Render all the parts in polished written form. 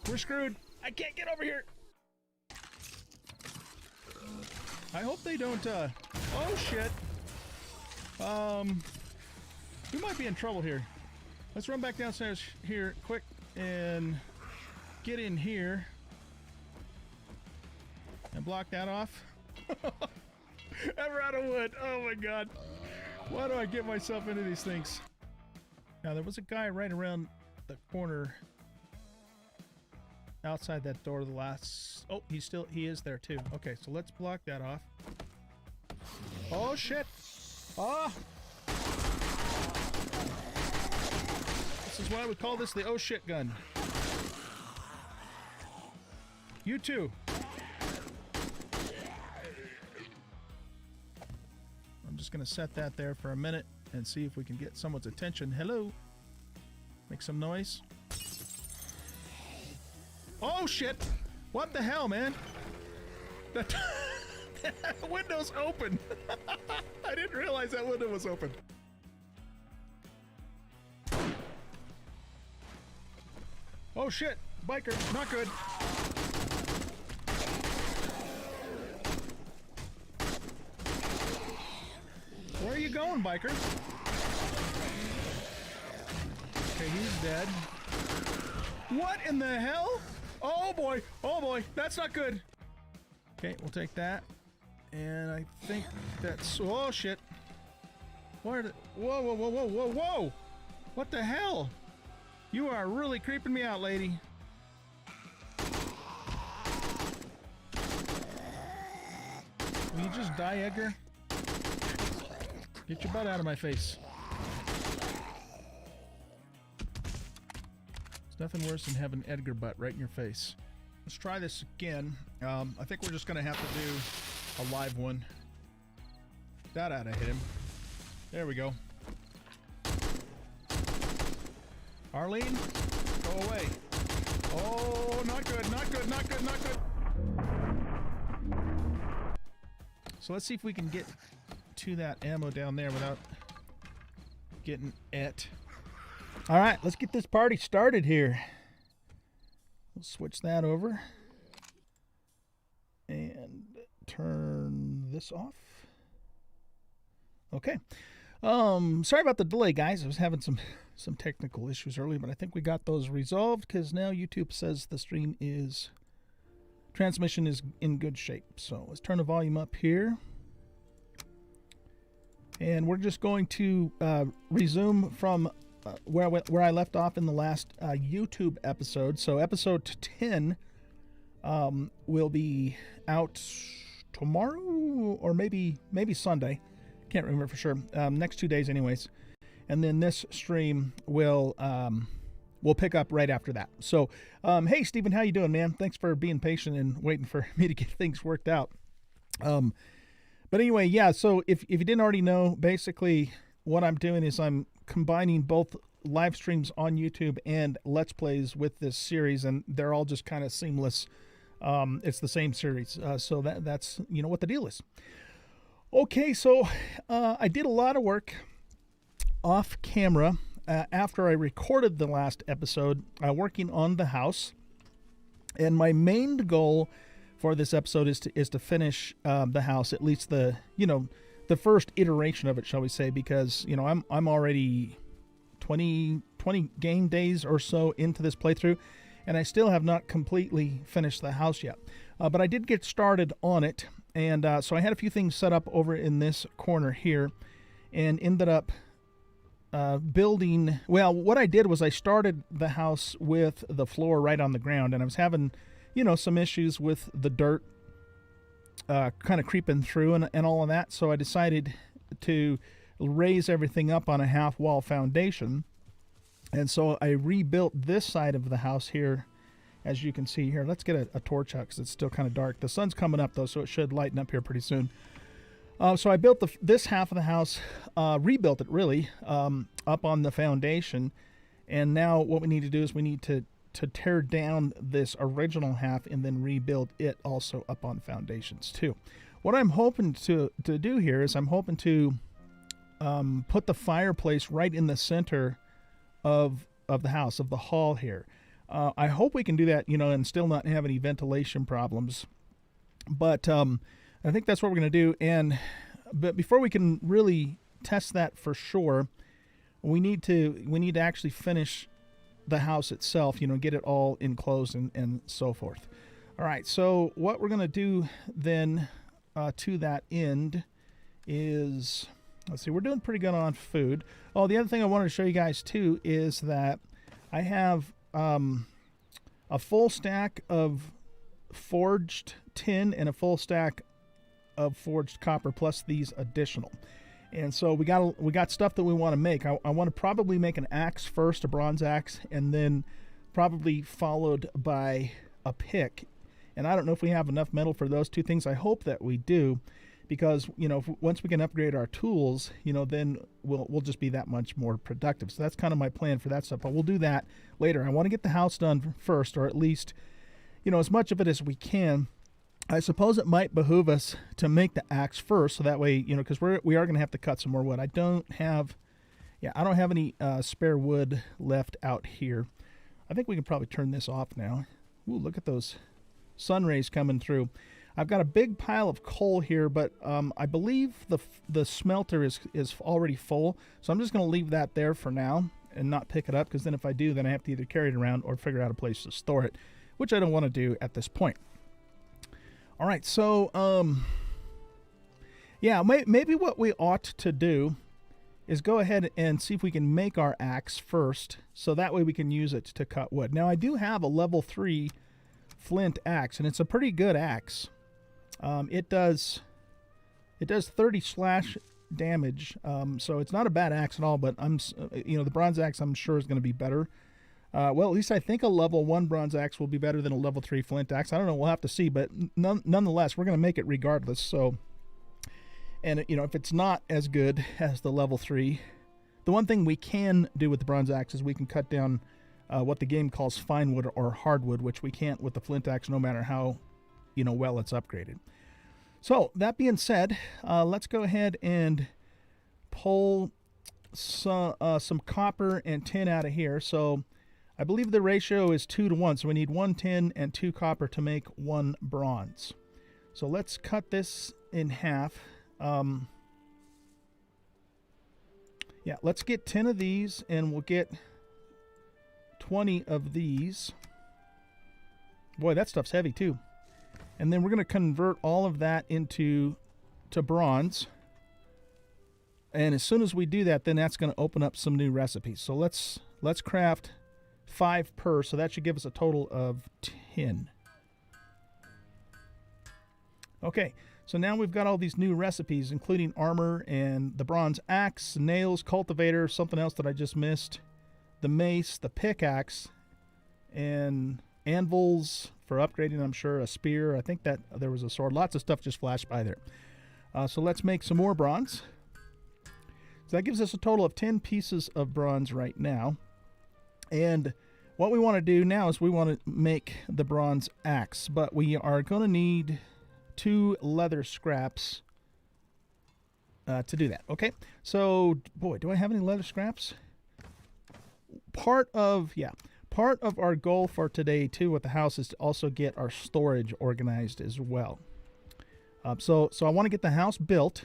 We're screwed. I can't get over here. I hope they don't, oh shit. We might be in trouble here. Let's run back downstairs here quick and get in here and block that off. And we're out of wood. Oh my god. Why do I get myself into these things? Now there was a guy right around the corner outside that door, the last... Oh, he is there too. Okay, so let's block that off. Oh shit! Ah! This is why we call this the oh shit gun. You too. I'm just gonna set that there for a minute and see if we can get someone's attention. Hello? Make some noise. Oh shit! What the hell, man? The window's open! I didn't realize that window was open. Oh shit! Biker, not good. Where are you going, biker? Okay, he's dead. What in the hell? Oh boy, that's not good. Okay, we'll take that. And I think that's, oh shit. Where did, whoa. What the hell? You are really creeping me out, lady. Will you just die, Edgar? Get your butt out of my face. Nothing worse than having Edgar butt right in your face. Let's try this again. I think we're just going to have to do a live one. That ought to hit him. There we go. Arlene, go away. Oh, not good, not good, not good, not good. So let's see if we can get to that ammo down there without getting it. All right, let's get this party started here. We'll switch that over and turn this off. Okay. Sorry about the delay, guys. I was having some technical issues earlier, but I think we got those resolved because now YouTube says the transmission is in good shape. So let's turn the volume up here. And we're just going to resume from where I left off in the last YouTube episode. So episode 10 will be out tomorrow or maybe Sunday. Can't remember for sure. Next 2 days anyways. And then this stream will pick up right after that. So, hey, Stephen, how you doing, man? Thanks for being patient and waiting for me to get things worked out. But anyway, yeah, so if you didn't already know, basically what I'm doing is I'm combining both live streams on YouTube and Let's Plays with this series, and they're all just kind of seamless. It's the same series, so that's what the deal is. Okay, so I did a lot of work off camera after I recorded the last episode, working on the house, and my main goal for this episode is to finish the house, at least the first iteration of it, shall we say, because I'm already 20 game days or so into this playthrough, and I still have not completely finished the house yet. But I did get started on it, and so I had a few things set up over in this corner here, and ended up building. Well, what I did was I started the house with the floor right on the ground, and I was having some issues with the dirt kind of creeping through and all of that, so I decided to raise everything up on a half wall foundation. And so I rebuilt this side of the house here, as you can see here. Let's get a torch out because it's still kind of dark. The sun's coming up though, so it should lighten up here pretty soon. So I built this half of the house, rebuilt it really, up on the foundation, and now what we need to do is we need to tear down this original half and then rebuild it also up on foundations too. What I'm hoping to do here is I'm hoping to put the fireplace right in the center of the house, of the hall here. I hope we can do that, and still not have any ventilation problems. But I think that's what we're going to do. But before we can really test that for sure, we need to actually finish the house itself, get it all enclosed and so forth. All right, so what we're going to do then to that end is, let's see, we're doing pretty good on food. Oh, the other thing I wanted to show you guys too is that I have a full stack of forged tin and a full stack of forged copper plus these additional. And so we got stuff that we want to make. I want to probably make an axe first, a bronze axe, and then probably followed by a pick. And I don't know if we have enough metal for those two things. I hope that we do, because once we can upgrade our tools, then we'll just be that much more productive. So that's kind of my plan for that stuff. But we'll do that later. I want to get the house done first, or at least as much of it as we can. I suppose it might behoove us to make the axe first, so that way, because we are going to have to cut some more wood. I don't have any spare wood left out here. I think we can probably turn this off now. Ooh, look at those sun rays coming through. I've got a big pile of coal here, but I believe the smelter is already full, so I'm just going to leave that there for now and not pick it up, because then if I do, then I have to either carry it around or figure out a place to store it, which I don't want to do at this point. All right, so yeah, maybe what we ought to do is go ahead and see if we can make our axe first, so that way we can use it to cut wood. Now, I do have a level 3 flint axe, and it's a pretty good axe. It does 30 slash damage, so it's not a bad axe at all. But the bronze axe I'm sure is going to be better. Well, at least I think a level 1 bronze axe will be better than a level 3 flint axe. I don't know. We'll have to see. But nonetheless, we're going to make it regardless. So, and if it's not as good as the level 3, the one thing we can do with the bronze axe is we can cut down what the game calls fine wood or hardwood, which we can't with the flint axe, no matter how well it's upgraded. So that being said, let's go ahead and pull some copper and tin out of here. So I believe the ratio is 2 to 1, so we need 1 tin and 2 copper to make 1 bronze. So let's cut this in half. Yeah, let's get 10 of these, and we'll get 20 of these. Boy, that stuff's heavy too. And then we're going to convert all of that to bronze. And as soon as we do that, then that's going to open up some new recipes. So let's craft 5 per, so that should give us a total of 10. Okay, so now we've got all these new recipes, including armor and the bronze axe, nails, cultivator, something else that I just missed, the mace, the pickaxe, and anvils for upgrading, I'm sure, a spear. I think that there was a sword. Lots of stuff just flashed by there. So let's make some more bronze. So that gives us a total of 10 pieces of bronze right now. And what we want to do now is we want to make the bronze axe, but we are going to need 2 leather scraps to do that. Okay, so boy, do I have any leather scraps? Part of our goal for today too with the house is to also get our storage organized as well. So I want to get the house built.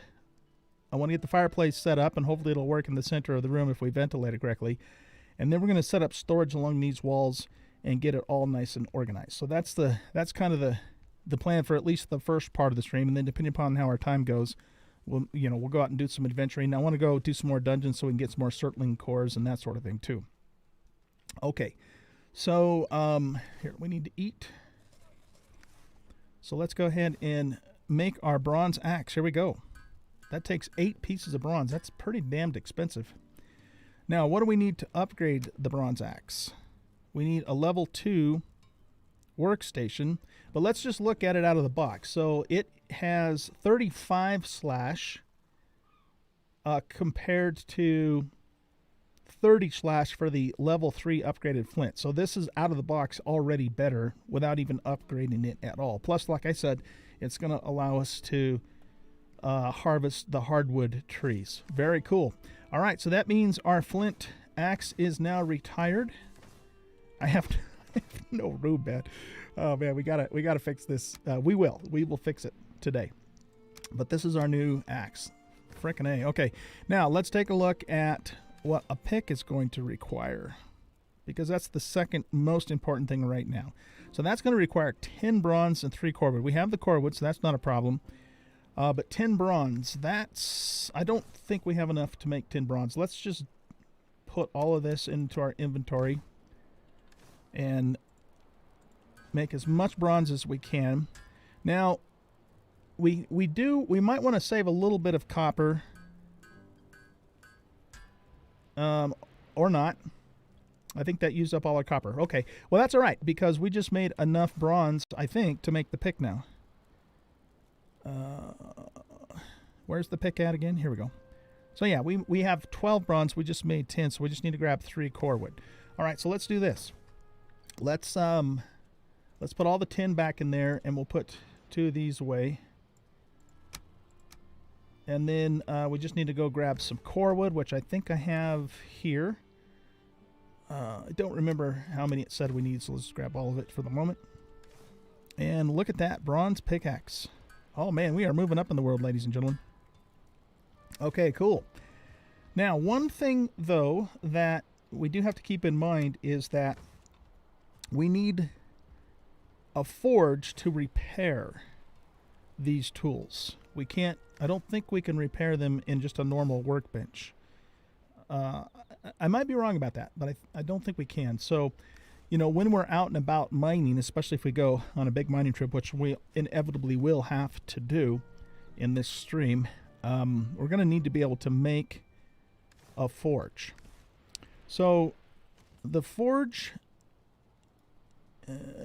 I want to get the fireplace set up, and hopefully it'll work in the center of the room if we ventilate it correctly. And then we're going to set up storage along these walls and get it all nice and organized. So that's kind of the plan for at least the first part of the stream. And then depending upon how our time goes, we'll go out and do some adventuring. I want to go do some more dungeons so we can get some more circling cores and that sort of thing too. Okay, so here we need to eat. So let's go ahead and make our bronze axe. Here we go. That takes 8 pieces of bronze. That's pretty damned expensive. Now, what do we need to upgrade the bronze axe? We need a level 2 workstation, but let's just look at it out of the box. So it has 35 slash compared to 30 slash for the level 3 upgraded flint. So this is out of the box already better without even upgrading it at all. Plus, like I said, it's going to allow us to harvest the hardwood trees. Very cool. All right, so that means our flint axe is now retired. I have No room, man. Oh man, we gotta fix this. We will fix it today. But this is our new axe. Frickin' A. Okay, now let's take a look at what a pick is going to require, because that's the second most important thing right now. So that's going to require 10 bronze and 3 core wood. We have the core wood, so that's not a problem. But 10 bronze, I don't think we have enough to make 10 bronze. Let's just put all of this into our inventory and make as much bronze as we can. Now, we might want to save a little bit of copper, or not. I think that used up all our copper. Okay, well that's all right, because we just made enough bronze, I think, to make the pick now. Where's the pick at again? Here we go. So yeah, we have 12 bronze. We just made 10, so we just need to grab 3 core wood. All right, so let's do this. Let's put all the 10 back in there, and we'll put 2 of these away. And then we just need to go grab some core wood, which I think I have here. I don't remember how many it said we need, so let's grab all of it for the moment. And look at that, bronze pickaxe. Oh man, we are moving up in the world, ladies and gentlemen. Okay, cool. Now, one thing, though, that we do have to keep in mind is that we need a forge to repair these tools. We can't, I don't think we can repair them in just a normal workbench. I might be wrong about that, but I don't think we can. So, you know, when we're out and about mining, especially if we go on a big mining trip, which we inevitably will have to do in this stream, we're going to need to be able to make a forge. So the forge,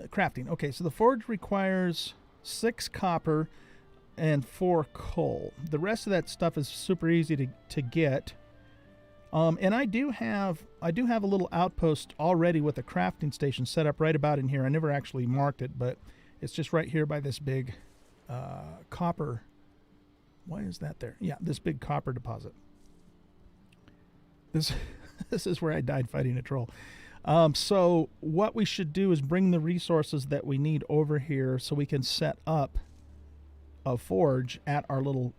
crafting. Okay, so the forge requires 6 copper and 4 coal. The rest of that stuff is super easy to get. And I do have a little outpost already with a crafting station set up right about in here. I never actually marked it, but it's just right here by this big copper. Why is that there? Yeah, this big copper deposit. This is where I died fighting a troll. So what we should do is bring the resources that we need over here so we can set up a forge at our little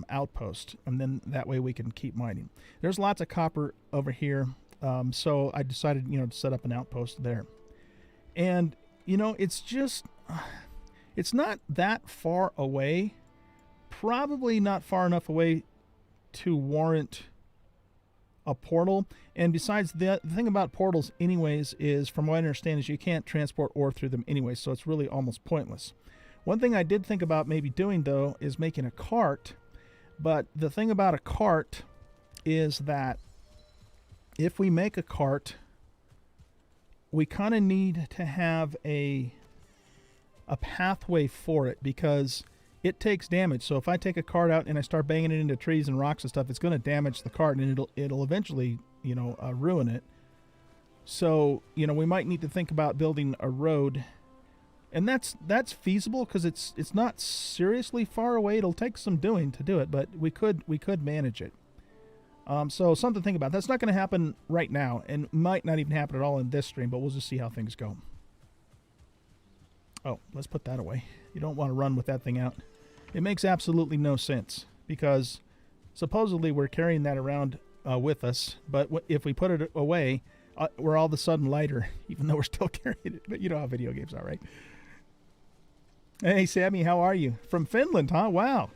outpost, and then that way we can keep mining. There's lots of copper over here, so I decided, you know, to set up an outpost there. And you know, it's not that far away, probably not far enough away to warrant a portal. And besides, the thing about portals anyways is, from what I understand, is you can't transport ore through them anyway, so it's really almost pointless. One thing I did think about maybe doing, though, is making a cart. But the thing about a cart is that if we make a cart, we kind of need to have a pathway for it, because it takes damage. So if I take a cart out and I start banging it into trees and rocks and stuff, it's going to damage the cart, and it'll eventually, you know, ruin it. So, you know, we might need to think about building a road. And that's feasible, because it's not seriously far away. It'll take some doing to do it, but we could manage it. So something to think about. That's not going to happen right now, and might not even happen at all in this stream, but we'll just see how things go. Oh, let's put that away. You don't want to run with that thing out. It makes absolutely no sense, because supposedly we're carrying that around with us, but if we put it away, we're all of a sudden lighter, even though we're still carrying it. But you know how video games are, right? Hey, Sammy, how are you? From Finland, huh? Wow.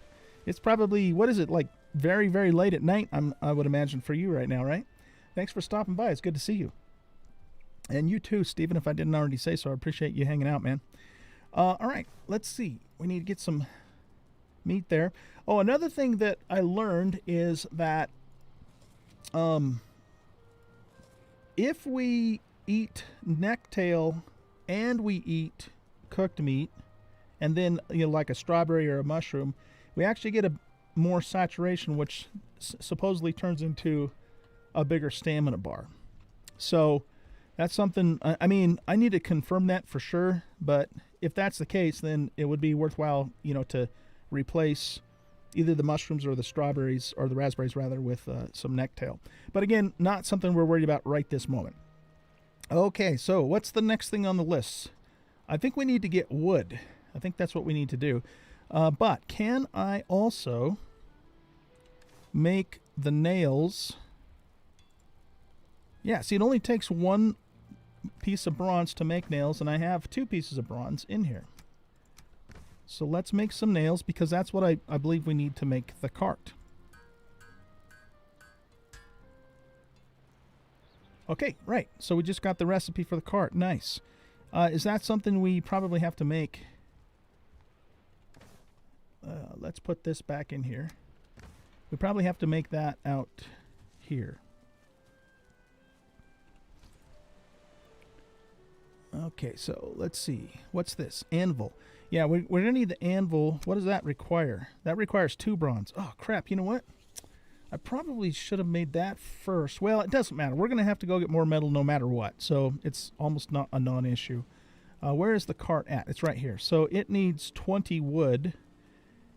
It's probably, what is it, like very, very late at night, I would imagine, for you right now, right? Thanks for stopping by. It's good to see you. And you too, Stephen, if I didn't already say so. I appreciate you hanging out, man. All right, let's see. We need to get some meat there. Oh, another thing that I learned is that if we eat necktail and we eat cooked meat, and then, you know, like a strawberry or a mushroom, we actually get a more saturation, which supposedly turns into a bigger stamina bar. So that's something, I mean, I need to confirm that for sure, but if that's the case, then it would be worthwhile, you know, to replace either the mushrooms or the strawberries, or the raspberries rather, with some necktail. But again, not something we're worried about right this moment. Okay, so what's the next thing on the list? I think we need to get wood. I think that's what we need to do. But can I also make the nails? Yeah, see, it only takes one piece of bronze to make nails, and I have 2 pieces of bronze in here. So let's make some nails, because that's what I believe we need to make the cart. Okay, right. So we just got the recipe for the cart. Nice. Is that something we probably have to make? Let's put this back in here. We probably have to make that out here. Okay, so let's see. What's this? Anvil. Yeah, we're going to need the anvil. What does that require? That requires 2 bronze. Oh, crap. You know what? I probably should have made that first. Well, it doesn't matter. We're going to have to go get more metal no matter what. So it's almost not a non-issue. Where is the cart at? It's right here. So it needs 20 wood.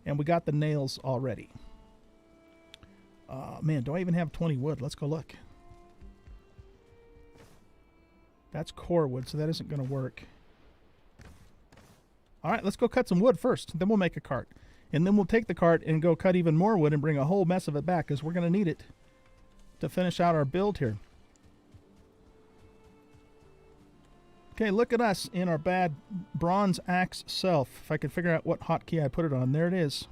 And we got the nails already. Man, do I even have 20 wood? Let's go look. That's core wood, so that isn't going to work. All right, let's go cut some wood first. Then we'll make a cart. And then we'll take the cart and go cut even more wood and bring a whole mess of it back, because we're going to need it to finish out our build here. Okay, look at us in our bad bronze axe self. If I could figure out what hotkey I put it on. There it is.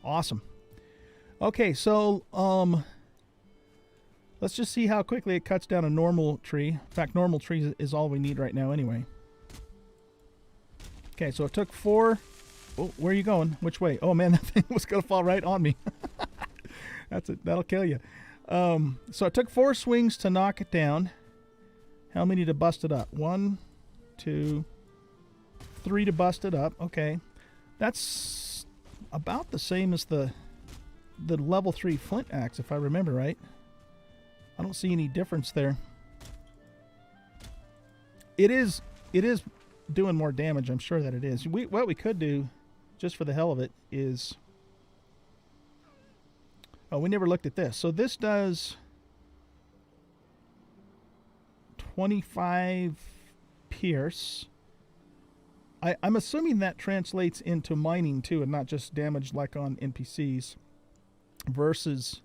Awesome. Okay, so let's just see how quickly it cuts down a normal tree. In fact, normal trees is all we need right now anyway. Okay, so it took 4... Oh, where are you going? Which way? Oh man, that thing was going to fall right on me. That's it. That'll kill you. So it took 4 swings to knock it down. How many to bust it up? 1, 2, 3 to bust it up. Okay. That's about the same as the level 3 flint axe, if I remember right. I don't see any difference there. It is doing more damage. I'm sure that it is. What we could do, just for the hell of it, is... Oh, we never looked at this. So this does 25 pierce. I'm assuming that translates into mining too, and not just damage like on NPCs, versus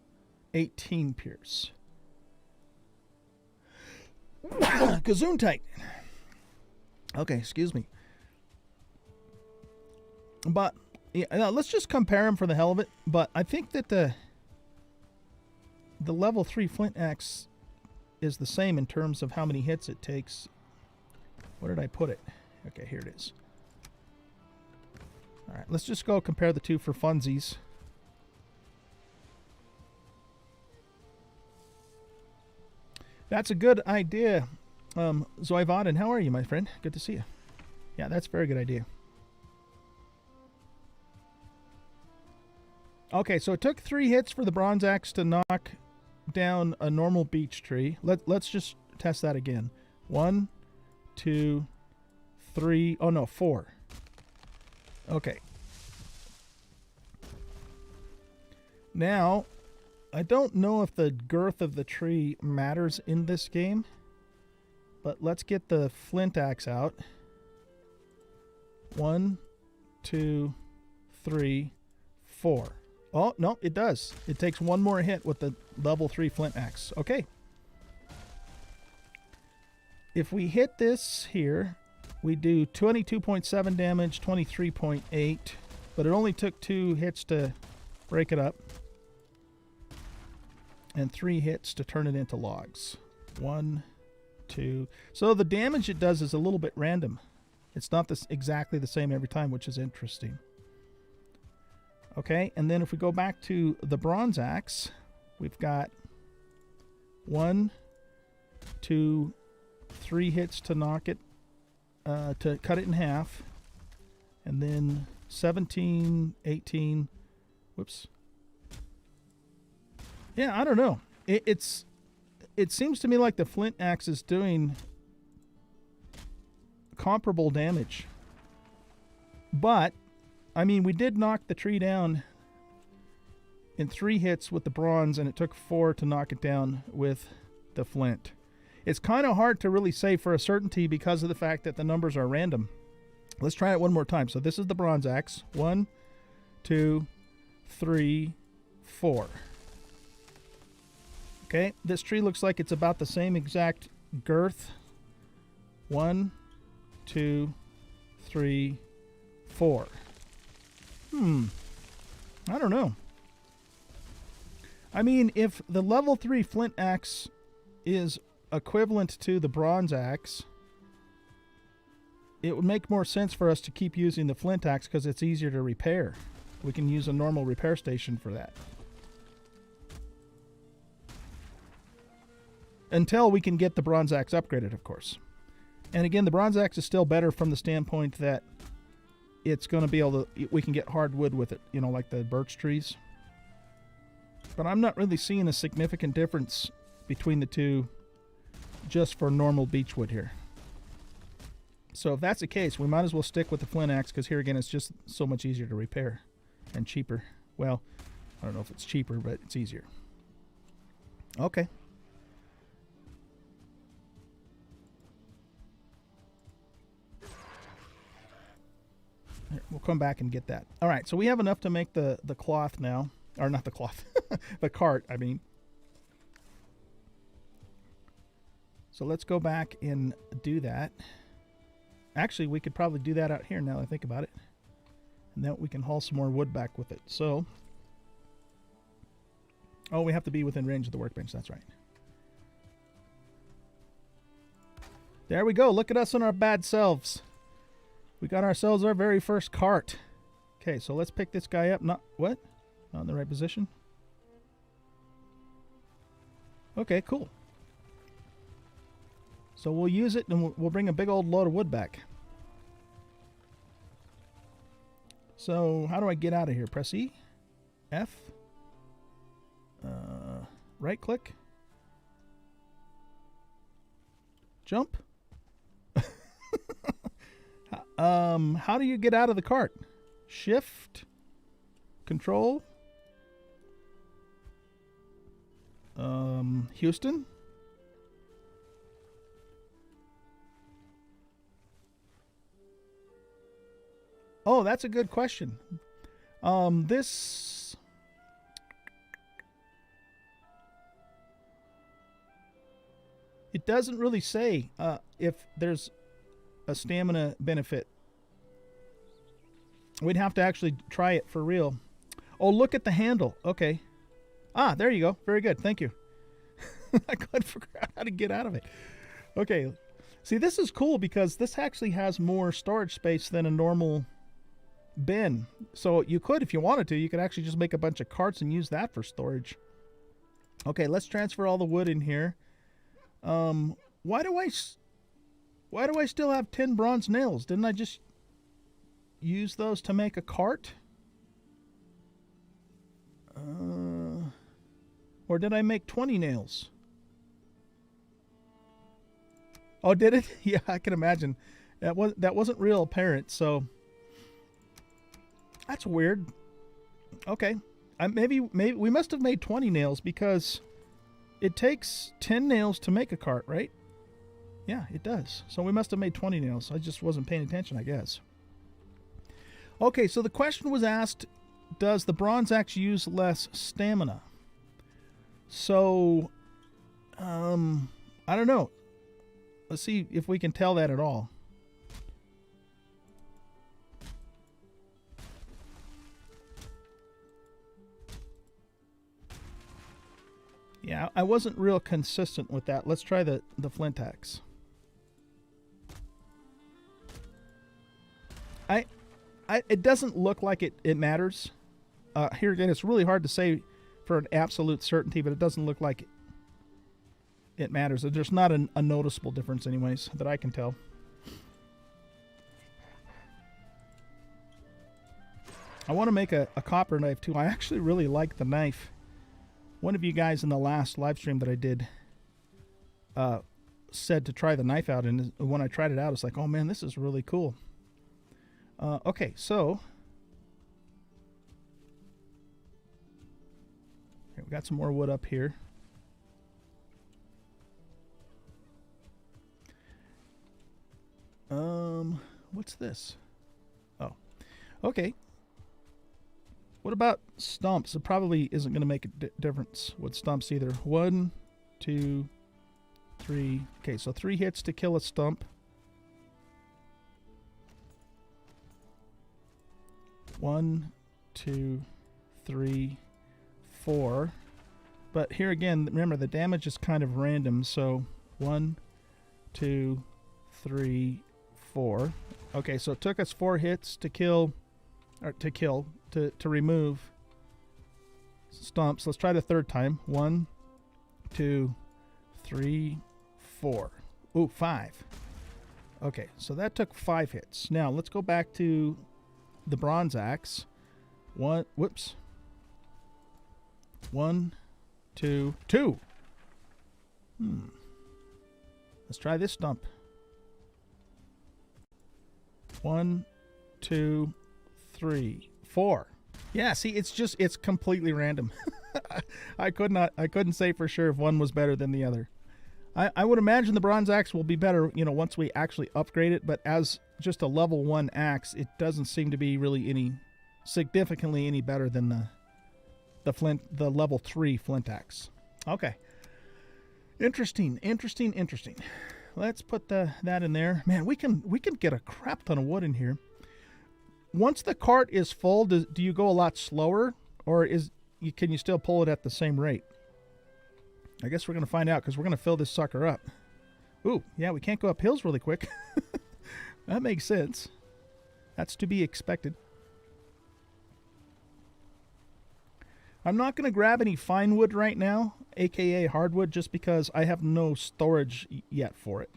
18 pierce. Gesundheit. Okay, excuse me. But yeah, let's just compare them for the hell of it. But I think that the level 3 flint axe is the same in terms of how many hits it takes. Where did I put it? Okay, here it is. All right, let's just go compare the two for funsies. That's a good idea, Zoivaden. How are you, my friend? Good to see you. Yeah, that's a very good idea. Okay, so it took 3 hits for the bronze axe to knock down a normal beech tree. Let's just test that again. 1, 2, 3. Oh no, 4. Okay. Now, I don't know if the girth of the tree matters in this game, but let's get the flint axe out. 1, 2, 3, 4. Oh, no, it does. It takes 1 more hit with the level 3 flint axe. Okay. If we hit this here, we do 22.7 damage, 23.8, but it only took 2 hits to break it up, and 3 hits to turn it into logs. 1, 2. So the damage it does is a little bit random. It's not exactly the same every time, which is interesting. Okay, and then if we go back to the bronze axe, we've got 1, 2, 3 hits to knock it, to cut it in half, and then 17, 18, whoops. Yeah, I don't know. It seems to me like the flint axe is doing comparable damage. But, I mean, we did knock the tree down in 3 hits with the bronze, and it took 4 to knock it down with the flint. It's kind of hard to really say for a certainty because of the fact that the numbers are random. Let's try it one more time. So this is the bronze axe. 1, 2, 3, 4. Okay, this tree looks like it's about the same exact girth. 1, 2, 3, 4. I don't know. I mean, if the level 3 flint axe is equivalent to the bronze axe, it would make more sense for us to keep using the flint axe because it's easier to repair. We can use a normal repair station for that. Until we can get the bronze axe upgraded, of course. And again, the bronze axe is still better from the standpoint that it's going to be able to, we can get hardwood with it, you know, like the birch trees. But I'm not really seeing a significant difference between the two just for normal beechwood here. So if that's the case, we might as well stick with the flint axe because here again, it's just so much easier to repair and cheaper. Well, I don't know if it's cheaper, but it's easier. Okay. Here, we'll come back and get that. All right, so we have enough to make the cloth now. Or not the cloth. The cart, I mean. So let's go back and do that. Actually, we could probably do that out here now that I think about it. And then we can haul some more wood back with it. So, oh, we have to be within range of the workbench. That's right. There we go. Look at us and our bad selves. We got ourselves our very first cart. Okay, so let's pick this guy up. Not what? Not in the right position. Okay, cool. So we'll use it and we'll bring a big old load of wood back. So how do I get out of here? Press E, F, right click, jump. How do you get out of the cart? Shift, Control. Houston. Oh, that's a good question. This... It doesn't really say if there's a stamina benefit. We'd have to actually try it for real. Oh, look at the handle. Okay. Ah, there you go. Very good. Thank you. I couldn't figure out how to get out of it. Okay. See, this is cool because this actually has more storage space than a normal bin. So you could, if you wanted to, you could actually just make a bunch of carts and use that for storage. Okay, let's transfer all the wood in here. Why do I still have 10 bronze nails? Didn't I just use those to make a cart? Or did I make 20 nails? Oh, did it? Yeah, I can imagine. That wasn't real apparent, so that's weird. Okay. Maybe we must have made 20 nails because it takes 10 nails to make a cart, right? Yeah, it does. So we must have made 20 nails. I just wasn't paying attention, I guess. Okay, so the question was asked, does the bronze axe use less stamina? So, I don't know. Let's see if we can tell that at all. Yeah, I wasn't real consistent with that. Let's try the flint axe. It doesn't look like it matters. Here again, it's really hard to say for an absolute certainty, but it doesn't look like it matters. There's not a noticeable difference anyways that I can tell. I want to make a copper knife too. I actually really like the knife. One of you guys in the last live stream that I did said to try the knife out, and when I tried it out, it's like, oh man, this is really cool. Okay, so we got some more wood up here. What's this? Oh, okay. What about stumps? It probably isn't going to make a difference with stumps either. 1, 2, 3. Okay, so 3 hits to kill a stump. 1, 2, 3, 4. But here again, remember the damage is kind of random. So 1, 2, 3, 4. Okay, so it took us 4 hits to kill, or to remove stumps. Let's try the third time. 1, 2, 3, 4. Ooh, 5. Okay, so that took 5 hits. Now let's go back to the bronze axe. 1, 2, 2. Let's try this stump. 1, 2, 3, 4. Yeah, see, it's completely random. I couldn't say for sure if one was better than the other. I would imagine the bronze axe will be better, once we actually upgrade it, but as just a level 1 axe, it doesn't seem to be really significantly any better than the level 3 flint axe. Okay. Interesting. Let's put that in there. Man, we can get a crap ton of wood in here. Once the cart is full, do you go a lot slower, or can you still pull it at the same rate? I guess we're going to find out, because we're going to fill this sucker up. Ooh, yeah, we can't go up hills really quick. That makes sense. That's to be expected. I'm not going to grab any fine wood right now, aka hardwood, just because I have no storage yet for it.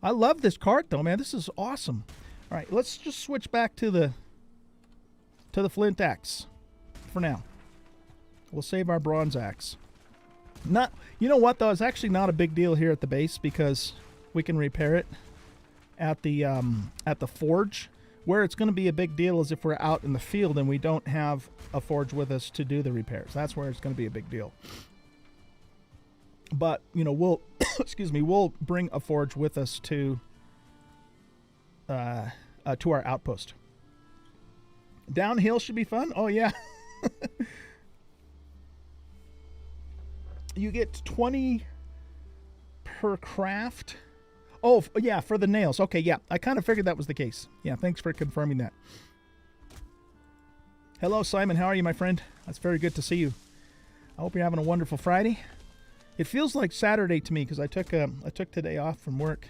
I love this cart though, man. This is awesome. All right, let's just switch back to the flint axe for now. We'll save our bronze axe. You know what though? It's actually not a big deal here at the base because we can repair it at the forge. Where it's going to be a big deal is if we're out in the field and we don't have a forge with us to do the repairs. That's where it's going to be a big deal. But, we'll we'll bring a forge with us to our outpost. Downhill should be fun. Oh yeah. You get 20 per craft. Oh, yeah, for the nails. Okay, yeah. I kind of figured that was the case. Yeah, thanks for confirming that. Hello, Simon. How are you, my friend? That's very good to see you. I hope you're having a wonderful Friday. It feels like Saturday to me because I took today off from work.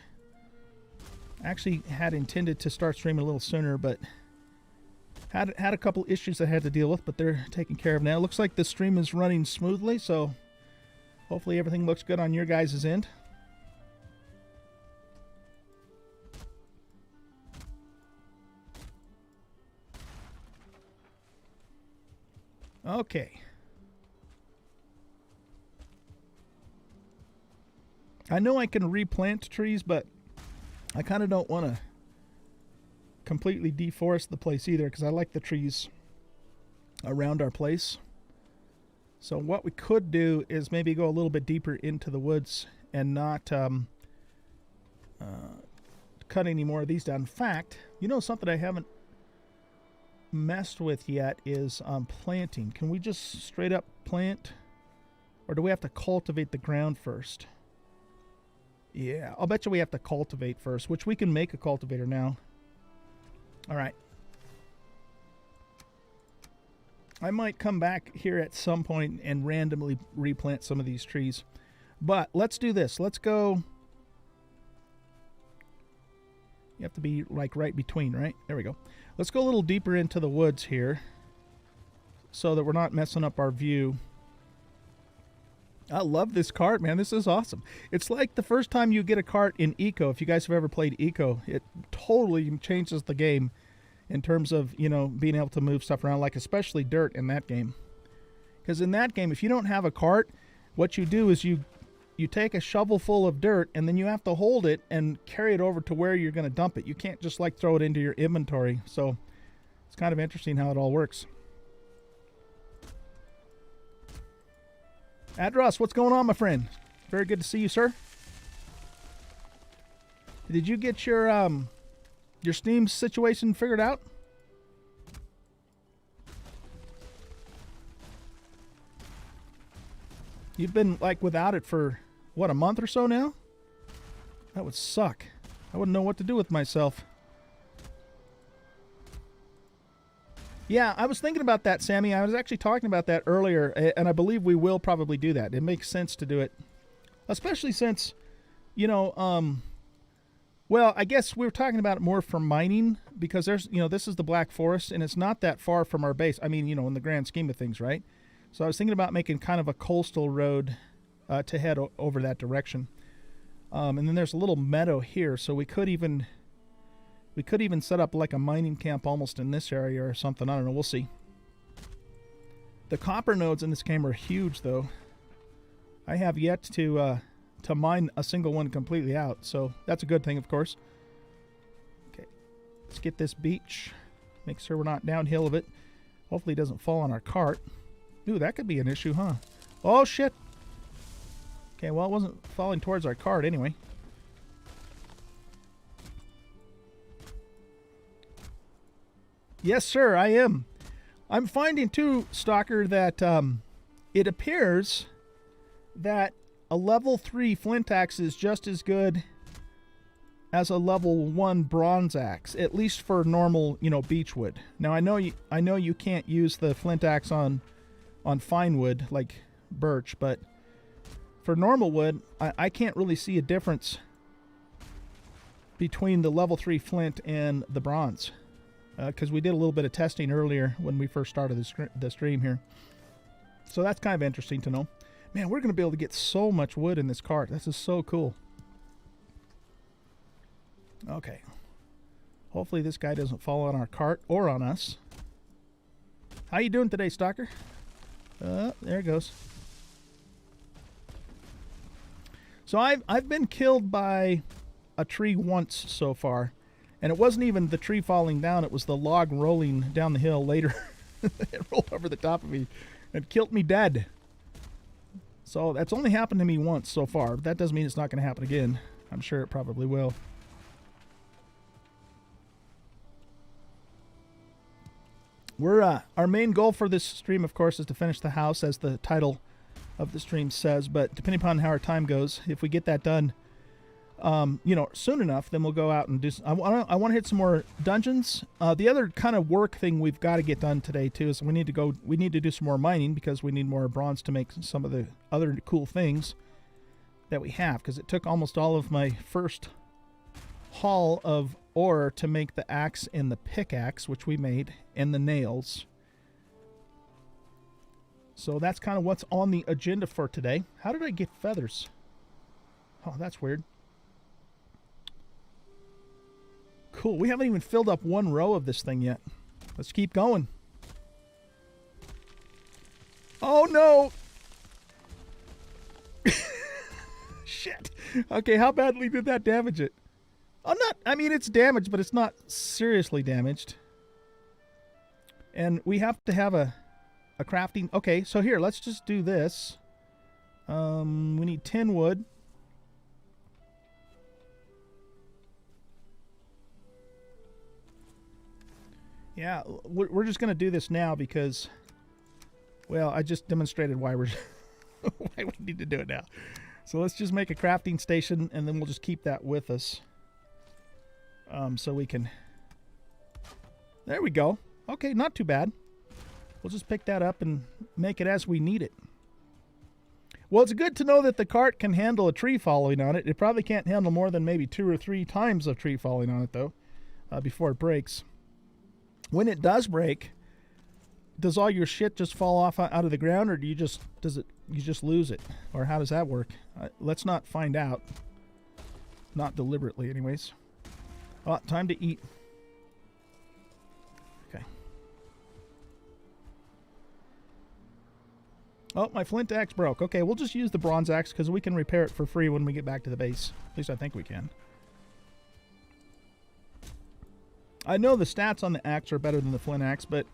I actually had intended to start streaming a little sooner, but had a couple issues I had to deal with, but they're taken care of now. It looks like the stream is running smoothly, so hopefully everything looks good on your guys' end. Okay. I know I can replant trees, but I kind of don't want to completely deforest the place either because I like the trees around our place. So what we could do is maybe go a little bit deeper into the woods and not cut any more of these down. In fact, something I haven't messed with yet is planting. Can we just straight up plant, or do we have to cultivate the ground first? Yeah, I'll bet you we have to cultivate first, which we can make a cultivator now. All right, I might come back here at some point and randomly replant some of these trees, but let's do this. Let's go. You have to be like right between, right? There we go. Let's go a little deeper into the woods here so that we're not messing up our view. I love this cart, man. This is awesome. It's like the first time you get a cart in Eco. If you guys have ever played Eco, it totally changes the game in terms of, being able to move stuff around, like especially dirt in that game. Because in that game, if you don't have a cart, what you do is you take a shovel full of dirt and then you have to hold it and carry it over to where you're going to dump it. You can't just like throw it into your inventory. So it's kind of interesting how it all works. Adros, what's going on, my friend? Very good to see you, sir. Did you get your Steam situation figured out? You've been like without it for what, a month or so now? That would suck. I wouldn't know what to do with myself. Yeah, I was thinking about that, Sammy. I was actually talking about that earlier, and I believe we will probably do that. It makes sense to do it, especially since, you know, well, I guess we were talking about it more for mining because there's, you know, this is the Black Forest, and it's not that far from our base. I mean, you know, in the grand scheme of things, right? So I was thinking about making kind of a coastal road to head over that direction. And then there's a little meadow here, so we could even set up like a mining camp almost in this area or something. I don't know. We'll see. The copper nodes in this game are huge, though. I have yet to mine a single one completely out, so that's a good thing, of course. Okay, let's get this beach. Make sure we're not downhill of it. Hopefully it doesn't fall on our cart. Ooh, that could be an issue, huh? Oh, shit. Okay, well, it wasn't falling towards our cart anyway. Yes, sir, I am. I'm finding, too, Stalker, that it appears that a level 3 flint axe is just as good as a level 1 bronze axe, at least for normal, you know, beech wood. Now, I know you can't use the flint axe on fine wood, like birch, but for normal wood, I can't really see a difference between the level 3 flint and the bronze. Because we did a little bit of testing earlier when we first started the stream here. So that's kind of interesting to know. Man, we're going to be able to get so much wood in this cart. This is so cool. Okay. Hopefully this guy doesn't fall on our cart or on us. How you doing today, Stalker? There it goes. So I've been killed by a tree once so far. And it wasn't even the tree falling down, it was the log rolling down the hill later. It rolled over the top of me and killed me dead. So that's only happened to me once so far. That doesn't mean it's not going to happen again. I'm sure it probably will. Our main goal for this stream, of course, is to finish the house, as the title of the stream says. But depending upon how our time goes, if we get that done, you know, soon enough, then we'll go out and do. I want to hit some more dungeons. The other kind of work thing we've got to get done today too is we need to do some more mining because we need more bronze to make some of the other cool things that we have. Because it took almost all of my first haul of ore to make the axe and the pickaxe, which we made, and the nails. So that's kind of what's on the agenda for today. How did I get feathers? Oh, that's weird. Cool. We haven't even filled up one row of this thing yet. Let's keep going. Oh, no. Shit. Okay, how badly did that damage it? Oh, I mean, it's damaged, but it's not seriously damaged. And we have to have a crafting. Okay, so here, let's just do this. We need 10 wood. Yeah, we're just going to do this now because, well, I just demonstrated why why we need to do it now. So let's just make a crafting station, and then we'll just keep that with us. So we can... There we go. Okay, not too bad. We'll just pick that up and make it as we need it. Well, it's good to know that the cart can handle a tree falling on it. It probably can't handle more than maybe 2 or 3 times a tree falling on it, though, before it breaks. When it does break, does all your shit just fall off out of the ground, or do you just lose it, or how does that work? Let's not find out. Not deliberately, anyways. Oh, time to eat. Okay. Oh, my flint axe broke. Okay, we'll just use the bronze axe because we can repair it for free when we get back to the base. At least I think we can. I know the stats on the axe are better than the flint axe, but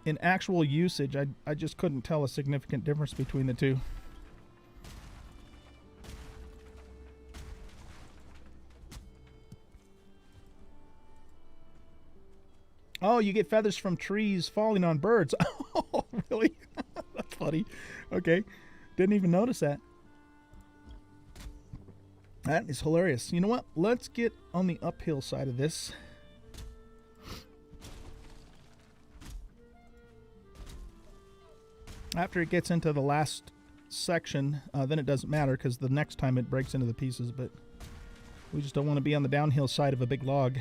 in actual usage, I just couldn't tell a significant difference between the two. Oh, you get feathers from trees falling on birds. Oh, really? That's funny. Okay. Didn't even notice that. That is hilarious. You know what? Let's get on the uphill side of this. After it gets into the last section, then it doesn't matter because the next time it breaks into the pieces, but we just don't want to be on the downhill side of a big log.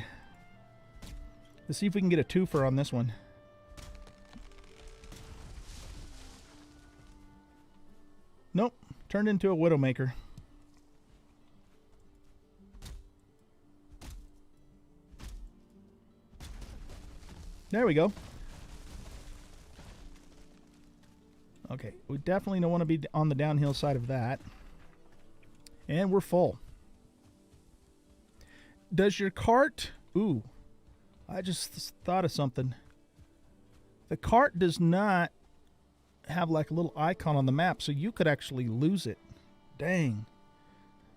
Let's see if we can get a twofer on this one. Nope. Turned into a Widowmaker. There we go. Okay, we definitely don't want to be on the downhill side of that. And we're full. Does your cart... Ooh, I just thought of something. The cart does not have like a little icon on the map, so you could actually lose it. Dang.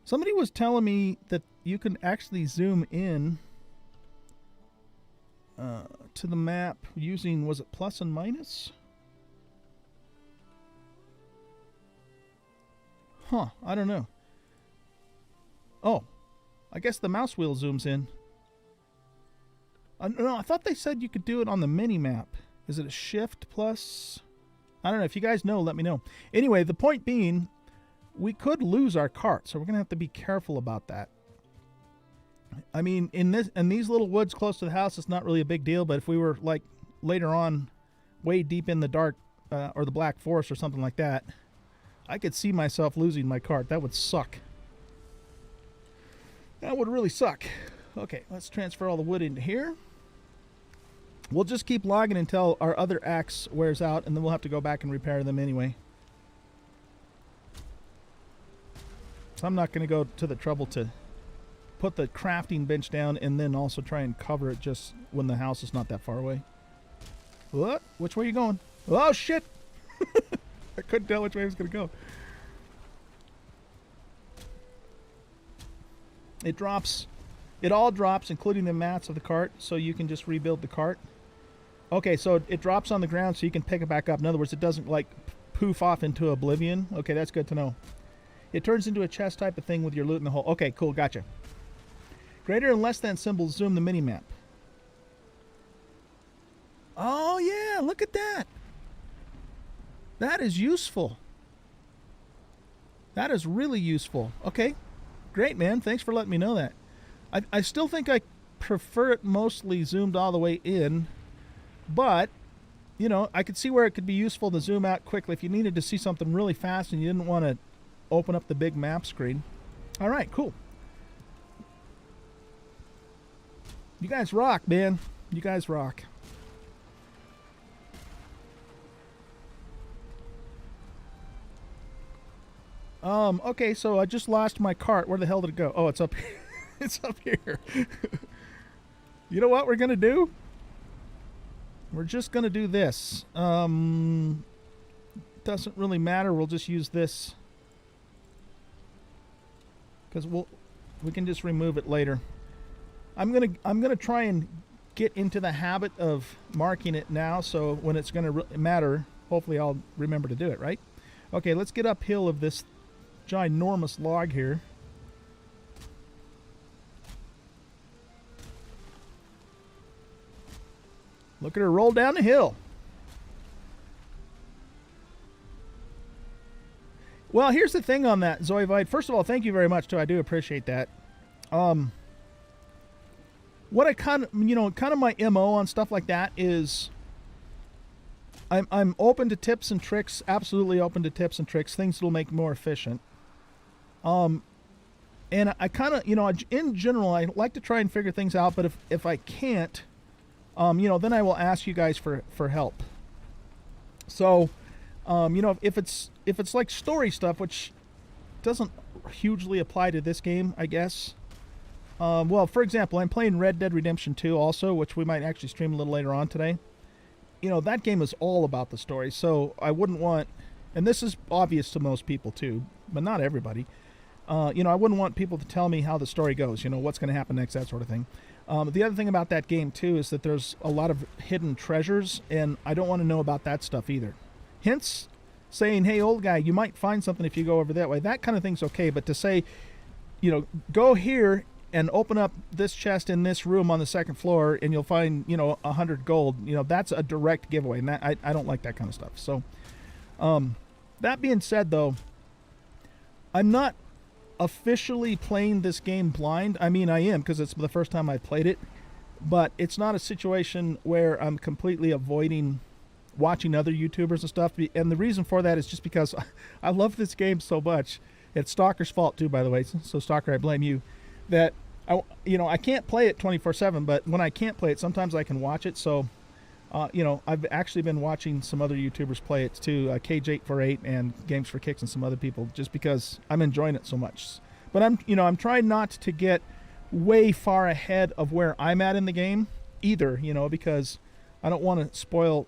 Somebody was telling me that you can actually zoom in to the map using, was it plus and minus? Huh, I don't know. Oh, I guess the mouse wheel zooms in. No, I thought they said you could do it on the mini map. Is it a shift plus? I don't know. If you guys know, let me know. Anyway, the point being, we could lose our cart, so we're going to have to be careful about that. I mean, in these little woods close to the house, it's not really a big deal, but if we were, like, later on, way deep in the dark, or the Black Forest or something like that, I could see myself losing my cart. That would suck. That would really suck. Okay, let's transfer all the wood into here. We'll just keep logging until our other axe wears out, and then we'll have to go back and repair them anyway. So I'm not going to go to the trouble to put the crafting bench down and then also try and cover it just when the house is not that far away. What? Which way are you going? Oh, shit! I couldn't tell which way I was going to go. It drops. It all drops, including the mats of the cart, so you can just rebuild the cart. Okay, so it drops on the ground so you can pick it back up. In other words, it doesn't, like, poof off into oblivion. Okay, that's good to know. It turns into a chest type of thing with your loot in the hole. Okay, cool, gotcha. Greater and less than symbols zoom the mini-map. Oh, yeah, look at that. That is useful. That is really useful. Okay, great, man. Thanks for letting me know that. I still think I prefer it mostly zoomed all the way in, but, you know, I could see where it could be useful to zoom out quickly if you needed to see something really fast and you didn't want to open up the big map screen. All right, cool. You guys rock, man. You guys rock. Okay, so I just lost my cart. Where the hell did it go? Oh, it's up here. It's up here. You know what we're going to do? We're just going to do this. Doesn't really matter. We'll just use this. Because we can just remove it later. I'm gonna try and get into the habit of marking it now, so when it's gonna matter, hopefully I'll remember to do it, right? Okay, let's get uphill of this ginormous log here. Look at her roll down the hill. Well, here's the thing on that, Zoevite. First of all, thank you very much, too. I do appreciate that. What I kind of my MO on stuff like that is I'm open to tips and tricks, absolutely open to tips and tricks, things that'll make me more efficient. And I kind of, in general, I like to try and figure things out, but if I can't, then I will ask you guys for help. So, if it's like story stuff, which doesn't hugely apply to this game, I guess. Well, for example, I'm playing Red Dead Redemption 2 also, which we might actually stream a little later on today. That game is all about the story, so I wouldn't want, and this is obvious to most people too, but not everybody, I wouldn't want people to tell me how the story goes, what's going to happen next, that sort of thing. The other thing about that game, too, is that there's a lot of hidden treasures, and I don't want to know about that stuff either. Hence, saying, hey, old guy, you might find something if you go over that way. That kind of thing's okay, but to say, go here and open up this chest in this room on the second floor, and you'll find, 100 gold, that's a direct giveaway, and that, I don't like that kind of stuff. So, that being said, though, I'm not officially playing this game blind. I mean, I am, because it's the first time I've played it, but it's not a situation where I'm completely avoiding watching other YouTubers and stuff. And the reason for that is just because I love this game so much. It's Stalker's fault too, by the way. So Stalker, I blame you. That I can't play it 24/7, but when I can't play it, sometimes I can watch it. So I've actually been watching some other YouTubers play it too, Cage848 and Games for Kicks and some other people, just because I'm enjoying it so much. But I'm trying not to get way far ahead of where I'm at in the game either, because I don't want to spoil,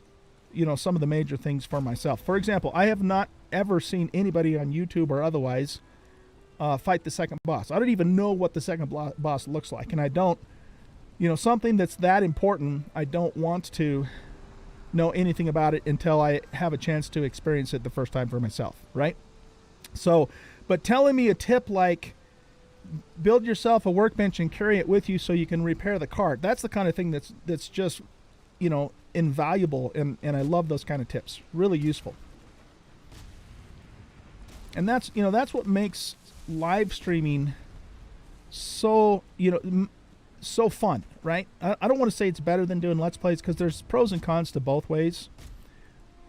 some of the major things for myself. For example, I have not ever seen anybody on YouTube or otherwise fight the second boss. I don't even know what the second boss looks like, and I don't. Something that's that important, I don't want to know anything about it until I have a chance to experience it the first time for myself, right? So, but telling me a tip like build yourself a workbench and carry it with you so you can repair the cart, that's the kind of thing that's just, invaluable, and I love those kind of tips. Really useful. And that's what makes live streaming so, so fun, right? I don't want to say it's better than doing Let's Plays, because there's pros and cons to both ways.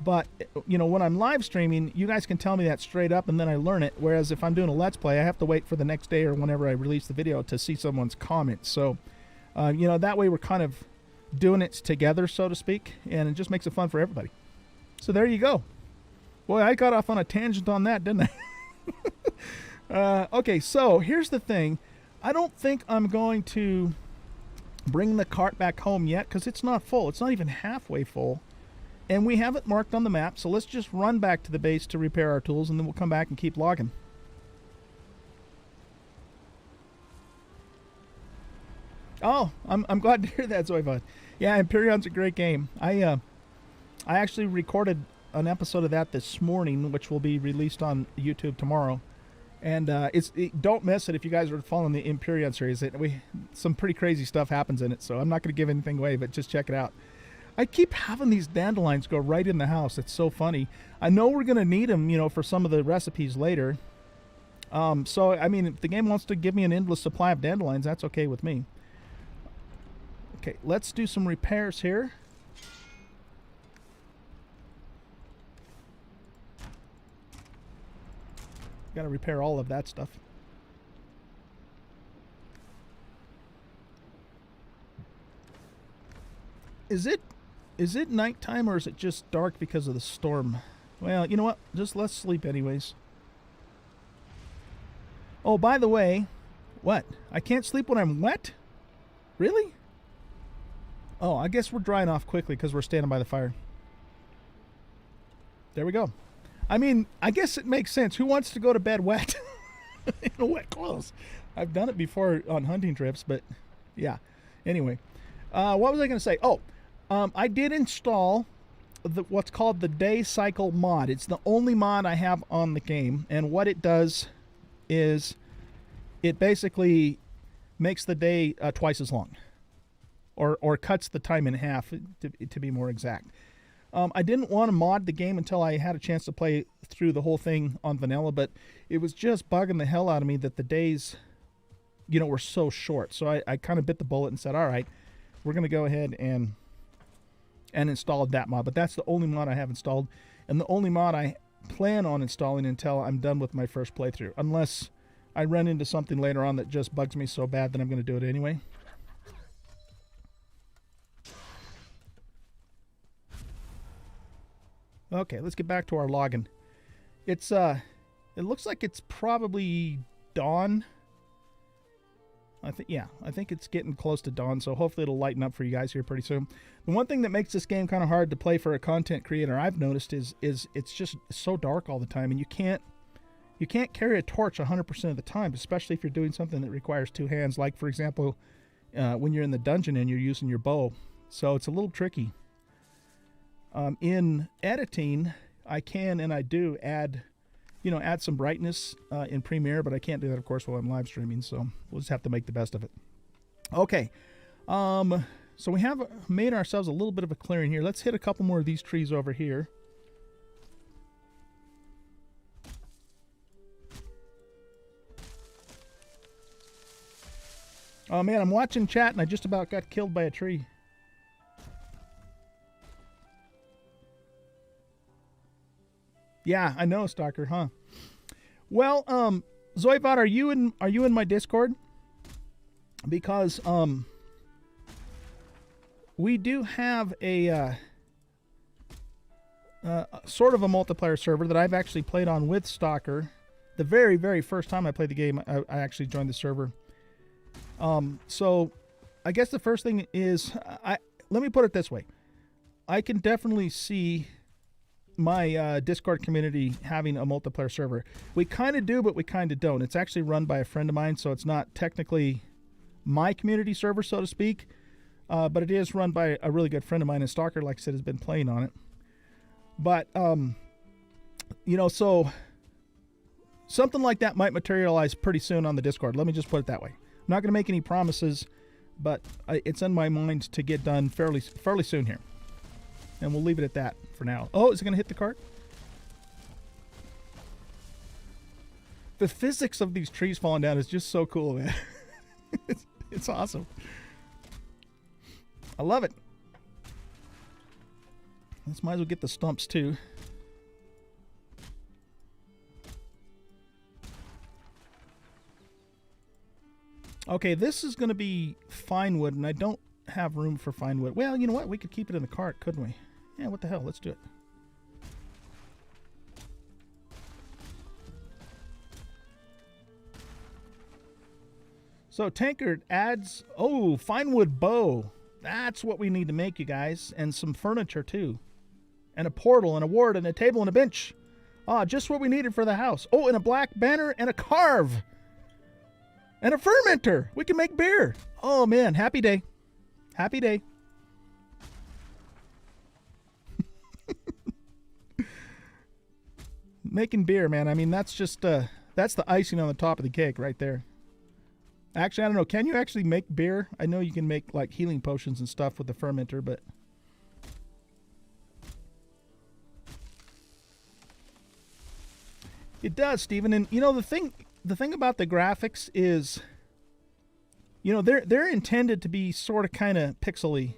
But, when I'm live streaming, you guys can tell me that straight up, and then I learn it. Whereas if I'm doing a Let's Play, I have to wait for the next day or whenever I release the video to see someone's comments. So, that way we're kind of doing it together, so to speak, and it just makes it fun for everybody. So there you go. Boy, I got off on a tangent on that, didn't I? Okay, so here's the thing. I don't think I'm going to bring the cart back home yet, because it's not full. It's not even halfway full, and we have it marked on the map. So let's just run back to the base to repair our tools, and then we'll come back and keep logging. Oh, I'm glad to hear that, Zoivod. Yeah, Empyrion's a great game. I actually recorded an episode of that this morning, which will be released on YouTube tomorrow. And don't miss it if you guys are following the Empyrean series. Some pretty crazy stuff happens in it, so I'm not going to give anything away, but just check it out. I keep having these dandelions go right in the house. It's so funny. I know we're going to need them, for some of the recipes later. So, I mean, if the game wants to give me an endless supply of dandelions, that's okay with me. Okay, let's do some repairs here. Got to repair all of that stuff. Is it nighttime, or is it just dark because of the storm? Well, you know what? Just let's sleep anyways. Oh, by the way, what? I can't sleep when I'm wet? Really? Oh, I guess we're drying off quickly because we're standing by the fire. There we go. I mean, I guess it makes sense. Who wants to go to bed wet? In wet clothes. I've done it before on hunting trips, but yeah. Anyway, what was I going to say? Oh, I did install what's called the day cycle mod. It's the only mod I have on the game, and what it does is it basically makes the day twice as long, or cuts the time in half, to be more exact. I didn't want to mod the game until I had a chance to play through the whole thing on vanilla, but it was just bugging the hell out of me that the days, were so short. So I kind of bit the bullet and said, all right, we're going to go ahead and install that mod. But that's the only mod I have installed, and the only mod I plan on installing until I'm done with my first playthrough, unless I run into something later on that just bugs me so bad that I'm going to do it anyway. Okay, let's get back to our logging. It looks like it's probably dawn. I think it's getting close to dawn, so hopefully it'll lighten up for you guys here pretty soon. The one thing that makes this game kind of hard to play for a content creator, I've noticed, is it's just so dark all the time, and you can't you can't carry a torch 100% of the time, especially if you're doing something that requires two hands, like, for example, when you're in the dungeon and you're using your bow. So it's a little tricky. In editing, I can and I do add some brightness in Premiere, but I can't do that, of course, while I'm live streaming, so we'll just have to make the best of it. Okay, so we have made ourselves a little bit of a clearing here. Let's hit a couple more of these trees over here. Oh man, I'm watching chat and I just about got killed by a tree. Yeah, I know, Stalker, huh? Well, Zoibot, are you in my Discord? Because we do have a sort of a multiplayer server that I've actually played on with Stalker. The very, very first time I played the game, I actually joined the server. So I guess the first thing is, let me put it this way. I can definitely see my Discord community having a multiplayer server. We kind of do, but we kind of don't. It's actually run by a friend of mine, so it's not technically my community server, so to speak, but it is run by a really good friend of mine, and Stalker, like I said, has been playing on it. But, so something like that might materialize pretty soon on the Discord. Let me just put it that way. I'm not going to make any promises, but it's in my mind to get done fairly soon here. And we'll leave it at that for now. Oh, is it going to hit the cart? The physics of these trees falling down is just so cool, man. It's awesome. I love it. Let's might as well get the stumps too. Okay, this is going to be fine wood, and I don't have room for fine wood. Well, you know what? We could keep it in the cart, couldn't we? Yeah, what the hell? Let's do it. So Tankard adds, oh, fine wood bow. That's what we need to make, you guys. And some furniture, too. And a portal, and a ward, and a table, and a bench. Ah, just what we needed for the house. Oh, and a black banner, and a carve. And a fermenter. We can make beer. Oh, man. Happy day. Happy day. Making beer, man. I mean, that's just, that's the icing on the top of the cake right there. Actually, I don't know. Can you actually make beer? I know you can make, like, healing potions and stuff with the fermenter, but... It does, Steven. And, the thing about the graphics is, they're intended to be sort of kind of pixely.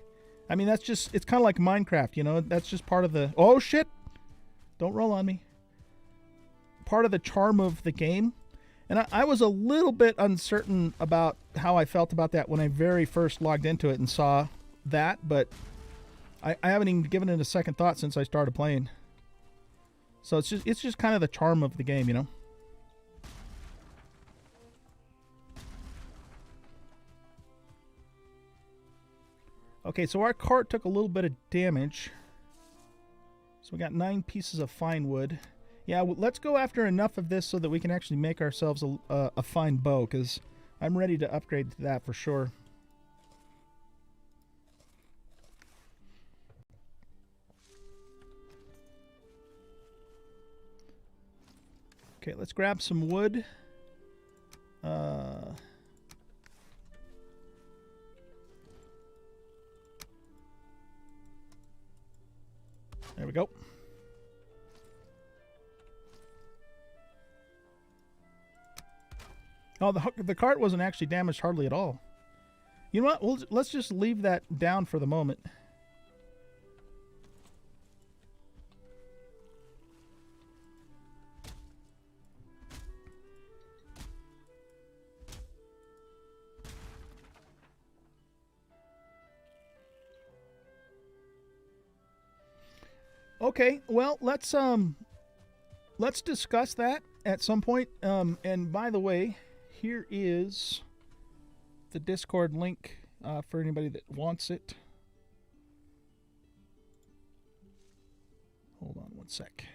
I mean, that's just, it's kind of like Minecraft, that's just part of the, oh shit, don't roll on me. Part of the charm of the game. And I was a little bit uncertain about how I felt about that when I very first logged into it and saw that, but I haven't even given it a second thought since I started playing. So it's just kind of the charm of the game, Okay, so our cart took a little bit of damage. So we got 9 pieces of fine wood. Yeah, let's go after enough of this so that we can actually make ourselves a fine bow, because I'm ready to upgrade to that for sure. Okay, let's grab some wood. There we go. Oh, the cart wasn't actually damaged hardly at all. You know what? Let's just leave that down for the moment. Okay, well, let's discuss that at some point. And by the way, here is the Discord link for anybody that wants it. Hold on one sec.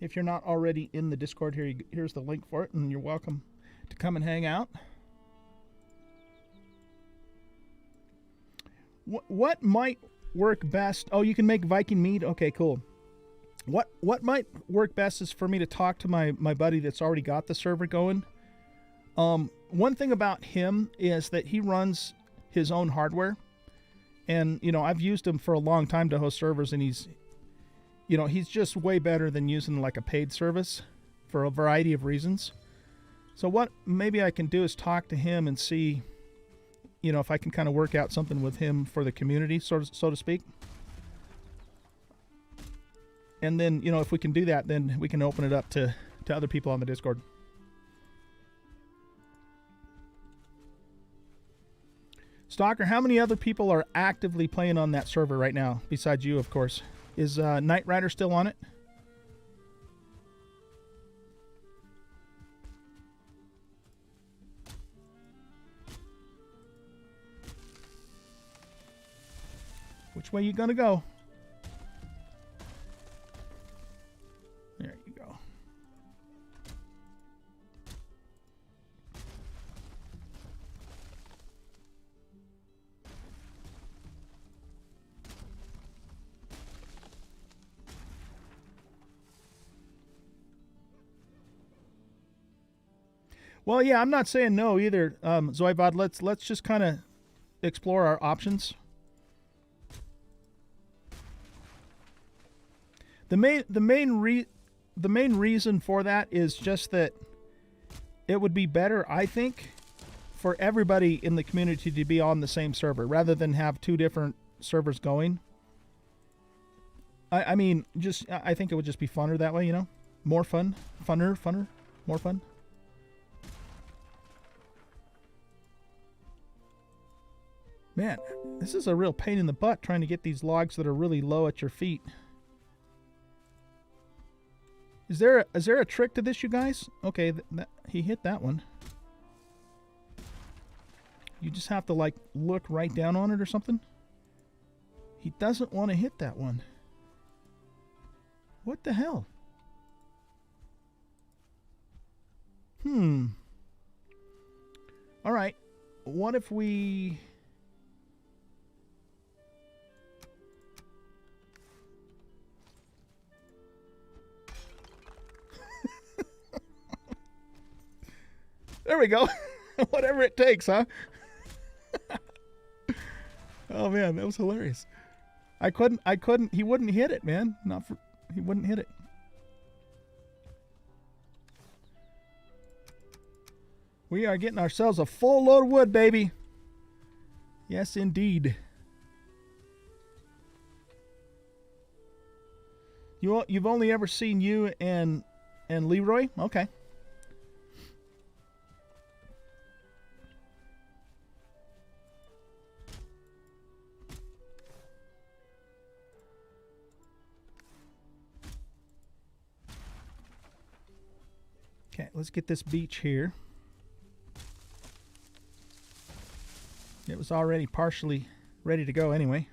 If you're not already in the Discord here, here's the link for it, and you're welcome to come and hang out. What might work best? Oh, you can make Viking mead? Okay, cool. What might work best is for me to talk to my buddy that's already got the server going. One thing about him is that he runs his own hardware. And, you know, I've used him for a long time to host servers, and he's just way better than using like a paid service for a variety of reasons. So what maybe I can do is talk to him and see, you know, if I can kind of work out something with him for the community, so to speak. And then, you know, if we can do that, then we can open it up to other people on the Discord. Stalker, how many other people are actively playing on that server right now, besides you, of course? Is Knight Rider still on it? Which way you gonna go? There you go. Well, yeah, I'm not saying no either, Zoibod. Let's just kind of explore our options. The main reason for that is just that it would be better, I think, for everybody in the community to be on the same server rather than have two different servers going. I mean, I think it would just be funner that way, you know? More fun, funner, more fun. Man, this is a real pain in the butt trying to get these logs that are really low at your feet. Is there a trick to this, you guys? Okay, he hit that one. You just have to, like, look right down on it or something? He doesn't want to hit that one. What the hell? Alright. What if we... There we go. Whatever it takes, huh? Oh man, that was hilarious. I couldn't, he wouldn't hit it, man. He wouldn't hit it. We are getting ourselves a full load of wood, baby. Yes, indeed. You've only ever seen you and Leroy? Okay. Okay, let's get this beach here. It was already partially ready to go anyway.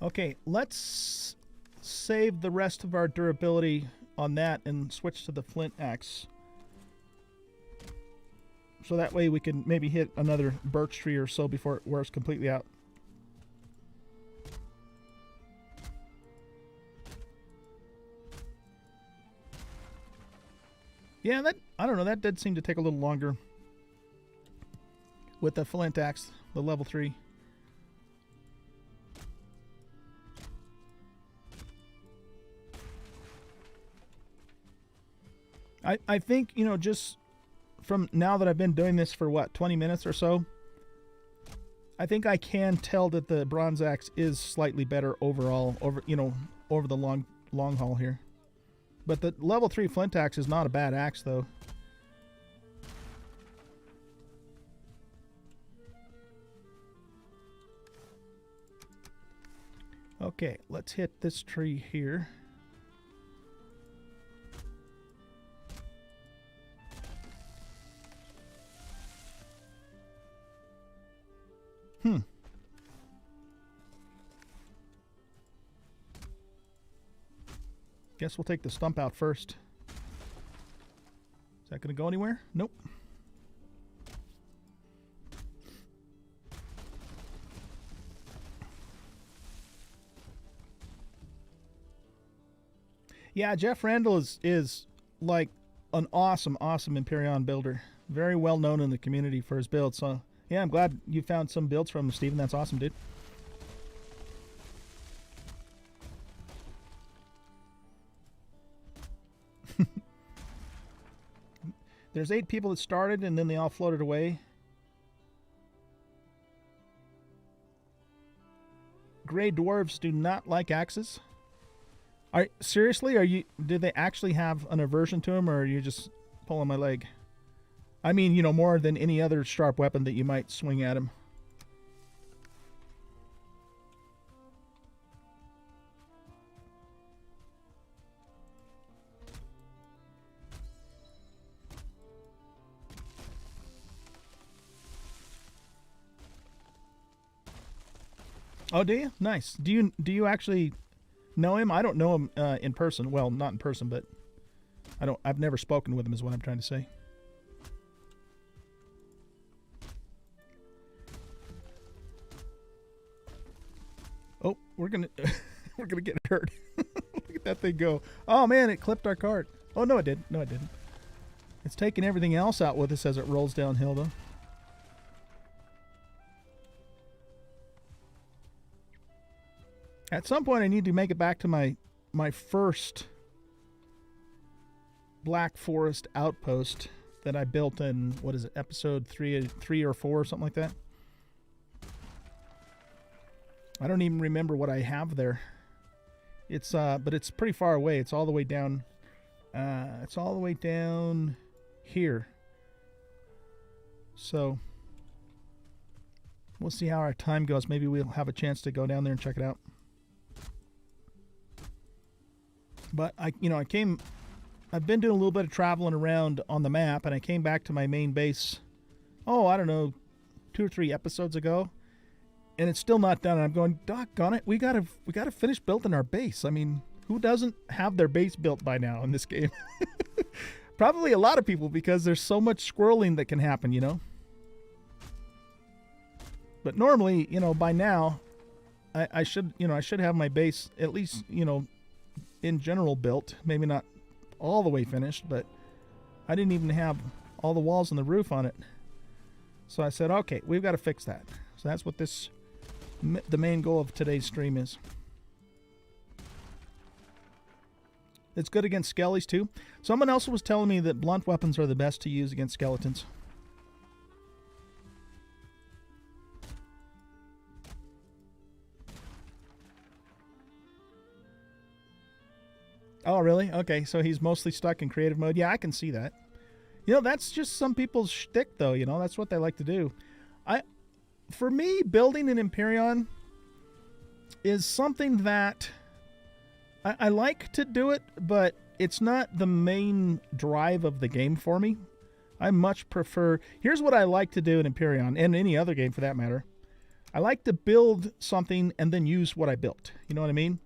Okay, let's save the rest of our durability on that and switch to the flint axe. So that way we can maybe hit another birch tree or so before it wears completely out. Yeah, I don't know, that did seem to take a little longer with the flint axe, the level 3. I think, you know, just from now that I've been doing this for what, 20 minutes or so, I think I can tell that the bronze axe is slightly better overall over the long haul here. But the level 3 flint axe is not a bad axe, though. Okay, let's hit this tree here. Guess we'll take the stump out first. Is that going to go anywhere? Nope. Yeah, Jeff Randall is like an awesome Empyrean builder. Very well known in the community for his builds. So yeah, I'm glad you found some builds from him, Steven. That's awesome, dude. There's 8 people that started and then they all floated away. Gray dwarves do not like axes. Seriously? Did they actually have an aversion to them, or are you just pulling my leg? I mean, you know, more than any other sharp weapon that you might swing at him. Oh, do you? Nice. Do you actually know him? I don't know him in person. Well, not in person, but I've never spoken with him is what I'm trying to say. Oh, we're gonna get hurt. Look at that thing go. Oh man, it clipped our cart. Oh no, it didn't. No, it didn't. It's taking everything else out with us as it rolls downhill, though. At some point, I need to make it back to my first Black Forest outpost that I built in, what is it, episode 3 or 4 or something like that. I don't even remember what I have there. It's but it's pretty far away. It's all the way down. It's all the way down here. So we'll see how our time goes. Maybe we'll have a chance to go down there and check it out. But I've been doing a little bit of traveling around on the map, and I came back to my main base, oh, I don't know, 2 or 3 episodes ago, and it's still not done. And I'm going, doggone it, we gotta finish building our base. I mean, who doesn't have their base built by now in this game? Probably a lot of people, because there's so much squirreling that can happen, you know. But normally, you know, by now, I should have my base at least, you know, in general built. Maybe not all the way finished, but I didn't even have all the walls and the roof on it. So I said, okay, we've got to fix that. So that's what the main goal of today's stream is. It's good against skellies too. Someone else was telling me that blunt weapons are the best to use against skeletons. Oh, really? Okay, so he's mostly stuck in creative mode. Yeah, I can see that. You know, that's just some people's shtick, though. You know, that's what they like to do. For me, building an Empyrean is something that I like to do it, but it's not the main drive of the game for me. I much prefer... Here's what I like to do in Empyrean, and any other game for that matter. I like to build something and then use what I built. You know what I mean?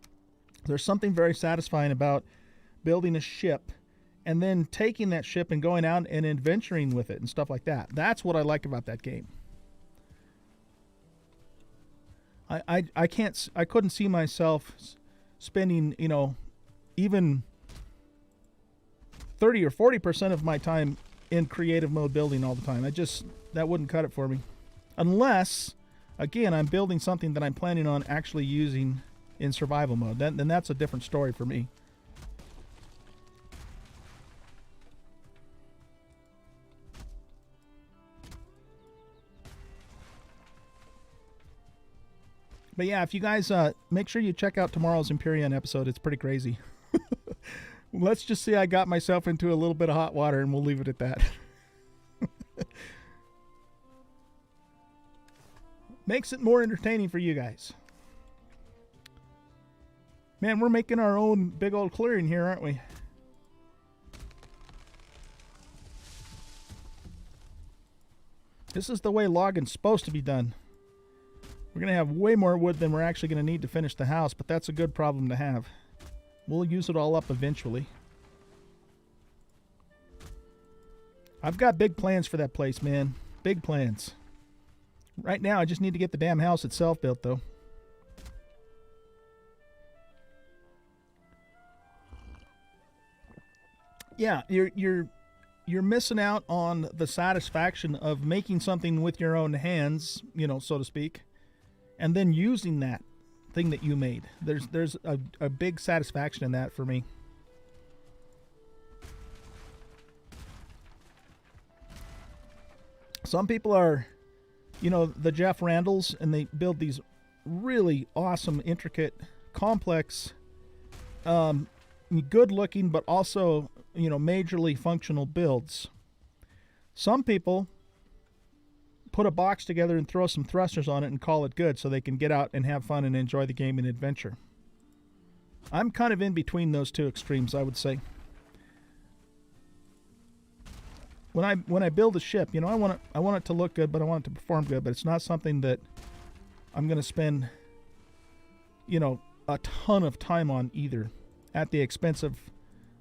There's something very satisfying about building a ship and then taking that ship and going out and adventuring with it and stuff like that. That's what I like about that game. I couldn't see myself spending, you know, even 30 or 40% of my time in creative mode building all the time. That wouldn't cut it for me. Unless, again, I'm building something that I'm planning on actually using in survival mode. Then that's a different story for me. But yeah, if you guys make sure you check out tomorrow's Empyrean episode. It's pretty crazy. Let's just say I got myself into a little bit of hot water, and we'll leave it at that. Makes it more entertaining for you guys. Man, we're making our own big old clearing here, aren't we? This is the way logging's supposed to be done. We're going to have way more wood than we're actually going to need to finish the house, but that's a good problem to have. We'll use it all up eventually. I've got big plans for that place, man. Big plans. Right now, I just need to get the damn house itself built, though. Yeah, you're missing out on the satisfaction of making something with your own hands, you know, so to speak, and then using that thing that you made. There's a big satisfaction in that for me. Some people are, you know, the Jeff Randalls, and they build these really awesome, intricate, complex, good looking, but also, you know, majorly functional builds. Some people put a box together and throw some thrusters on it and call it good so they can get out and have fun and enjoy the game and adventure. I'm kind of in between those two extremes, I would say. When I build a ship, you know, I want it to look good, but I want it to perform good, but it's not something that I'm going to spend, you know, a ton of time on either, at the expense of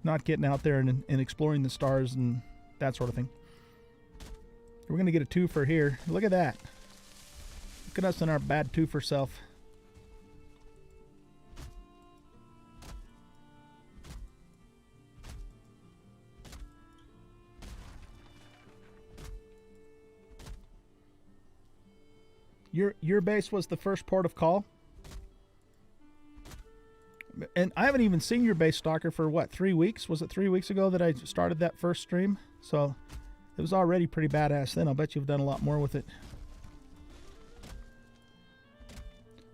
not getting out there and exploring the stars and that sort of thing. We're going to get a twofer here. Look at that. Look at us in our bad twofer self. Your base was the first port of call? And I haven't even seen your base, Stalker, for what, 3 weeks? Was it 3 weeks ago that I started that first stream? So it was already pretty badass then. I'll bet you've done a lot more with it.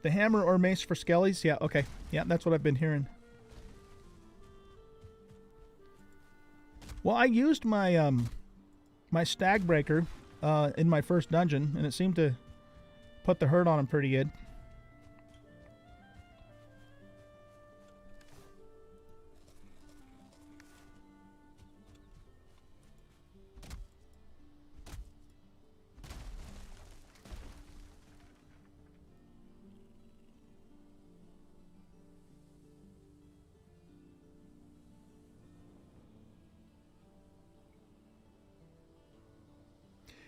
The hammer or mace for skellies? Yeah, okay. Yeah, that's what I've been hearing. Well, I used my my stag breaker in my first dungeon, and it seemed to put the hurt on him pretty good.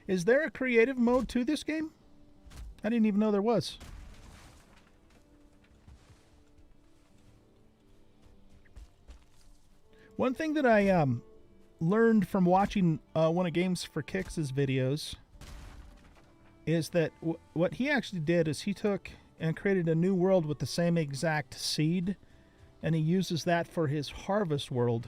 Is there a creative mode to this game? I didn't even know there was. One thing that I learned from watching one of Games for Kicks' videos is that what he actually did is he took and created a new world with the same exact seed, and he uses that for his harvest world.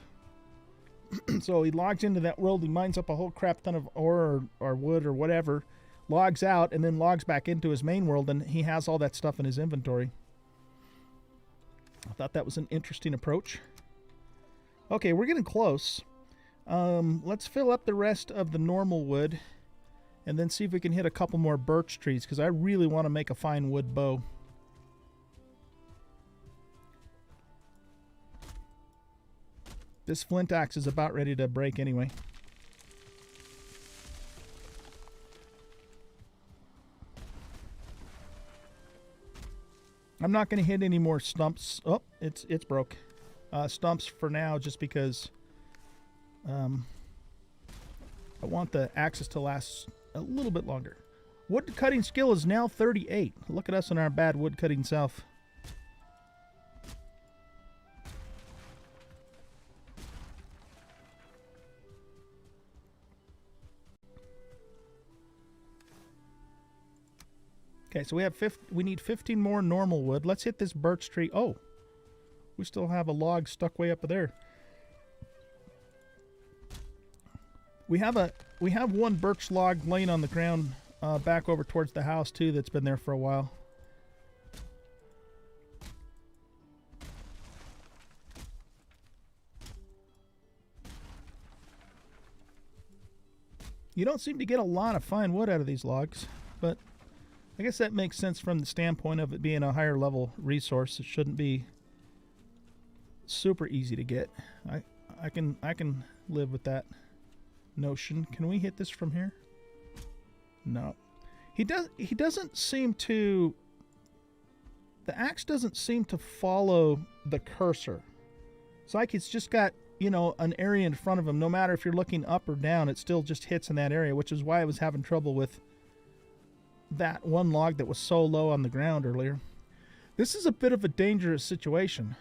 So he logs into that world, he mines up a whole crap ton of ore or wood or whatever, logs out, and then logs back into his main world, and he has all that stuff in his inventory. I thought that was an interesting approach. Okay, we're getting close. Let's fill up the rest of the normal wood, and then see if we can hit a couple more birch trees, because I really want to make a fine wood bow. This flint axe is about ready to break anyway. I'm not going to hit any more stumps. Oh, it's broke. Stumps for now, just because I want the axes to last a little bit longer. Wood cutting skill is now 38. Look at us in our bad wood cutting self. Okay, so we need 15 more normal wood. Let's hit this birch tree. Oh, we still have a log stuck way up there. We have one birch log laying on the ground back over towards the house too that's been there for a while. You don't seem to get a lot of fine wood out of these logs, but I guess that makes sense from the standpoint of it being a higher level resource. It shouldn't be super easy to get. I can live with that notion. Can we hit this from here? No. He doesn't seem to, the axe doesn't seem to follow the cursor. It's like it's just got, you know, an area in front of him. No matter if you're looking up or down, it still just hits in that area, which is why I was having trouble with that one log that was so low on the ground earlier. This is a bit of a dangerous situation.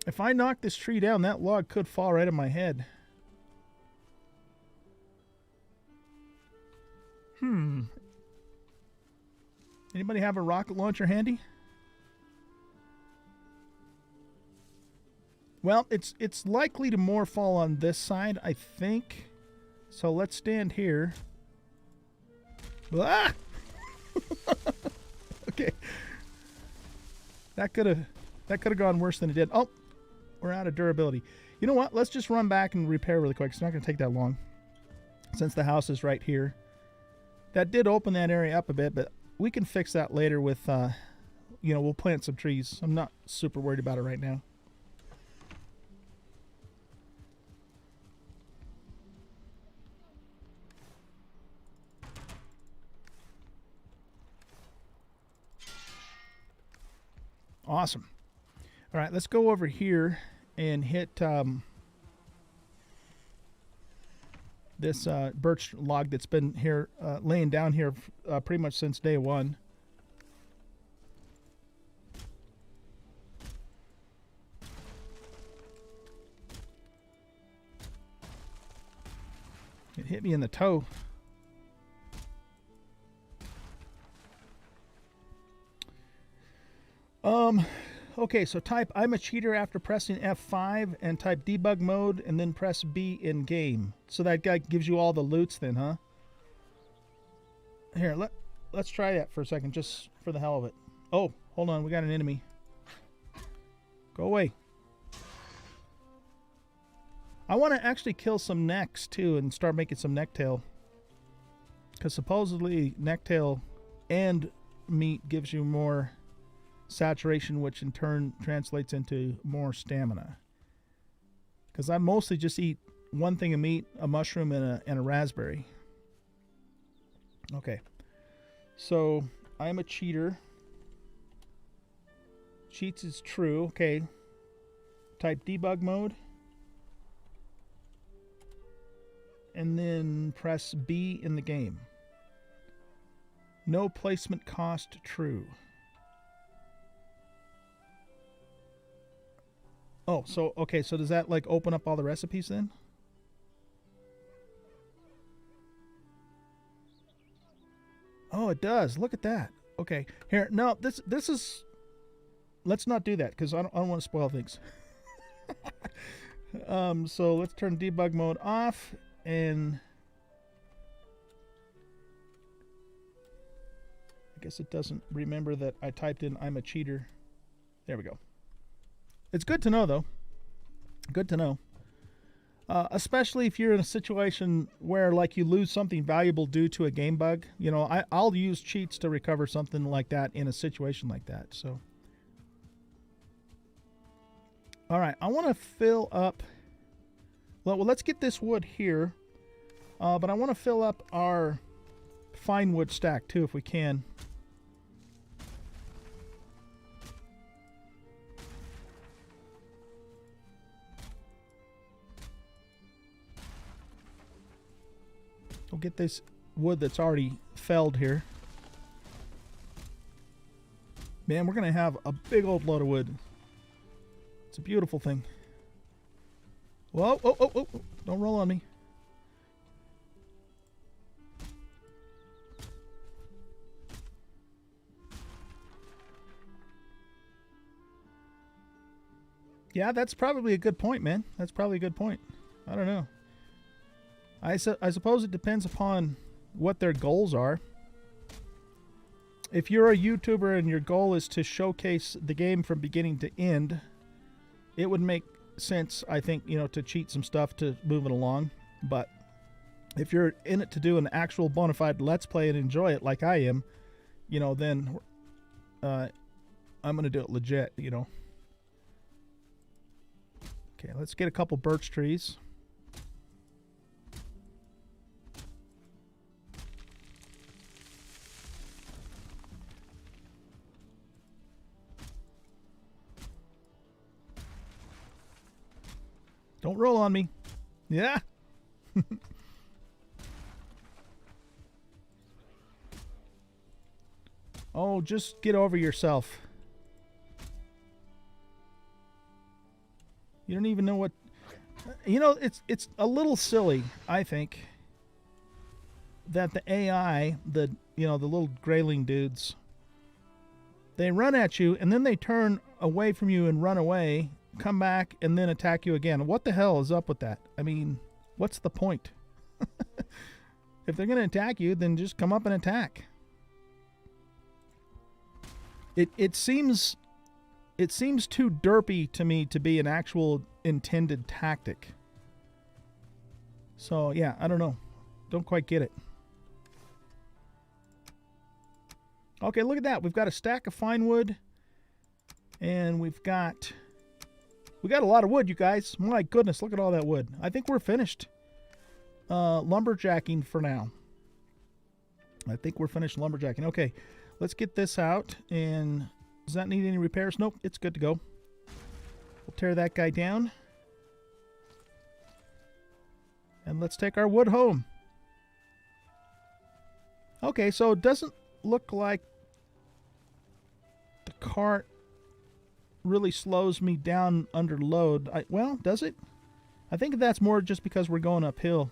If I knock this tree down, that log could fall right on my head. Anybody have a rocket launcher handy? Well, it's likely to more fall on this side, I think. So let's stand here. Ah! Okay. That could have gone worse than it did. Oh, we're out of durability. You know what? Let's just run back and repair really quick. It's not going to take that long since the house is right here. That did open that area up a bit, but we can fix that later with, you know, we'll plant some trees. I'm not super worried about it right now. Awesome. All right, let's go over here and hit this birch log that's been here, laying down here pretty much since day one. It hit me in the toe. Okay, so type I'm a cheater after pressing F5 and type debug mode and then press B in game. So that guy gives you all the loots then, huh? Here, let's try that for a second, just for the hell of it. Oh, hold on, we got an enemy. Go away. I want to actually kill some necks too and start making some necktail. Because supposedly necktail and meat gives you more saturation, which in turn translates into more stamina. Because I mostly just eat one thing of meat, a mushroom, and a raspberry. Okay, so I'm a cheater. Cheats is true. Okay, type debug mode and then press B in the game. No placement cost true. Oh, so, okay, so does that, like, open up all the recipes then? Oh, it does. Look at that. Okay, here, no, this is... Let's not do that, because I don't want to spoil things. So let's turn debug mode off, and... I guess it doesn't remember that I typed in I'm a cheater. There we go. It's good to know, though. Good to know. Especially if you're in a situation where, like, you lose something valuable due to a game bug. You know, I'll use cheats to recover something like that in a situation like that. So, all right, I want to fill up. Well, let's get this wood here. But I want to fill up our fine wood stack too, if we can. We'll get this wood that's already felled here. Man, we're going to have a big old load of wood. It's a beautiful thing. Whoa, oh, oh, oh, don't roll on me. Yeah, that's probably a good point, man. That's probably a good point. I don't know. I suppose it depends upon what their goals are. If you're a YouTuber and your goal is to showcase the game from beginning to end, it would make sense, I think, you know, to cheat some stuff to move it along. But if you're in it to do an actual bona fide Let's Play and enjoy it like I am, you know, then I'm going to do it legit, you know. Okay, let's get a couple birch trees. Don't roll on me. Yeah. Oh, just get over yourself. You don't even know what... You know, it's a little silly, I think, that the AI, the little grayling dudes, they run at you and then they turn away from you and run away, come back and then attack you again. What the hell is up with that? I mean, what's the point? If they're going to attack you, then just come up and attack. It seems too derpy to me to be an actual intended tactic. So, yeah, I don't know. Don't quite get it. Okay, look at that. We've got a stack of fine wood. And we got a lot of wood, you guys. My goodness, look at all that wood. I think we're finished lumberjacking for now. I think we're finished lumberjacking. Okay, let's get this out. And does that need any repairs? Nope, it's good to go. We'll tear that guy down. And let's take our wood home. Okay, so it doesn't look like the cart really slows me down under load. Well, does it? I think that's more just because we're going uphill.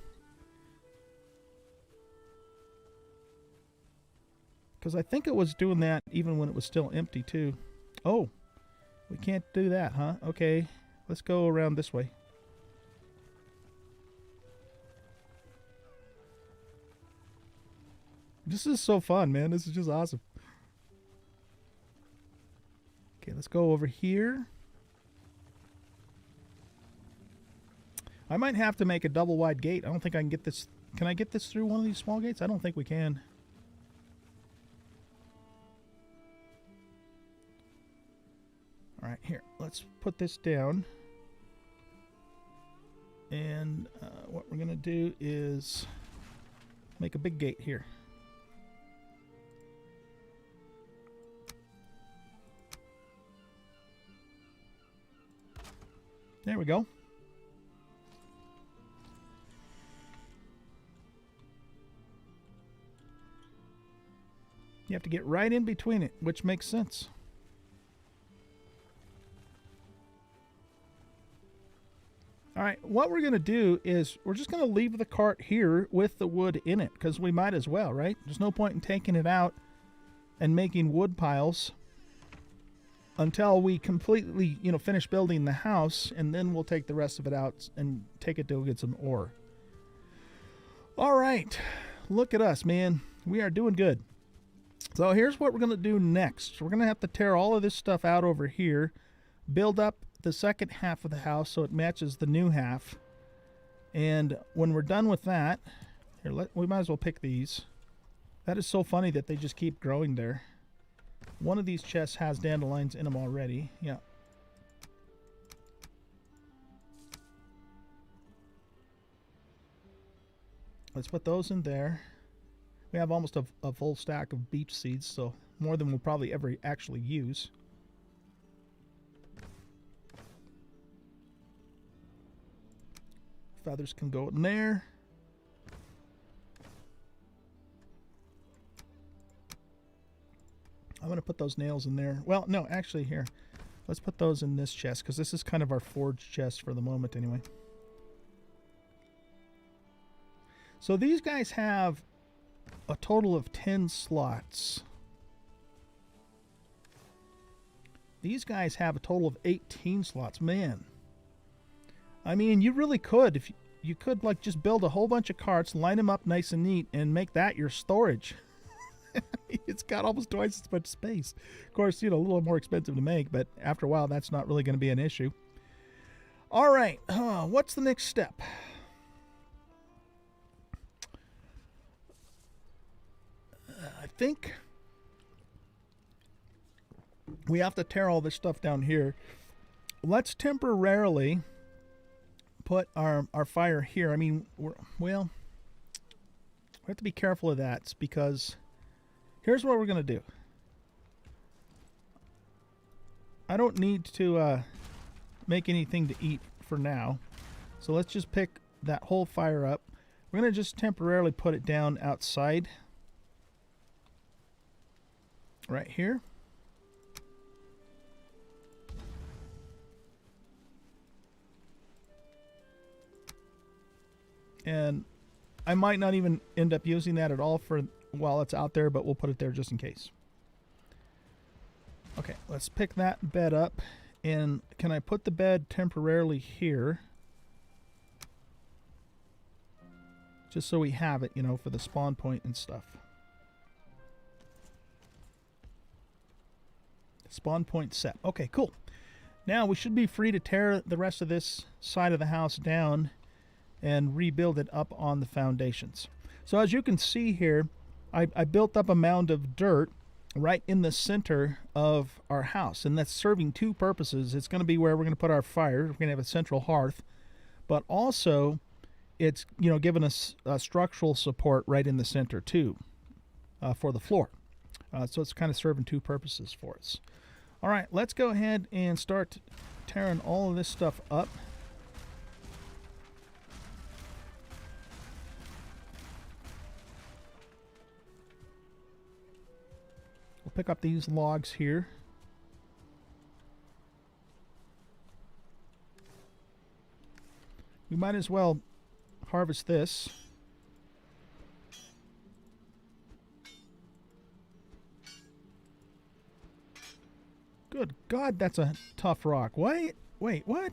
Because I think it was doing that even when it was still empty too. Oh, we can't do that, huh? Okay, let's go around this way. This is so fun, man. This is just awesome. Okay, let's go over here. I might have to make a double wide gate. I don't think I can get this. Can I get this through one of these small gates? I don't think we can. All right, here. Let's put this down. And what we're going to do is make a big gate here. There we go. You have to get right in between it, which makes sense. All right, what we're going to do is we're just going to leave the cart here with the wood in it, because we might as well, right? There's no point in taking it out and making wood piles until we completely, finish building the house, and then we'll take the rest of it out and take it to go get some ore. All right, look at us, man. We are doing good. So here's what we're going to do next. We're going to have to tear all of this stuff out over here, build up the second half of the house so it matches the new half. And when we're done with that, here, we might as well pick these. That is so funny that they just keep growing there. One of these chests has dandelions in them already. Yeah. Let's put those in there. We have almost a full stack of beech seeds, so more than we'll probably ever actually use. Feathers can go in there. I'm going to put those nails in there. Well, no, actually here. Let's put those in this chest, because this is kind of our forge chest for the moment anyway. So these guys have a total of 10 slots. These guys have a total of 18 slots. Man. I mean, you really could. If you could, like, just build a whole bunch of carts, line them up nice and neat, and make that your storage. It's got almost twice as much space. Of course, a little more expensive to make, but after a while, that's not really going to be an issue. All right. What's the next step? I think we have to tear all this stuff down here. Let's temporarily put our fire here. I mean, we have to be careful of that, because here's what we're going to do. I don't need to make anything to eat for now. So let's just pick that whole fire up. We're going to just temporarily put it down outside. Right here. And I might not even end up using that at all for while it's out there, but we'll put it there just in case. Okay, let's pick that bed up. And can I put the bed temporarily here? Just so we have it, you know, for the spawn point and stuff. Spawn point set. Okay, cool. Now we should be free to tear the rest of this side of the house down and rebuild it up on the foundations. So as you can see here, I built up a mound of dirt right in the center of our house, and that's serving two purposes. It's going to be where we're going to put our fire. We're going to have a central hearth, but also it's, you know, giving us structural support right in the center too, for the floor. So it's kind of serving two purposes for us. All right, let's go ahead and start tearing all of this stuff up. We'll pick up these logs here. We might as well harvest this. Good God, that's a tough rock. Wait, what?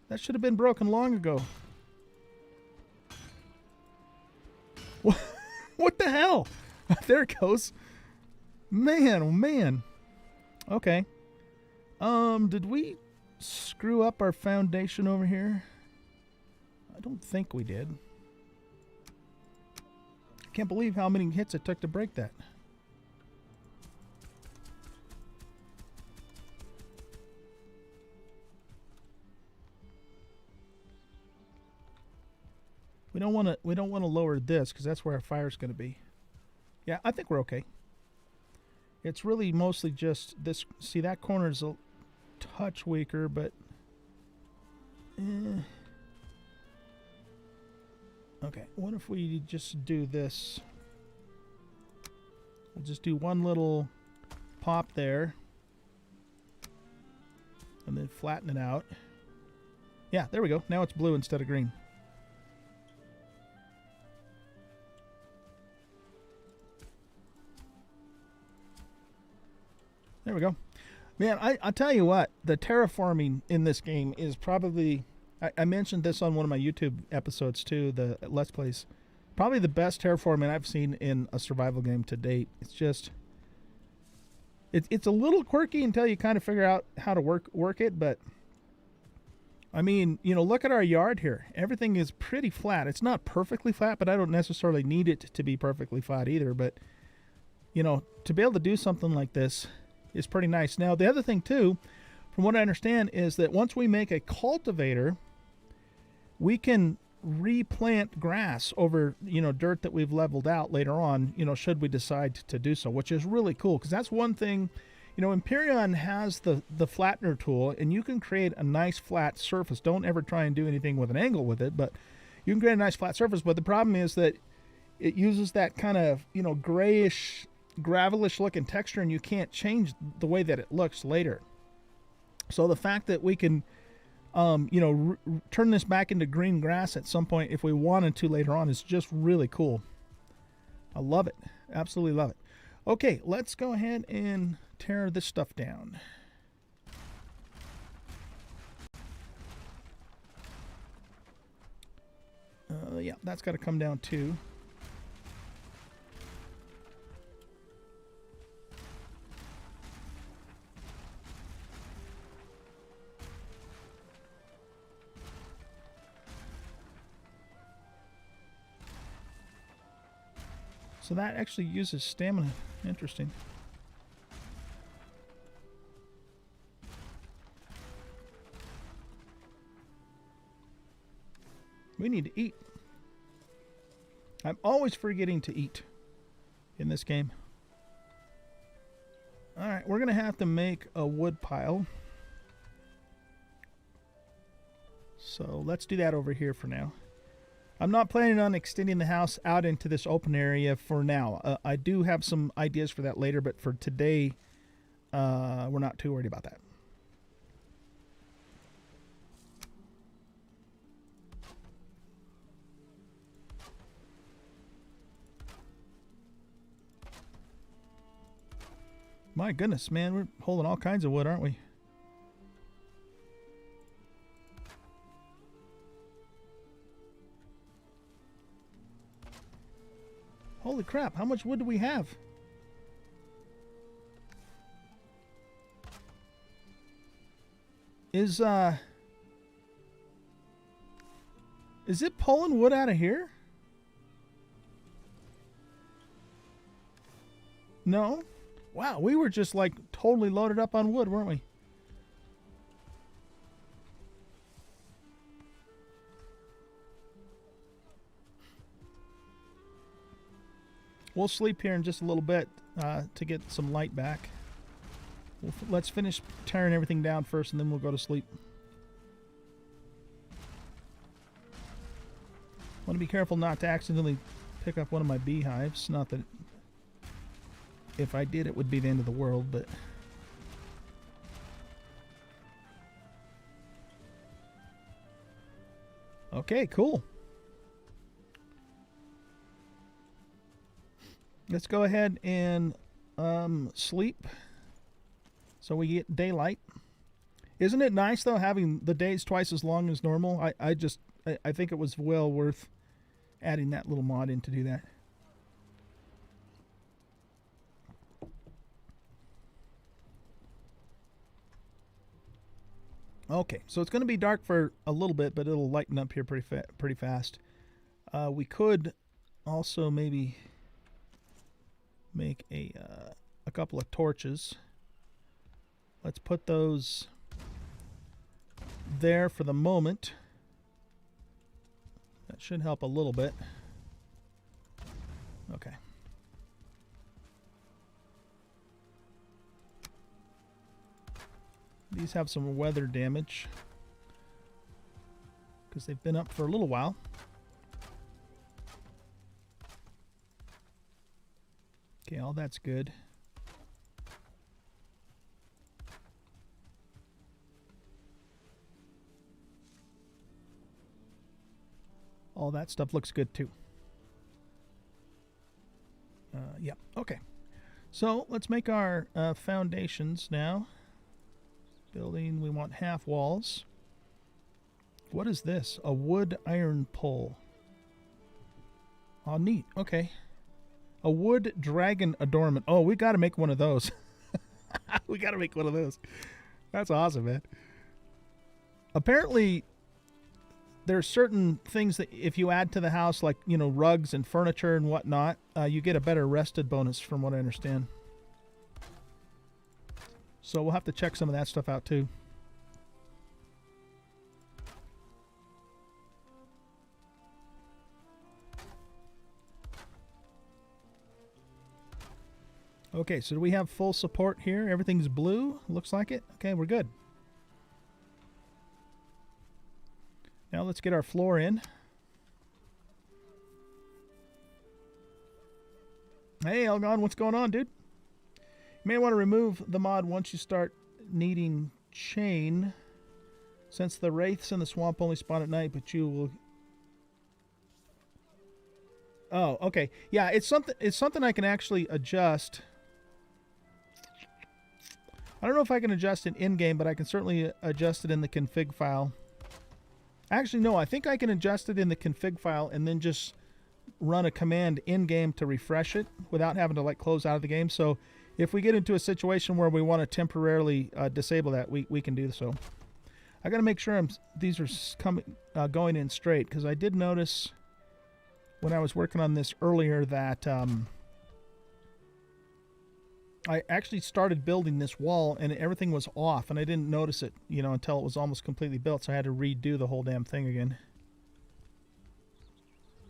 That should have been broken long ago. What the hell? There it goes. Man, oh man. Okay. Did we screw up our foundation over here? I don't think we did. I can't believe how many hits it took to break that. We don't want to lower this because that's where our fire's going to be. Yeah, I think we're okay. It's really mostly just this. See, that corner's a touch weaker, but okay. What if we just do this? We'll just do one little pop there and then flatten it out. Yeah, there we go. Now it's blue instead of green. There we go. Man, I'll tell you what, the terraforming in this game is probably, I mentioned this on one of my YouTube episodes too, the Let's Plays, probably the best terraforming I've seen in a survival game to date. It's just, it's a little quirky until you kind of figure out how to work it, but I mean, you know, look at our yard here. Everything is pretty flat. It's not perfectly flat, but I don't necessarily need it to be perfectly flat either, but you know, to be able to do something like this is pretty nice. Now, the other thing too, from what I understand, is that once we make a cultivator, we can replant grass over, you know, dirt that we've leveled out later on, you know, should we decide to do so, which is really cool because that's one thing, you know, Empyrean has the flattener tool and you can create a nice flat surface. Don't ever try and do anything with an angle with it, but you can create a nice flat surface. But the problem is that it uses that kind of, you know, grayish, gravelish looking texture, and you can't change the way that it looks later. So the fact that we can you know, turn this back into green grass at some point if we wanted to later on is just really cool. I love it. Absolutely love it. Okay, let's go ahead and tear this stuff down. Yeah, that's got to come down too. So that actually uses stamina. Interesting. We need to eat. I'm always forgetting to eat in this game. Alright, we're going to have to make a wood pile. So let's do that over here for now. I'm not planning on extending the house out into this open area for now. I do have some ideas for that later, but for today, we're not too worried about that. My goodness, man, we're holding all kinds of wood, aren't we? Holy crap, how much wood do we have? Is it pulling wood out of here? No? Wow, we were just like totally loaded up on wood, weren't we? We'll sleep here in just a little bit to get some light back. Let's finish tearing everything down first, and then we'll go to sleep. Want to be careful not to accidentally pick up one of my beehives. Not that if I did, it would be the end of the world, but... Okay, cool. Let's go ahead and sleep so we get daylight. Isn't it nice, though, having the days twice as long as normal? I think it was well worth adding that little mod in to do that. Okay, so it's going to be dark for a little bit, but it'll lighten up here pretty fast. We could also maybe make a couple of torches. Let's put those there for the moment. That should help a little bit. Okay. These have some weather damage because they've been up for a little while. Okay, all that's good. All that stuff looks good too. Yeah, okay. So let's make our foundations now. Building, we want half walls. What is this? A wood iron pole. Oh, neat. Okay. A wood dragon adornment. Oh, we got to make one of those. We got to make one of those. That's awesome, man. Apparently, there are certain things that if you add to the house, like, you know, rugs and furniture and whatnot, you get a better rested bonus from what I understand. So we'll have to check some of that stuff out too. Okay, so do we have full support here? Everything's blue. Looks like it. Okay, we're good. Now let's get our floor in. Hey, Elgon, what's going on, dude? You may want to remove the mod once you start needing chain, since the wraiths in the swamp only spawn at night, but you will... Oh, okay. Yeah, it's something I can actually adjust. I don't know if I can adjust it in-game, but I can certainly adjust it in the config file. Actually, no, I think I can adjust it in the config file and then just run a command in-game to refresh it without having to like close out of the game. So if we get into a situation where we want to temporarily disable that, we can do so. I got to make sure these are going in straight, because I did notice when I was working on this earlier that I actually started building this wall and everything was off, and I didn't notice it, you know, until it was almost completely built, so I had to redo the whole damn thing again.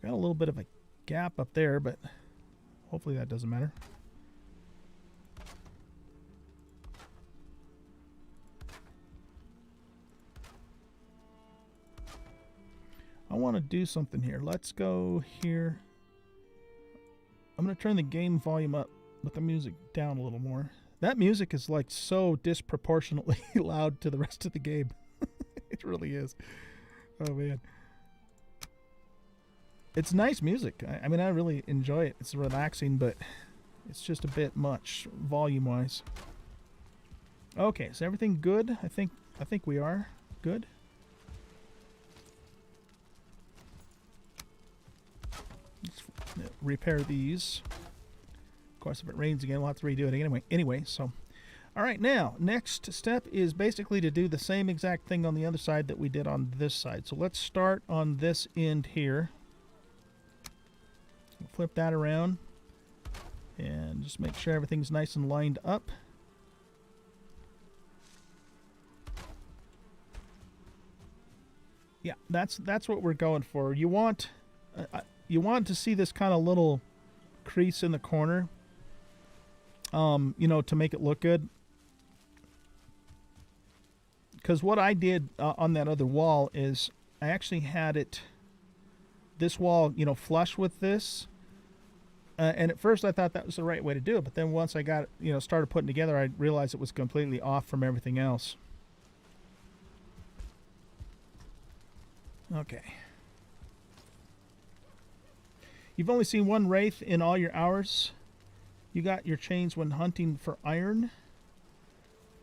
Got a little bit of a gap up there, but hopefully that doesn't matter. want to do something here. Let's go here. I'm going to turn the game volume up, but the music down a little more. That music is like so disproportionately loud to the rest of the game. It really is. Oh man. It's nice music. I mean, I really enjoy it. It's relaxing, but it's just a bit much volume-wise. Okay, is everything good? I think we are good. Let's repair these. Of course, if it rains again, we'll have to redo it anyway. So, all right, now next step is basically to do the same exact thing on the other side that we did on this side. So let's start on this end here. Flip that around and just make sure everything's nice and lined up. Yeah, that's what we're going for. You want to see this kind of little crease in the corner, you know, to make it look good. Because what I did on that other wall is I actually had this wall, you know, flush with this. And at first I thought that was the right way to do it, but then once I got, you know, started putting together, I realized it was completely off from everything else. Okay. You've only seen one wraith in all your hours. You got your chains when hunting for iron.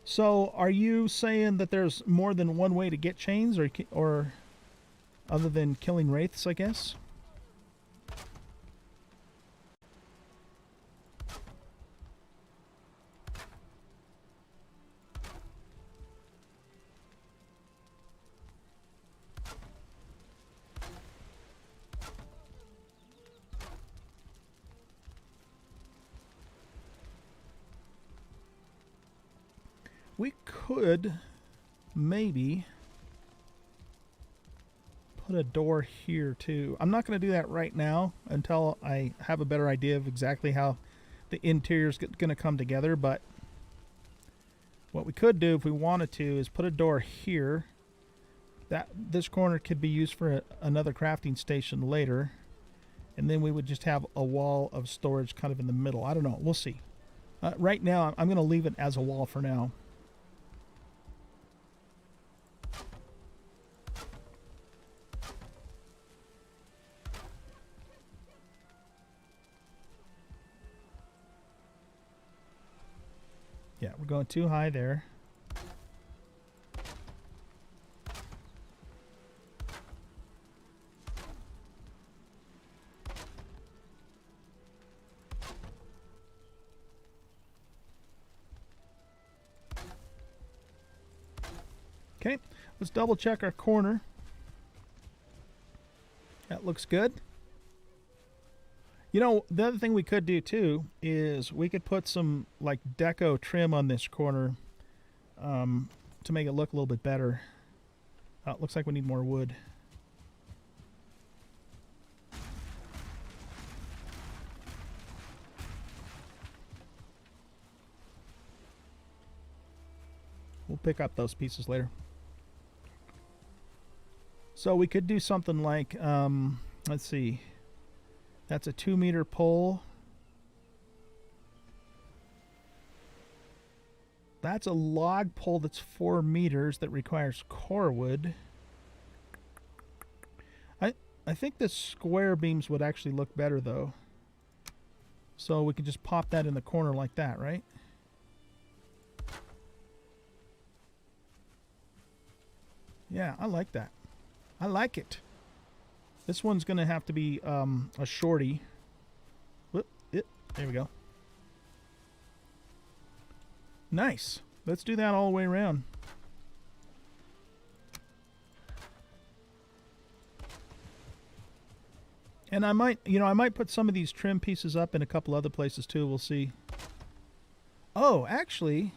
So are you saying that there's more than one way to get chains, or other than killing wraiths, I guess? We could maybe put a door here too. I'm not going to do that right now until I have a better idea of exactly how the interior is going to come together, but what we could do if we wanted to is put a door here. This corner could be used for another crafting station later, and then we would just have a wall of storage kind of in the middle. I don't know. We'll see. Right now, I'm going to leave it as a wall for now. Yeah, we're going too high there. Okay, let's double check our corner. That looks good. You know, the other thing we could do too is we could put some like deco trim on this corner to make it look a little bit better. It looks like we need more wood. We'll pick up those pieces later. So we could do something like, let's see. That's a 2-meter pole. That's a log pole that's 4 meters that requires core wood. I think the square beams would actually look better though. So we could just pop that in the corner like that, right? Yeah, I like that. I like it. This one's going to have to be a shorty. Whoop, there we go. Nice. Let's do that all the way around. And I might, you know, I might put some of these trim pieces up in a couple other places too. We'll see. Oh, actually.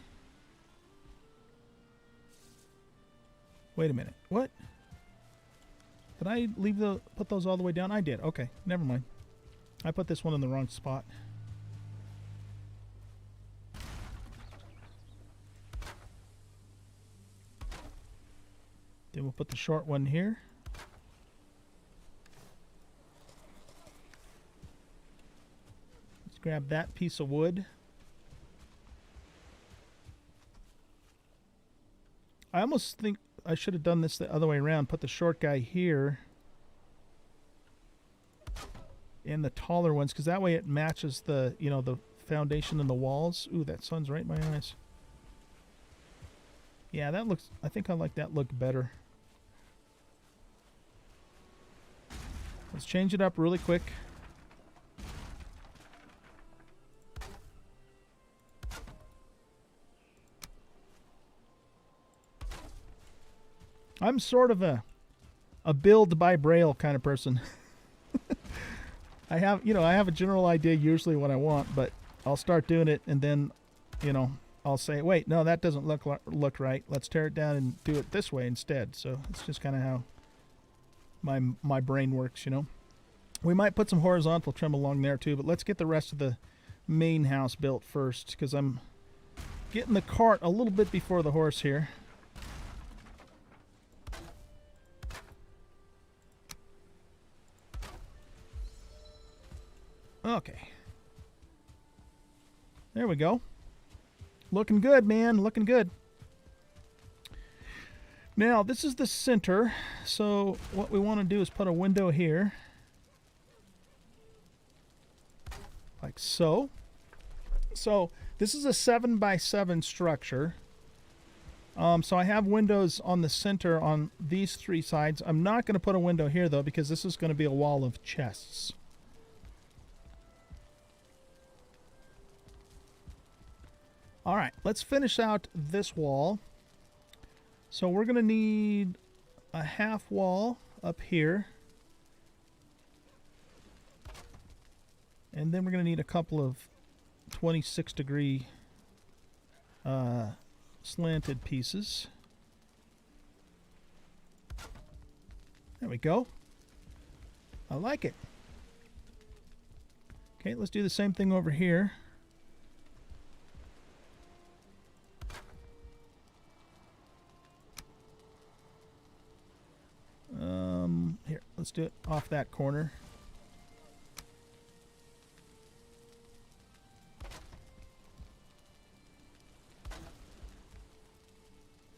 Wait a minute. What? Did I put those all the way down? I did. Okay, never mind. I put this one in the wrong spot. Then we'll put the short one here. grab that piece of wood. I almost think I should have done this the other way around. Put the short guy here and the taller ones, because that way it matches the, you know, the foundation and the walls. Ooh, that sun's right in my eyes. Yeah, that looks, I think I like that look better. Let's change it up really quick. I'm sort of a build by Braille kind of person. I have, you know, I have a general idea usually what I want, but I'll start doing it and then, you know, I'll say, wait, no, that doesn't look right. Let's tear it down and do it this way instead. So it's just kind of how my brain works, you know. We might put some horizontal trim along there too, but let's get the rest of the main house built first, because I'm getting the cart a little bit before the horse here. Okay. There we go. Looking good, man. Looking good. Now, this is the center. So what we want to do is put a window here. Like so. So this is a 7x7 structure. So I have windows on the center on these three sides. I'm not going to put a window here, though, because this is going to be a wall of chests. All right, let's finish out this wall. So we're going to need a half wall up here. And then we're going to need a couple of 26-degree slanted pieces. There we go. I like it. Okay, let's do the same thing over here. Here, let's do it off that corner.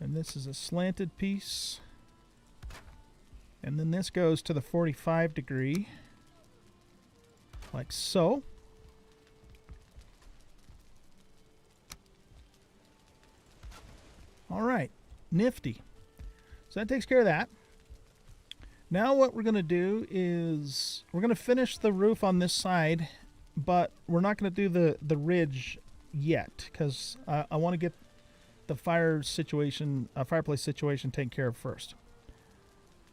And this is a slanted piece. And then this goes to the 45 degree. Like so. All right, nifty. So that takes care of that. Now what we're going to do is we're going to finish the roof on this side, but we're not going to do the ridge yet, because I want to get the fireplace situation taken care of first.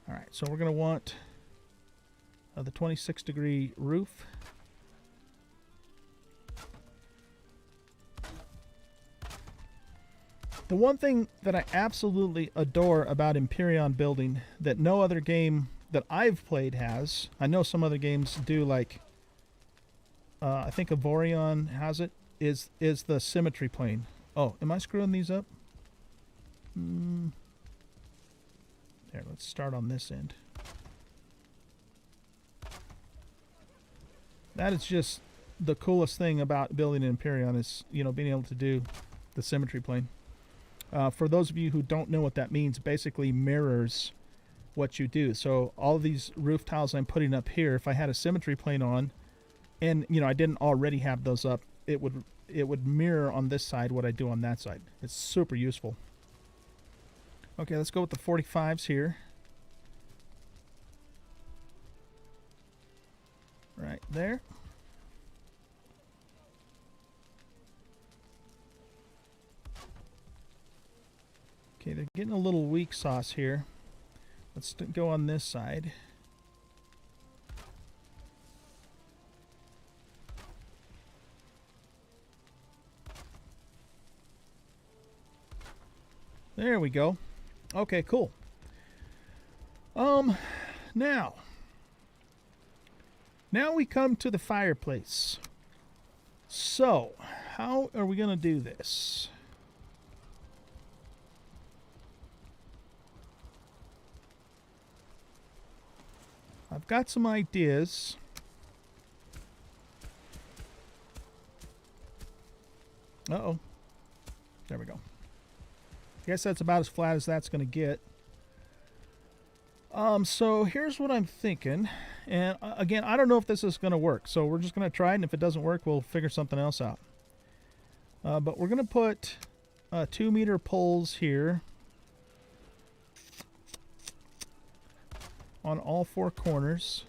All right, so we're going to want the 26-degree roof. The one thing that I absolutely adore about Empyrean building that no other game that I've played has, I know some other games do, like I think Avorion has it, is the symmetry plane. Oh, am I screwing these up? There, let's start on this end. That is just the coolest thing about building an Empyrean is, you know, being able to do the symmetry plane. For those of you who don't know what that means, basically mirrors what you do. So all these roof tiles I'm putting up here, if I had a symmetry plane on, and you know I didn't already have those up, it would mirror on this side what I do on that side. It's super useful. Okay, let's go with the 45s here. Right there. Okay, they're getting a little weak sauce here. Let's go on this side. There we go. Okay, cool. Now we come to the fireplace. So, how are we going to do this? I've got some ideas. Uh-oh. There we go. I guess that's about as flat as that's going to get. So here's what I'm thinking. And again, I don't know if this is going to work. So we're just going to try it. And if it doesn't work, we'll figure something else out. But we're going to put 2-meter poles here on all 4 corners.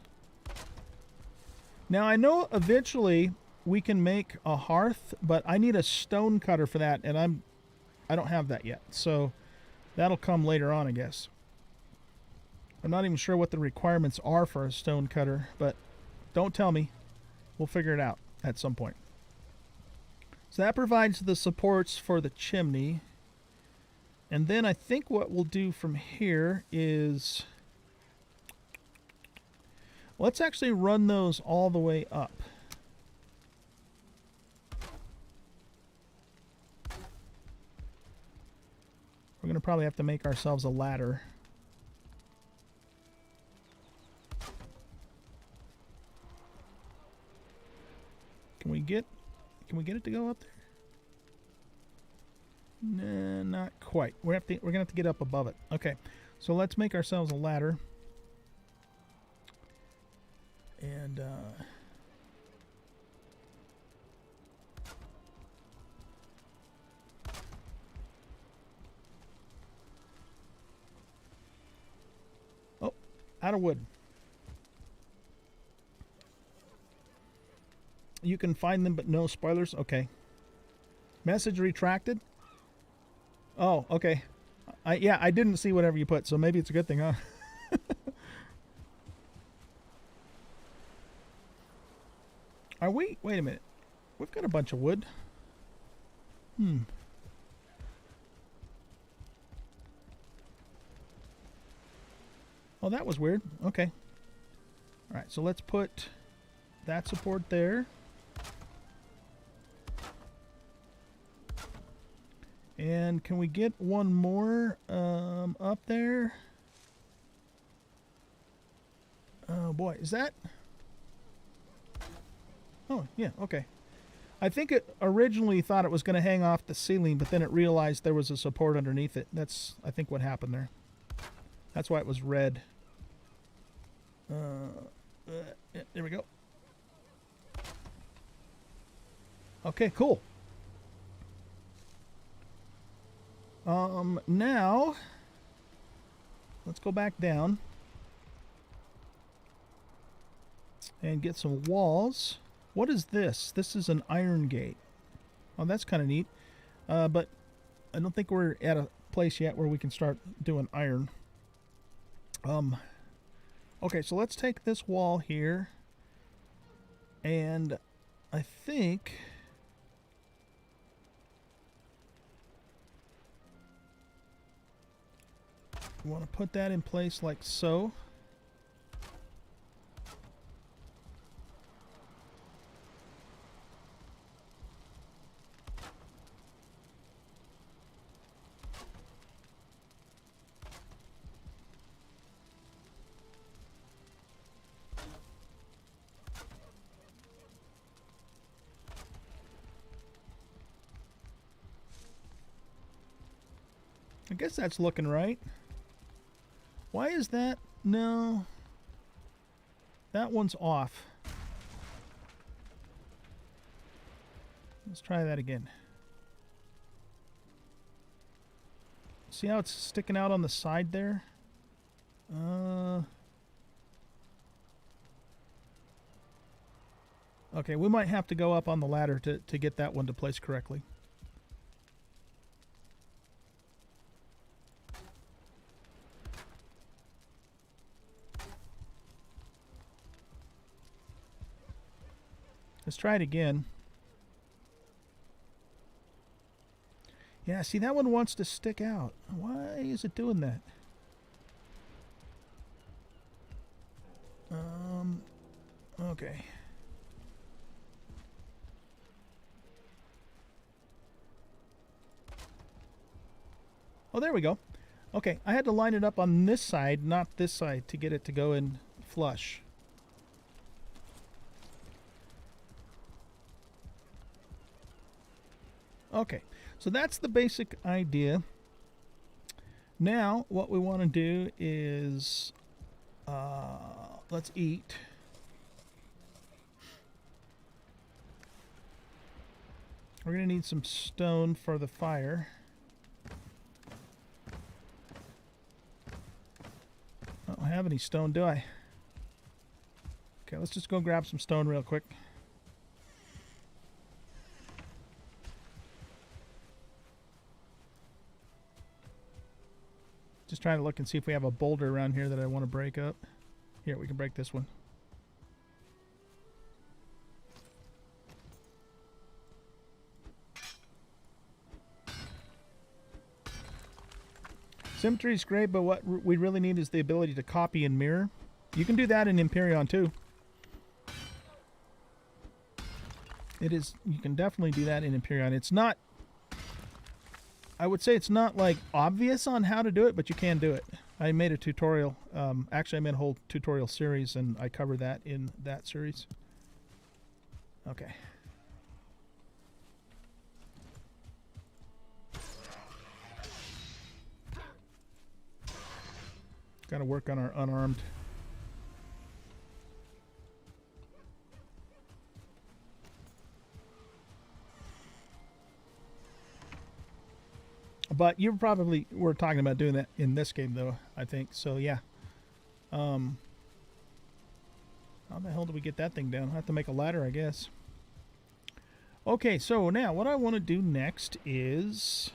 Now I know eventually we can make a hearth, but I need a stone cutter for that, and I don't have that yet. So that'll come later on, I guess. I'm not even sure what the requirements are for a stone cutter, but don't tell me. We'll figure it out at some point. So that provides the supports for the chimney. And then I think what we'll do from here is... let's actually run those all the way up. We're going to probably have to make ourselves a ladder. Can we get it to go up there? Nah, not quite. We're gonna have to get up above it. Okay, so let's make ourselves a ladder. And oh, out of wood. You can find them, but no spoilers. Okay. Message retracted. Oh, okay. Yeah, I didn't see whatever you put, so maybe it's a good thing, huh? Are we? Wait a minute. We've got a bunch of wood. Oh, that was weird. Okay. All right, so let's put that support there. And can we get one more up there? Oh boy, is that? Oh, yeah, okay. I think it originally thought it was going to hang off the ceiling, but then it realized there was a support underneath it. That's, I think, what happened there. That's why it was red. Yeah, there we go. Okay, cool. Now, let's go back down and get some walls. What is this? This is an iron gate. Oh, that's kind of neat. But I don't think we're at a place yet where we can start doing iron. Okay, so let's take this wall here. And I think... we want to put that in place like so. I guess that's looking right. Why is that? No. That one's off. Let's try that again. See how it's sticking out on the side there? Okay, we might have to go up on the ladder to get that one to place correctly. Let's try it again. Yeah, see, that one wants to stick out. Why is it doing that? Okay. Oh, there we go. Okay, I had to line it up on this side, not this side, to get it to go in flush. Okay, so that's the basic idea. Now, what we want to do is let's eat. We're going to need some stone for the fire. I don't have any stone, do I? Okay, let's just go grab some stone real quick. Just trying to look and see if we have a boulder around here that I want to break up. Here, we can break this one. Symmetry is great, but what we really need is the ability to copy and mirror. You can do that in Empyrean too. You can definitely do that in Empyrean. It's not, I would say it's not like obvious on how to do it, but you can do it. I made a tutorial. Actually, I made a whole tutorial series, and I cover that in that series. Okay. Got to work on our unarmed. But you probably were talking about doing that in this game, though, I think. So, yeah. How the hell do we get that thing down? I have to make a ladder, I guess. Okay, so now what I want to do next is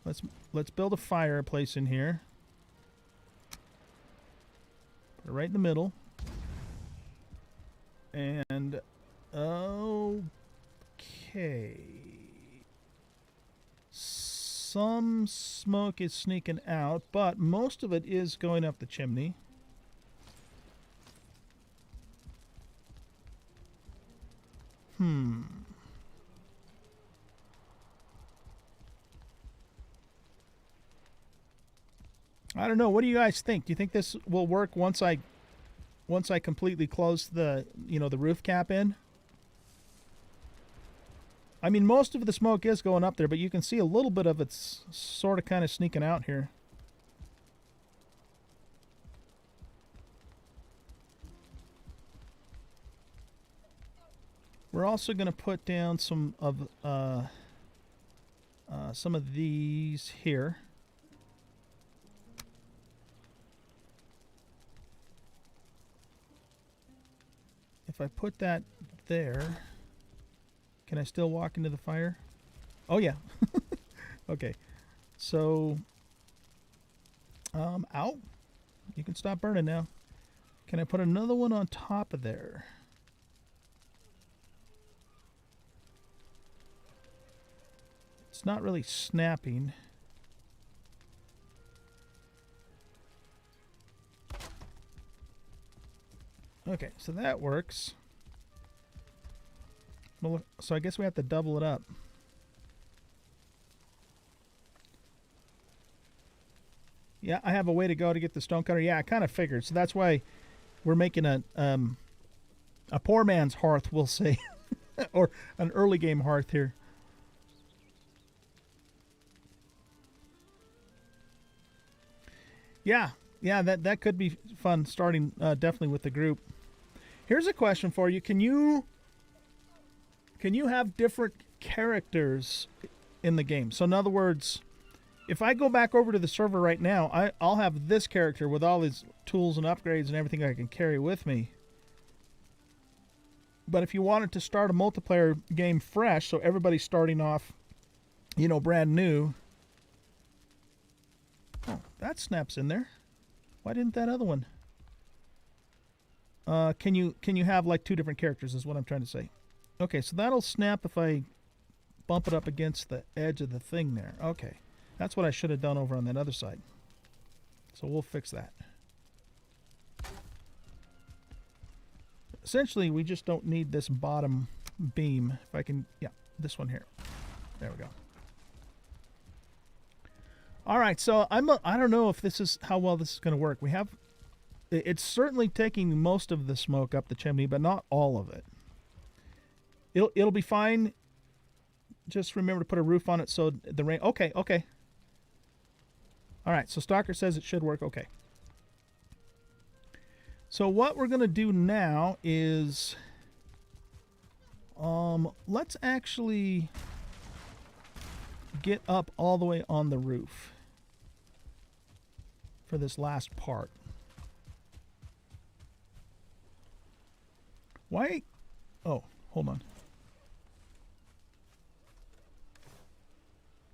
let's build a fireplace in here. Put it right in the middle. And okay. Some smoke is sneaking out, but most of it is going up the chimney. I don't know. What do you guys think? Do you think this will work once I completely close the, the roof cap in? I mean, most of the smoke is going up there, but you can see a little bit of it's sort of kind of sneaking out here. We're also going to put down some of these here. If I put that there, can I still walk into the fire? Oh, yeah. Okay. So, ow. You can stop burning now. Can I put another one on top of there? It's not really snapping. Okay, so that works. Well, so I guess we have to double it up. Yeah, I have a way to go to get the stonecutter. Yeah, I kind of figured. So that's why we're making a poor man's hearth, we'll say, or an early game hearth here. Yeah, that could be fun. Starting definitely with the group. Here's a question for you: Can you have different characters in the game? So in other words, if I go back over to the server right now, I'll have this character with all his tools and upgrades and everything I can carry with me. But if you wanted to start a multiplayer game fresh, so everybody's starting off, brand new. Oh, that snaps in there. Why didn't that other one? Can you have like two different characters is what I'm trying to say. Okay, so that'll snap if I bump it up against the edge of the thing there. Okay. That's what I should have done over on that other side. So we'll fix that. Essentially, we just don't need this bottom beam. If I can, yeah, this one here. There we go. All right, so I don't know if this is how well this is going to work. It's certainly taking most of the smoke up the chimney, but not all of it. It'll be fine just remember to put a roof on it so the rain... Okay, okay. All right, so Stalker says it should work. Okay. So what we're going to do now is... let's actually get up all the way on the roof for this last part. Why? Oh, hold on.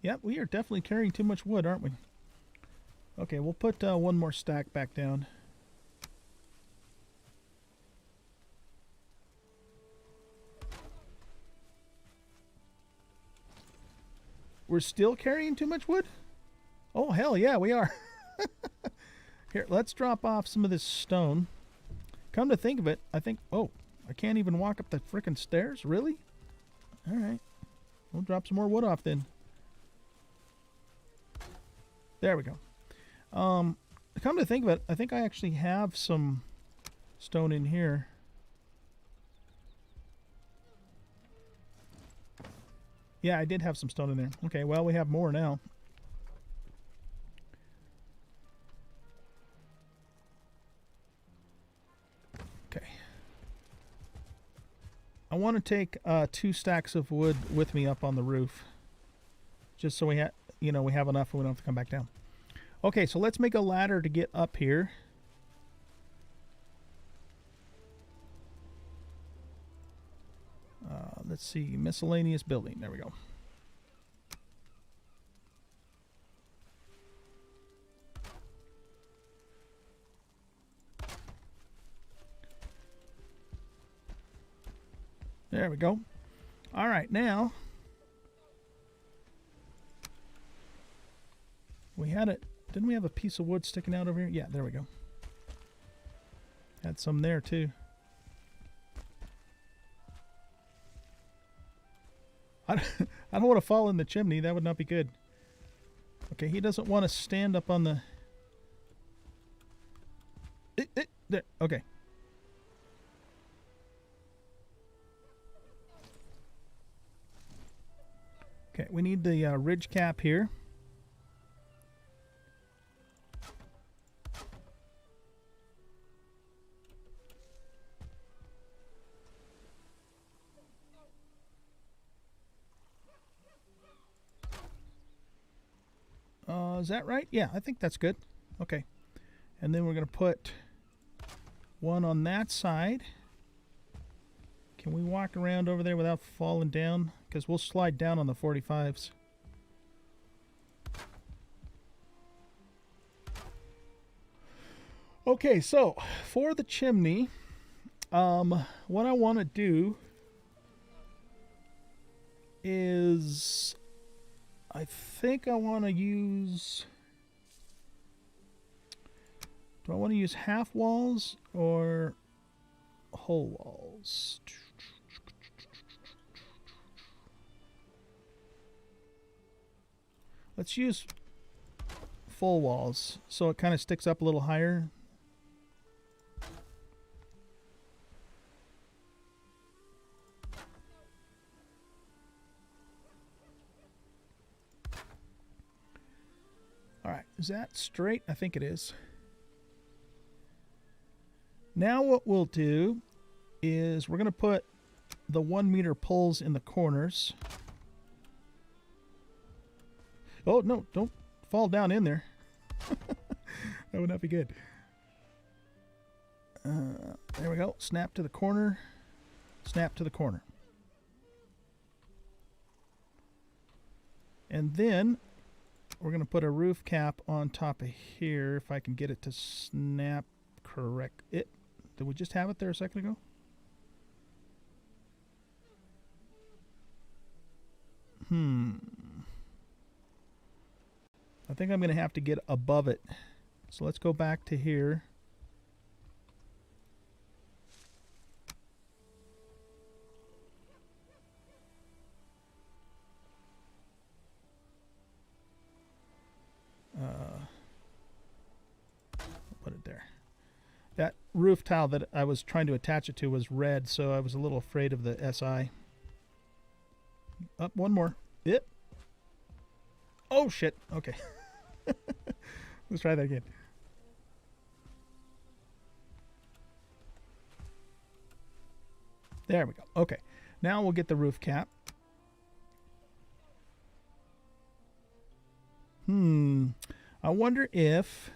Yep, we are definitely carrying too much wood, aren't we? Okay, we'll put one more stack back down. We're still carrying too much wood? Oh, hell yeah, we are. Here, let's drop off some of this stone. Come to think of it, I think... Oh, I can't even walk up the frickin' stairs? Really? Alright. We'll drop some more wood off then. There we go. Come to think of it, I think I actually have some stone in here. Yeah, I did have some stone in there. Okay, well, we have more now. Okay. I want to take 2 stacks of wood with me up on the roof. Just so we have, you know, we have enough and we don't have to come back down. Okay, so let's make a ladder to get up here. Let's see, miscellaneous building. There we go. There we go. All right, now we had it. Didn't we have a piece of wood sticking out over here? Yeah, there we go. Had some there too. I don't want to fall in the chimney. That would not be good. Okay, he doesn't want to stand up on the... There. Okay. Okay, we need the ridge cap here. Is that right? Yeah, I think that's good. Okay. And then we're going to put one on that side. Can we walk around over there without falling down? Because we'll slide down on the 45s. Okay, so for the chimney, what I want to do is... I think I want to use... Do I want to use half walls or whole walls? Let's use full walls so it kind of sticks up a little higher. Alright, is that straight? I think it is. Now what we'll do is we're going to put the 1 meter poles in the corners. Oh, no, don't fall down in there. That would not be good. There we go. Snap to the corner. Snap to the corner. And then we're going to put a roof cap on top of here if I can get it to snap correct. Did we just have it there a second ago? I think I'm going to have to get above it. So let's go back to here. Put it there. That roof tile that I was trying to attach it to was red, so I was a little afraid of the SI. Up one more. It. Oh, shit. Okay. Let's try that again. There we go. Okay. Now we'll get the roof cap. I wonder if...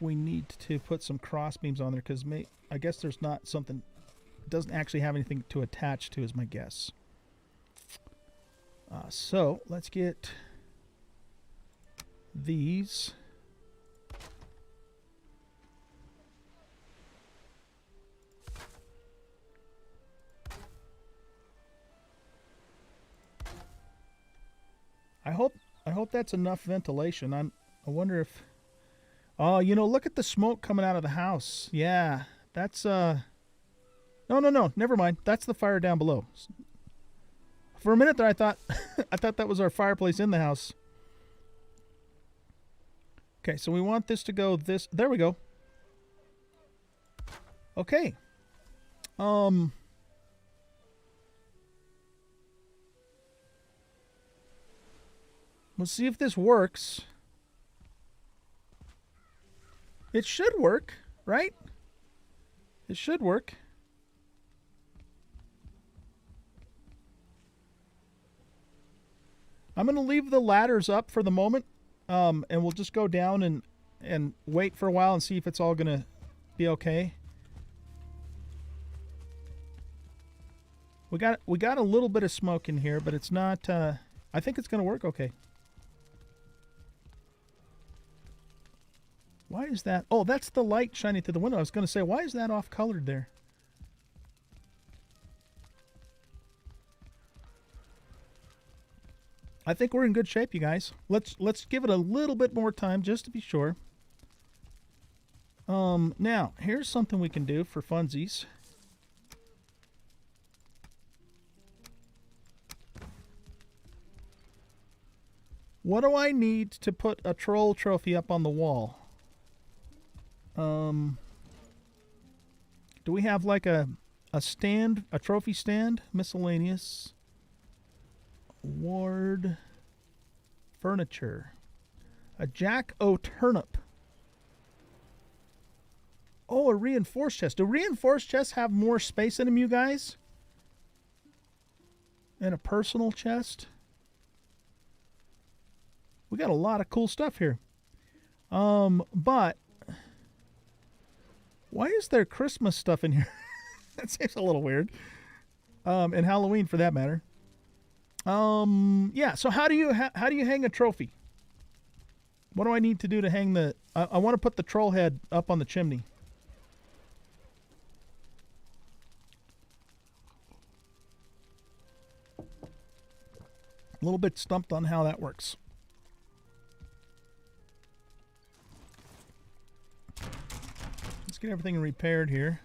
we need to put some cross beams on there, because I guess there's not something... doesn't actually have anything to attach to, is my guess. So let's get these. I hope that's enough ventilation. I wonder if... Oh, you know, look at the smoke coming out of the house. Yeah, that's No, never mind. That's the fire down below. For a minute there, I thought that was our fireplace in the house. Okay, so we want this to go this... There we go. Okay. Let's see if this works. It should work, right? It should work. I'm going to leave the ladders up for the moment, and we'll just go down and wait for a while and see if it's all going to be okay. We got a little bit of smoke in here, but it's not... I think it's going to work okay. Why is that? Oh, that's the light shining through the window. I was going to say, why is that off-colored there? I think we're in good shape, you guys. Let's give it a little bit more time just to be sure. Now, here's something we can do for funsies. What do I need to put a troll trophy up on the wall? Do we have like a stand, a trophy stand? Miscellaneous. Award. Furniture. A jack-o'-turnip. Oh, a reinforced chest. Do reinforced chests have more space in them, you guys? And a personal chest. We got a lot of cool stuff here. But why is there Christmas stuff in here? That seems a little weird. And Halloween for that matter. Yeah, so how do you hang a trophy? What do I need to do to hang the... I want to put the troll head up on the chimney. A little bit stumped on how that works. Let's get everything repaired here.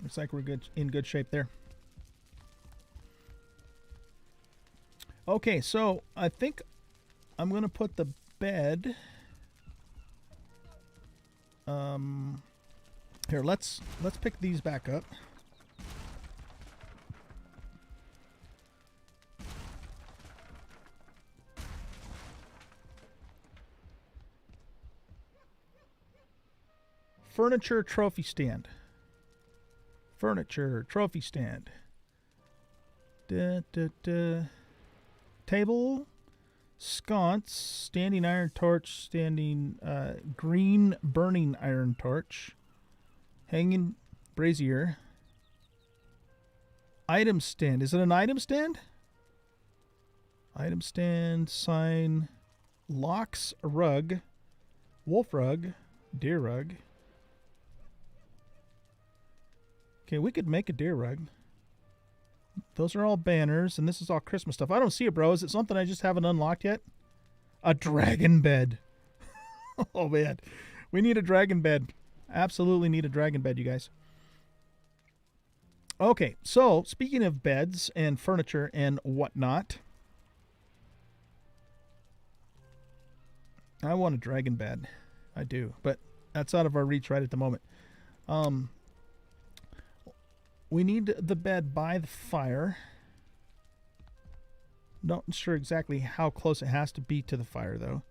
Looks like we're in good shape there. Okay, so I think I'm going to put the bed... Here, let's pick these back up. Furniture trophy stand. Furniture trophy stand. Table, sconce, standing iron torch, standing green burning iron torch, hanging brazier, item stand. Is it an item stand? Item stand, sign, locks, rug, wolf rug, deer rug. Okay, we could make a deer rug. Those are all banners, and this is all Christmas stuff. I don't see it, bro. Is it something I just haven't unlocked yet? A dragon bed. Oh, man. We need a dragon bed. Absolutely need a dragon bed, you guys. Okay, so speaking of beds and furniture and whatnot, I want a dragon bed. I do, but That's out of our reach right at the moment. We need the bed by the fire. Not sure exactly how close it has to be to the fire, though.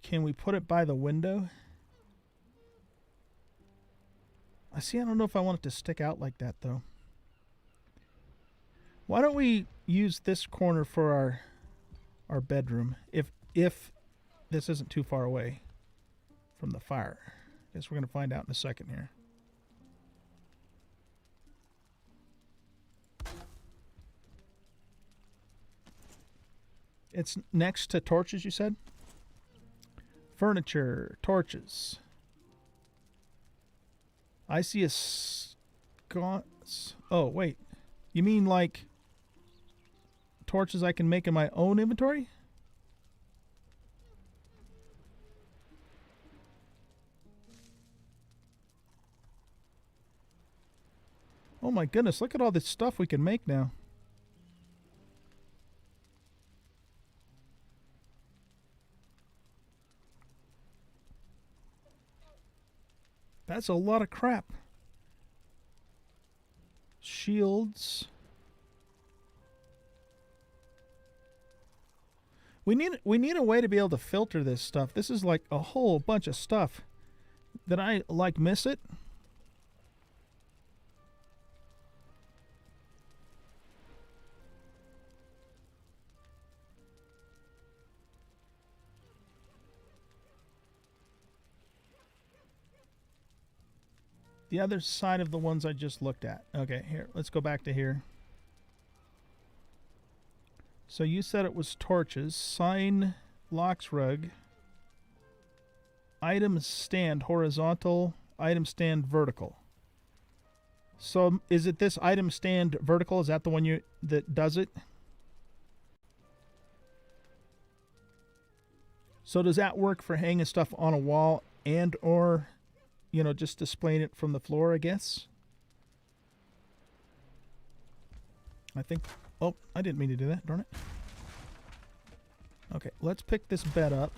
Can we put it by the window? I don't know if I want it to stick out like that, though. Why don't we use this corner for our bedroom, if this isn't too far away from the fire? Guess we're going to find out in a second here. It's next to torches, you said? Furniture, torches. I see a sconce. Oh, wait. You mean like torches I can make in my own inventory? Oh my goodness, look at all this stuff we can make now. That's a lot of crap. Shields. We need a way to be able to filter this stuff. This is like a whole bunch of stuff. Did I like miss it? The other side of the ones I just looked at. Okay, here, let's go back to here. So you said it was torches, sign, locks rug, item stand horizontal, item stand vertical. So is it this item stand vertical? Is that the one that does it? So does that work for hanging stuff on a wall and or, just displaying it from the floor, I guess? I think... Oh, I didn't mean to do that, darn it. Okay, let's pick this bed up.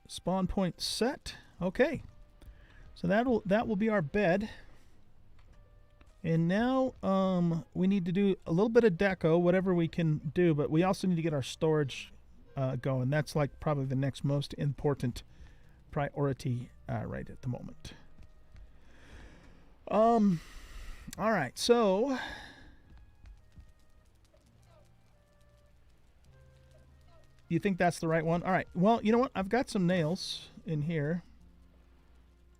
Spawn point set. Okay. So that will be our bed. And now we need to do a little bit of deco, whatever we can do, but we also need to get our storage going. That's like probably the next most important priority right at the moment. All right, so you think that's the right one? All right, well, you know what? I've got some nails in here.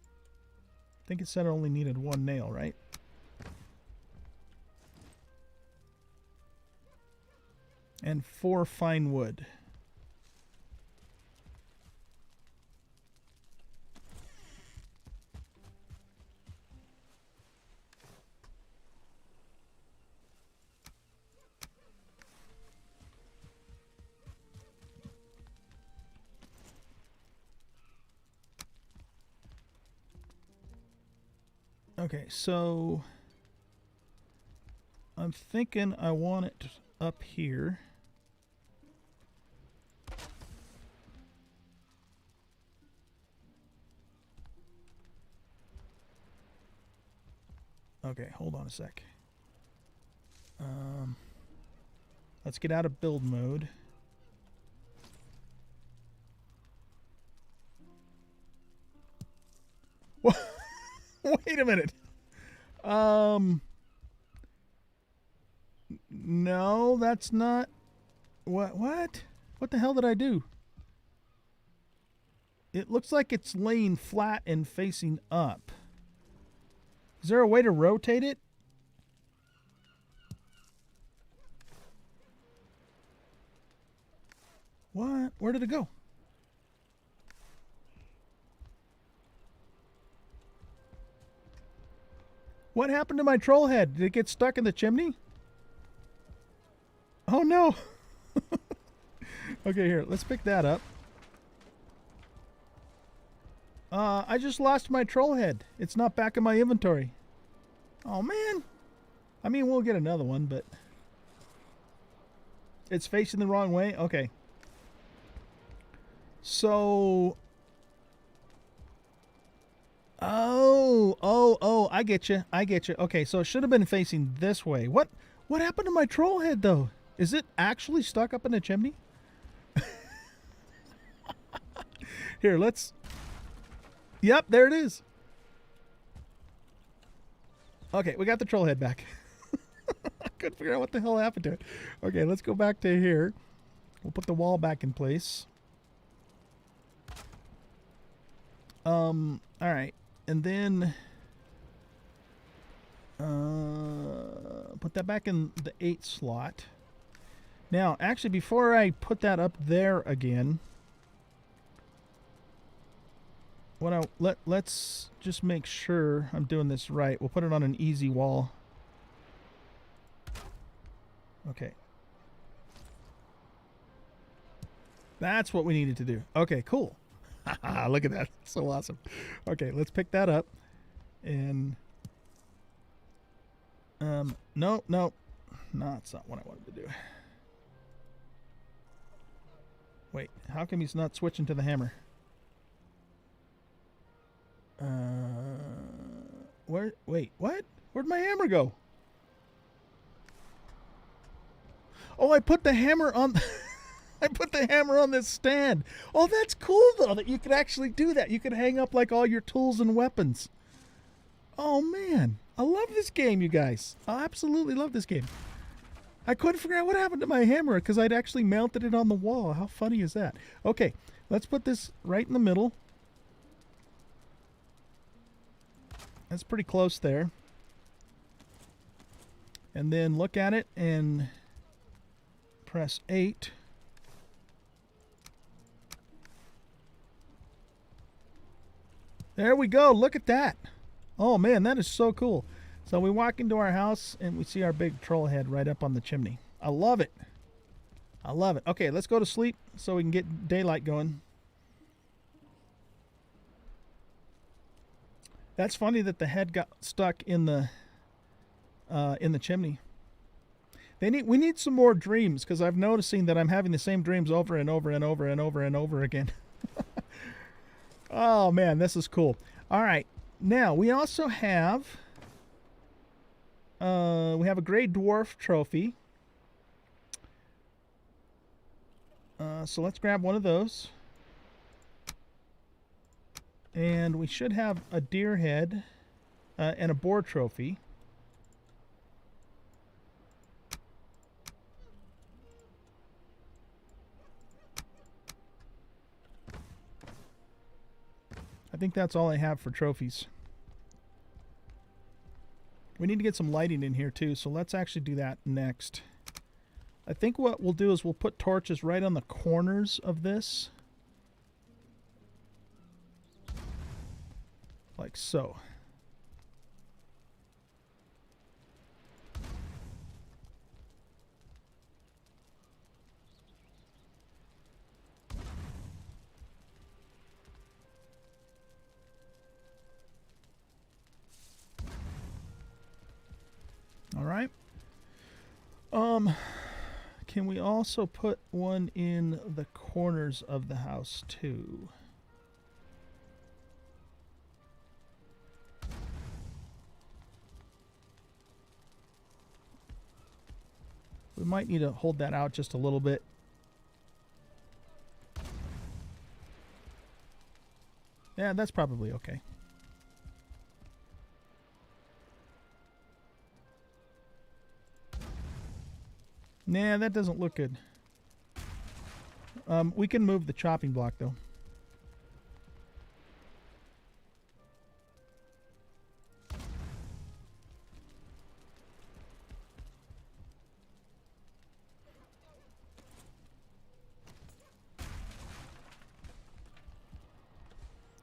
I think it said I only needed one nail, right? And 4 fine wood. Okay, so I'm thinking I want it up here. Okay, hold on a sec. Let's get out of build mode. Wait a minute. No, that's not... What? What the hell did I do? It looks like it's laying flat and facing up. Is there a way to rotate it? What? Where did it go? What happened to my troll head? Did it get stuck in the chimney? Oh no! Okay, here, let's pick that up. I just lost my troll head. It's not back in my inventory. Oh man! I mean, we'll get another one, but... It's facing the wrong way? Okay. So... Oh, I get you. I get you. Okay, so it should have been facing this way. What happened to my troll head, though? Is it actually stuck up in a chimney? Here, let's... Yep, there it is. Okay, we got the troll head back. I couldn't figure out what the hell happened to it. Okay, let's go back to here. We'll put the wall back in place. All right. And then put that back in the 8 slot. Now, actually, before I put that up there again, let's just make sure I'm doing this right. We'll put it on an easy wall. Okay. That's what we needed to do. Okay, cool. Look at that. So awesome. Okay, let's pick that up. And no, that's not what I wanted to do. Wait, how come he's not switching to the hammer? Wait, what? Where'd my hammer go? Oh, I put the hammer on I put the hammer on this stand. Oh, that's cool though that you could actually do that. You could hang up like all your tools and weapons. Oh man, I love this game, you guys. I absolutely love this game. I couldn't figure out what happened to my hammer because I'd actually mounted it on the wall. How funny is that? Okay, let's put this right in the middle. That's pretty close there. And then look at it and press 8. There we go. Look at that. Oh man, that is so cool. So we walk into our house and we see our big troll head right up on the chimney. I love it. I love it. Okay, let's go to sleep so we can get daylight going. That's funny that the head got stuck in the chimney. We need some more dreams because I'm noticing that I'm having the same dreams over and over and over and over and over again. Oh man, this is cool. All right, now we also have a gray dwarf trophy. So let's grab one of those. And we should have a deer head and a boar trophy. I think that's all I have for trophies. We need to get some lighting in here too, so let's actually do that next. I think what we'll do is we'll put torches right on the corners of this. Like so. All right. Can we also put one in the corners of the house too? We might need to hold that out just a little bit. Yeah, that's probably okay. Nah, that doesn't look good. We can move the chopping block though.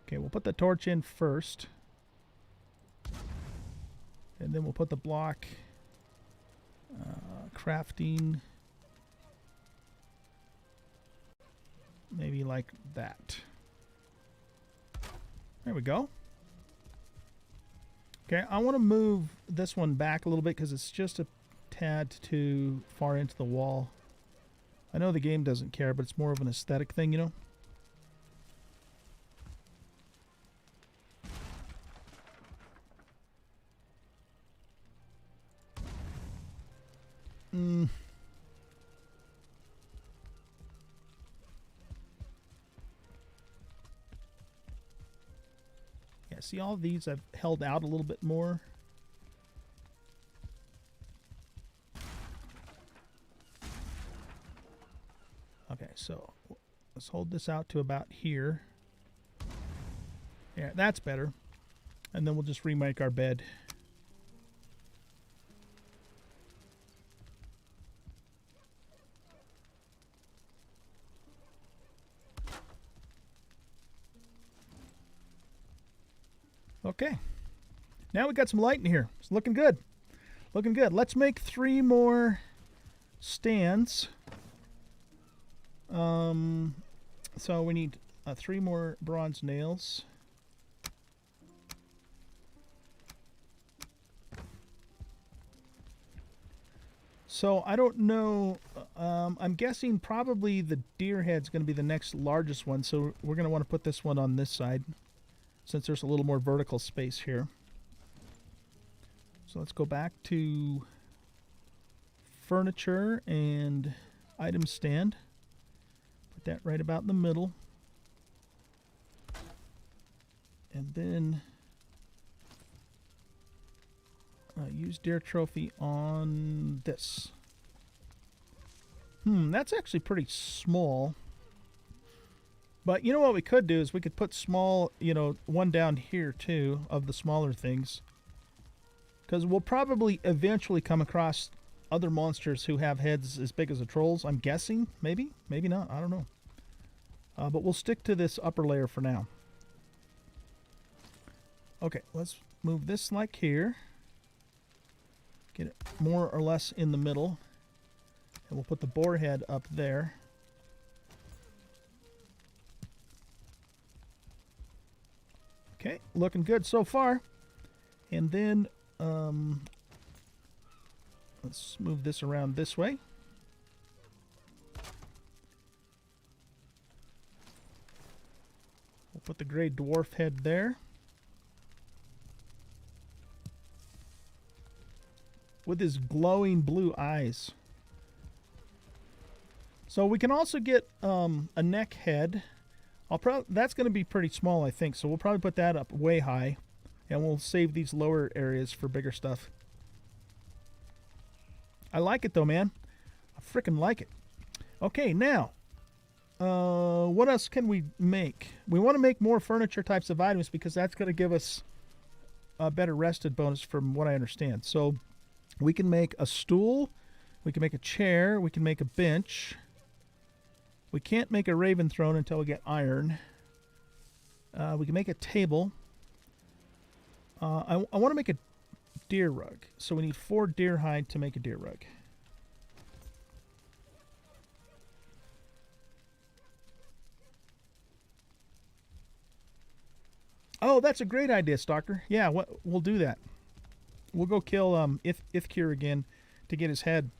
Okay, we'll put the torch in first. And then we'll put the block. Crafting. Maybe like that. There we go. Okay, I want to move this one back a little bit because it's just a tad too far into the wall. I know the game doesn't care, but it's more of an aesthetic thing, you know? Yeah, see all these I've held out a little bit more. Okay, so let's hold this out to about here. Yeah, that's better. And then we'll just remake our bed. Okay. Now we got some light in here. It's looking good. Looking good. Let's make 3 more stands. So we need 3 more bronze nails. So I don't know. I'm guessing probably the deer head's going to be the next largest one. So we're going to want to put this one on this side, since there's a little more vertical space here. So let's go back to furniture and item stand. Put that right about in the middle. And then use deer trophy on this. That's actually pretty small. But you know what we could do is we could put small, you know, one down here too of the smaller things. Because we'll probably eventually come across other monsters who have heads as big as the trolls. I'm guessing. Maybe. Maybe not. I don't know. But we'll stick to this upper layer for now. Okay, let's move this like here. Get it more or less in the middle. And we'll put the boar head up there. Okay, looking good so far. And then let's move this around this way. We'll put the gray dwarf head there. With his glowing blue eyes. So we can also get a neck head. That's going to be pretty small, I think. So we'll probably put that up way high. And we'll save these lower areas for bigger stuff. I like it though, man. I freaking like it. Okay, now. What else can we make? We want to make more furniture types of items because that's going to give us a better rested bonus from what I understand. So we can make a stool. We can make a chair. We can make a bench. We can't make a raven throne until we get iron. We can make a table. I want to make a deer rug. So we need 4 deer hide to make a deer rug. Oh, that's a great idea, Stalker. Yeah, we'll do that. We'll go kill Ithkir again to get his head.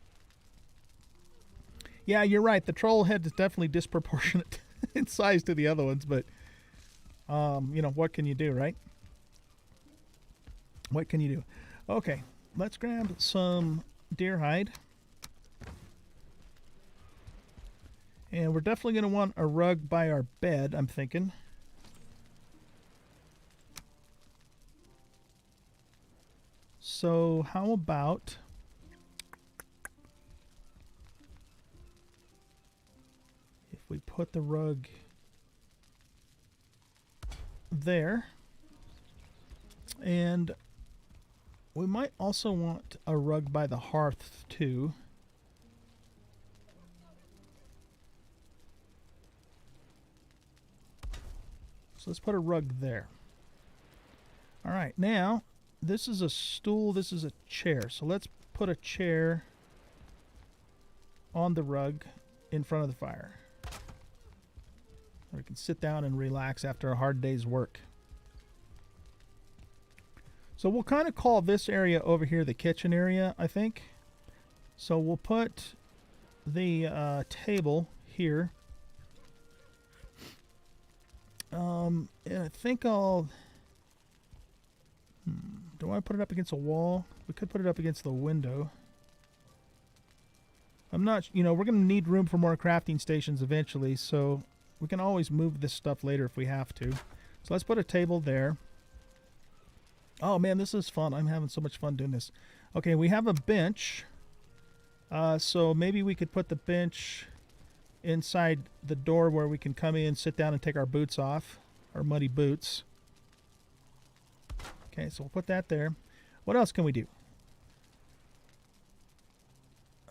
Yeah, you're right. The troll head is definitely disproportionate in size to the other ones, but you know, what can you do, right? What can you do? Okay, let's grab some deer hide. And we're definitely going to want a rug by our bed, I'm thinking. So how about if we put the rug there, and we might also want a rug by the hearth too. So let's put a rug there. All right, now this is a stool, this is a chair. So let's put a chair on the rug in front of the fire. We can sit down and relax after a hard day's work. So we'll kind of call this area over here the kitchen area, I think. So we'll put the table here. And I think I'll... do I want to put it up against a wall? We could put it up against the window. I'm not... You know, we're going to need room for more crafting stations eventually, so we can always move this stuff later if we have to. So let's put a table there. Oh, man, this is fun. I'm having so much fun doing this. Okay, we have a bench. So maybe we could put the bench inside the door where we can come in, sit down, and take our boots off. Our muddy boots. Okay, so we'll put that there. What else can we do?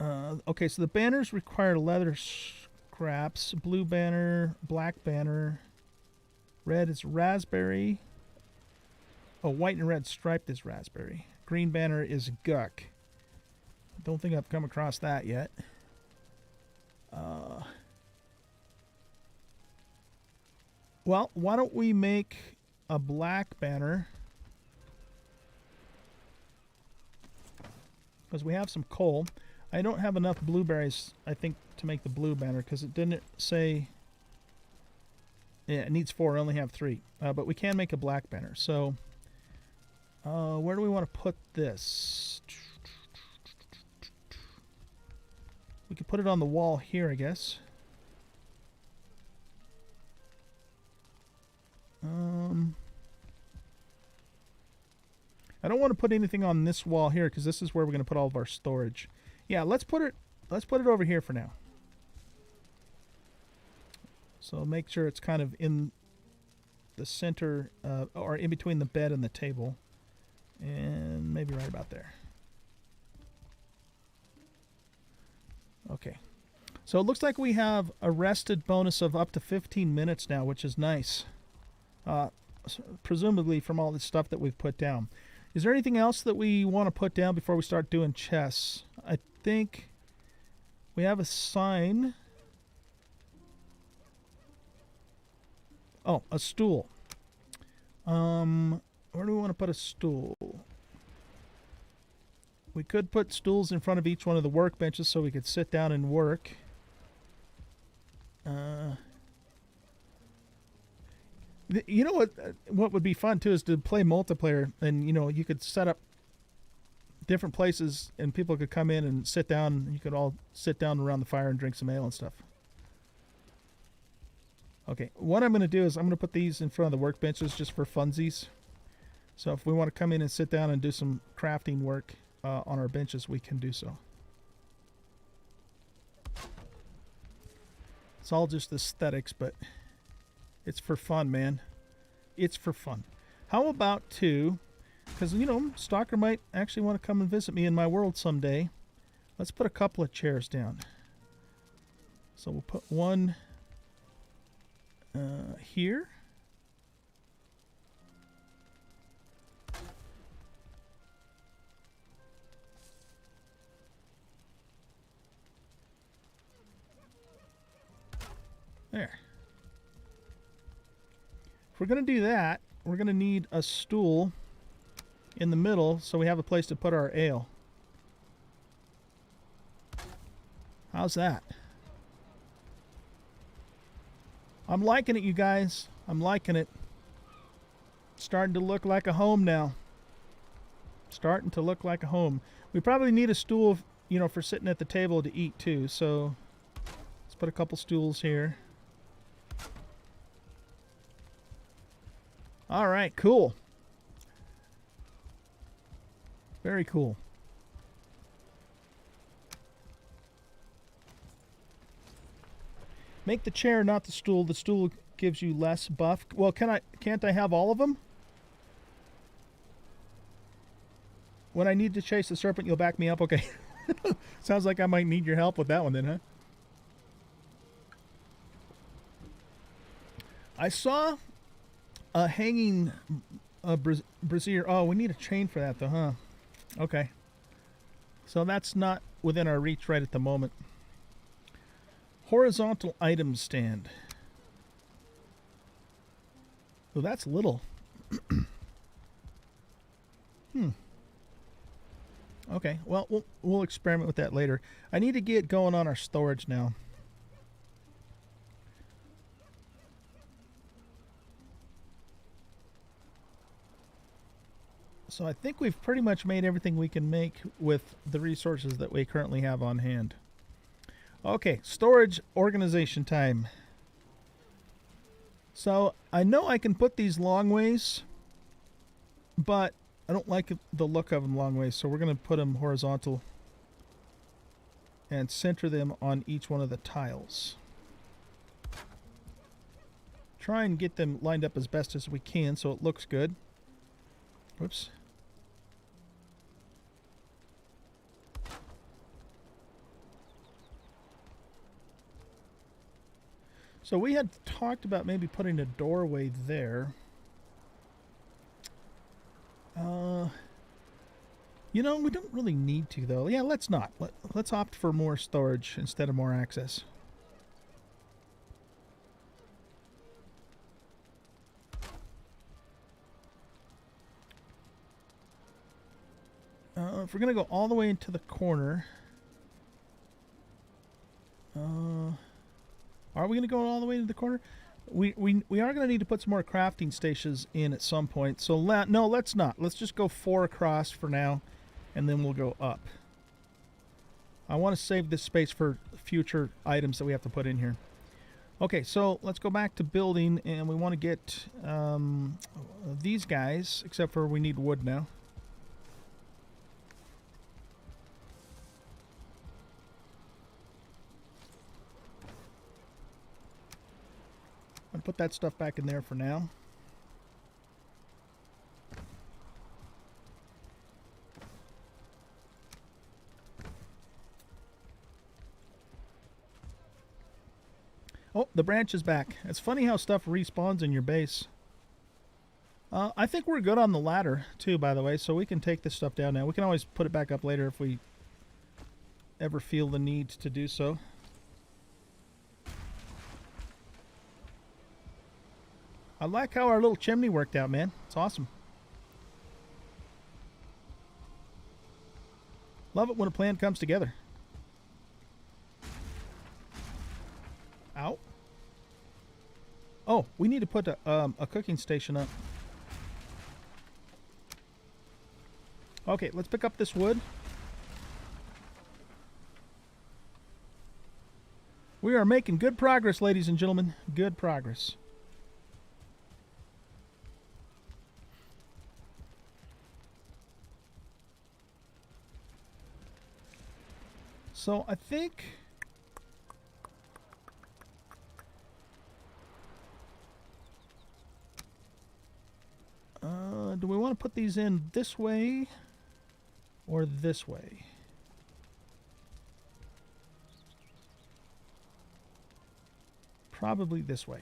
Okay, so the banners require leather scraps. Blue banner, black banner. Red is raspberry. Oh, white and red striped is raspberry. Green banner is guck. Don't think I've come across that yet. Well, why don't we make a black banner? Because we have some coal. I don't have enough blueberries, I think, to make the blue banner, because it didn't say... Yeah, it needs 4. I only have 3. But we can make a black banner. So, where do we want to put this? We could put it on the wall here, I guess. I don't want to put anything on this wall here because this is where we're going to put all of our storage. Yeah, let's put it over here for now. So make sure it's kind of in the center, or in between the bed and the table. And maybe right about there. Okay. So it looks like we have a rested bonus of up to 15 minutes now, which is nice. Presumably from all the stuff that we've put down. Is there anything else that we want to put down before we start doing chests? I think we have a sign. Oh, a stool. Where do we want to put a stool? We could put stools in front of each one of the workbenches so we could sit down and work. You know what would be fun too is to play multiplayer, and you know, you could set up different places and people could come in and sit down. You could all sit down around the fire and drink some ale and stuff. Okay, what I'm going to do is I'm going to put these in front of the workbenches just for funsies. So if we want to come in and sit down and do some crafting work on our benches, we can do so. It's all just aesthetics, but it's for fun, man. It's for fun. How about because, you know, Stalker might actually want to come and visit me in my world someday. Let's put a couple of chairs down. So we'll put one here. There. If we're going to do that, we're going to need a stool in the middle so we have a place to put our ale. How's that? I'm liking it, you guys. I'm liking it. It's starting to look like a home now. Starting to look like a home. We probably need a stool, you know, for sitting at the table to eat too. So let's put a couple stools here. All right, cool. Very cool. Make the chair, not the stool. The stool gives you less buff. Well, can't I have all of them? When I need to chase the serpent, you'll back me up? Okay. Sounds like I might need your help with that one then, huh? I saw a hanging brazier. Oh, we need a chain for that though, huh? Okay. So that's not within our reach right at the moment. Horizontal item stand. Oh, that's little. Okay, well, we'll experiment with that later. I need to get going on our storage now. So I think we've pretty much made everything we can make with the resources that we currently have on hand. Okay, storage organization time. So I know I can put these long ways, but I don't like the look of them long ways, so we're going to put them horizontal and center them on each one of the tiles. Try and get them lined up as best as we can so it looks good. Whoops. So we had talked about maybe putting a doorway there. You know, we don't really need to, though. Yeah, let's not. Let's opt for more storage instead of more access. If we're going to go all the way into the corner... are we going to go all the way into the corner? We are going to need to put some more crafting stations in at some point. So no, let's not. Let's just go 4 across for now, and then we'll go up. I want to save this space for future items that we have to put in here. Okay, so let's go back to building, and we want to get these guys, except for we need wood now. I'll put that stuff back in there for now. Oh, the branch is back. It's funny how stuff respawns in your base. I think we're good on the ladder, too, by the way, so we can take this stuff down now. We can always put it back up later if we ever feel the need to do so. I like how our little chimney worked out, man. It's awesome. Love it when a plan comes together. Ow. Oh, we need to put a cooking station up. Okay, let's pick up this wood. We are making good progress, ladies and gentlemen. Good progress. So I think do we want to put these in this way or this way? Probably this way.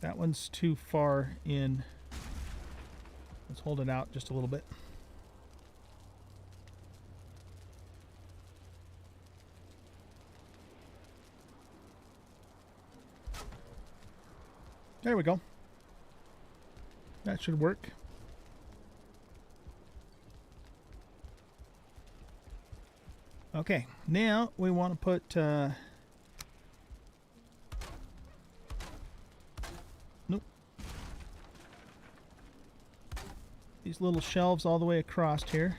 That one's too far in. Let's hold it out just a little bit. There we go. That should work. Okay, now we want to put these little shelves all the way across here.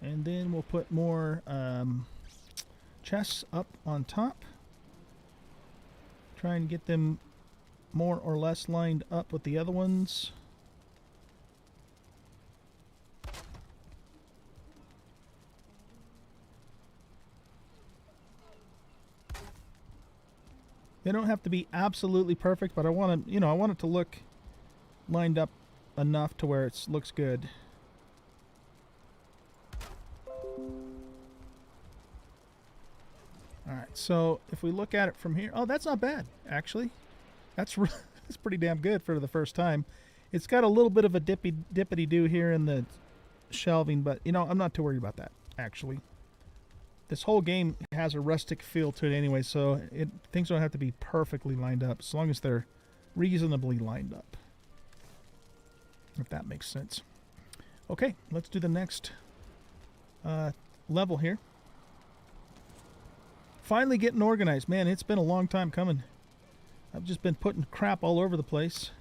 And then we'll put more chests up on top. Try and get them more or less lined up with the other ones. They don't have to be absolutely perfect, but I want to, I want it to look lined up enough to where it looks good. Alright, so if we look at it from here, oh, that's not bad, actually. That's pretty damn good for the first time. It's got a little bit of a dippity-doo here in the shelving, but you know, I'm not too worried about that, actually. This whole game has a rustic feel to it anyway, so things don't have to be perfectly lined up, as long as they're reasonably lined up. If that makes sense. Okay, let's do the next level here. Finally getting organized. Man, it's been a long time coming. I've just been putting crap all over the place.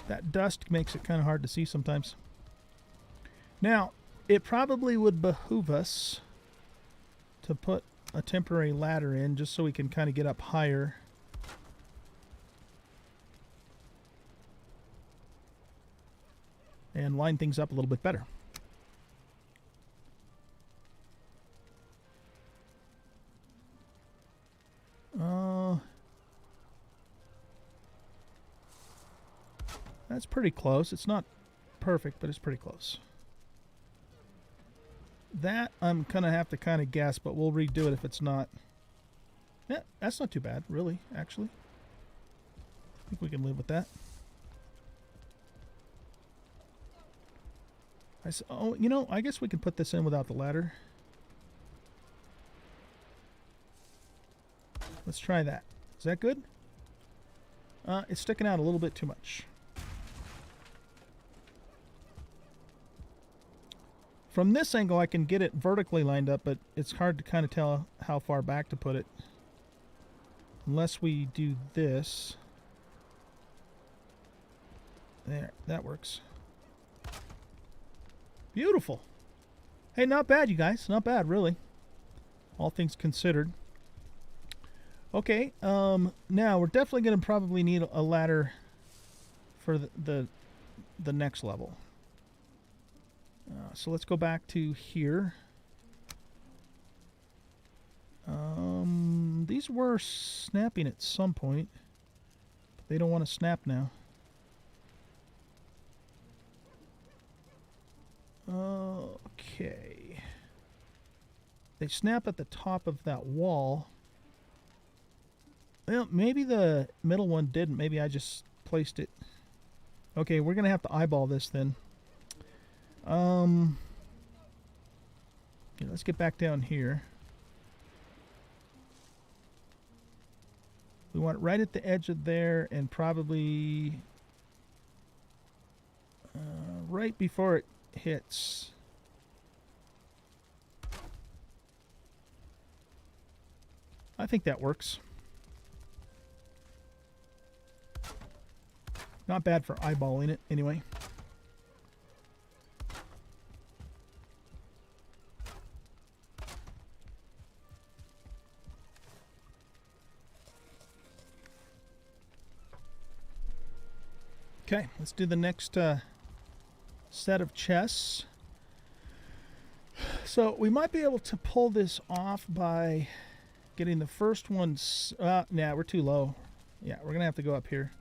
That dust makes it kind of hard to see sometimes. Now, it probably would behoove us to put a temporary ladder in just so we can kind of get up higher. And line things up a little bit better. That's pretty close. It's not perfect, but it's pretty close. That I'm gonna have to kind of guess, but we'll redo it if it's not. Yeah, that's not too bad, really, actually. I think we can live with that. Oh, you know, I guess we can put this in without the ladder. Let's try that. Is that good? It's sticking out a little bit too much. From this angle, I can get it vertically lined up, but it's hard to kind of tell how far back to put it. Unless we do this. There, that works. Beautiful. Hey, not bad, you guys. Not bad, really. All things considered. Okay, now we're definitely going to probably need a ladder for the next level. So let's go back to here. These were snapping at some point, but they don't want to snap now. Okay. They snap at the top of that wall. Well, maybe the middle one didn't. Maybe I just placed it. Okay, we're going to have to eyeball this then. Yeah, let's get back down here. We want it right at the edge of there and probably right before it hits. I think that works. Not bad for eyeballing it, anyway. Okay, let's do the next set of chests. So we might be able to pull this off by getting the first one. Nah, we're too low. Yeah, we're going to have to go up here.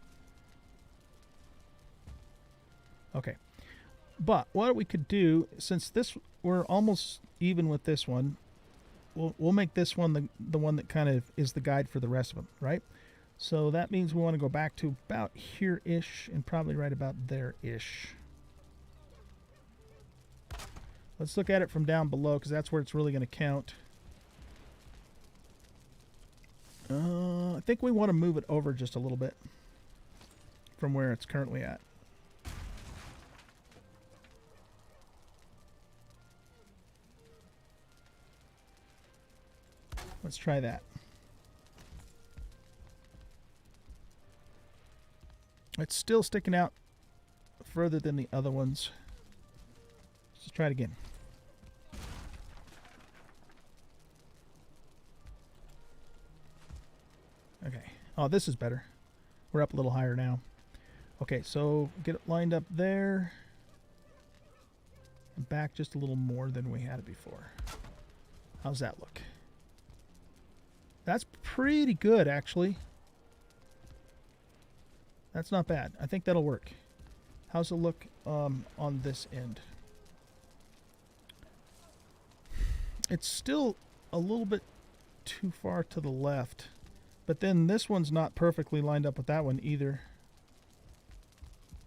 Okay. But what we could do, since we're almost even with this one, we'll make this one the one that kind of is the guide for the rest of them, right? So that means we want to go back to about here-ish and probably right about there-ish. Let's look at it from down below because that's where it's really going to count. I think we want to move it over just a little bit from where it's currently at. Let's try that. It's still sticking out further than the other ones. Let's try it again. Okay. Oh, this is better. We're up a little higher now. Okay, so get it lined up there. And back just a little more than we had it before. How's that look? That's pretty good, actually. That's not bad. I think that'll work. How's it look on this end? It's still a little bit too far to the left. But then this one's not perfectly lined up with that one either.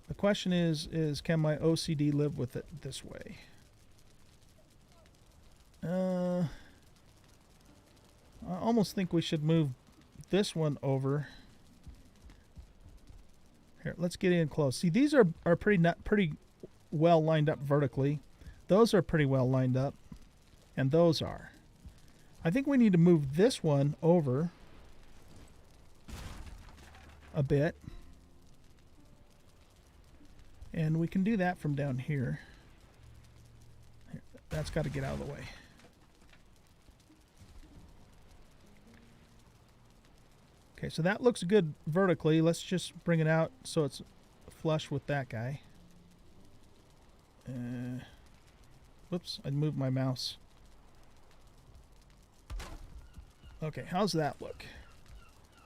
The question is can my OCD live with it this way? I almost think we should move this one over. Here, let's get in close. See, these are pretty well lined up vertically. Those are pretty well lined up. And those are. I think we need to move this one over a bit. And we can do that from down here. That's got to get out of the way. Okay, so that looks good vertically. Let's just bring it out so it's flush with that guy. Whoops, I moved my mouse. Okay, how's that look?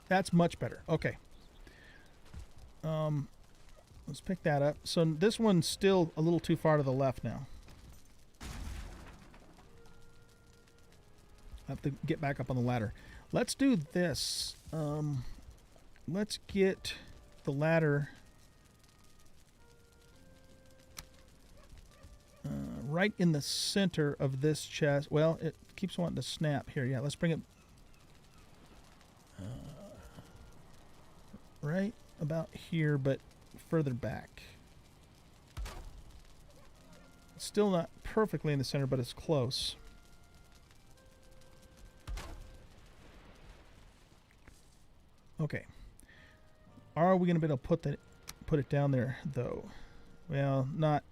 That's much better. Okay. Let's pick that up. So this one's still a little too far to the left now. I have to get back up on the ladder. Let's do this. Let's get the ladder right in the center of this chest. Well, it keeps wanting to snap here. Yeah, let's bring it right about here, but further back. It's still not perfectly in the center, but it's close. Okay. Are we going to be able to put it down there, though? Well, not...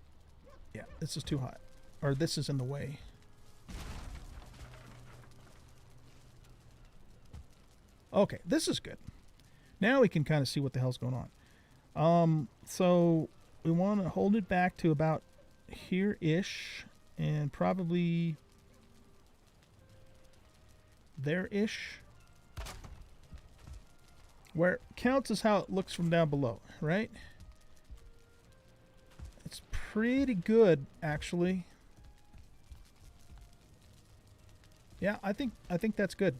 Yeah, this is too hot. Or this is in the way. Okay, this is good. Now we can kind of see what the hell's going on. So we want to hold it back to about here-ish. And probably there-ish. Where it counts is how it looks from down below, right? It's pretty good, actually. Yeah, I think that's good.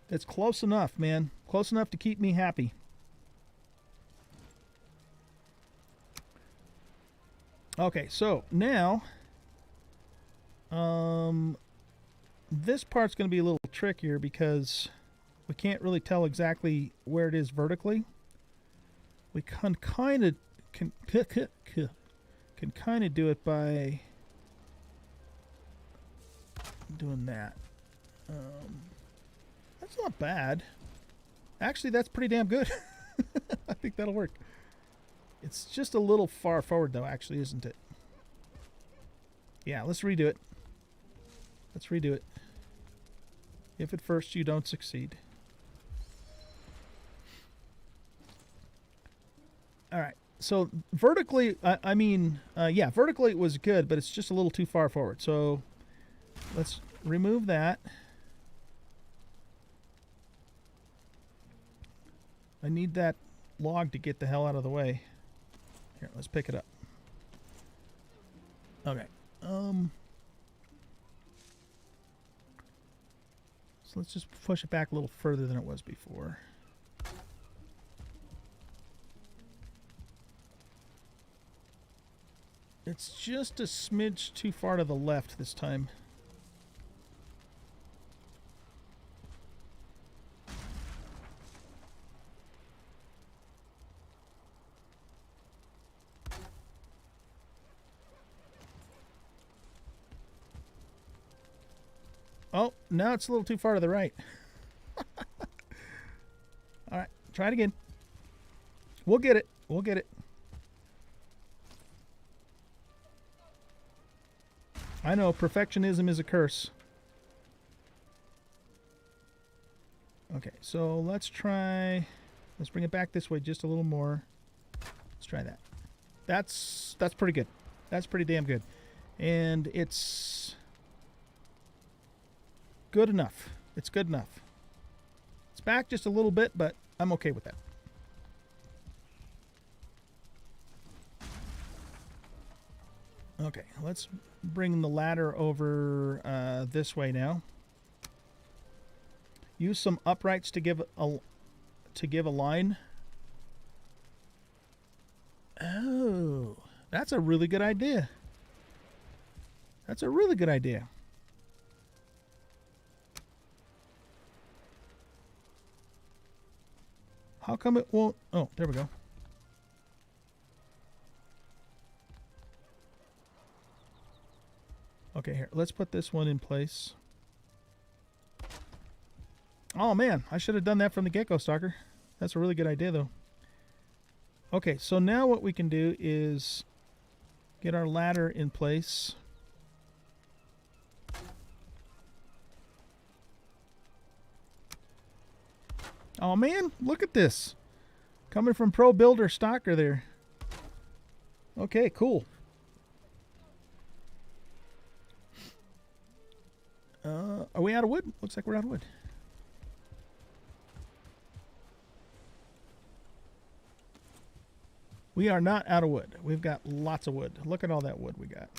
It's close enough, man. Close enough to keep me happy. Okay, so now this part's going to be a little trickier because we can't really tell exactly where it is vertically. We can kind of do it by doing that. That's not bad. Actually, that's pretty damn good. I think that'll work. It's just a little far forward, though, actually, isn't it? Yeah, let's redo it. Let's redo it. If at first you don't succeed. All right. So vertically, yeah, vertically it was good, but it's just a little too far forward. So let's remove that. I need that log to get the hell out of the way. Here, let's pick it up. Okay. So let's just push it back a little further than it was before. It's just a smidge too far to the left this time. Oh, now it's a little too far to the right. All right, try it again. We'll get it. We'll get it. I know, perfectionism is a curse. Okay, so let's bring it back this way just a little more. Let's try that. That's pretty good. That's pretty damn good. And it's good enough. It's good enough. It's back just a little bit, but I'm okay with that. Okay, let's bring the ladder over this way now. use some uprights to give a line. Oh, that's a really good idea. That's a really good idea. How come it won't? Oh, there we go. Okay, here. Let's put this one in place. Oh, man. I should have done that from the get-go, Stalker. That's a really good idea, though. Okay, so now what we can do is get our ladder in place. Oh, man. Look at this. Coming from Pro Builder Stalker there. Okay, cool. Are we out of wood? Looks like we're out of wood. We are not out of wood. We've got lots of wood. Look at all that wood we got.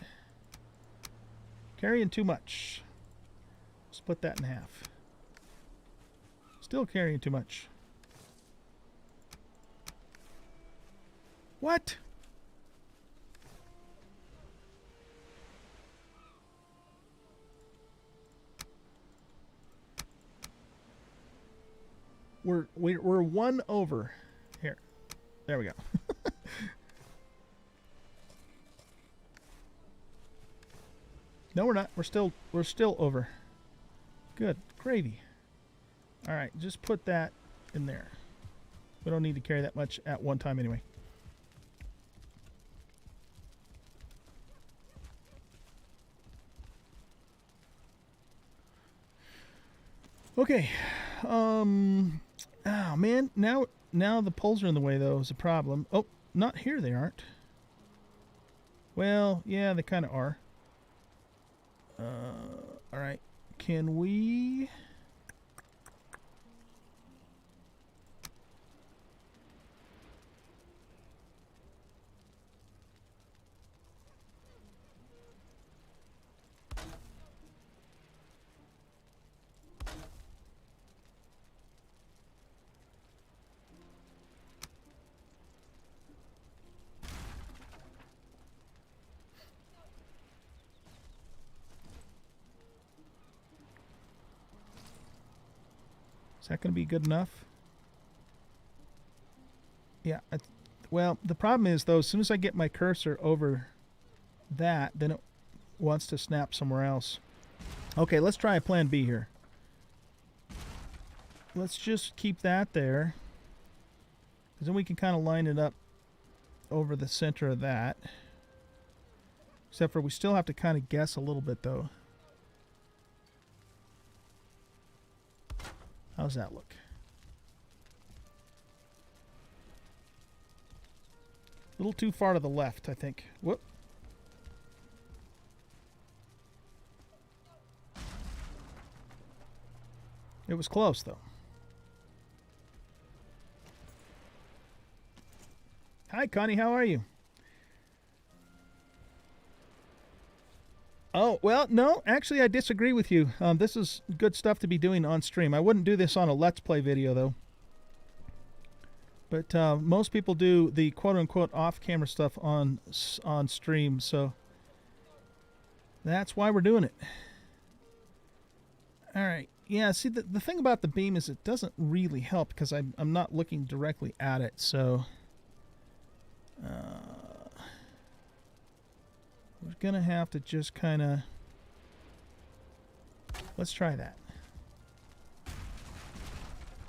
Carrying too much. Split that in half. Still carrying too much. What? We're one over. Here. There we go. No, we're not. We're still over. Good. Gravy. All right, just put that in there. We don't need to carry that much at one time anyway. Okay. Oh man, now the poles are in the way though is a problem. Oh, not here they aren't. Well, yeah, they kind of are. All right. Can we? Is that going to be good enough? Yeah. Well, the problem is, though, as soon as I get my cursor over that, then it wants to snap somewhere else. Okay, let's try a plan B here. Let's just keep that there. Because then we can kind of line it up over the center of that. Except for we still have to kind of guess a little bit, though. How's that look? A little too far to the left, I think. Whoop. It was close, though. Hi, Connie. How are you? Oh, well, no, actually, I disagree with you. This is good stuff to be doing on stream. I wouldn't do this on a Let's Play video, though. But most people do the quote-unquote off-camera stuff on stream, so that's why we're doing it. All right. Yeah, see, the thing about the beam is it doesn't really help because I'm not looking directly at it, so... we're going to have to just kind of... Let's try that.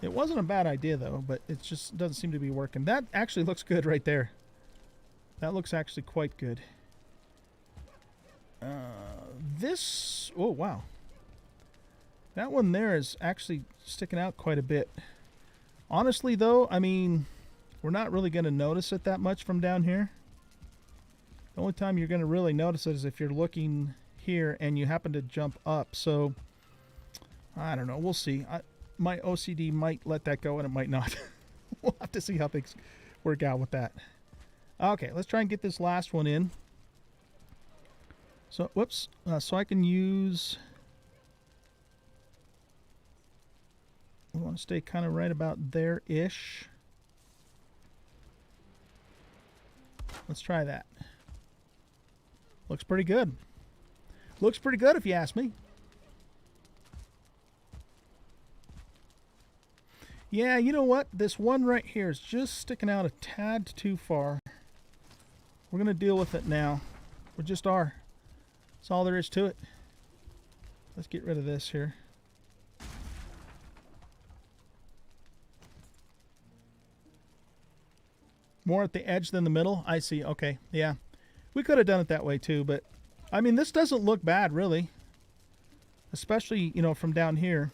It wasn't a bad idea, though, but it just doesn't seem to be working. That actually looks good right there. That looks actually quite good. This... Oh, wow. That one there is actually sticking out quite a bit. Honestly, though, I mean, we're not really going to notice it that much from down here. The only time you're going to really notice it is if you're looking here and you happen to jump up. So, I don't know. We'll see. My OCD might let that go and it might not. We'll have to see how things work out with that. Okay, let's try and get this last one in. So, whoops. So I can use... We want to stay kind of right about there-ish. Let's try that. Looks pretty good. Looks pretty good if you ask me. Yeah, you know what? This one right here is just sticking out a tad too far. We're going to deal with it now. We just are. That's all there is to it. Let's get rid of this here. More at the edge than the middle? I see. Okay. Yeah. We could have done it that way too, but I mean, this doesn't look bad really. Especially, you know, from down here.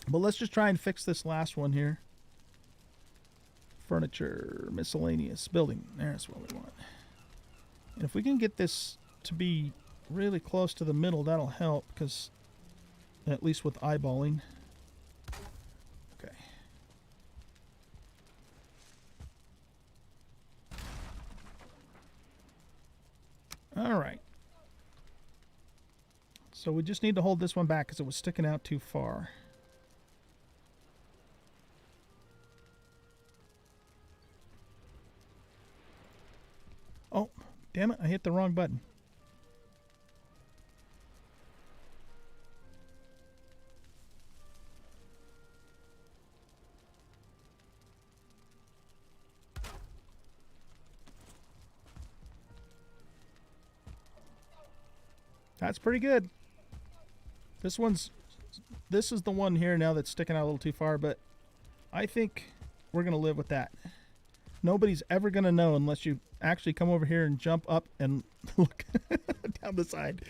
But let's just try and fix this last one here. Furniture, miscellaneous, building. There's what we want. And if we can get this to be really close to the middle, that'll help, because at least with eyeballing. Okay. All right. So we just need to hold this one back because it was sticking out too far. Oh, damn it, I hit the wrong button. That's pretty good. This is the one here now that's sticking out a little too far, but I think we're going to live with that. Nobody's ever going to know unless you actually come over here and jump up and look down the side.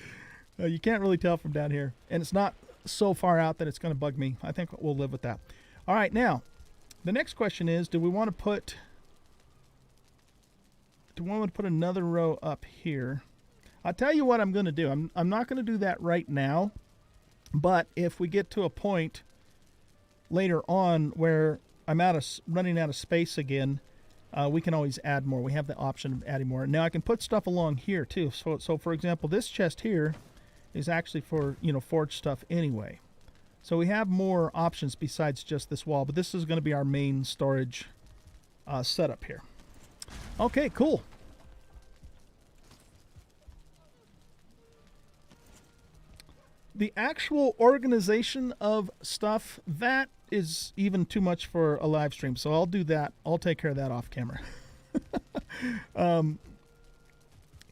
You can't really tell from down here. And it's not so far out that it's going to bug me. I think we'll live with that. All right, now, the next question is, do we want to put another row up here? I'll tell you what I'm going to do. I'm not going to do that right now. But if we get to a point later on where I'm running out of space again, we can always add more. We have the option of adding more. Now I can put stuff along here too. So for example, this chest here is actually for, you know, forge stuff anyway. So we have more options besides just this wall. But this is going to be our main storage setup here. Okay, cool. The actual organization of stuff, that is even too much for a live stream. So I'll do that. I'll take care of that off camera.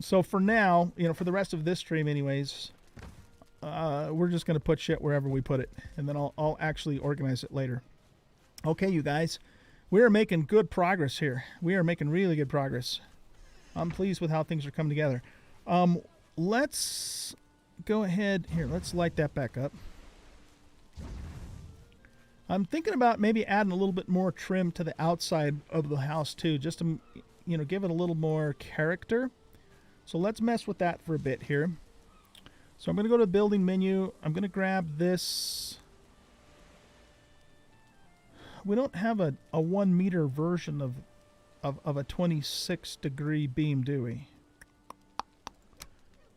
So for now, you know, for the rest of this stream anyways, we're just going to put shit wherever we put it. And then I'll actually organize it later. Okay, you guys. We are making good progress here. We are making really good progress. I'm pleased with how things are coming together. Let's go ahead here. Let's light that back up. I'm thinking about maybe adding a little bit more trim to the outside of the house too, just to, you know, give it a little more character. So let's mess with that for a bit here. So I'm going to go to the building menu. I'm going to grab this. We don't have a 1 meter version of a 26 degree beam, do we?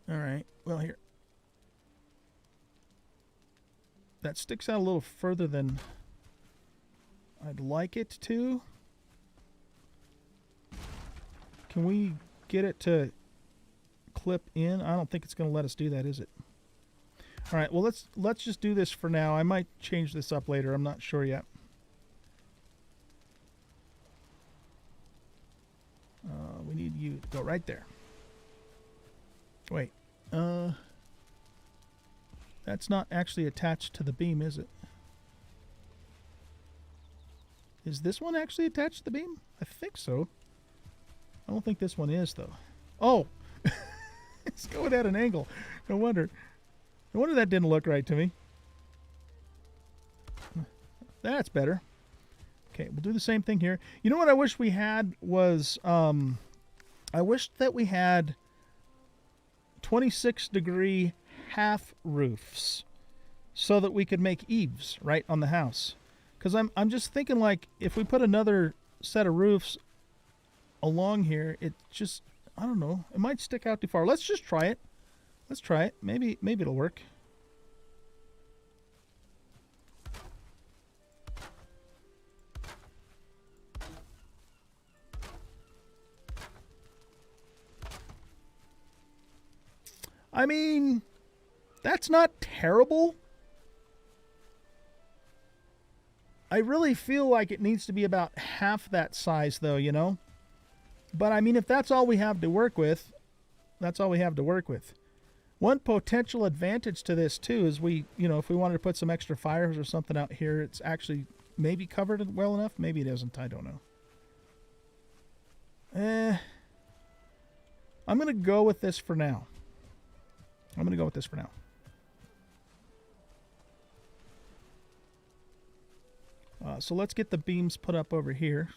All right. Well, here. That sticks out a little further than I'd like it to. Can we get it to clip in? I don't think it's going to let us do that, is it? All right, well, let's just do this for now. I might change this up later. I'm not sure yet. We need you to go right there. Wait. That's not actually attached to the beam, is it? Is this one actually attached to the beam? I think so. I don't think this one is, though. Oh! It's going at an angle. No wonder. No wonder that didn't look right to me. That's better. Okay, we'll do the same thing here. You know what I wish we had was... I wish that we had 26 degree half roofs so that we could make eaves right on the house. Because I'm just thinking, like, if we put another set of roofs along here, it just, I don't know, it might stick out too far. Let's just try it. Let's try it. Maybe it'll work. I mean, that's not terrible. I really feel like it needs to be about half that size, though, you know? But I mean, if that's all we have to work with, that's all we have to work with. One potential advantage to this, too, is if we wanted to put some extra fires or something out here, it's actually maybe covered well enough. Maybe it isn't. I don't know. I'm going to go with this for now. So let's get the beams put up over here.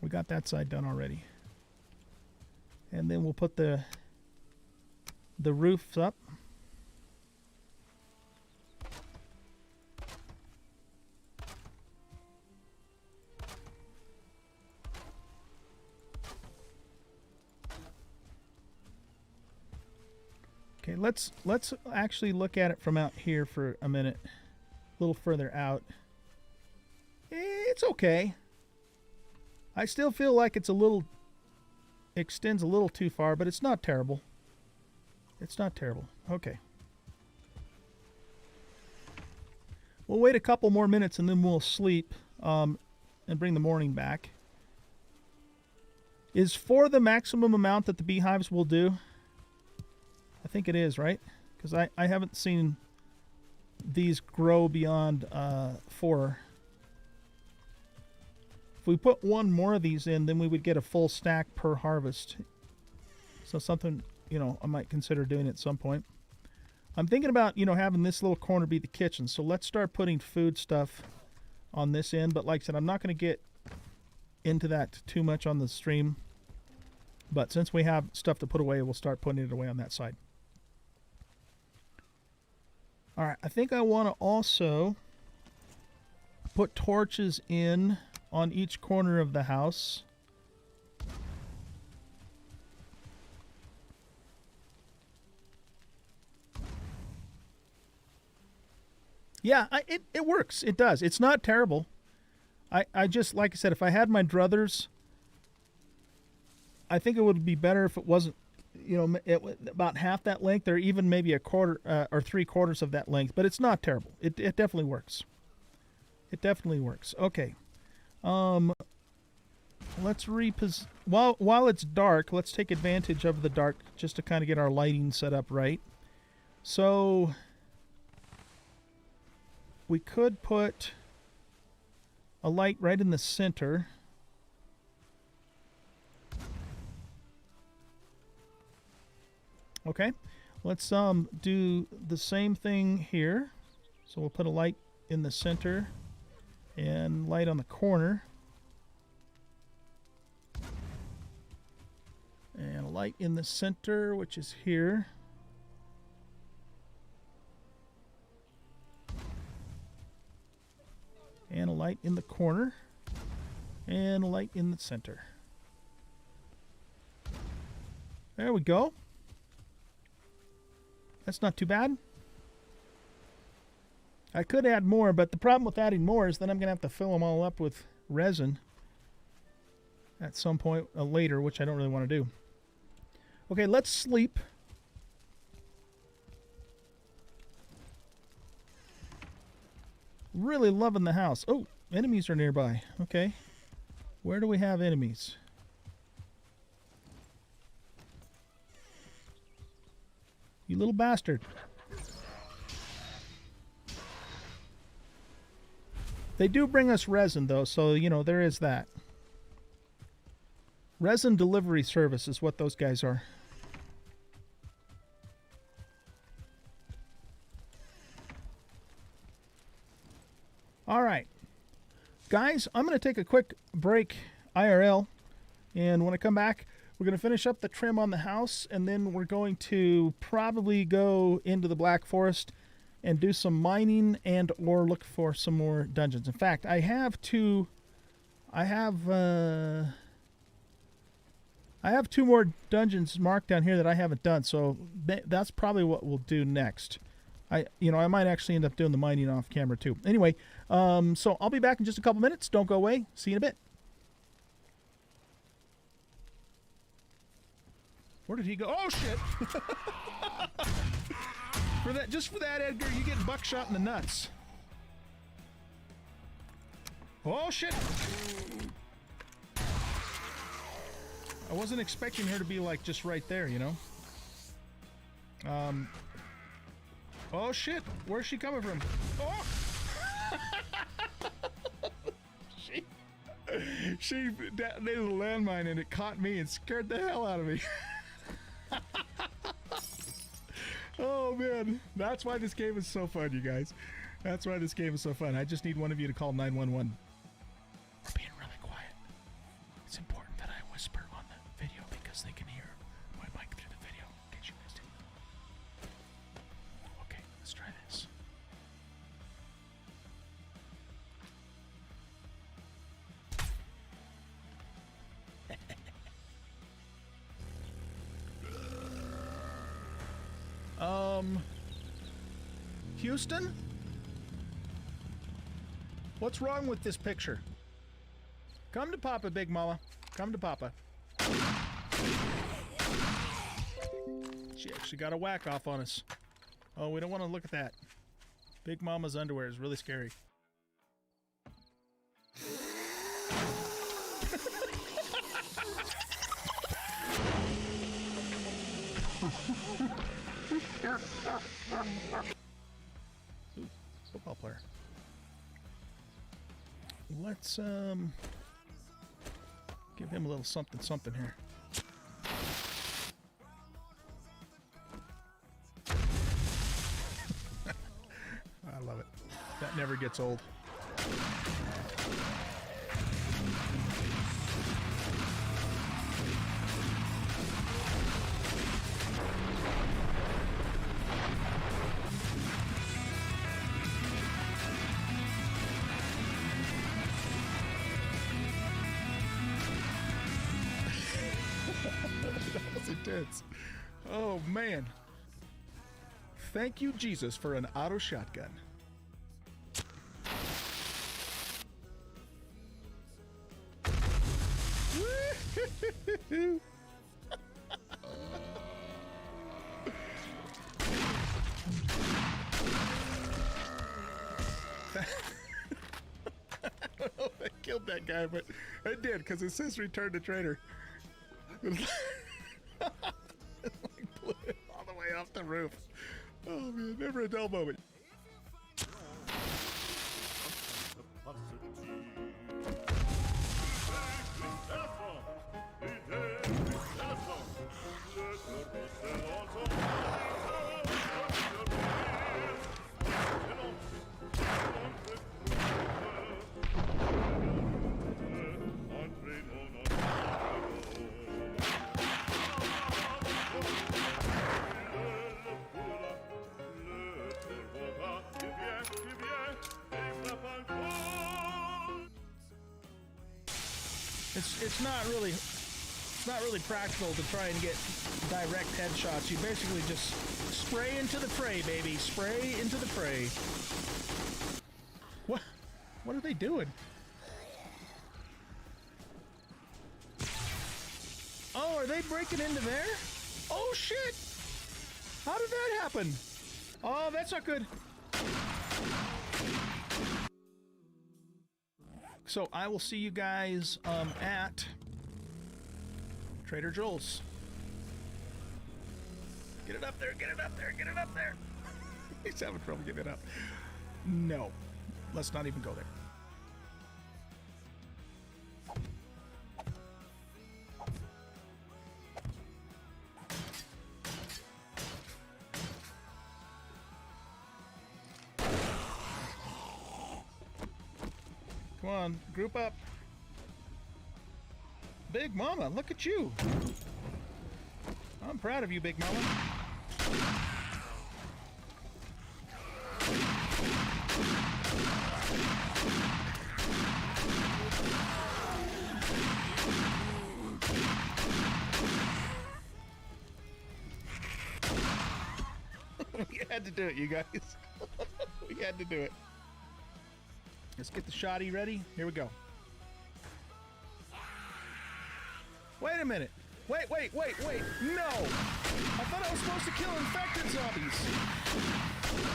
We got that side done already. And then we'll put the roofs up. Okay, let's actually look at it from out here for a minute. A little further out. It's okay. I still feel like it's extends a little too far, but it's not terrible. It's not terrible. Okay. We'll wait a couple more minutes and then we'll sleep and bring the morning back. Is 4 the maximum amount that the beehives will do? I think it is, right? Because I haven't seen these grow beyond 4. If we put 1 more of these in, then we would get a full stack per harvest. So something, I might consider doing at some point. I'm thinking about, having this little corner be the kitchen. So let's start putting food stuff on this end. But like I said, I'm not going to get into that too much on the stream. But since we have stuff to put away, we'll start putting it away on that side. All right, I think I want to also put torches in on each corner of the house. Yeah, it works. It does. It's not terrible. I just, like I said, if I had my druthers, I think it would be better if it wasn't, about half that length, or even maybe a quarter or 3/4 of that length. But it's not terrible. It definitely works. It definitely works. Okay. Let's while it's dark, let's take advantage of the dark just to kind of get our lighting set up right. So we could put a light right in the center. Okay, let's do the same thing here. So we'll put a light in the center and light on the corner. And a light in the center, which is here. And a light in the corner. And a light in the center. There we go. That's not too bad. I could add more, but the problem with adding more is then I'm going to have to fill them all up with resin at some point later, which I don't really want to do. Okay, let's sleep. Really loving the house. Oh, enemies are nearby. Okay. Where do we have enemies? You little bastard. They do bring us resin, though, so, there is that. Resin delivery service is what those guys are. All right. Guys, I'm going to take a quick break IRL, and when I come back, we're going to finish up the trim on the house, and then we're going to probably go into the Black Forest and do some mining and or look for some more dungeons. In fact, I have two more dungeons marked down here that I haven't done, so that's probably what we'll do next. I might actually end up doing the mining off camera too. Anyway, so I'll be back in just a couple minutes. Don't go away. See you in a bit. Where did he go? Oh shit! Just for that, Edgar, you get buckshot in the nuts. Oh shit! I wasn't expecting her to be like just right there, you know. Oh shit! Where's she coming from? Oh! she detonated a landmine and it caught me and scared the hell out of me. Oh man, that's why this game is so fun, you guys. That's why this game is so fun. I just need one of you to call 911. We're being really quiet. It's important that I whisper on the video because they can hear my mic through the video. In case you missed it. Okay, let's try this. Houston? What's wrong with this picture? Come to Papa, Big Mama. Come to Papa. She actually got a whack off on us. Oh, we don't want to look at that. Big Mama's underwear is really scary. Ooh, football player. Let's give him a little something something here. I love it. That never gets old. Intense. Oh man. Thank you, Jesus, for an auto shotgun. I don't know if I killed that guy, but I did because it says return to trader. It like blew it all the way off the roof. Oh man, never a dull moment. It's not really practical to try and get direct headshots. You basically just spray into the prey, baby. Spray into the prey. What are they doing? Oh, are they breaking into there? Oh shit! How did that happen? Oh, that's not good. So I will see you guys at Trader Joel's. Get it up there, get it up there, get it up there. He's having trouble getting it up. No, let's not even go there. Come on, group up. Big Mama, look at you. I'm proud of you, Big Mama. We had to do it, you guys. We had to do it. Let's get the shotty ready. Here we go. Wait a minute. Wait. No! I thought I was supposed to kill infected zombies.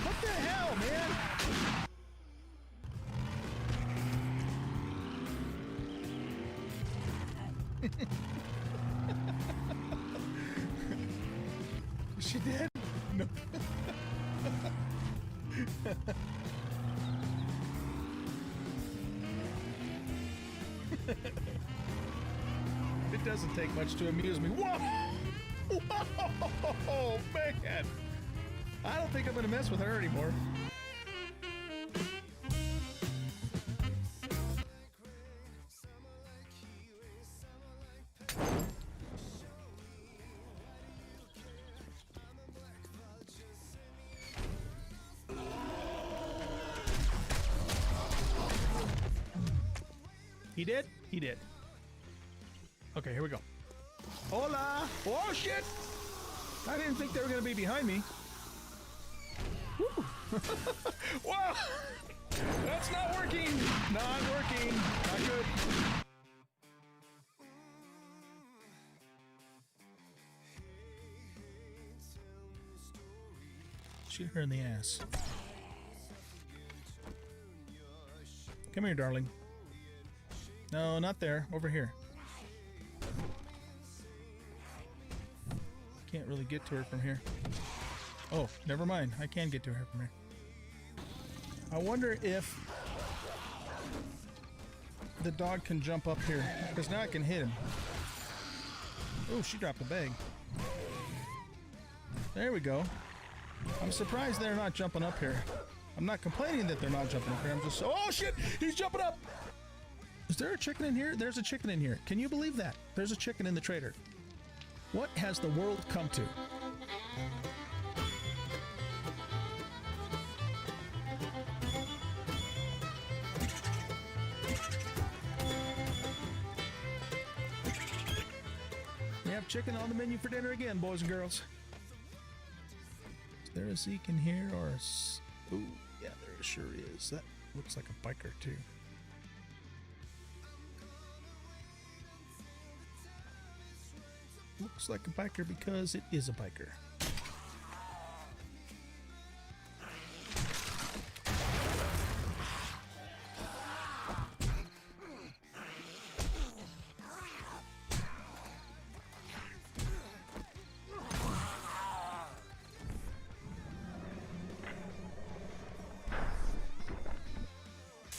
What the hell, man? Is she dead? No. It doesn't take much to amuse me. Whoa! Whoa, man! I don't think I'm gonna mess with her anymore. He did? He did. Okay, here we go. Hola! Oh, shit! I didn't think they were going to be behind me. Woo! Whoa! That's not working! Not working. Not good. Shoot her in the ass. Come here, darling. No, not there. Over here. Can't really get to her from here. Oh, never mind. I can get to her from here. I wonder if the dog can jump up here, because now I can hit him. Oh, she dropped the bag. There we go. I'm surprised they're not jumping up here. I'm not complaining that they're not jumping up here. I'm just... Oh, shit! He's jumping up! Is there a chicken in here? There's a chicken in here. Can you believe that? There's a chicken in the trader. What has the world come to? We have chicken on the menu for dinner again, boys and girls. Is there a Zeke in here or a... Ooh, yeah, there sure is. That looks like a biker, too. Looks like a biker because it is a biker.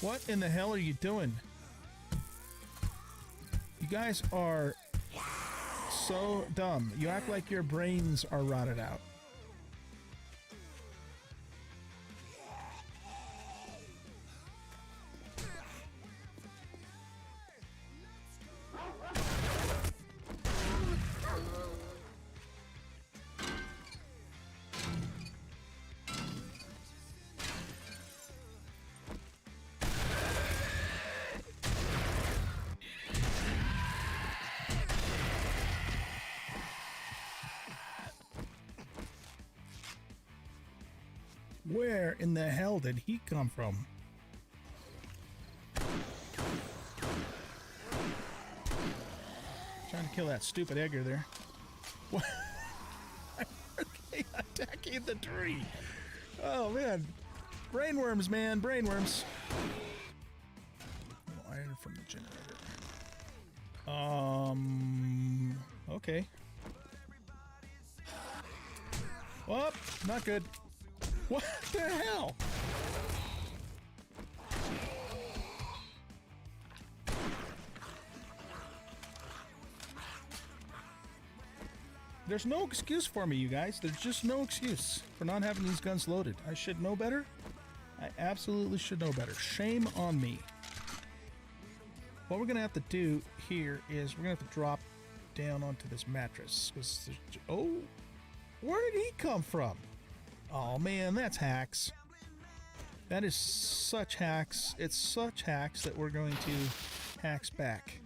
What in the hell are you doing? You guys are so dumb. You act like your brains are rotted out. Where in the hell did he come from? Trying to kill that stupid Edgar there. What? Okay, attacking the tree. Oh man, brainworms, man, brainworms. Iron from the generator. Okay. Whoop, not good. What the hell? There's no excuse for me, you guys. There's just no excuse for not having these guns loaded. I should know better. I absolutely should know better. Shame on me. What we're going to have to do here is we're going to have to drop down onto this mattress. Oh, where did he come from? Oh man, that's hacks. That is such hacks. It's such hacks that we're going to hacks back.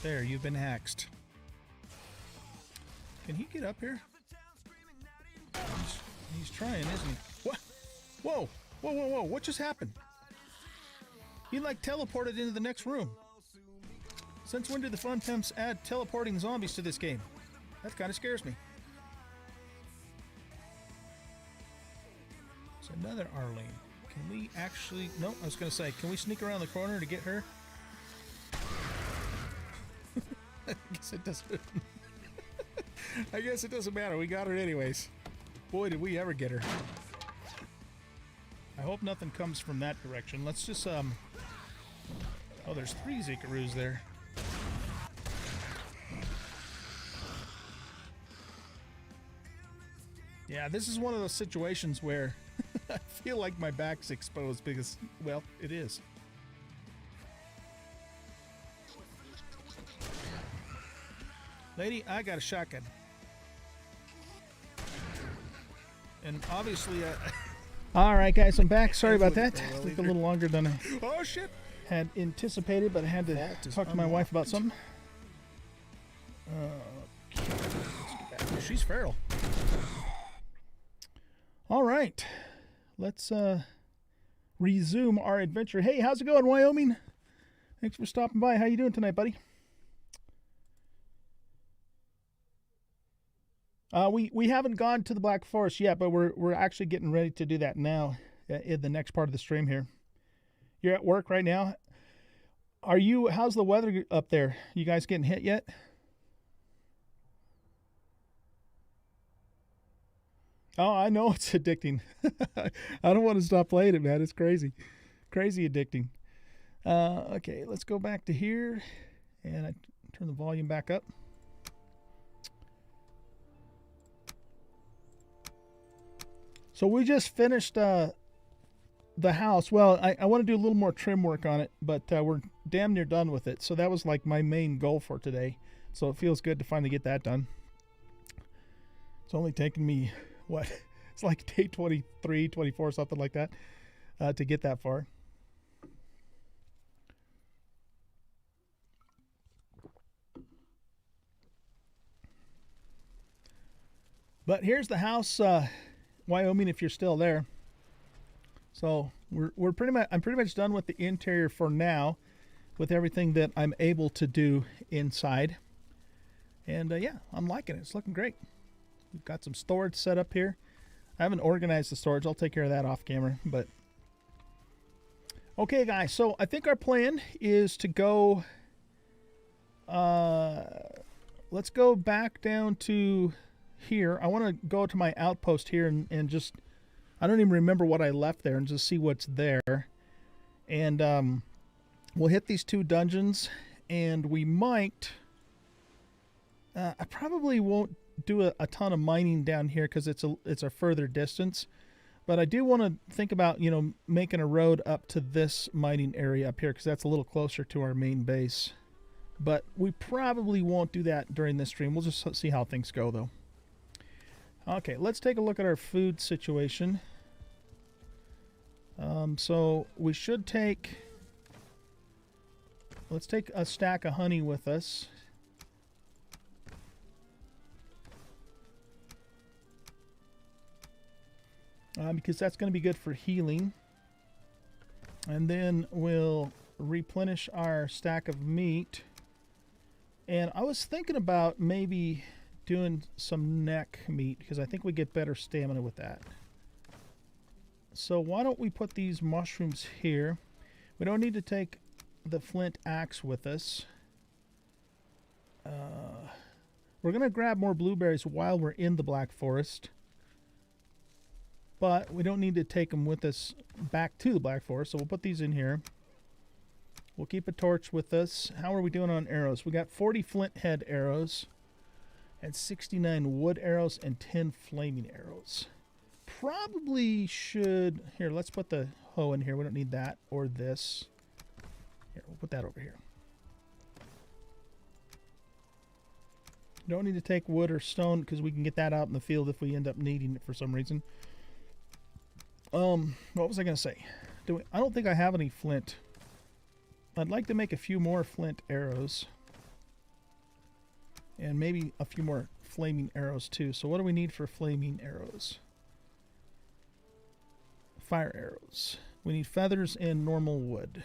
There, you've been hacked. Can he get up here? He's trying, isn't he? What? Whoa! Whoa, whoa, whoa! What just happened? He like teleported into the next room. Since when did the fun temps add teleporting zombies to this game? That kind of scares me. It's another Arlene. Can we actually... No, I was going to say, can we sneak around the corner to get her? I guess it doesn't... I guess it doesn't matter. We got her anyways. Boy, did we ever get her. I hope nothing comes from that direction. Let's just, Oh, there's 3 Zikaroos there. Yeah, this is one of those situations where I feel like my back's exposed because, well, it is. Lady, I got a shotgun. And obviously, all right, guys, I'm back. Sorry about that. Took a little longer than I had anticipated, but I had to talk to my wife about something. Okay. She's feral. All right, let's resume our adventure. Hey, how's it going, Wyoming? Thanks for stopping by. How you doing tonight, buddy? We haven't gone to the Black Forest yet, but we're actually getting ready to do that now in the next part of the stream here. You're at work right now. Are you? How's the weather up there? You guys getting hit yet? Oh, I know it's addicting. I don't want to stop playing it, man. It's crazy. Crazy addicting. Okay, let's go back to here. And I turn the volume back up. So we just finished the house. Well, I want to do a little more trim work on it, but we're damn near done with it. So that was like my main goal for today. So it feels good to finally get that done. It's only taken me... What? It's like day 23, 24, something like that, to get that far. But here's the house, Wyoming, if you're still there. So we're pretty much, I'm pretty much done with the interior for now, with everything that I'm able to do inside. And yeah, I'm liking it. It's looking great. We've got some storage set up here. I haven't organized the storage. I'll take care of that off camera. But okay, guys. So I think our plan is to go. Let's go back down to here. I want to go to my outpost here and just. I don't even remember what I left there, and just see what's there. And we'll hit these 2 dungeons, and we might. I probably won't do a ton of mining down here because it's a further distance, but I do want to think about, you know, making a road up to this mining area up here because that's a little closer to our main base. But we probably won't do that during this stream. We'll just see how things go, though. Okay, let's take a look at our food situation. So we should take... Let's take a stack of honey with us. Because that's going to be good for healing. And then we'll replenish our stack of meat. And I was thinking about maybe doing some neck meat because I think we get better stamina with that. So why don't we put these mushrooms here? We don't need to take the flint axe with us. We're going to grab more blueberries while we're in the Black Forest. But we don't need to take them with us back to the Black Forest, so we'll put these in here. We'll keep a torch with us. How are we doing on arrows? We got 40 flint head arrows, and 69 wood arrows, and 10 flaming arrows. Probably should... Here, let's put the hoe in here. We don't need that or this. Here, we'll put that over here. Don't need to take wood or stone because we can get that out in the field if we end up needing it for some reason. What was I going to say? I don't think I have any flint. I'd like to make a few more flint arrows. And maybe a few more flaming arrows too. So what do we need for flaming arrows? fire arrows. We need feathers and normal wood.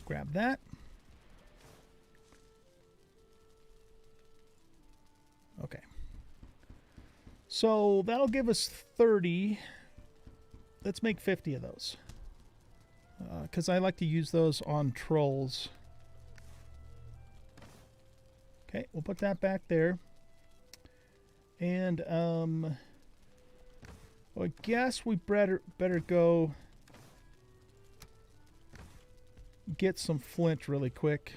Grab that. Okay. So that'll give us 30. Let's make 50 of those. Because I like to use those on trolls. Okay, we'll put that back there. And, well, I guess we better go get some flint really quick.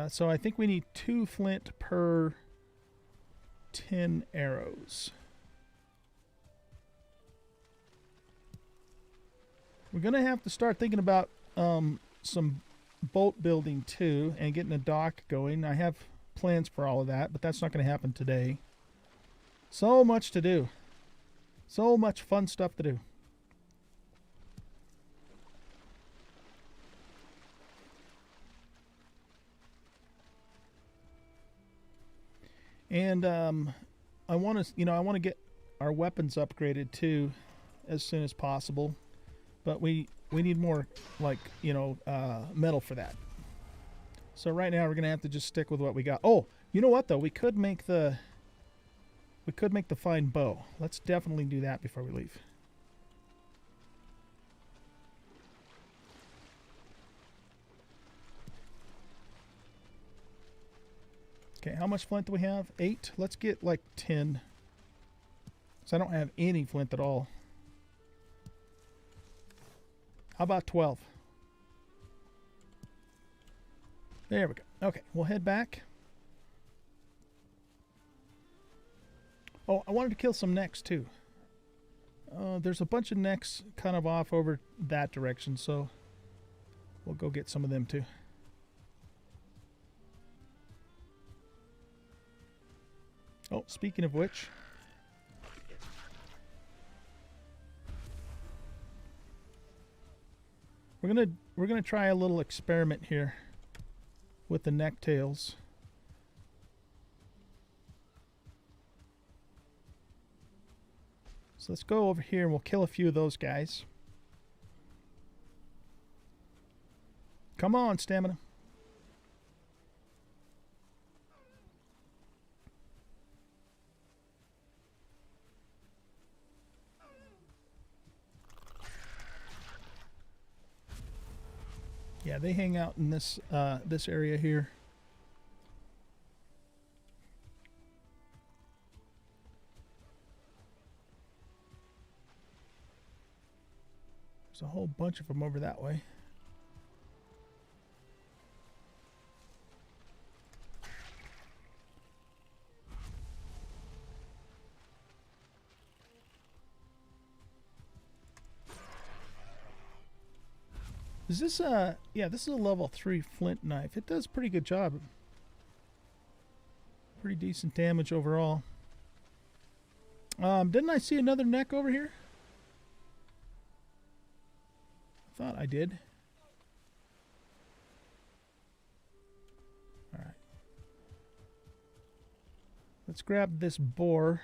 So I think we need 2 flint per 10 arrows. We're going to have to start thinking about some boat building too and getting a dock going. I have plans for all of that, but that's not going to happen today. So much to do. So much fun stuff to do. And I want to get our weapons upgraded too as soon as possible. But we need more, like, metal for that. So right now we're gonna have to just stick with what we got. Oh, you know what though? We could make the fine bow. Let's definitely do that before we leave. Okay, how much flint do we have? 8. Let's get like 10. So I don't have any flint at all. How about 12? There we go. Okay, we'll head back. Oh, I wanted to kill some necks too. There's a bunch of necks kind of off over that direction, so we'll go get some of them too. Oh, speaking of which, we're gonna try a little experiment here with the necktails. So let's go over here and we'll kill a few of those guys. Come on, stamina. Yeah, they hang out in this this area here. There's a whole bunch of them over that way. Is this yeah, this is a level 3 flint knife. It does a pretty good job. Pretty decent damage overall. Didn't I see another neck over here? I thought I did. Alright. Let's grab this boar.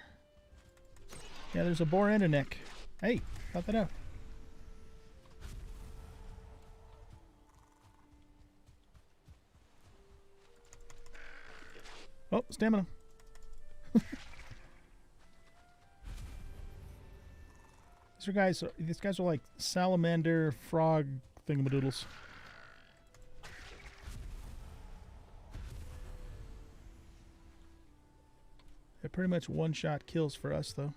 Yeah, there's a boar and a neck. Hey, got that out. Oh, stamina. These guys are like salamander frog thingamadoodles. They're pretty much one-shot kills for us, though.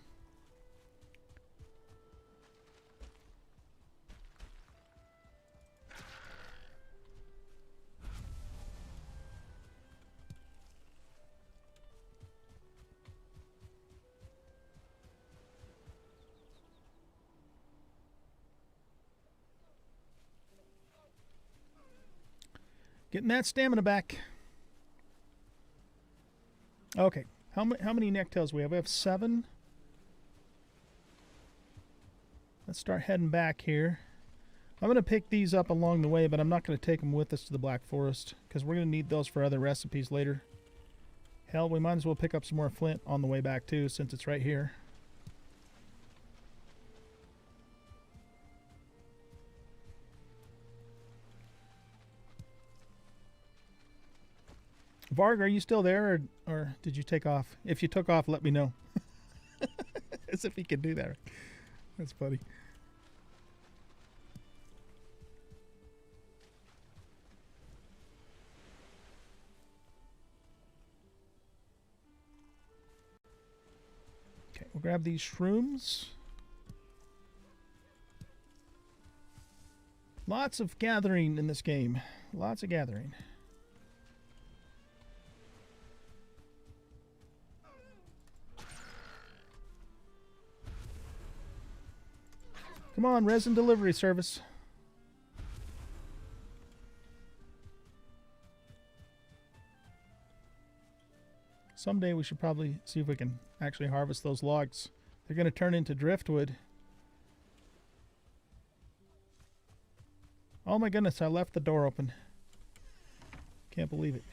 Getting that stamina back. Okay, how many necktails we have? We have 7. Let's start heading back here. I'm going to pick these up along the way, but I'm not going to take them with us to the Black Forest because we're going to need those for other recipes later. Hell, we might as well pick up some more flint on the way back too, since it's right here. Varg, are you still there, or did you take off? If you took off, let me know. As if he could do that. That's funny. Okay, we'll grab these shrooms. Lots of gathering in this game. Lots of gathering. Come on, resin delivery service. Someday we should probably see if we can actually harvest those logs. They're going to turn into driftwood. Oh my goodness, I left the door open. Can't believe it.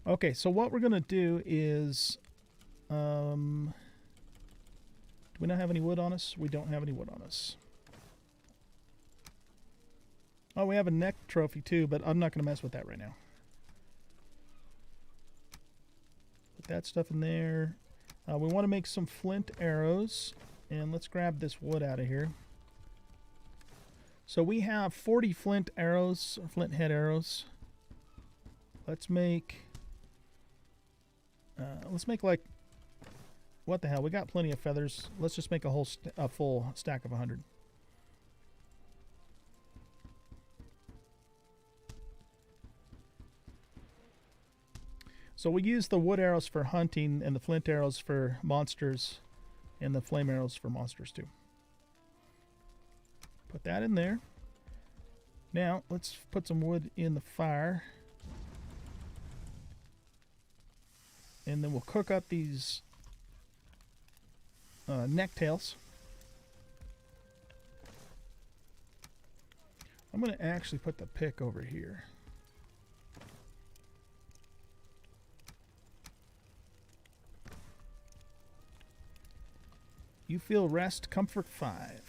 Okay, so what we're going to do is... do we not have any wood on us? We don't have any wood on us. Oh, we have a neck trophy too, but I'm not going to mess with that right now. Put that stuff in there. We want to make some flint arrows. And let's grab this wood out of here. So we have 40 flint arrows, or flint head arrows. Let's make like, what the hell? We got plenty of feathers. Let's just make a full stack of 100. So we use the wood arrows for hunting and the flint arrows for monsters and the flame arrows for monsters too. Put that in there. Now let's put some wood in the fire. And then we'll cook up these necktails. I'm going to actually put the pick over here. You feel rest, comfort 5.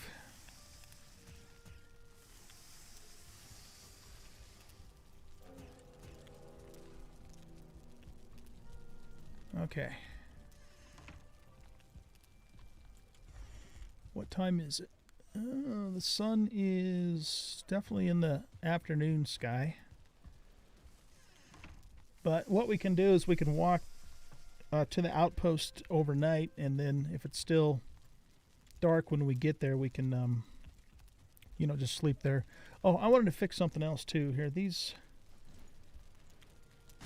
Okay. What time is it? The sun is definitely in the afternoon sky. But what we can do is we can walk to the outpost overnight, and then if it's still dark when we get there, we can, you know, just sleep there. Oh, I wanted to fix something else too here. These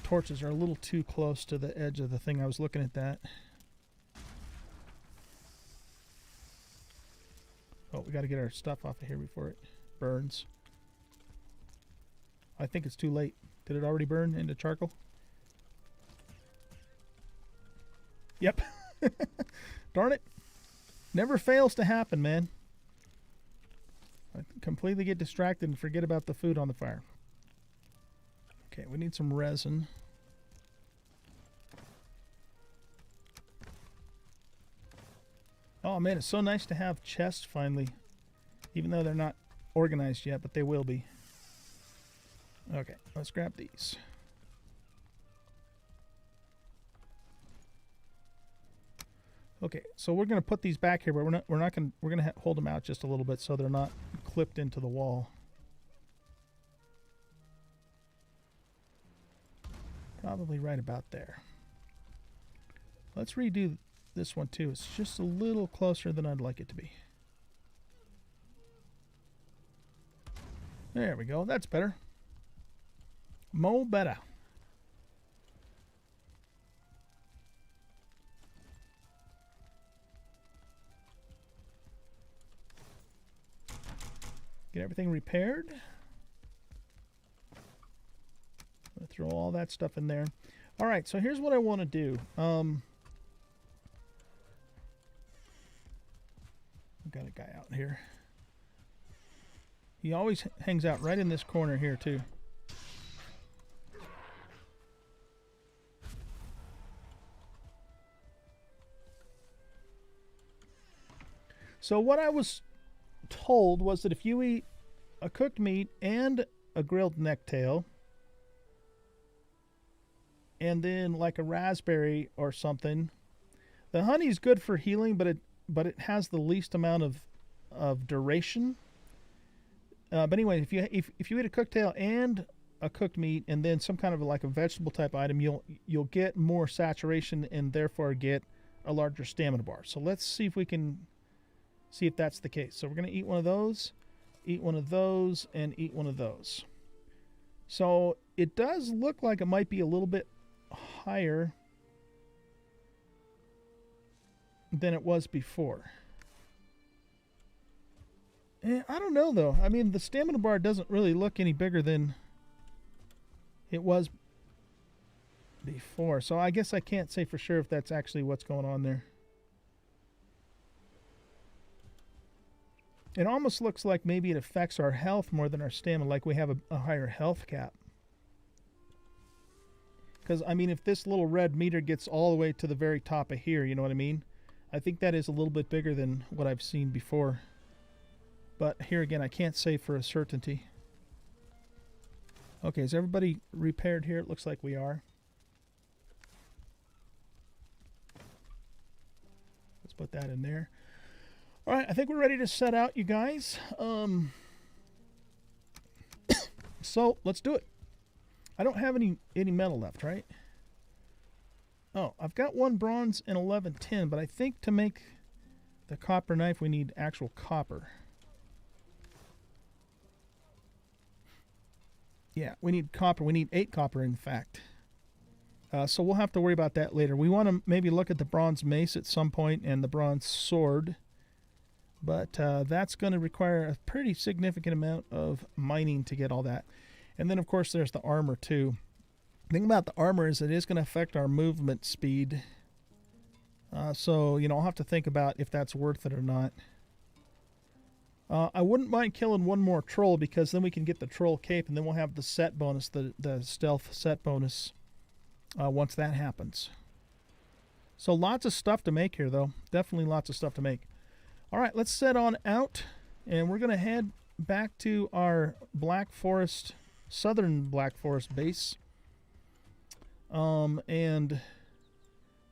torches are a little too close to the edge of the thing. I was looking at that. Oh, we got to get our stuff off of here before it burns. I think it's too late. Did it already burn into charcoal? Yep. Darn it. Never fails to happen, man. I completely get distracted and forget about the food on the fire. Okay, we need some resin. Oh man, it's so nice to have chests finally. Even though they're not organized yet, but they will be. Okay, let's grab these. Okay, so we're going to put these back here, but we're going to hold them out just a little bit so they're not clipped into the wall. Probably right about there. Let's redo this one too. It's just a little closer than I'd like it to be. There we go. That's better. Mo better. Get everything repaired. I'm gonna throw all that stuff in there. All right, so here's what I want to do. I've got a guy out here. He always hangs out right in this corner here, too. So what I was told was that if you eat a cooked meat and a grilled necktail, and then like a raspberry or something, the honey's good for healing, but it has the least amount of duration. But anyway, if you eat a cooktail and a cooked meat, and then some kind of like a vegetable type item, you'll get more saturation and therefore get a larger stamina bar. So let's see if we can see if that's the case. So we're going to eat one of those, and eat one of those. So it does look like it might be a little bit higher than it was before. I don't know, though. I mean, the stamina bar doesn't really look any bigger than it was before. So I guess I can't say for sure if that's actually what's going on there. It almost looks like maybe it affects our health more than our stamina, like we have a higher health cap. Because, I mean, if this little red meter gets all the way to the very top of here, you know what I mean? I think that is a little bit bigger than what I've seen before. But here again, I can't say for a certainty. Okay, is everybody repaired here? It looks like we are. Let's put that in there. All right, I think we're ready to set out, you guys. So let's do it. I don't have any metal left, right? Oh, I've got 1 bronze and 11 tin, but I think to make the copper knife we need actual copper. Yeah, we need copper. We need 8 copper, in fact. So we'll have to worry about that later. We want to maybe look at the bronze mace at some point and the bronze sword. But that's going to require a pretty significant amount of mining to get all that. And then, of course, there's the armor, too. The thing about the armor is it is going to affect our movement speed. So, you know, I'll have to think about if that's worth it or not. I wouldn't mind killing 1 more troll, because then we can get the troll cape, and then we'll have the set bonus, the stealth set bonus, once that happens. So lots of stuff to make here, though. Definitely lots of stuff to make. All right, let's set on out, and we're going to head back to our southern Black Forest base, and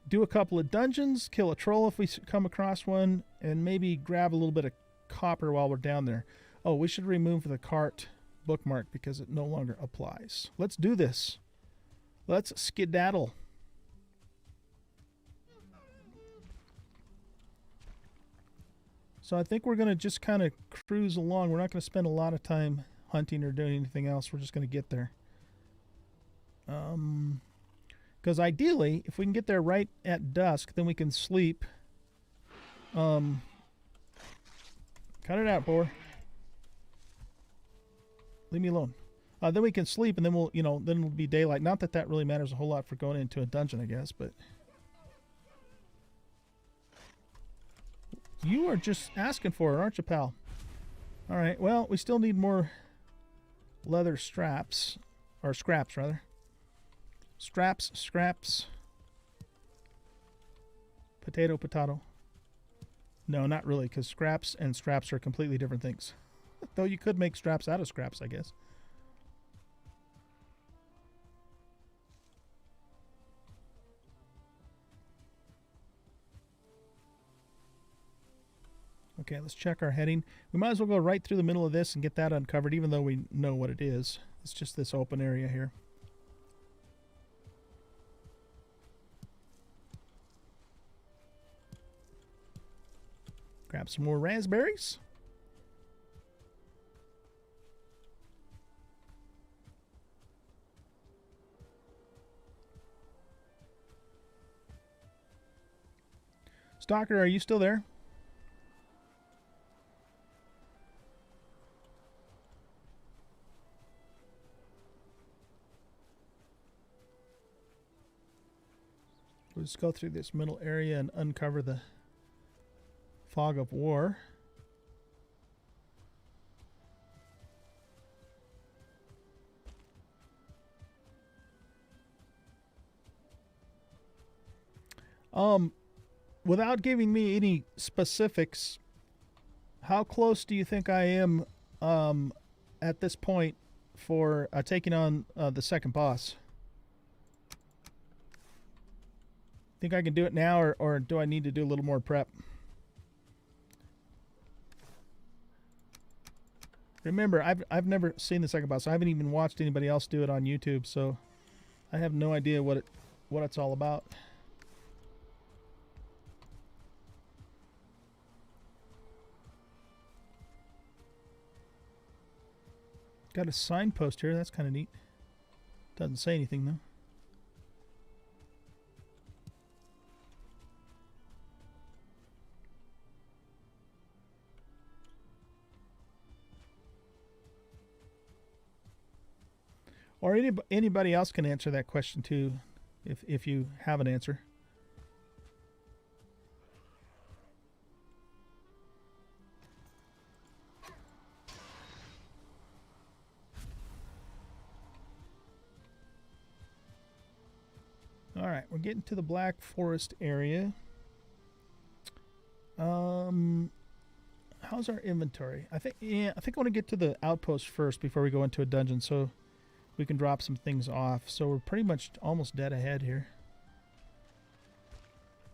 do a couple of dungeons, kill a troll if we come across one, and maybe grab a little bit of copper while we're down there. Oh, we should remove the cart bookmark because it no longer applies. Let's do this. Let's skedaddle. So I think we're going to just kind of cruise along. We're not going to spend a lot of time hunting or doing anything else. We're just going to get there. Because ideally, if we can get there right at dusk, then we can sleep. Cut it out, boy. Leave me alone. Then we can sleep, and then we'll, then it'll be daylight. Not that that really matters a whole lot for going into a dungeon, I guess, but you are just asking for it, aren't you, pal? All right. Well, we still need more leather straps, or scraps rather. Scraps. Potato. No, not really, because scraps and straps are completely different things. Though you could make straps out of scraps, I guess. Okay, let's check our heading. We might as well go right through the middle of this and get that uncovered, even though we know what it is. It's just this open area here. Grab some more raspberries. Stalker, are you still there? We'll just go through this middle area and uncover the fog of war. Um, Without giving me any specifics, how close do you think I am at this point for taking on the second boss? Think I can do it now, or do I need to do a little more prep? Remember, I've never seen the second boss. I haven't even watched anybody else do it on YouTube, so I have no idea what it's all about. Got a signpost here. That's kind of neat. Doesn't say anything though. Or anybody else can answer that question too, if you have an answer. All right, we're getting to the Black Forest area. How's our inventory? I think I want to get to the outpost first before we go into a dungeon, so we can drop some things off. So we're pretty much almost dead ahead here.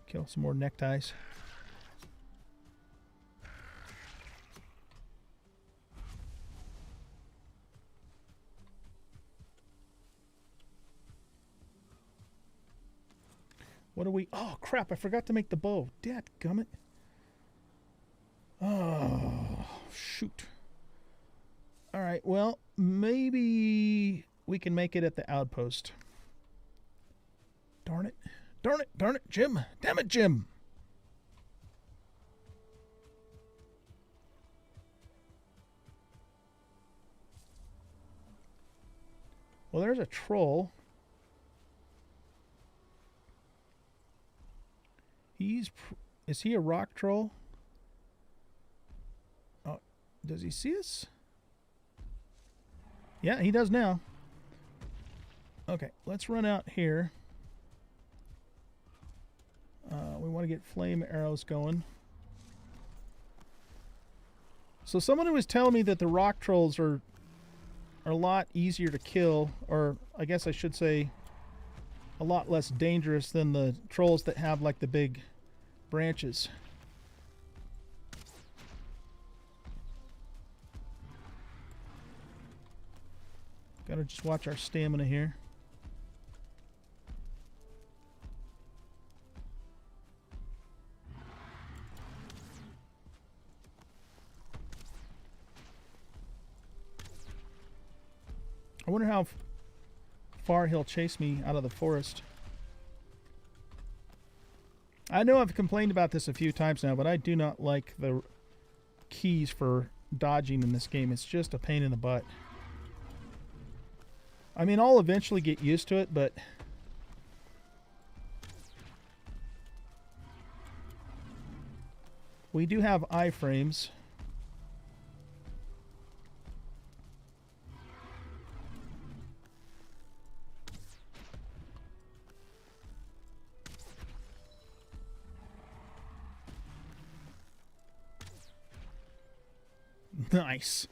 Kill some more neckties. What do we... Oh, crap. I forgot to make the bow. Dadgummit. Oh, shoot. All right. Well, maybe we can make it at the outpost. Darn it. Darn it. Darn it, Jim. Damn it, Jim. Well, there's a troll. Is he a rock troll? Oh, does he see us? Yeah, he does now. Okay, let's run out here. We want to get flame arrows going. So someone was telling me that the rock trolls are a lot easier to kill, or I guess I should say a lot less dangerous than the trolls that have like the big branches. Gotta just watch our stamina here. I wonder how far he'll chase me out of the forest. I know I've complained about this a few times now, but I do not like the keys for dodging in this game. It's just a pain in the butt. I mean, I'll eventually get used to it, but we do have iframes. Nice.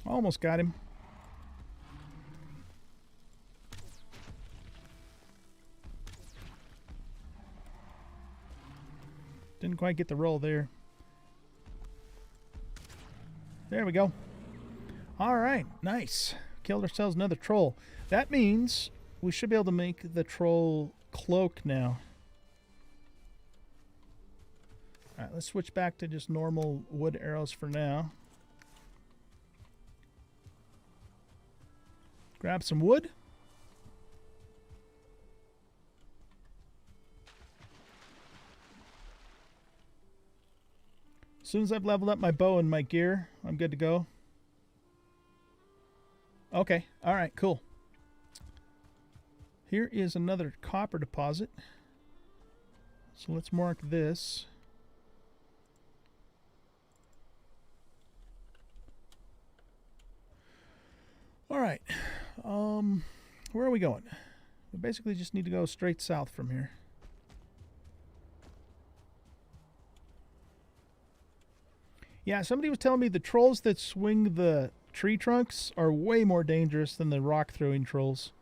Almost got him. Didn't quite get the roll there. There we go. All right, nice. Killed ourselves another troll. That means we should be able to make the troll cloak now. All right, let's switch back to just normal wood arrows for now. Grab some wood. As soon as I've leveled up my bow and my gear, I'm good to go. Okay. All right, cool. Here is another copper deposit. So let's mark this. All right. Where are we going? We basically just need to go straight south from here. Yeah, somebody was telling me the trolls that swing the tree trunks are way more dangerous than the rock throwing trolls.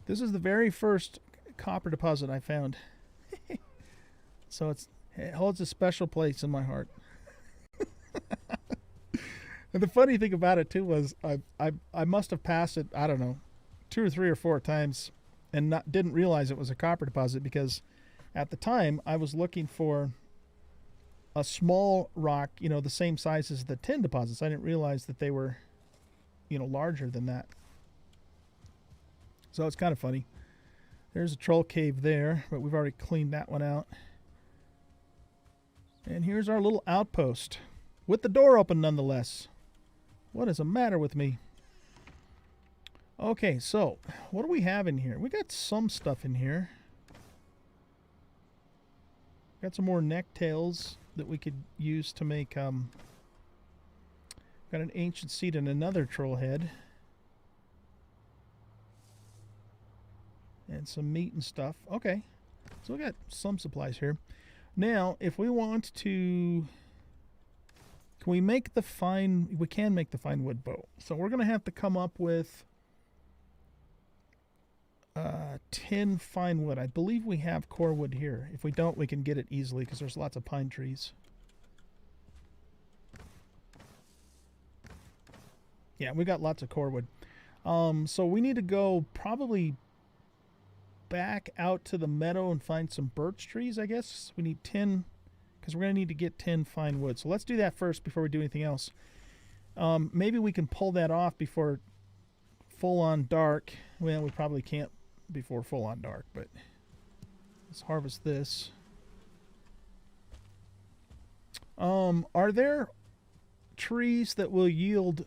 This is the very first copper deposit I found. So it holds a special place in my heart. And the funny thing about it too was I must have passed it, I don't know, 2 or 3 or 4 times and didn't realize it was a copper deposit, because at the time I was looking for a small rock, you know, the same size as the tin deposits. I didn't realize that they were, you know, larger than that. So it's kind of funny. There's a troll cave there, but we've already cleaned that one out. And here's our little outpost with the door open nonetheless. What is the matter with me? Okay, so what do we have in here? We got some stuff in here. Got some more necktails that we could use to make, got an ancient seed and another troll head. And some meat and stuff. Okay, so we got some supplies here. Now, if we want to... Can we make the fine... We can make the fine wood bow. So we're going to have to come up with 10 fine wood. I believe we have core wood here. If we don't, we can get it easily because there's lots of pine trees. Yeah, we got lots of core wood. So we need to go probably back out to the meadow and find some birch trees, I guess. We need 10, because we're going to need to get 10 fine wood. So let's do that first before we do anything else. Maybe we can pull that off before full on dark. Well, we probably can't before full on dark, but let's harvest this. Are there trees that will yield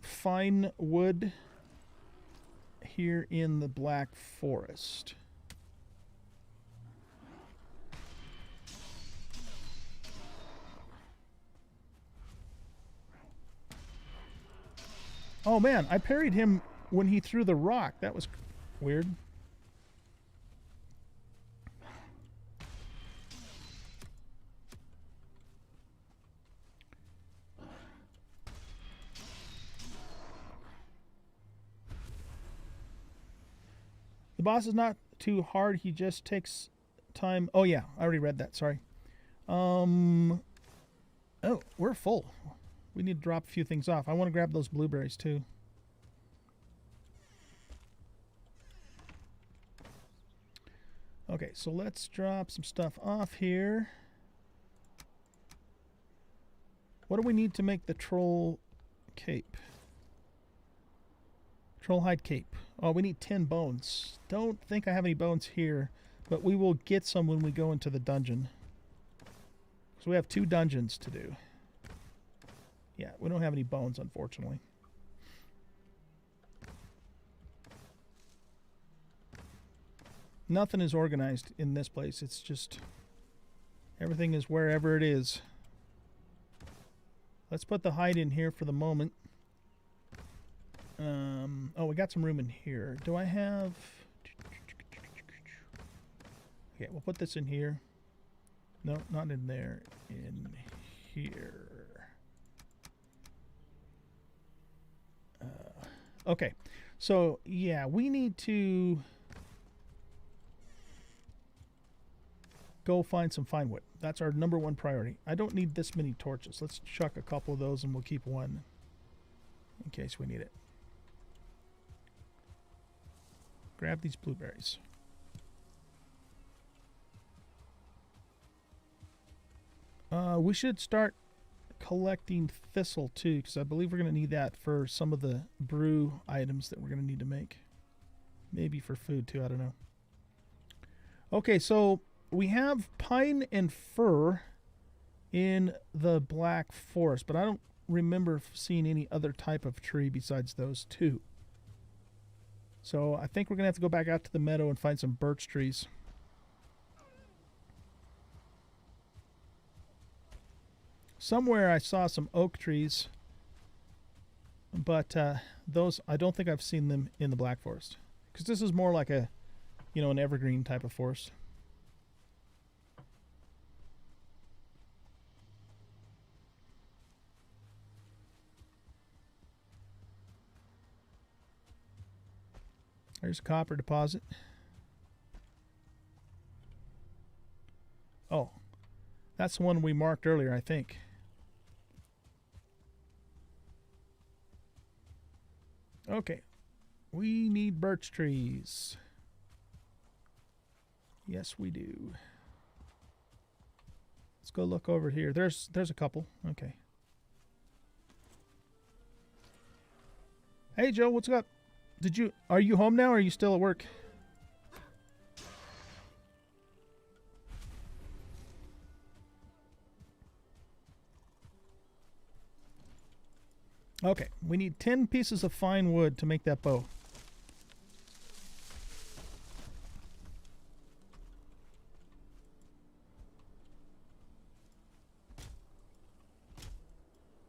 fine wood here in the Black Forest? Oh man, I parried him when he threw the rock. That was weird. The boss is not too hard. He just takes time. Oh yeah, I already read that. Sorry. Oh, we're full. We need to drop a few things off. I want to grab those blueberries too. Okay, so let's drop some stuff off here. What do we need to make the troll cape? Troll hide cape. Oh, we need 10 bones. Don't think I have any bones here, but we will get some when we go into the dungeon. So we have 2 dungeons to do. Yeah, we don't have any bones, unfortunately. Nothing is organized in this place. It's just everything is wherever it is. Let's put the hide in here for the moment. Oh, we got some room in here. Do I have... Okay, we'll put this in here. No, not in there. In here. Okay, so yeah, we need to go find some fine wood. That's our #1 priority. I don't need this many torches. Let's chuck a couple of those and we'll keep one in case we need it. Grab these blueberries. We should start collecting thistle too, because I believe we're going to need that for some of the brew items that we're going to need to make. Maybe for food too, I don't know. Okay, so we have pine and fir in the Black Forest, but I don't remember seeing any other type of tree besides those two. So I think we're going to have to go back out to the meadow and find some birch trees. Somewhere I saw some oak trees, but those, I don't think I've seen them in the Black Forest. Because this is more like a, you know, an evergreen type of forest. There's a copper deposit. Oh, that's the one we marked earlier, I think. Okay, we need birch trees. Yes, we do. Let's go look over here. There's a couple. Okay. Hey, Joe, what's up? Are you home now or are you still at work? Okay, we need 10 pieces of fine wood to make that bow.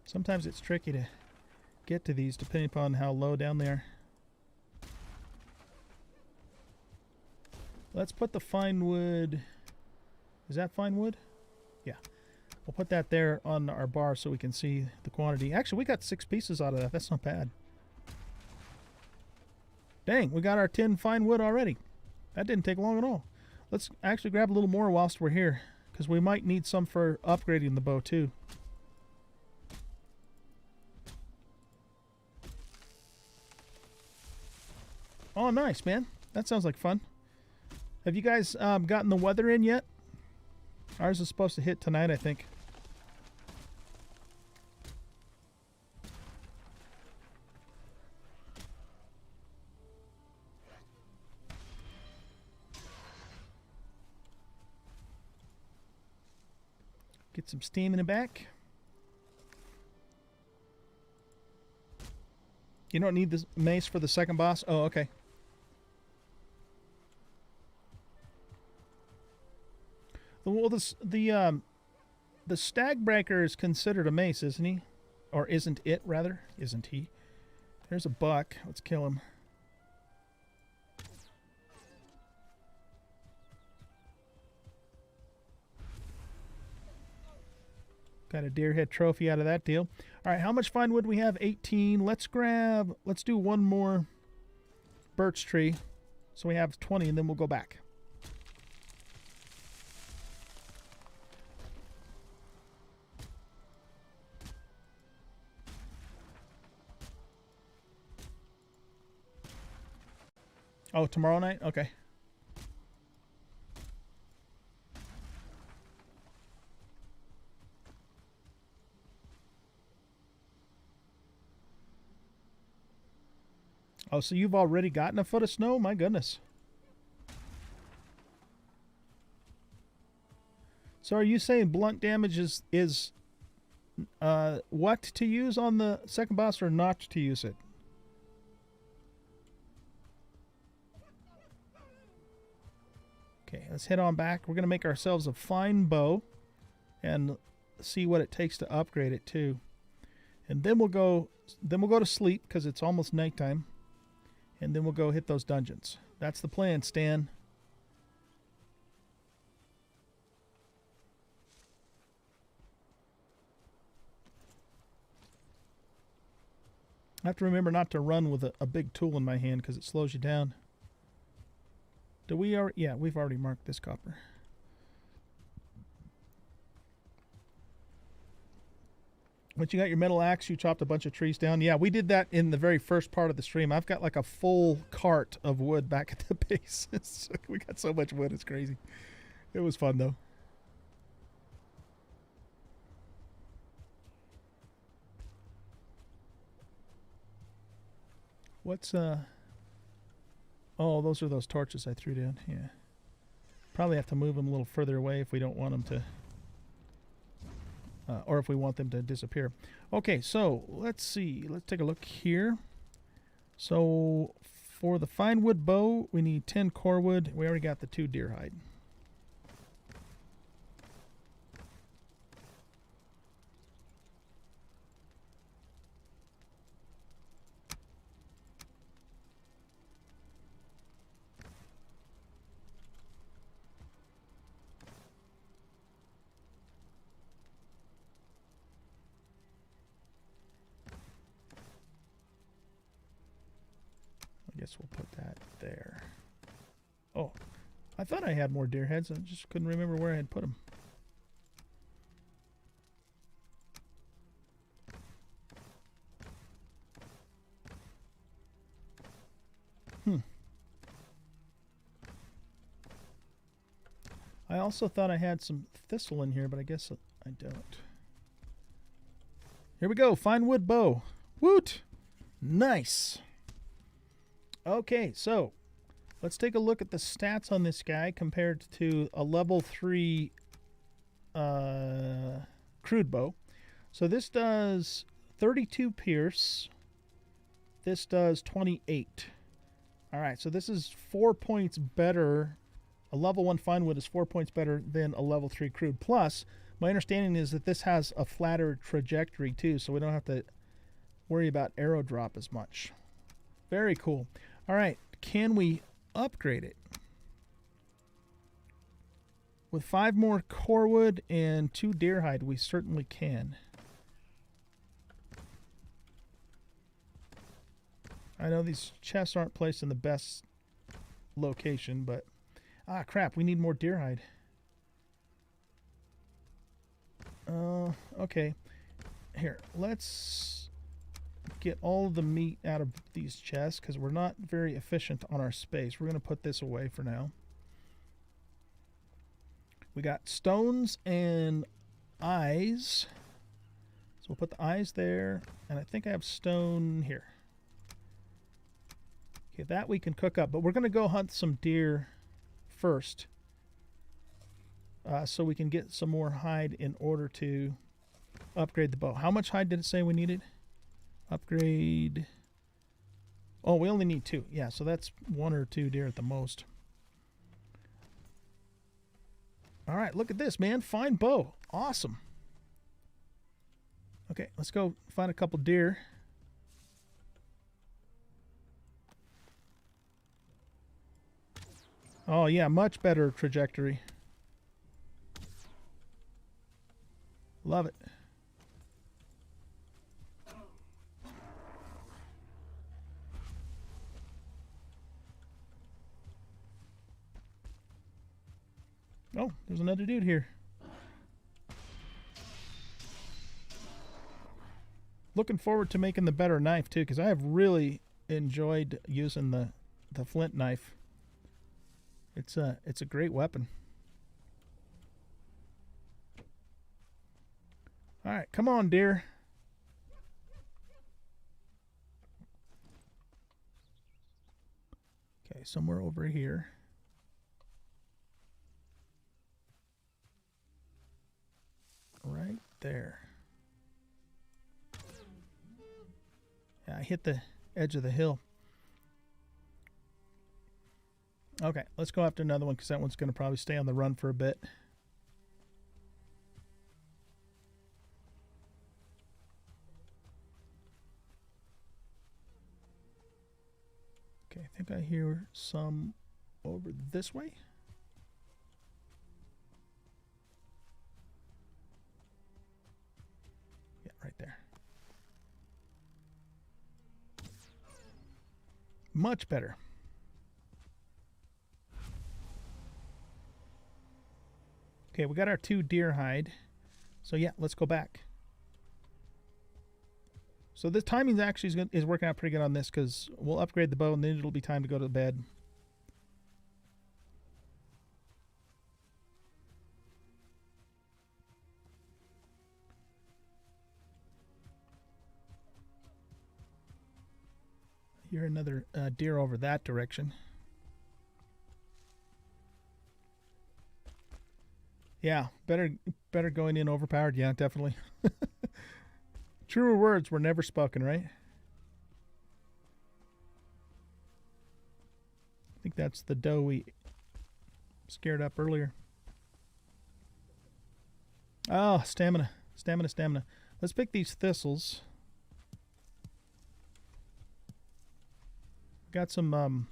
Sometimes it's tricky to get to these depending upon how low down they are. Let's put the fine wood. Is that fine wood? Yeah. We'll put that there on our bar so we can see the quantity. Actually, we got 6 pieces out of that. That's not bad. Dang, we got our 10 fine wood already. That didn't take long at all. Let's actually grab a little more whilst we're here, because we might need some for upgrading the bow too. Oh, nice, man. That sounds like fun. Have you guys gotten the weather in yet? Ours is supposed to hit tonight, I think. Get some steam in the back. You don't need the mace for the second boss? Oh, okay. Well, the stag breaker is considered a mace, isn't he? Or isn't it, rather? Isn't he? There's a buck. Let's kill him. Got a deer head trophy out of that deal. All right, how much fine wood we have? 18. Let's do one more birch tree. So we have 20, and then we'll go back. Oh, tomorrow night? Okay. Oh, so you've already gotten a foot of snow? My goodness. So are you saying blunt damage is what to use on the second boss or not to use it? Okay, let's head on back. We're going to make ourselves a fine bow and see what it takes to upgrade it too. And then we'll go to sleep because it's almost nighttime. And then we'll go hit those dungeons. That's the plan, Stan. I have to remember not to run with a big tool in my hand because it slows you down. Do we already? Yeah, we've already marked this copper. Once you got your metal axe, you chopped a bunch of trees down. Yeah, we did that in the very first part of the stream. I've got like a full cart of wood back at the base. We got so much wood, it's crazy. It was fun though. What's oh, those are those torches I threw down. Yeah. Probably have to move them a little further away if we don't want them to or if we want them to disappear. Okay, so let's see. Let's take a look here. So for the fine wood bow, we need 10 core wood. We already got the 2 deer hide. I guess we'll put that there. Oh, I thought I had more deer heads. I just couldn't remember where I had put them. I also thought I had some thistle in here, but I guess I don't. Here we go. Fine wood bow. Woot! Nice. Okay, so let's take a look at the stats on this guy compared to a level 3 crude bow. So this does 32 pierce. This does 28. All right, so this is 4 points better. A level 1 fine wood is 4 points better than a level 3 crude. Plus, my understanding is that this has a flatter trajectory too, so we don't have to worry about arrow drop as much. Very cool. All right, can we upgrade it? With 5 more core wood and 2 deer hide, we certainly can. I know these chests aren't placed in the best location, but ah, crap, we need more deer hide. Okay. Here, let's get all of the meat out of these chests because we're not very efficient on our space. We're going to put this away for now. We got stones and eyes. So we'll put the eyes there, and I think I have stone here. Okay, that we can cook up, but we're going to go hunt some deer first so we can get some more hide in order to upgrade the bow. How much hide did it say we needed? Upgrade. Oh, we only need 2. Yeah, so that's 1 or 2 deer at the most. All right, look at this, man. Fine bow. Awesome. Okay, let's go find a couple deer. Oh, yeah, much better trajectory. Love it. Oh, there's another dude here. Looking forward to making the better knife, too, because I have really enjoyed using the flint knife. It's a great weapon. All right, come on, deer. Okay, somewhere over here. Right there. Yeah, I hit the edge of the hill. Okay, let's go after another one because that one's going to probably stay on the run for a bit. Okay, I think I hear some over this way. Yeah, right there. Much better. Okay, we got our 2 deer hide. So yeah, let's go back. So the timing actually is working out pretty good on this because we'll upgrade the bow and then it'll be time to go to bed. I hear another deer over that direction. Yeah, better going in overpowered. Yeah, definitely. Truer words were never spoken, right? I think that's the doe we scared up earlier. Oh, stamina. Stamina, stamina. Let's pick these thistles. Got some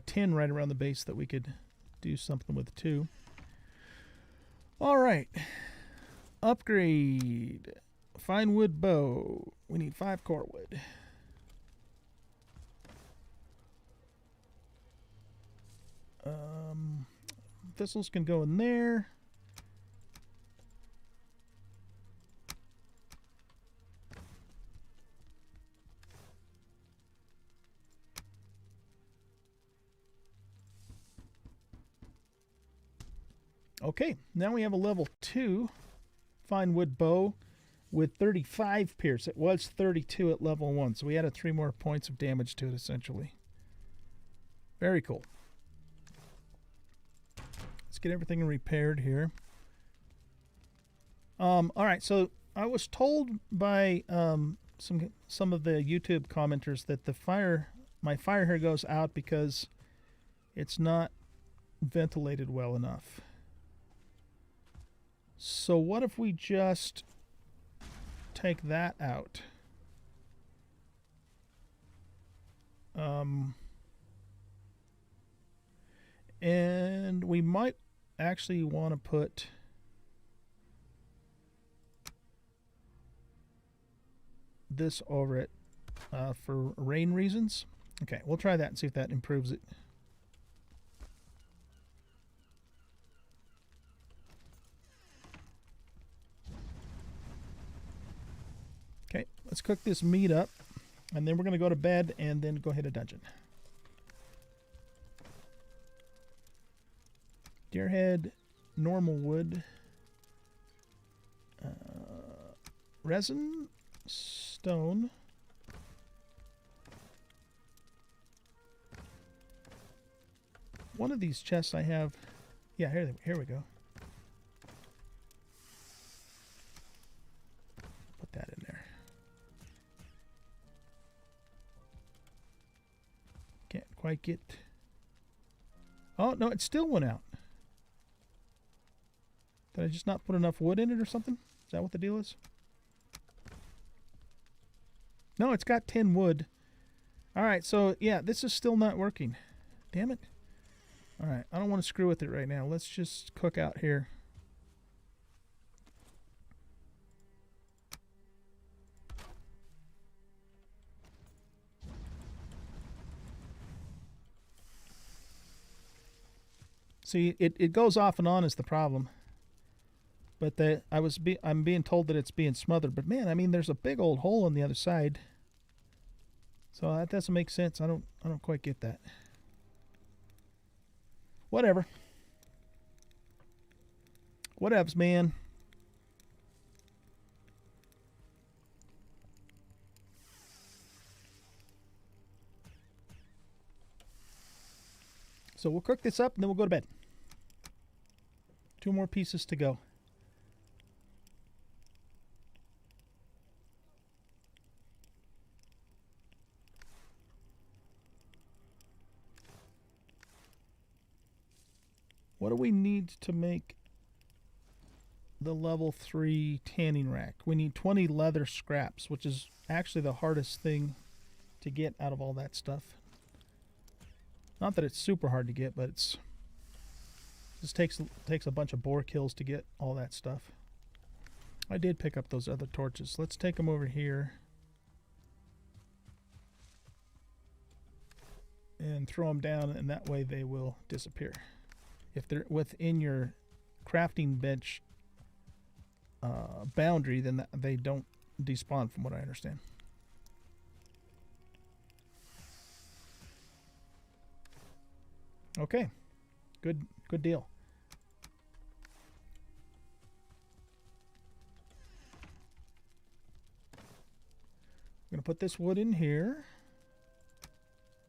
tin right around the base that we could do something with too. All right. Upgrade. Fine wood bow. We need 5 core wood. Thistles can go in there. Okay, now we have a level 2 fine wood bow with 35 pierce. It was 32 at level 1, so we added 3 more points of damage to it essentially. Very cool. Let's get everything repaired here. All right, so I was told by some of the YouTube commenters that my fire here goes out because it's not ventilated well enough. So what if we just take that out? And we might actually want to put this over it for rain reasons. Okay, we'll try that and see if that improves it. Okay, let's cook this meat up, and then we're going to go to bed and then go hit a dungeon. Deerhead, normal wood, resin, stone. One of these chests I have. Yeah, here we go. Put that in there. Can't quite get. Oh no, it still went out. Did I just not put enough wood in it or something? Is that what the deal is? No, it's got 10 wood. Alright, so yeah, this is still not working. Damn it. Alright, I don't want to screw with it right now. Let's just cook out here. See, it goes off and on is the problem. But I'm being told that it's being smothered. But man, I mean, there's a big old hole on the other side. So that doesn't make sense. I don't quite get that. Whatever. Whatevs, man. So we'll cook this up and then we'll go to bed. 2 more pieces to go. What do we need to make the level 3 tanning rack? We need 20 leather scraps, which is actually the hardest thing to get out of all that stuff. Not that it's super hard to get, but it just takes a bunch of boar kills to get all that stuff. I did pick up those other torches. Let's take them over here and throw them down, and that way they will disappear. If they're within your crafting bench boundary, then they don't despawn, from what I understand. Okay, good deal. I'm going to put this wood in here.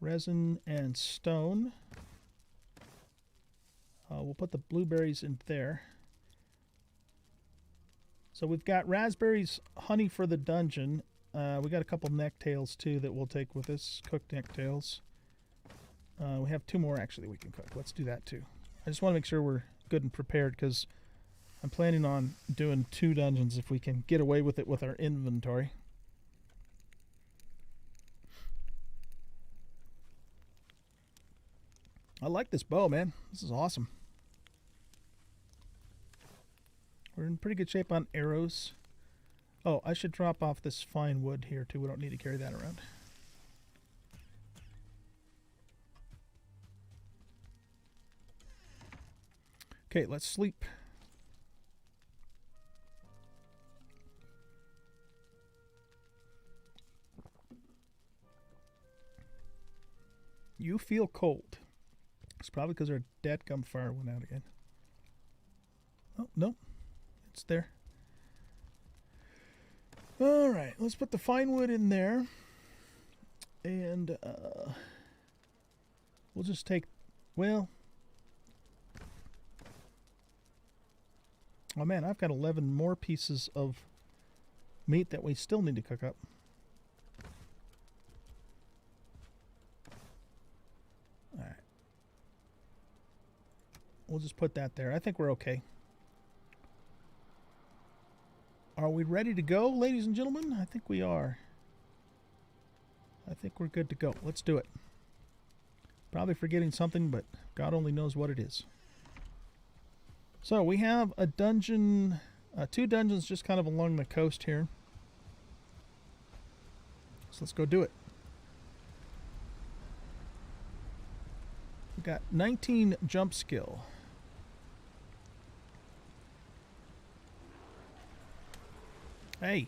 Resin and stone. We'll put the blueberries in there. So we've got raspberries, honey for the dungeon. We got a couple necktails too that we'll take with us, cooked necktails. We have 2 more actually we can cook. Let's do that too. I just want to make sure we're good and prepared because I'm planning on doing 2 dungeons if we can get away with it with our inventory. I like this bow, man. This is awesome. We're in pretty good shape on arrows. Oh, I should drop off this fine wood here too. We don't need to carry that around. Okay, let's sleep. You feel cold. It's probably because our dadgum fire went out again. Oh, no. It's there. Alright, let's put the fine wood in there. And we'll just take, well... Oh man, I've got 11 more pieces of meat that we still need to cook up. Alright. We'll just put that there. I think we're okay. Are we ready to go, ladies and gentlemen? I think we are. I think we're good to go. Let's do it. Probably forgetting something, but God only knows what it is. So we have a dungeon, 2 dungeons just kind of along the coast here. So let's go do it. We've got 19 jump skill. Hey.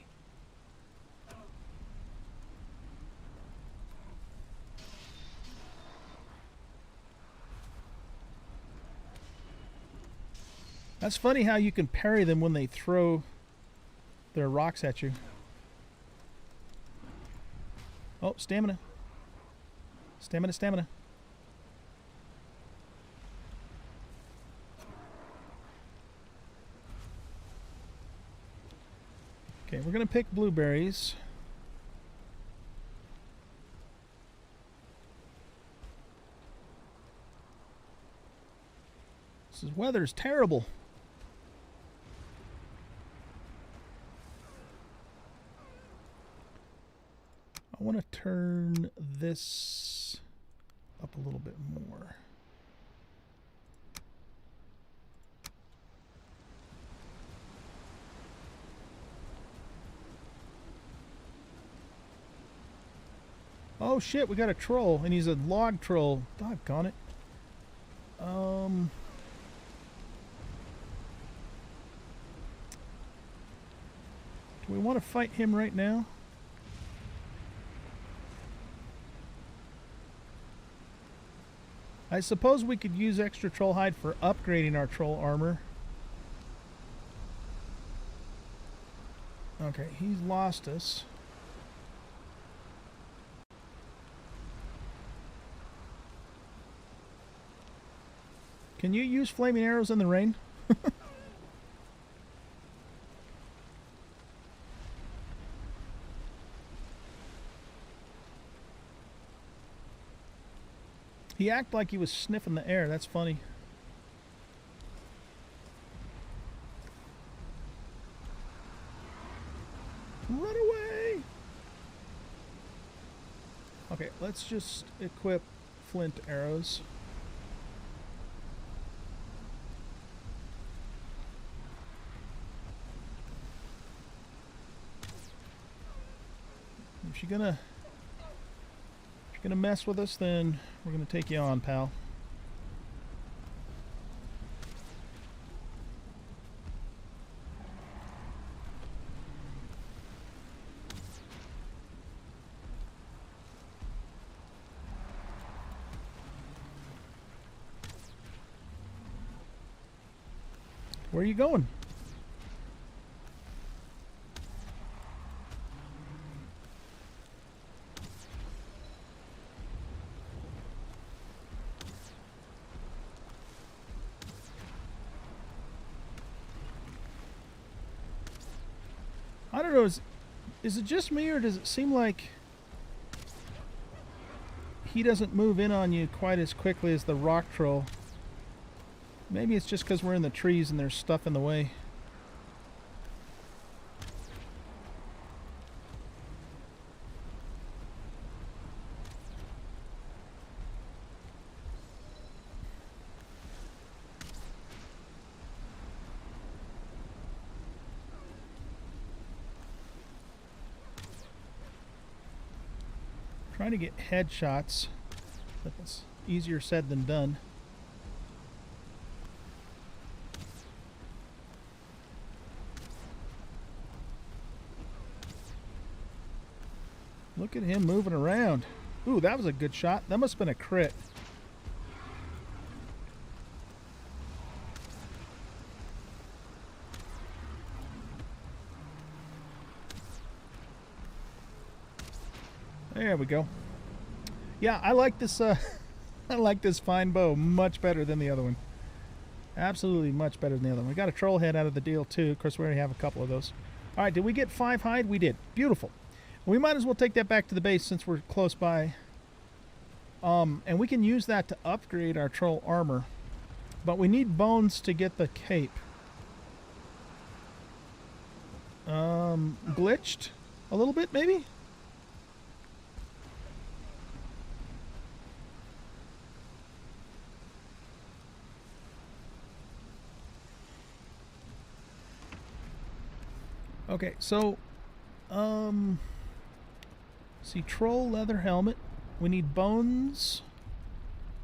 That's funny how you can parry them when they throw their rocks at you. Oh, stamina. Stamina, stamina. Okay, we're going to pick blueberries. This weather's terrible. I want to turn this up a little bit more. Oh shit, we got a troll, and he's a log troll. Doggone it. Do we want to fight him right now? I suppose we could use extra troll hide for upgrading our troll armor. Okay, he's lost us. Can you use flaming arrows in the rain? He acted like he was sniffing the air. That's funny. Run away! Okay, let's just equip flint arrows. If you're gonna mess with us, then we're gonna take you on, pal. Where are you going? I don't know, is it just me, or does it seem like he doesn't move in on you quite as quickly as the rock troll? Maybe it's just because we're in the trees and there's stuff in the way. Trying to get headshots, but it's easier said than done. Look at him moving around. Ooh, that was a good shot. That must have been a crit. There we go. Yeah, I like this I like this fine bow much better than the other one. Absolutely much better than the other one. We got a troll head out of the deal too. Of course, we already have a couple of those. All right, did we get 5 hide? We did. Beautiful. We might as well take that back to the base since we're close by. And we can use that to upgrade our troll armor. But we need bones to get the cape. Glitched a little bit, maybe? Okay, so, see, troll leather helmet. We need bones.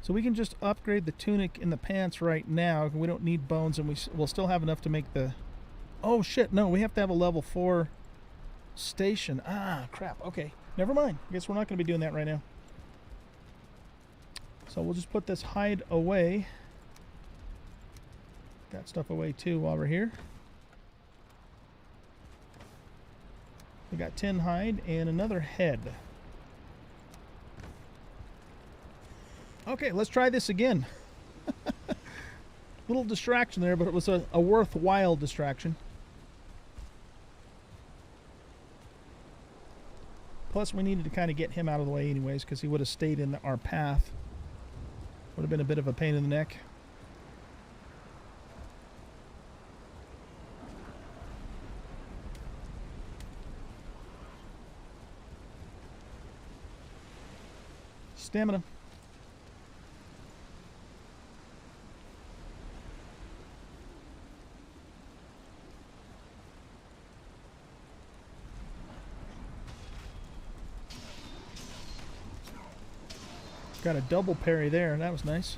So we can just upgrade the tunic and the pants right now. We don't need bones, and we'll still have enough to make the... Oh, shit, no, we have to have a level 4 station. Ah, crap, okay. Never mind. I guess we're not going to be doing that right now. So we'll just put this hide away. Got stuff away, too, while we're here. We got 10 hide and another head. Okay, let's try this again. Little distraction there, but it was a worthwhile distraction. Plus, we needed to kind of get him out of the way anyways, because he would have stayed in our path. Would have been a bit of a pain in the neck. Stamina. Got a double parry there. That was nice.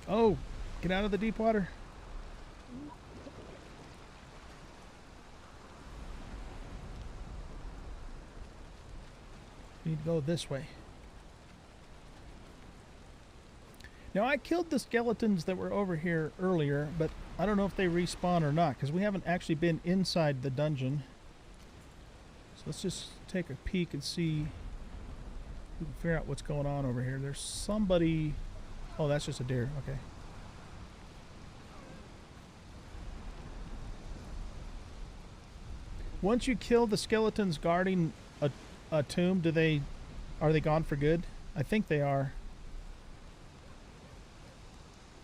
Oh, get out of the deep water. We need to go this way. Now, I killed the skeletons that were over here earlier, but I don't know if they respawn or not, because we haven't actually been inside the dungeon. So let's just take a peek and see if we can figure out what's going on over here. There's somebody... Oh, that's just a deer. Okay. Once you kill the skeletons guarding a tomb, are they gone for good? I think they are.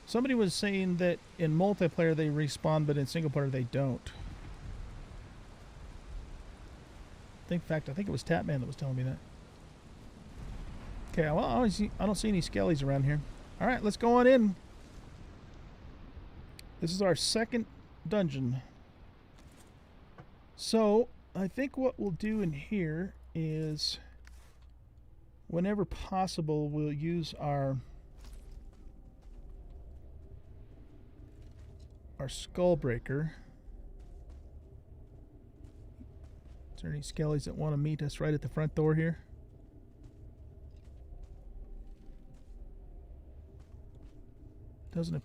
Somebody was saying that in multiplayer they respawn, but in single player they don't. In fact, I think it was Tapman that was telling me that. Okay, well, I don't see any skellies around here. All right, let's go on in. This is our second dungeon. So, I think what we'll do in here is, whenever possible, we'll use our skull breaker. Is there any skellies that want to meet us right at the front door here? Doesn't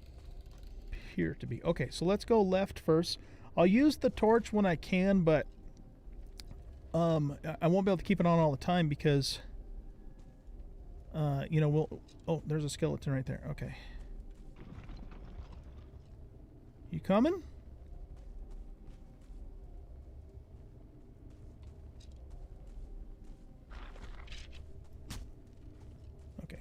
appear to be. Okay, so let's go left first. I'll use the torch when I can, but I won't be able to keep it on all the time because you know, we'll... Oh, there's a skeleton right there. Okay. You coming? Okay.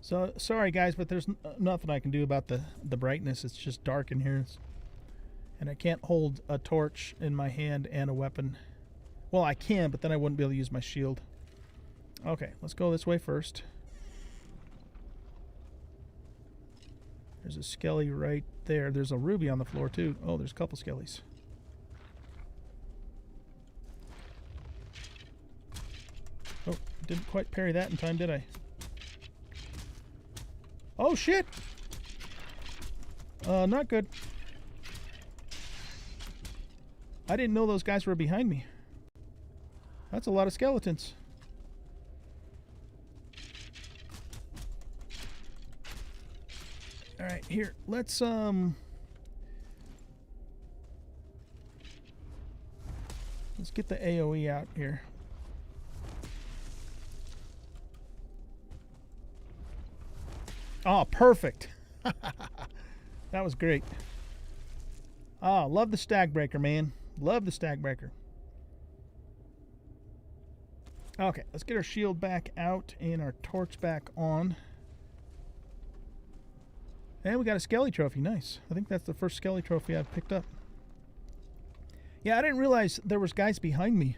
So, sorry guys, but there's nothing I can do about the brightness. It's just dark in here. And I can't hold a torch in my hand and a weapon. Well, I can, but then I wouldn't be able to use my shield. Okay, let's go this way first. There's a skelly right there. There's a ruby on the floor, too. Oh, there's a couple skellies. Oh, didn't quite parry that in time, did I? Oh, shit! Not good. I didn't know those guys were behind me. That's a lot of skeletons. Alright, here, let's get the AoE out here. Oh, perfect. That was great. Oh, love the stag breaker, man. Love the stag breaker. Okay, let's get our shield back out and our torch back on. And we got a skelly trophy. Nice. I think that's the first skelly trophy I've picked up. Yeah, I didn't realize there was guys behind me.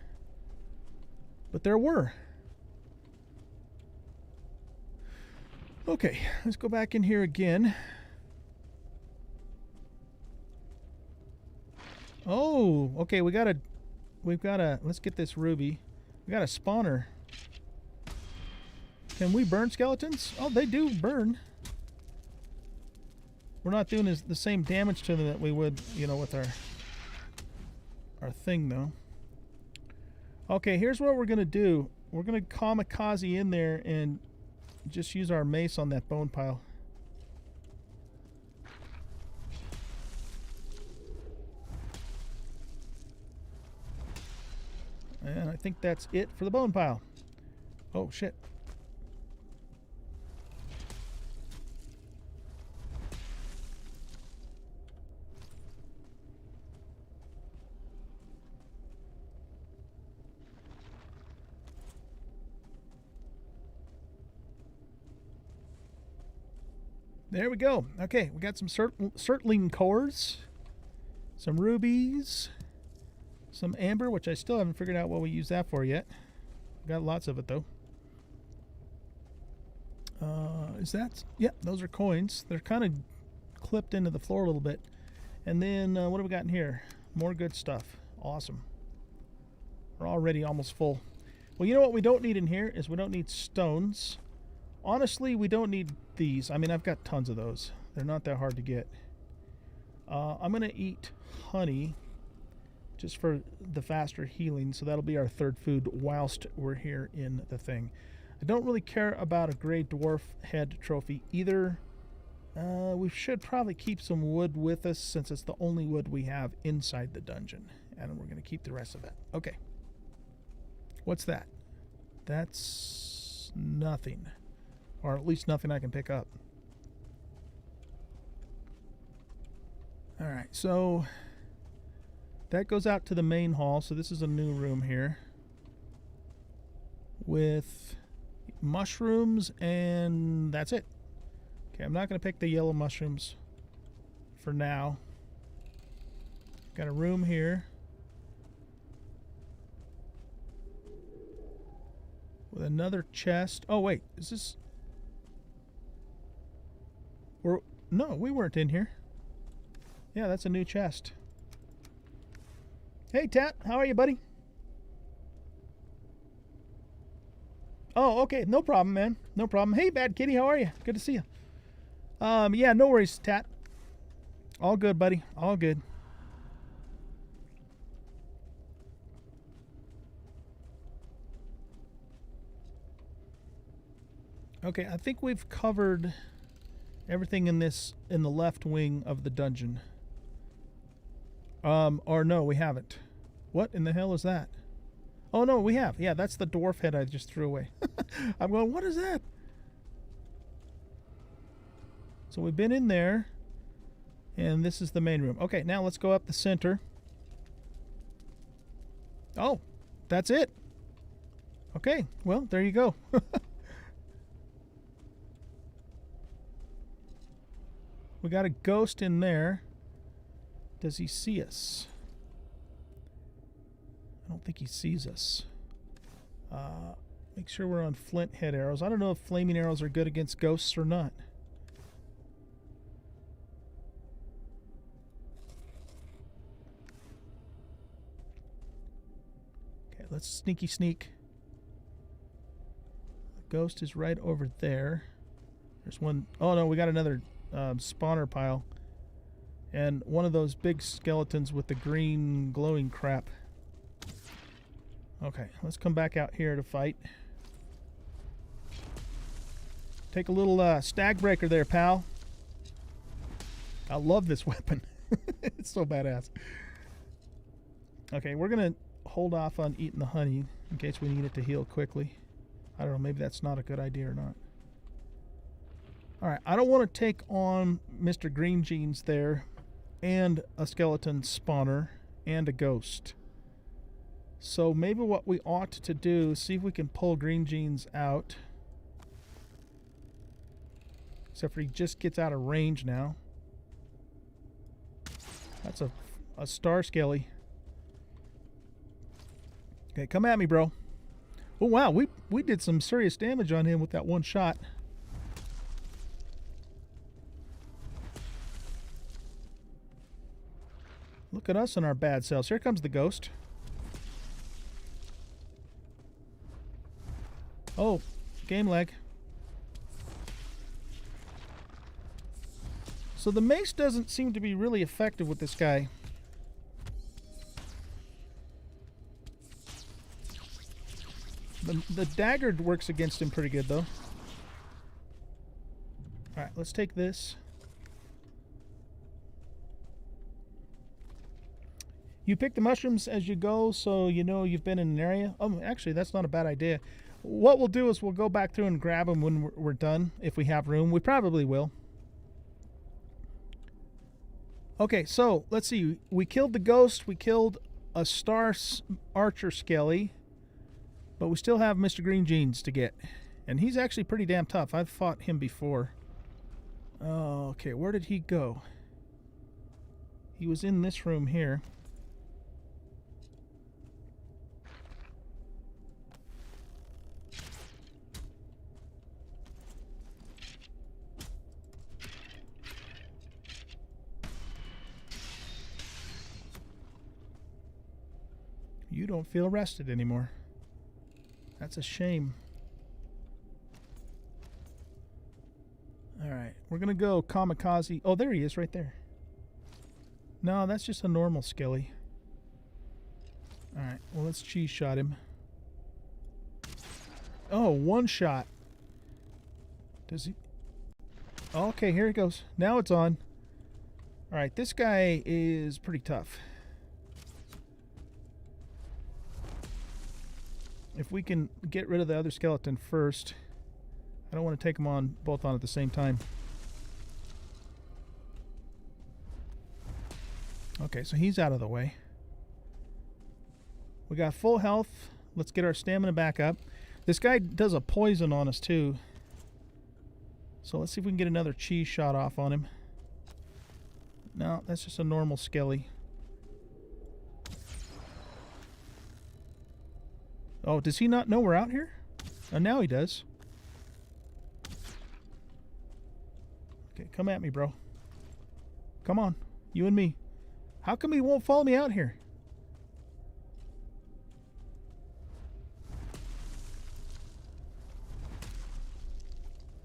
But there were. Okay, let's go back in here again. Oh, okay, we've got a, let's get this ruby. We got a spawner. Can we burn skeletons? Oh, they do burn. We're not doing the same damage to them that we would, you know, with our thing, though. Okay, here's what we're going to do. We're going to kamikaze in there and just use our mace on that bone pile. And I think that's it for the bone pile. Oh, shit. There we go. Okay, we got some certling cores, some rubies, some amber, which I still haven't figured out what we use that for yet. Got lots of it, though. Is that... Yeah, those are coins. They're kind of clipped into the floor a little bit. And then, what do we got in here? More good stuff. Awesome. We're already almost full. Well, you know what we don't need in here is we don't need stones. Honestly, we don't need these. I mean, I've got tons of those. They're not that hard to get. I'm going to eat honey just for the faster healing, so that'll be our third food whilst we're here in the thing. I don't really care about a gray dwarf head trophy either. We should probably keep some wood with us since it's the only wood we have inside the dungeon, and we're going to keep the rest of it. Okay. What's that? That's nothing. Or at least nothing I can pick up. Alright, so that goes out to the main hall. So this is a new room here with mushrooms, and that's it. Okay, I'm not going to pick the yellow mushrooms for now. Got a room here with another chest. Oh wait, is this... No, we weren't in here. Yeah, that's a new chest. Hey, Tat, how are you, buddy? Oh, okay, no problem, man. No problem. Hey, Bad Kitty, how are you? Good to see you. Yeah, no worries, Tat. All good, buddy. All good. Okay, I think we've covered everything in the left wing of the dungeon. Or no, we haven't. What in the hell is that? Oh no, we have. Yeah, that's the dwarf head I just threw away. I'm going, what is that? So we've been in there, and this is the main room. Okay, now let's go up the center. Oh, that's it. Okay, well, there you go. We got a ghost in there. Does he see us? I don't think he sees us. Make sure we're on flint head arrows. I don't know if flaming arrows are good against ghosts or not. Okay, let's sneaky sneak. The ghost is right over there. There's one. Oh no, we got another spawner pile. And one of those big skeletons with the green glowing crap. Okay, let's come back out here to fight. Take a little stag breaker there, pal. I love this weapon. It's so badass. Okay, we're going to hold off on eating the honey in case we need it to heal quickly. I don't know, maybe that's not a good idea or not. Alright, I don't want to take on Mr. Green Jeans there and a skeleton spawner and a ghost. So maybe what we ought to do is see if we can pull Green Jeans out. Except for he just gets out of range now. That's a star skelly. Okay, come at me, bro. Oh wow, we did some serious damage on him with that one shot. Look at us and our bad selves. Here comes the ghost. Oh, game lag. So the mace doesn't seem to be really effective with this guy. The dagger works against him pretty good, though. Alright, let's take this. You pick the mushrooms as you go, so you know you've been in an area. Oh, actually, that's not a bad idea. What we'll do is we'll go back through and grab them when we're done, if we have room. We probably will. Okay, so let's see. We killed the ghost. We killed a star archer skelly. But we still have Mr. Green Jeans to get. And he's actually pretty damn tough. I've fought him before. Oh, okay, where did he go? He was in this room here. You don't feel rested anymore. That's a shame. Alright, we're gonna go kamikaze. Oh, there he is right there. No, that's just a normal skelly. Alright, well, let's cheese shot him. Oh, one shot. Does he? Okay, here he goes. Now it's on. Alright, this guy is pretty tough. If we can get rid of the other skeleton first. I don't want to take them on both on at the same time. Okay, so he's out of the way. We got full health. Let's get our stamina back up. This guy does a poison on us too. So let's see if we can get another cheese shot off on him. No, that's just a normal skelly. Oh, does he not know we're out here? Oh, now he does. Okay, come at me, bro. Come on, you and me. How come he won't follow me out here?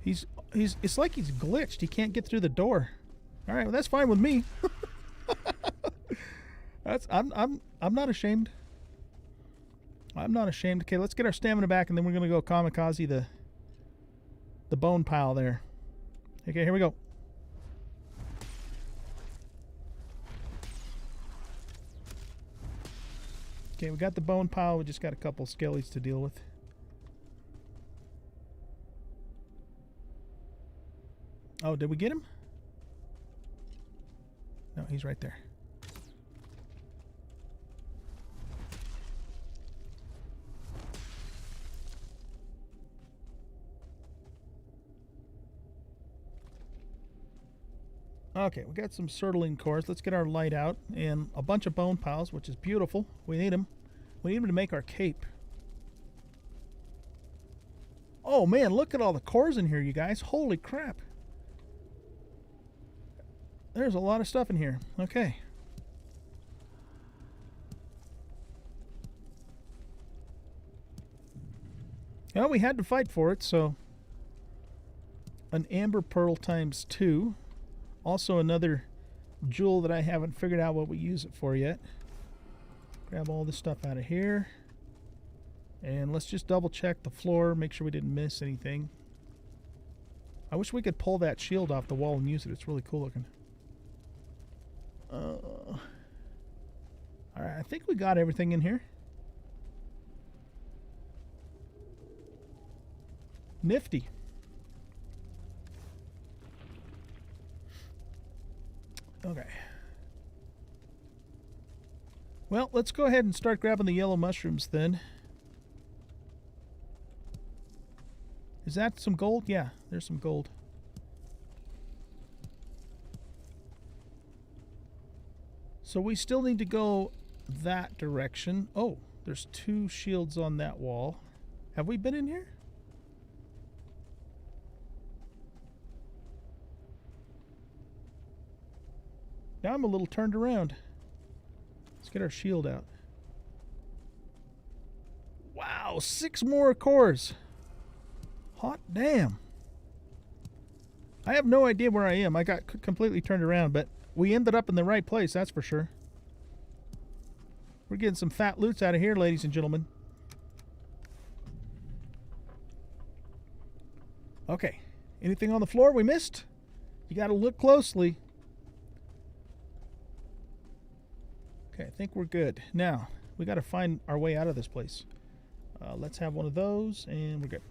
It's like he's glitched. He can't get through the door. All right, well, that's fine with me. I'm not ashamed. I'm not ashamed. Okay, let's get our stamina back, and then we're gonna go kamikaze the bone pile there. Okay, here we go. Okay, we got the bone pile. We just got a couple skellies to deal with. Oh, did we get him? No, he's right there. Okay, we got some surtling cores. Let's get our light out and a bunch of bone piles, which is beautiful. We need them. We need them to make our cape. Oh man, look at all the cores in here, you guys. Holy crap. There's a lot of stuff in here. Okay. Well, we had to fight for it, so an amber pearl times 2. Also another jewel that I haven't figured out what we use it for yet. Grab all this stuff out of here. And let's just double check the floor, make sure we didn't miss anything. I wish we could pull that shield off the wall and use it. It's really cool looking. Alright, I think we got everything in here. Nifty. Okay. Well, let's go ahead and start grabbing the yellow mushrooms then. Is that some gold? Yeah, there's some gold. So we still need to go that direction. Oh, there's 2 shields on that wall. Have we been in here? Now I'm a little turned around. Let's get our shield out. Wow, 6 more cores. Hot damn. I have no idea where I am. I got completely turned around, but we ended up in the right place, that's for sure. We're getting some fat loots out of here, ladies and gentlemen. Okay. Anything on the floor we missed? You got to look closely. Okay, I think we're good. Now, we got to find our way out of this place. Let's have one of those, and we're good.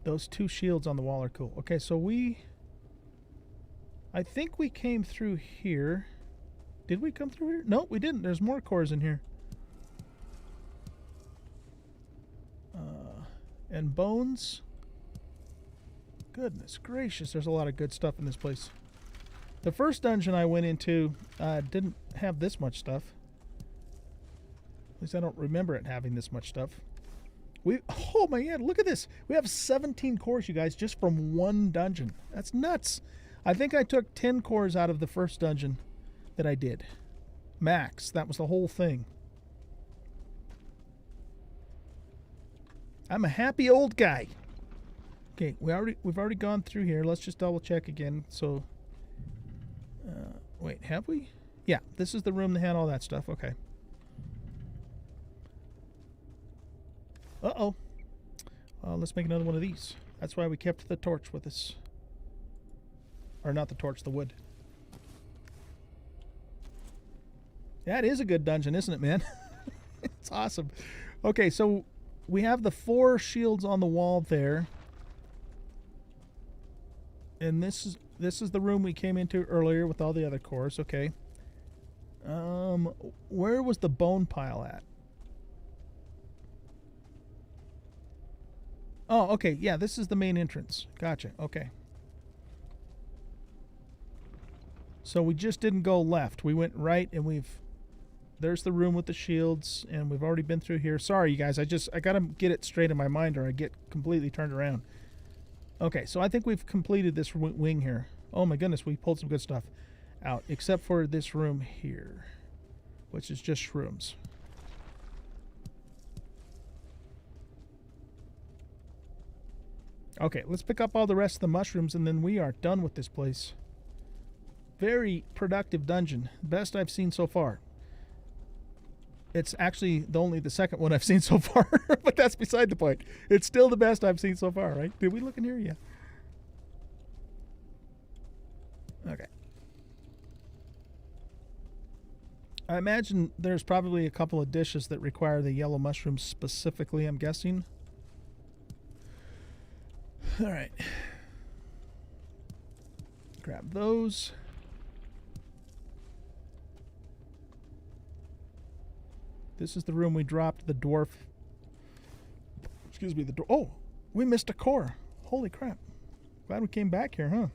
Those 2 shields on the wall are cool. Okay, so I think we came through here. Did we come through here? No, we didn't. There's more cores in here. And bones. Goodness gracious, there's a lot of good stuff in this place. The first dungeon I went into didn't have this much stuff. At least I don't remember it having this much stuff. Oh my god, look at this. We have 17 cores, you guys, just from one dungeon. That's nuts. I think I took 10 cores out of the first dungeon that I did. Max. That was the whole thing. I'm a happy old guy. Okay, we've already gone through here. Let's just double check again. So, wait, have we? Yeah, this is the room that had all that stuff. Okay. Uh-oh. Let's make another one of these. That's why we kept the torch with us. Or not the torch, the wood. That is a good dungeon, isn't it, man? It's awesome. Okay, so we have the 4 shields on the wall there. And this is the room we came into earlier with all the other cores. Okay. Where was the bone pile at? Oh, okay. Yeah, this is the main entrance. Gotcha. Okay. So we just didn't go left. We went right, and there's the room with the shields, and we've already been through here. Sorry, you guys. I gotta get it straight in my mind, or I get completely turned around. Okay, so I think we've completed this wing here. Oh my goodness, we pulled some good stuff out, except for this room here, which is just shrooms. Okay, let's pick up all the rest of the mushrooms, and then we are done with this place. Very productive dungeon. Best I've seen so far. It's actually only the second one I've seen so far, but that's beside the point. It's still the best I've seen so far, right? Did we look in here? Yeah. Okay. I imagine there's probably a couple of dishes that require the yellow mushrooms specifically, I'm guessing. All right. Grab those. This is the room we dropped the dwarf. Excuse me, the dwarf. Oh, we missed a core. Holy crap. Glad we came back here, huh?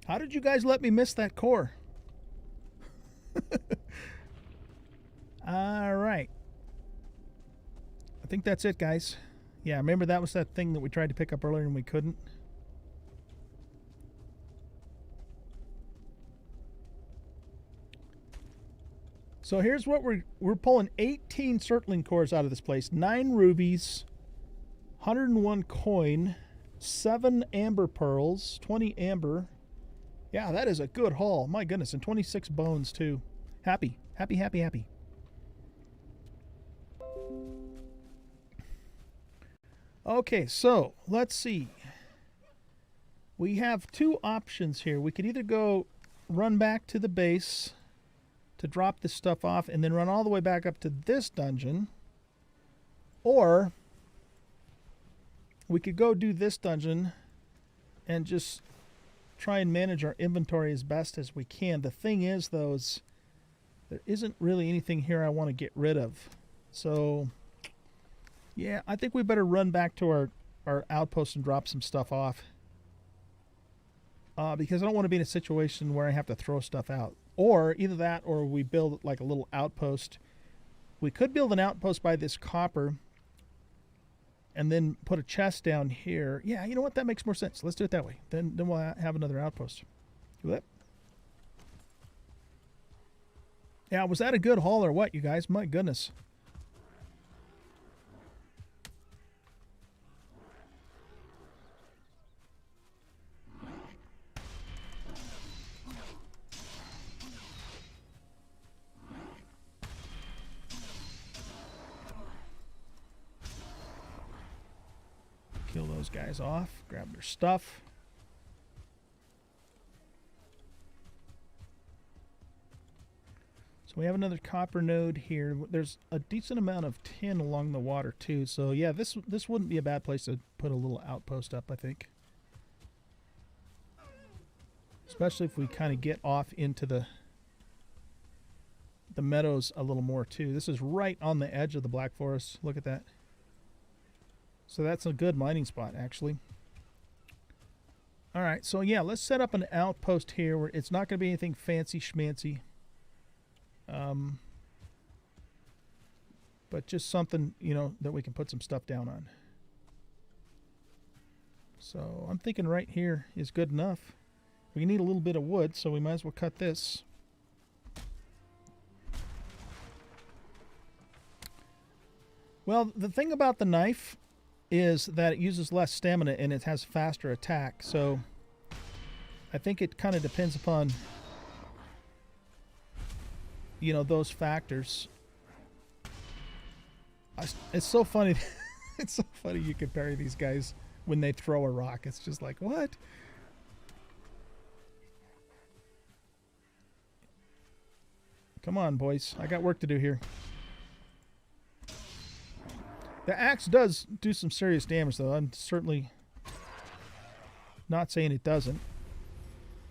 How did you guys let me miss that core? All right. I think that's it, guys. Yeah, remember that was that thing that we tried to pick up earlier and we couldn't? So here's what we're pulling 18 circling cores out of this place. 9 rubies, 101 coin, 7 amber pearls, 20 amber. Yeah, that is a good haul. My goodness, and 26 bones too. Happy, happy, happy, happy. Okay, so let's see. We have 2 options here. We could either go run back to the base to drop this stuff off and then run all the way back up to this dungeon, or we could go do this dungeon and just try and manage our inventory as best as we can. The thing is, though, is there isn't really anything here I want to get rid of. So yeah, I think we better run back to our outpost and drop some stuff off, because I don't want to be in a situation where I have to throw stuff out. Or either that, or we build like a little outpost. We could build an outpost by this copper and then put a chest down here. Yeah, you know what? That makes more sense. Let's do it that way. Then we'll have another outpost. Do that. Yeah, was that a good haul or what, you guys? My goodness. Kill those guys off, grab their stuff. So we have another copper node here. There's a decent amount of tin along the water too. So yeah, this wouldn't be a bad place to put a little outpost up, I think. Especially if we kind of get off into the meadows a little more too. This is right on the edge of the Black Forest. Look at that. So that's a good mining spot, actually. All right, so yeah, let's set up an outpost here where it's not going to be anything fancy schmancy. But just something, you know, that we can put some stuff down on. So I'm thinking right here is good enough. We need a little bit of wood, so we might as well cut this. Well, the thing about the knife is that it uses less stamina and it has faster attack. So I think it kind of depends upon, you know, those factors. It's so funny. It's so funny you can parry these guys when they throw a rock. It's just like, what? Come on, boys. I got work to do here. The axe does do some serious damage, though. I'm certainly not saying it doesn't.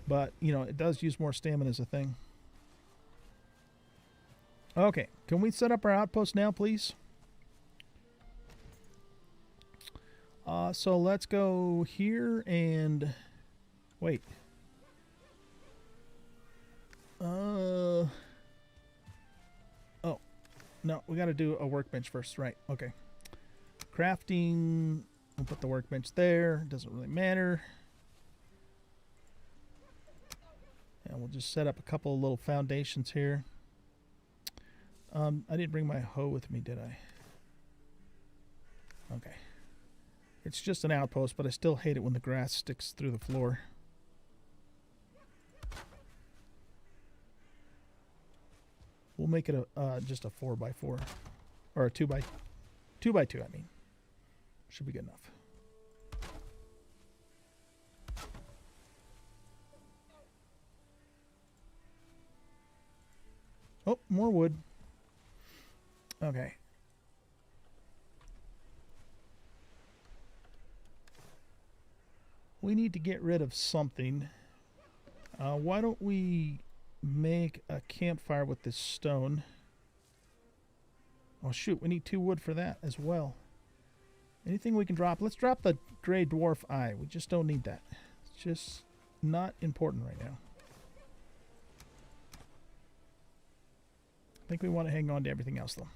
But, you know, it does use more stamina as a thing. Okay. Can we set up our outpost now, please? So let's go here and... Wait. Oh. No, we got to do a workbench first. Right. Okay. Crafting, we'll put the workbench there. Doesn't really matter. And we'll just set up a couple of little foundations here. I didn't bring my hoe with me, did I? Okay. It's just an outpost, but I still hate it when the grass sticks through the floor. We'll make it a just a 4x4 or a 2x2. I mean, should be good enough. Oh, more wood. Okay. We need to get rid of something. Why don't we make a campfire with this stone? Oh shoot, we need 2 wood for that as well. Anything we can drop? Let's drop the gray dwarf eye. We just don't need that. It's just not important right now. I think we want to hang on to everything else though.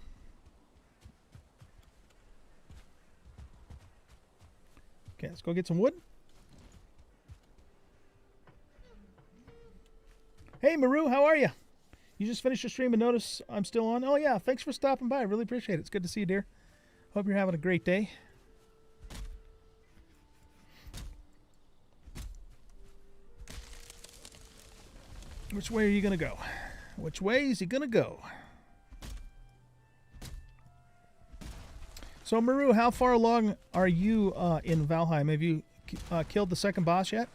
Okay, let's go get some wood. Hey Maru, how are you? You just finished your stream and notice I'm still on? Oh yeah, thanks for stopping by. I really appreciate it. It's good to see you, dear. Hope you're having a great day. Which way are you going to go? Which way is he going to go? So Maru, how far along are you in Valheim? Have you killed the second boss yet?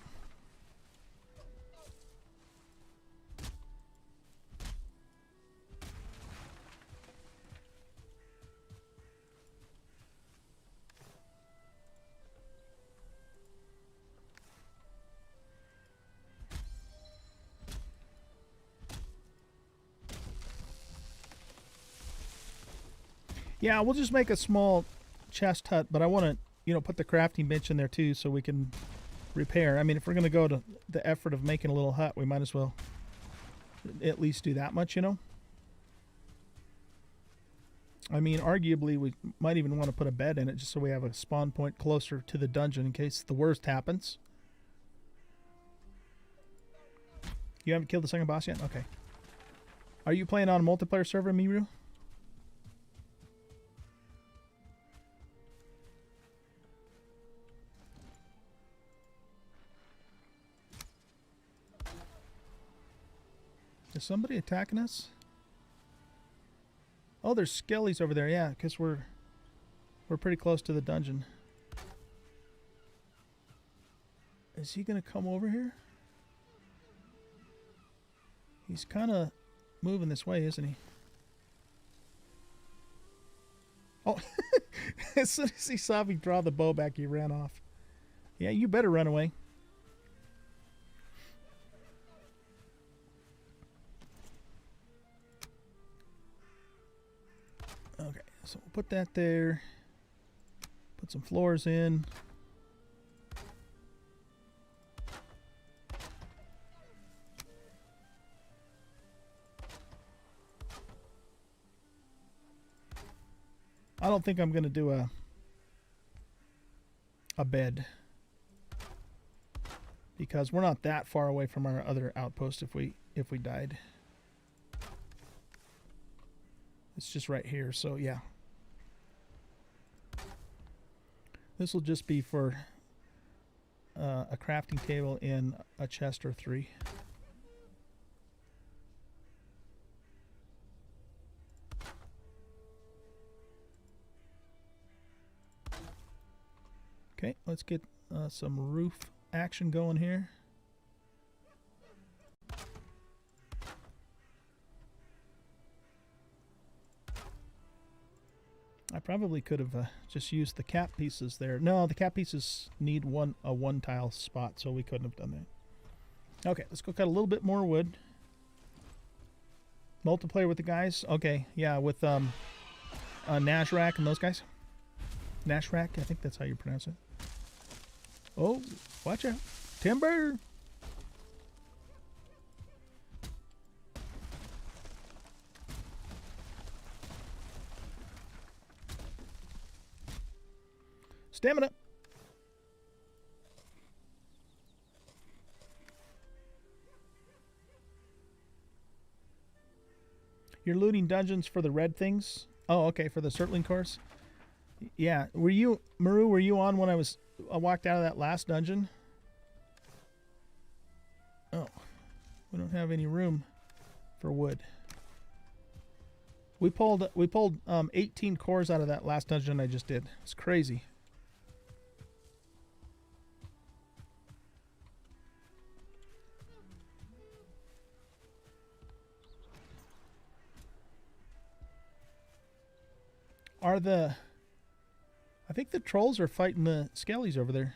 Yeah, we'll just make a small chest hut, but I want to, you know, put the crafting bench in there too so we can repair. I mean, if we're going to go to the effort of making a little hut, we might as well at least do that much, you know? I mean, arguably, we might even want to put a bed in it just so we have a spawn point closer to the dungeon in case the worst happens. You haven't killed the second boss yet? Okay. Are you playing on a multiplayer server, Miru? Is somebody attacking us? Oh, there's skellies over there. Yeah, because we're pretty close to the dungeon. Is he going to come over here? He's kind of moving this way, isn't he? Oh, as soon as he saw me draw the bow back, he ran off. Yeah, you better run away. Okay, so we'll put that there. Put some floors in. I don't think I'm going to do a bed because we're not that far away from our other outpost if we died. It's just right here, so yeah. This will just be for a crafting table and a chest or 3. Okay, let's get some roof action going here. I probably could have just used the cap pieces there. No, the cap pieces need a one tile spot, so we couldn't have done that. Okay, let's go cut a little bit more wood. Multiplayer with the guys. Okay, yeah, with Nazrak and those guys. Nashrak, I think that's how you pronounce it. Oh, watch out. Timber! Stamina! You're looting dungeons for the red things? Oh, okay, for the circling course? Yeah, were you, Maru, were you on when I walked out of that last dungeon? Oh, we don't have any room for wood. We pulled 18 cores out of that last dungeon I just did. It's crazy. I think the trolls are fighting the skellies over there.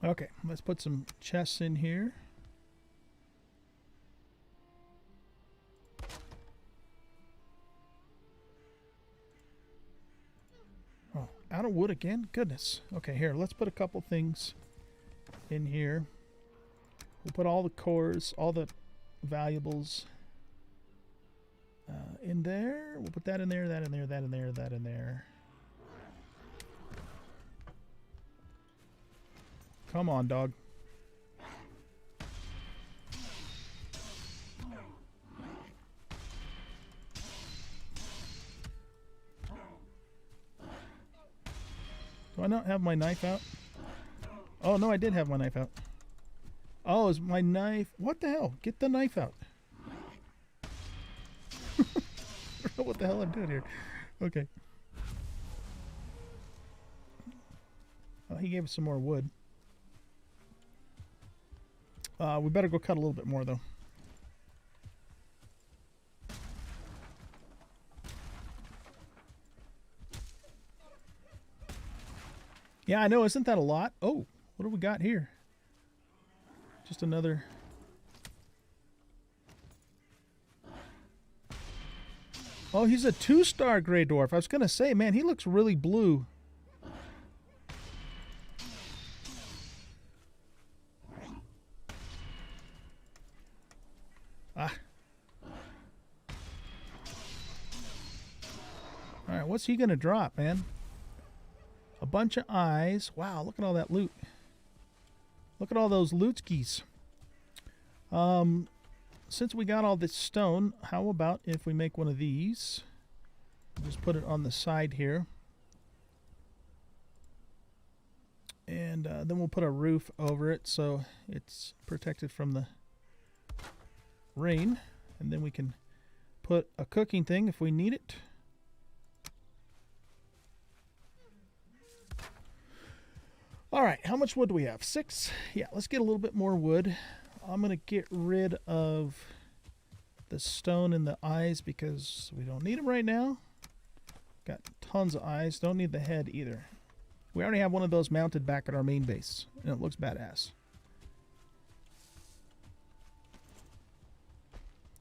Okay, let's put some chests in here. Oh, out of wood again? Goodness. Okay, here, let's put a couple things in here. We'll put all the cores, all the valuables in there. We'll put that in there, that in there, that in there, that in there. Come on, dog. Do I not have my knife out? Oh, no, I did have my knife out. Oh, is my knife... What the hell? Get the knife out. I don't know what the hell I'm doing here. Okay. Oh, he gave us some more wood. We better go cut a little bit more, though. Yeah, I know. Isn't that a lot? Oh, what do we got here? Just another... Oh, he's a 2-star Grey Dwarf. I was going to say, man, he looks really blue. Ah. Alright, what's he going to drop, man? A bunch of eyes. Wow, look at all that loot. Look at all those lootskis. Since we got all this stone, how about if we make one of these? Just put it on the side here. And then we'll put a roof over it so it's protected from the rain. And then we can put a cooking thing if we need it. All right, how much wood do we have? 6? Yeah, let's get a little bit more wood. I'm going to get rid of the stone in the eyes because we don't need them right now. Got tons of eyes. Don't need the head either. We already have one of those mounted back at our main base, and it looks badass.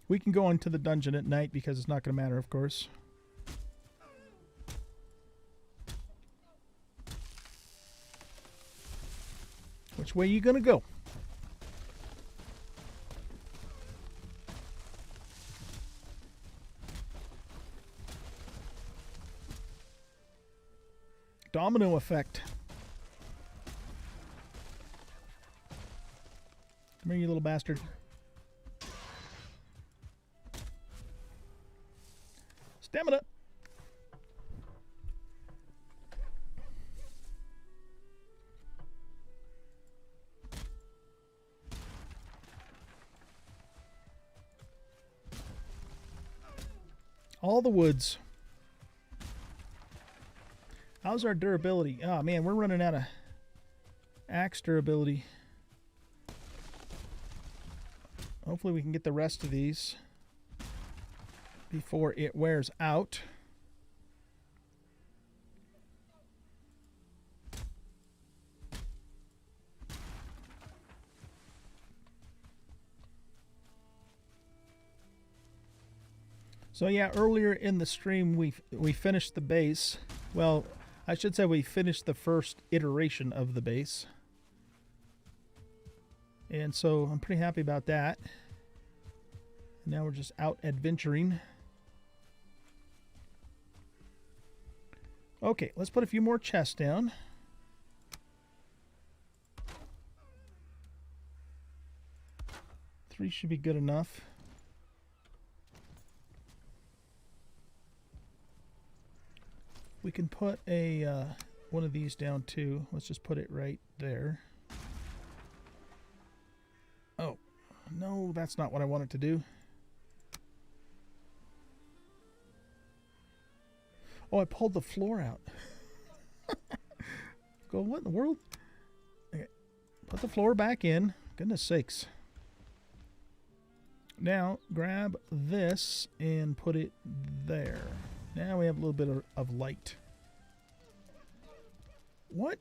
We can go into the dungeon at night because it's not going to matter, of course. Which way you going to go? Domino effect. Come here, you little bastard. Stamina. All the woods. How's our durability? Oh man, we're running out of axe durability. Hopefully we can get the rest of these before it wears out. So yeah, earlier in the stream we finished the base. Well, I should say we finished the first iteration of the base. And so I'm pretty happy about that. And now we're just out adventuring. Okay, let's put a few more chests down. 3 should be good enough. We can put a one of these down too. Let's just put it right there. Oh, no, that's not what I wanted to do. Oh, I pulled the floor out. Go, what in the world? Okay. Put the floor back in. Goodness sakes. Now, grab this and put it there. Now we have a little bit of light. What?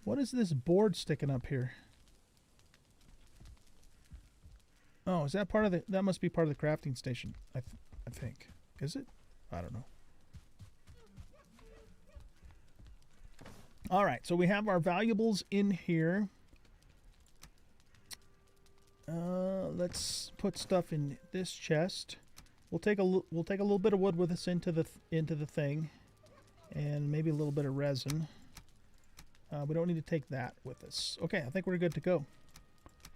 What is this board sticking up here? Oh, is that part of the... That must be part of the crafting station, I think. Is it? I don't know. All right, so we have our valuables in here. Let's put stuff in this chest. We'll take a little bit of wood with us into the thing, and maybe a little bit of resin. We don't need to take that with us. Okay, I think we're good to go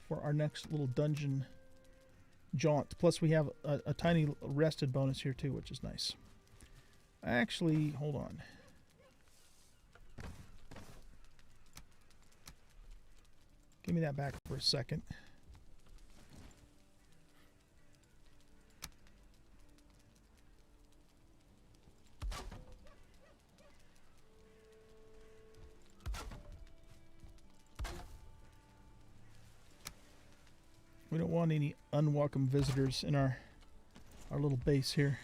for our next little dungeon jaunt. Plus, we have a tiny rested bonus here too, which is nice. Actually, hold on. Give me that back for a second. We don't want any unwelcome visitors in our little base here.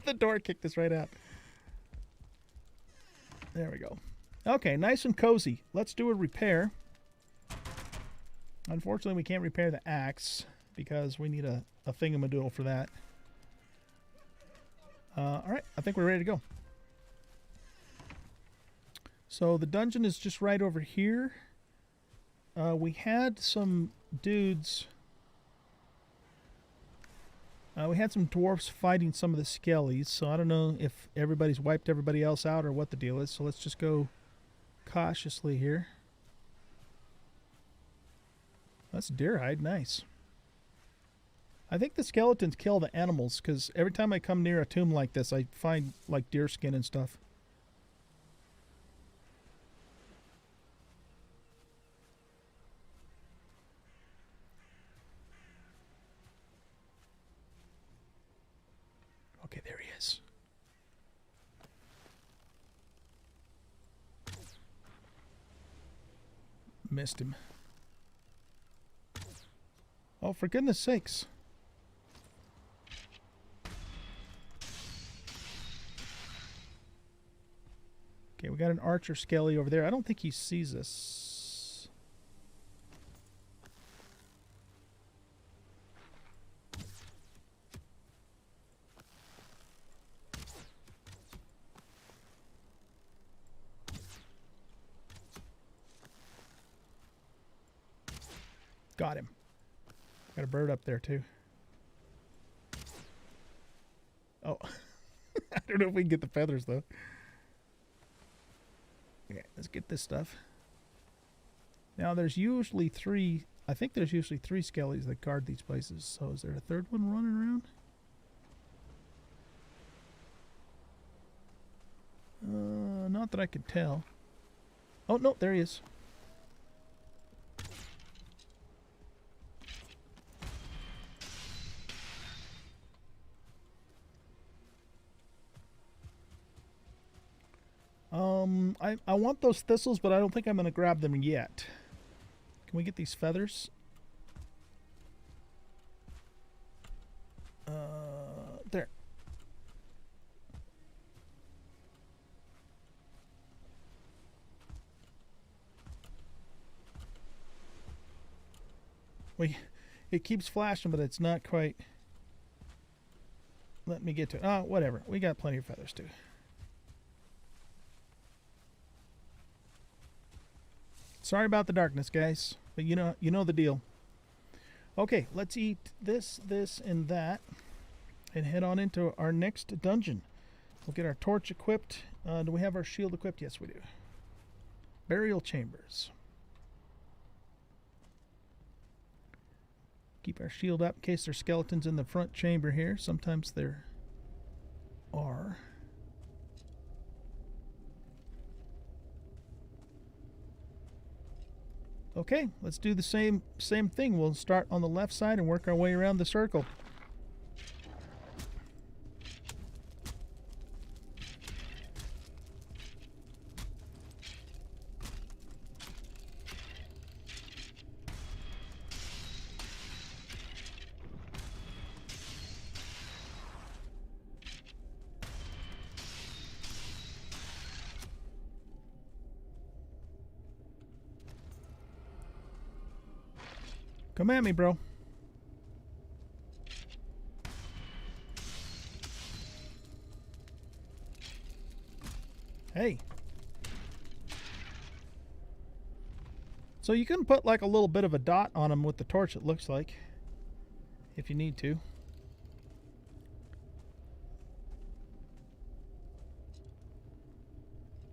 The door kicked us right out. There we go. Okay, nice and cozy. Let's do a repair. Unfortunately, we can't repair the axe because we need a thingamadoodle for that. Alright, I think we're ready to go. So the dungeon is just right over here. We had some dudes... we had some dwarfs fighting some of the skellies, so I don't know if everybody's wiped everybody else out or what the deal is, so let's just go cautiously here. That's deer hide, nice. I think the skeletons kill the animals, because every time I come near a tomb like this, I find like deer skin and stuff. Okay, there he is. Missed him. Oh, for goodness sakes. Okay, we got an archer skelly over there. I don't think he sees us. Got him. Got a bird up there too. Oh. I don't know if we can get the feathers though. Okay, let's get this stuff. Now there's usually 3, I think there's usually 3 skellies that guard these places. So is there a third one running around? Not that I could tell. Oh no, there he is. I want those thistles, but I don't think I'm going to grab them yet. Can we get these feathers? There. It keeps flashing, but it's not quite. Let me get to it. Oh, whatever. We got plenty of feathers too. Sorry about the darkness, guys, but you know the deal. Okay, let's eat this, and that, and head on into our next dungeon. We'll get our torch equipped. Do we have our shield equipped? Yes, we do. Burial chambers. Keep our shield up in case there's skeletons in the front chamber here. Sometimes there are. Okay, let's do the same thing. We'll start on the left side and work our way around the circle. Come at me, bro. Hey. So you can put like a little bit of a dot on them with the torch, it looks like, if you need to.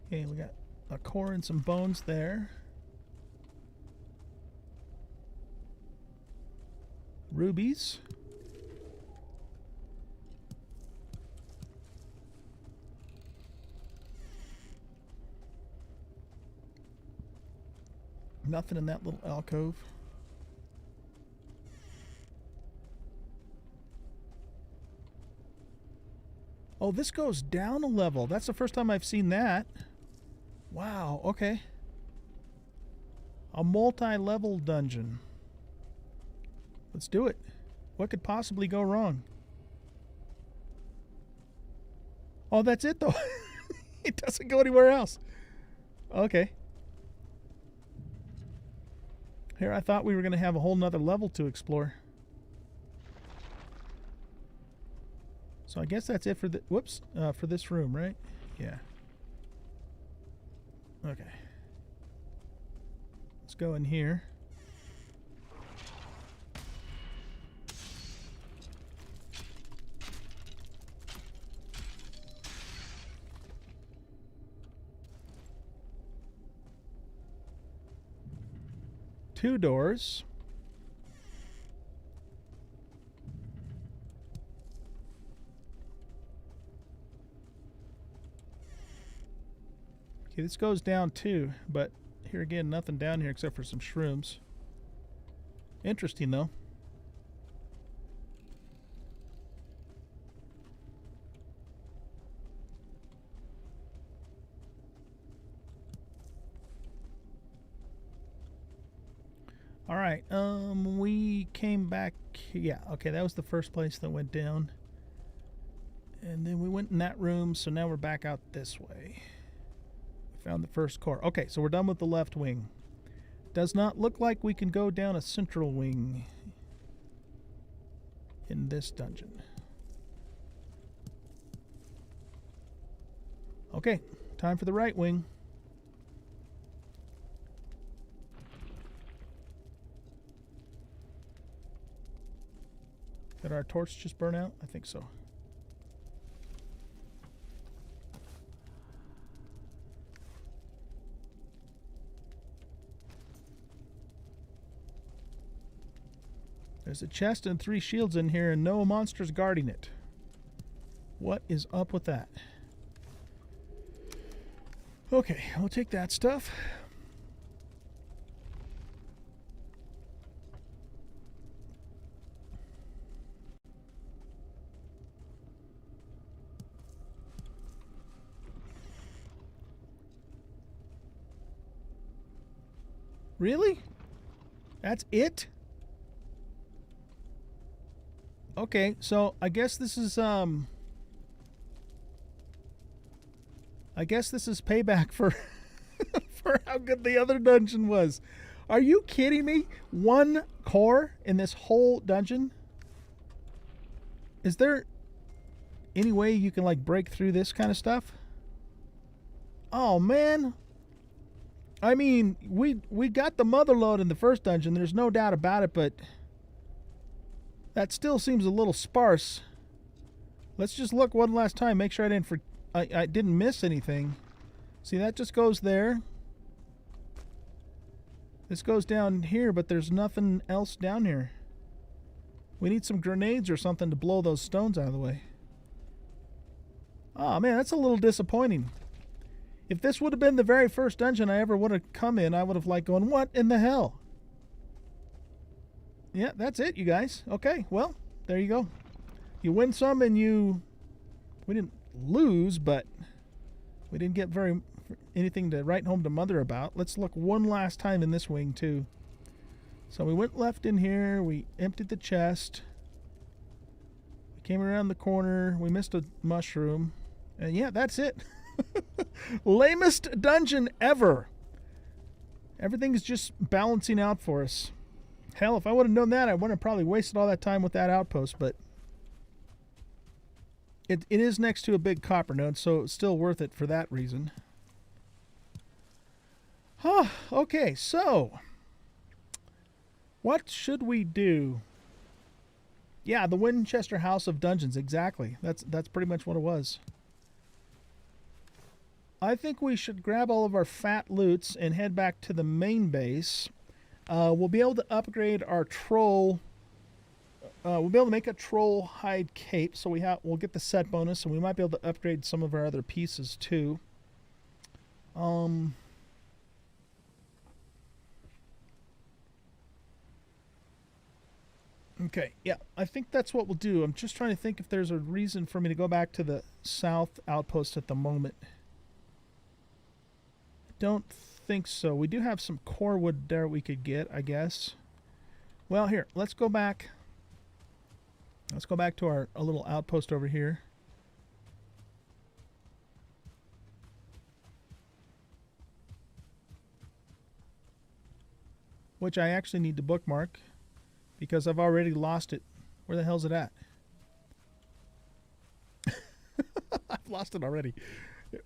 Okay, we got a core and some bones there. Rubies. Nothing in that little alcove. Oh, this goes down a level. That's the first time I've seen that. Wow, okay. A multi-level dungeon. Let's do it. What could possibly go wrong? Oh, that's it though. It doesn't go anywhere else. Okay. Here, I thought we were going to have a whole nother level to explore. So I guess that's it for the for this room, right? Yeah. Okay. Let's go in here. Two doors. Okay, this goes down too, but here again, nothing down here except for some shrooms. Interesting though. All right, we came back. Yeah, okay, that was the first place that went down. And then we went in that room, so now we're back out this way. We found the first core. Okay, so we're done with the left wing. Does not look like we can go down a central wing in this dungeon. Okay, time for the right wing. Did our torch just burn out? I think so. There's a chest and 3 shields in here and no monsters guarding it. What is up with that? Okay, we'll take that stuff. Really? That's it? Okay, so I guess this is payback for for how good the other dungeon was. Are you kidding me? 1 core in this whole dungeon? Is there any way you can like break through this kind of stuff? Oh man. I mean, we got the mother load in the first dungeon, there's no doubt about it, but that still seems a little sparse. Let's just look one last time, make sure I didn't miss anything. See, that just goes there. This goes down here, but there's nothing else down here. We need some grenades or something to blow those stones out of the way. Oh man, that's a little disappointing. If this would have been the very first dungeon I ever would have come in, I would have like gone, what in the hell? Yeah, that's it, you guys. Okay, well, there you go. You win some and we didn't lose, but we didn't get anything to write home to Mother about. Let's look one last time in this wing too. So we went left in here, we emptied the chest, we came around the corner, we missed a mushroom, and yeah, that's it. Lamest dungeon ever. Everything is just balancing out for us. Hell, if I would have known that, I wouldn't have probably wasted all that time with that outpost, but it is next to a big copper node, so it's still worth it for that reason. Okay, so what should we do? Yeah, the Winchester House of Dungeons, exactly. That's pretty much what it was. I think we should grab all of our fat loots and head back to the main base. We'll be able to upgrade our troll. We'll be able to make a troll hide cape, so we'll get the set bonus, and we might be able to upgrade some of our other pieces too. Okay, yeah, I think that's what we'll do. I'm just trying to think if there's a reason for me to go back to the south outpost at the moment. Don't think so. We do have some core wood there we could get, I guess. Well, here, let's go back. Let's go back to our little outpost over here. Which I actually need to bookmark because I've already lost it. Where the hell's it at? I've lost it already.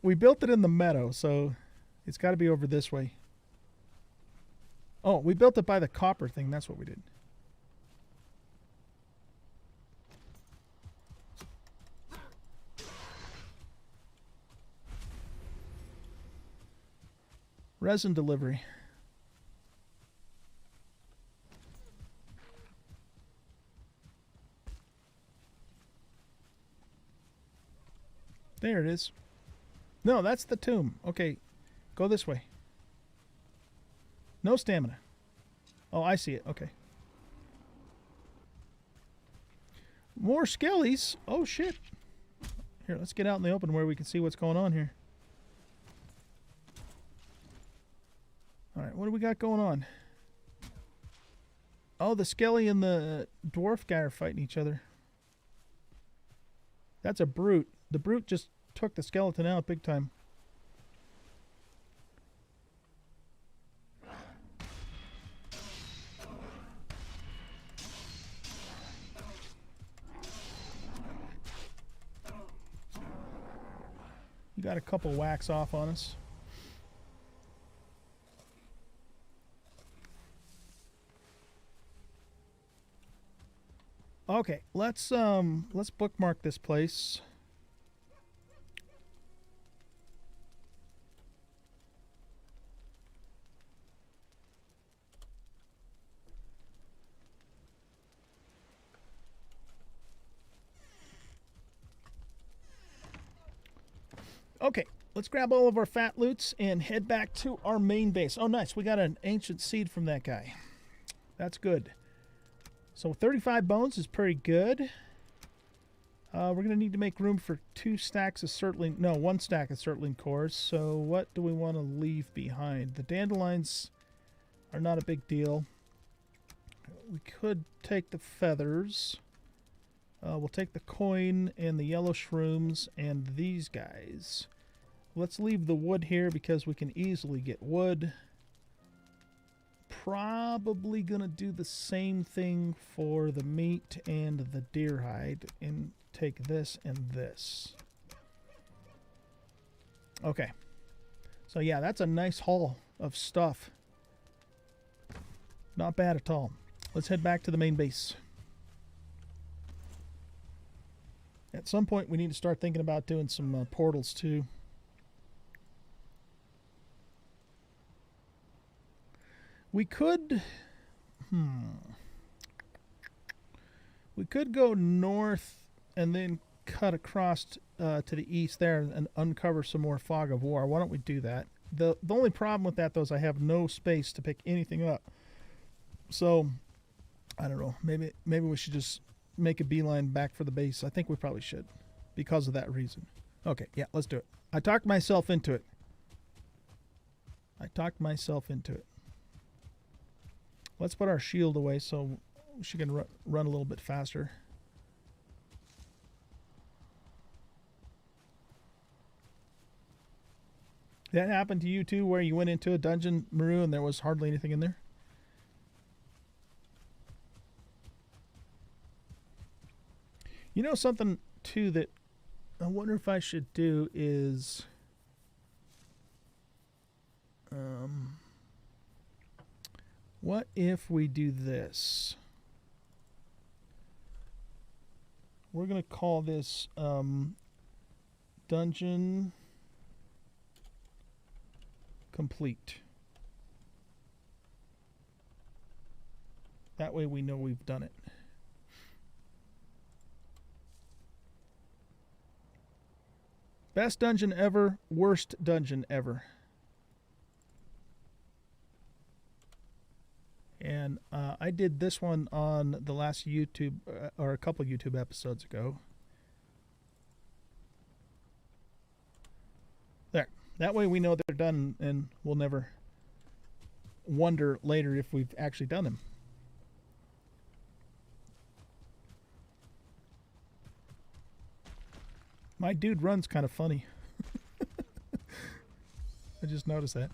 We built it in the meadow, so it's got to be over this way. Oh, we built it by the copper thing. That's what we did. Resin delivery. There it is. No, that's the tomb. Okay, go this way. No stamina. Oh, I see it. Okay. More skellies. Oh, shit. Here, let's get out in the open where we can see what's going on here. Alright, what do we got going on? Oh, the skelly and the dwarf guy are fighting each other. That's a brute. The brute just took the skeleton out big time. You got a couple whacks off on us. Okay, let's bookmark this place. Okay, let's grab all of our fat loots and head back to our main base. Oh, nice. We got an ancient seed from that guy. That's good. So 35 bones is pretty good. We're going to need to make room for 2 stacks of Surtling. No, 1 stack of Surtling cores. So what do we want to leave behind? The dandelions are not a big deal. We could take the feathers. We'll take the coin and the yellow shrooms and these guys. Let's leave the wood here because we can easily get wood. Probably gonna do the same thing for the meat and the deer hide and take this and this. Okay. So yeah, that's a nice haul of stuff. Not bad at all. Let's head back to the main base. At some point we need to start thinking about doing some portals too. We could... We could go north and then cut across to the east there and uncover some more fog of war. Why don't we do that? The only problem with that, though, is I have no space to pick anything up. So, I don't know. Maybe we should just make a beeline back for the base. I think we probably should because of that reason. Okay, yeah, let's do it. I talked myself into it. Let's put our shield away so she can run a little bit faster. That happened to you too, where you went into a dungeon, Maru, and there was hardly anything in there? You know something too that I wonder if I should do is what if we do this? We're going to call this dungeon complete. That way we know we've done it. Best dungeon ever, worst dungeon ever. And I did this one on the last YouTube, or a couple YouTube episodes ago. There. That way we know they're done, and we'll never wonder later if we've actually done them. My dude runs kind of funny. I just noticed that.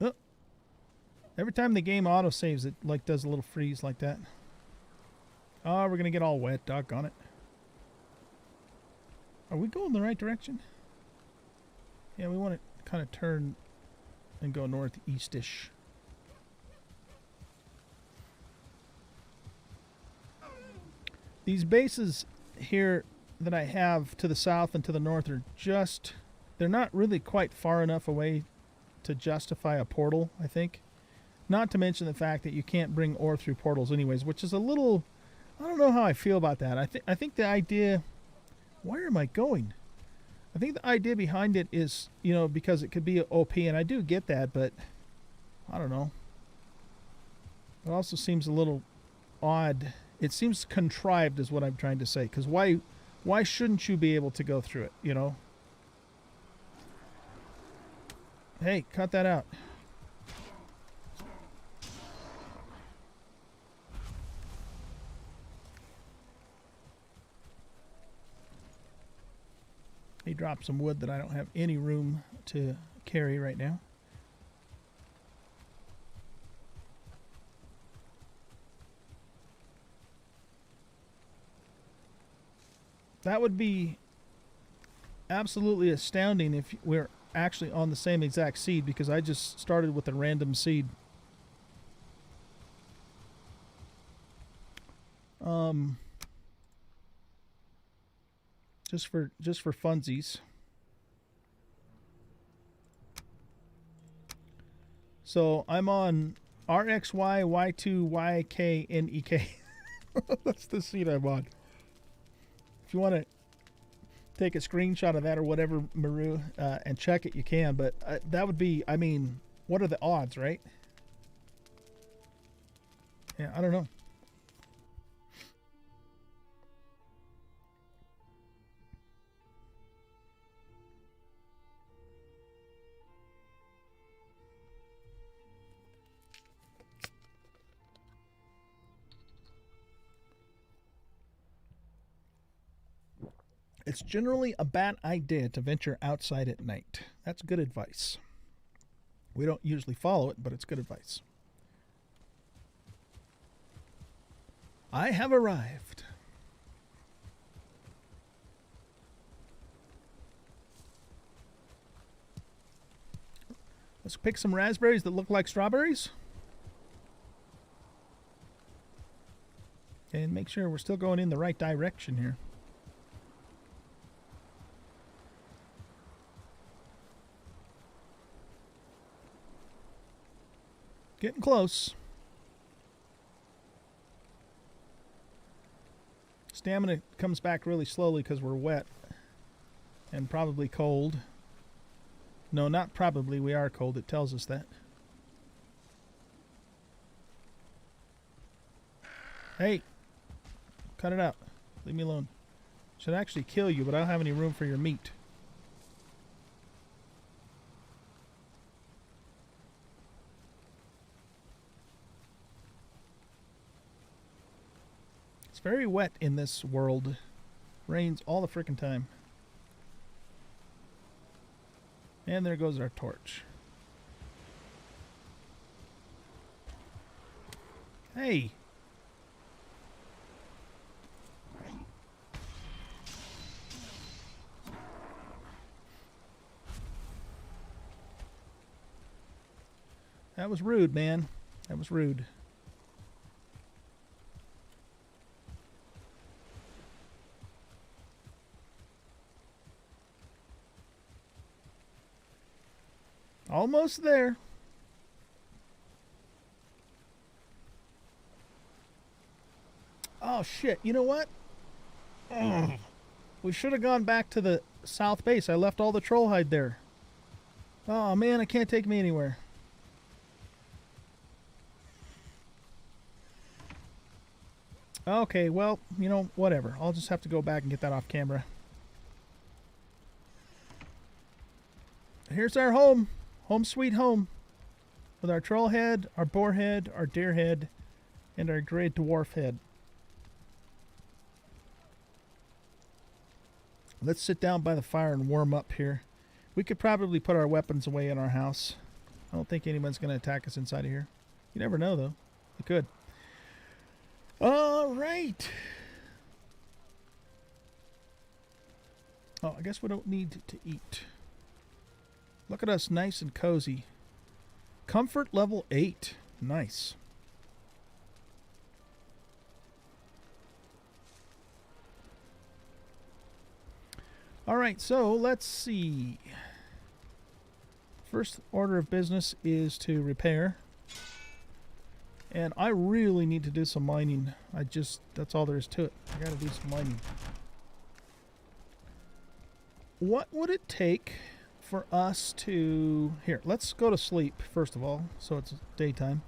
Oh. Every time the game auto-saves, it like does a little freeze like that. Oh, we're going to get all wet. Doggone it. Are we going the right direction? Yeah, we want to kind of turn and go northeast-ish. These bases here that I have to the south and to the north are just, they're not really quite far enough away to justify a portal, I think. Not to mention the fact that you can't bring ore through portals anyways, which is a little, I don't know how I feel about that. I think the idea, where am I going? I think the idea behind it is, you know, because it could be OP, and I do get that, but I don't know. It also seems a little odd. It seems contrived is what I'm trying to say, because why shouldn't you be able to go through it, you know? Hey, cut that out. He dropped some wood that I don't have any room to carry right now. That would be absolutely astounding if we're actually on the same exact seed, because I just started with a random seed. Just for funsies. So I'm on RXY, Y2, YK, NEK. That's the seed I'm on. If you want to take a screenshot of that or whatever, Maru, and check it, you can. But that would be, I mean, what are the odds, right? Yeah, I don't know. It's generally a bad idea to venture outside at night. That's good advice. We don't usually follow it, but it's good advice. I have arrived. Let's pick some raspberries that look like strawberries. And make sure we're still going in the right direction here. Getting close. Stamina comes back really slowly because we're wet. And probably cold. No, not probably. We are cold. It tells us that. Hey! Cut it out. Leave me alone. Should actually kill you, but I don't have any room for your meat. It's very wet in this world. Rains all the frickin' time. And there goes our torch. Hey! That was rude, man. That was rude. Almost there. Oh, shit. You know what? Ugh. We should have gone back to the south base. I left all the troll hide there. Oh, man. I can't take me anywhere. Okay, well, you know, whatever. I'll just have to go back and get that off camera. Here's our home. Home sweet home. With our troll head, our boar head, our deer head, and our gray dwarf head. Let's sit down by the fire and warm up here. We could probably put our weapons away in our house. I don't think anyone's going to attack us inside of here. You never know, though. They could. All right. Oh, I guess we don't need to eat. Look at us, nice and cozy. Comfort level 8. Nice. All right, so let's see. First order of business is to repair. And I really need to do some mining. That's all there is to it. I gotta do some mining. What would it take for us to... Here, let's go to sleep, first of all, so it's daytime.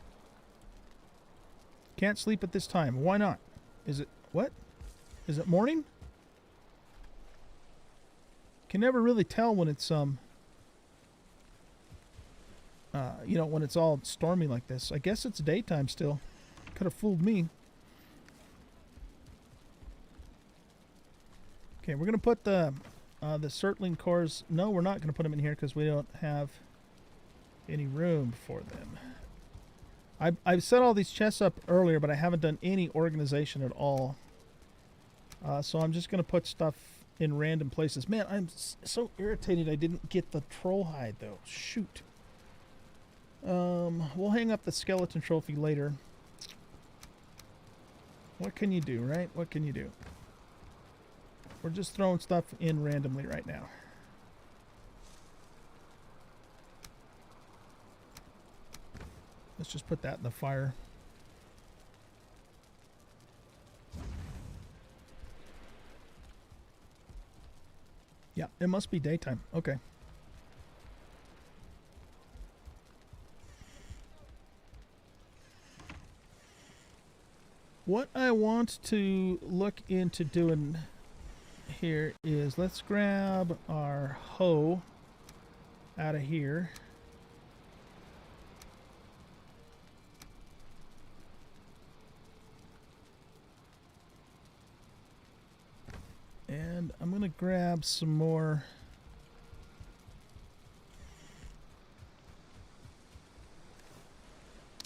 Can't sleep at this time. Why not? Is it... What? Is it morning? Can never really tell when it's, you know, when it's all stormy like this. I guess it's daytime still. Could have fooled me. Okay, we're going to put the Surtling cores... No, we're not going to put them in here because we don't have any room for them. I've set all these chests up earlier, but I haven't done any organization at all. So I'm just going to put stuff in random places. Man, I'm so irritated I didn't get the troll hide, though. Shoot. We'll hang up the skeleton trophy later. What can you do, right? What can you do? We're just throwing stuff in randomly right now. Let's just put that in the fire. Yeah, it must be daytime. Okay. What I want to look into doing here is let's grab our hoe out of here. And I'm going to grab some more.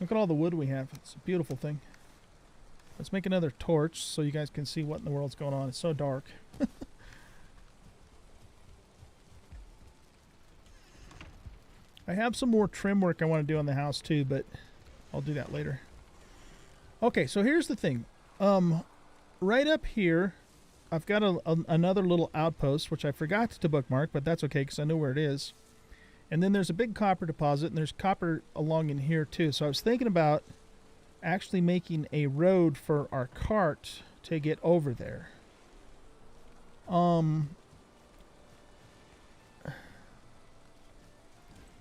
Look at all the wood we have. It's a beautiful thing. Let's make another torch so you guys can see what in the world's going on. It's so dark. I have some more trim work I want to do on the house too, but I'll do that later. Okay, so here's the thing. Right up here, I've got another little outpost, which I forgot to bookmark, but that's okay because I know where it is. And then there's a big copper deposit, and there's copper along in here too. So I was thinking about actually making a road for our cart to get over there. Go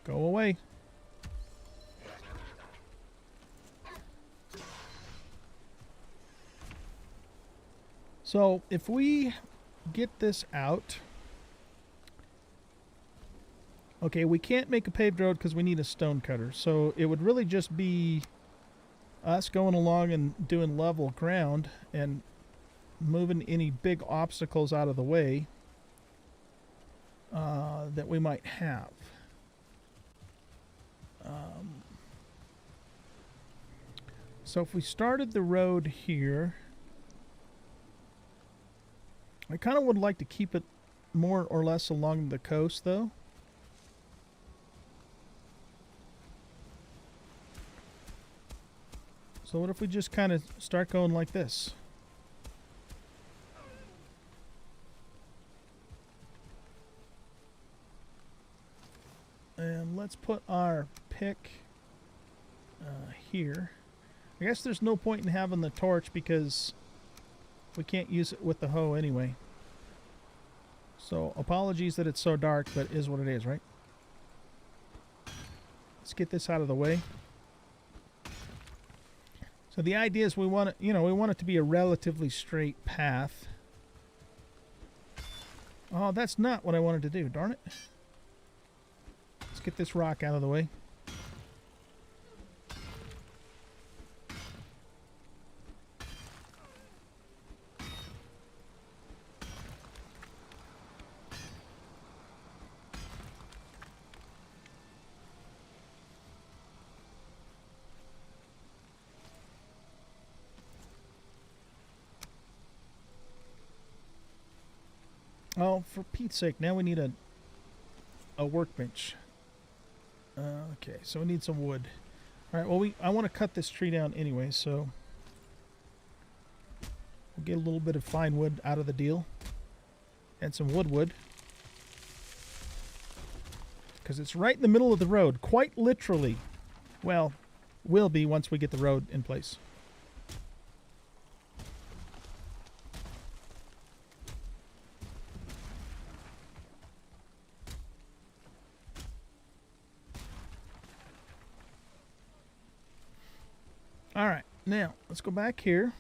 away. So if we get this out, okay, we can't make a paved road because we need a stone cutter. So it would really just be us going along and doing level ground and moving any big obstacles out of the way that we might have. So if we started the road here, I kind of would like to keep it more or less along the coast though. So what if we just kind of start going like this? And let's put our pick here. I guess there's no point in having the torch because we can't use it with the hoe anyway. So apologies that it's so dark, but it is what it is, right? Let's get this out of the way. So the idea is we want it, we want it to be a relatively straight path. Oh, that's not what I wanted to do, darn it. Let's get this rock out of the way. Oh, for Pete's sake, now we need a workbench. Okay, so we need some wood. Alright, well, I want to cut this tree down anyway, so we'll get a little bit of fine wood out of the deal. And some wood. Because it's right in the middle of the road, quite literally. Well, will be once we get the road in place. Alright, now let's go back here.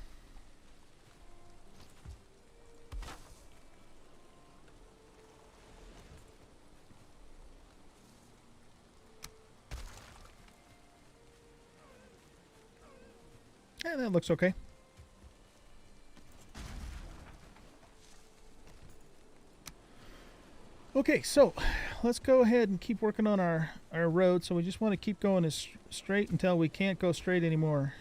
And that looks okay. Okay, so let's go ahead and keep working on our road. So we just want to keep going as straight until we can't go straight anymore.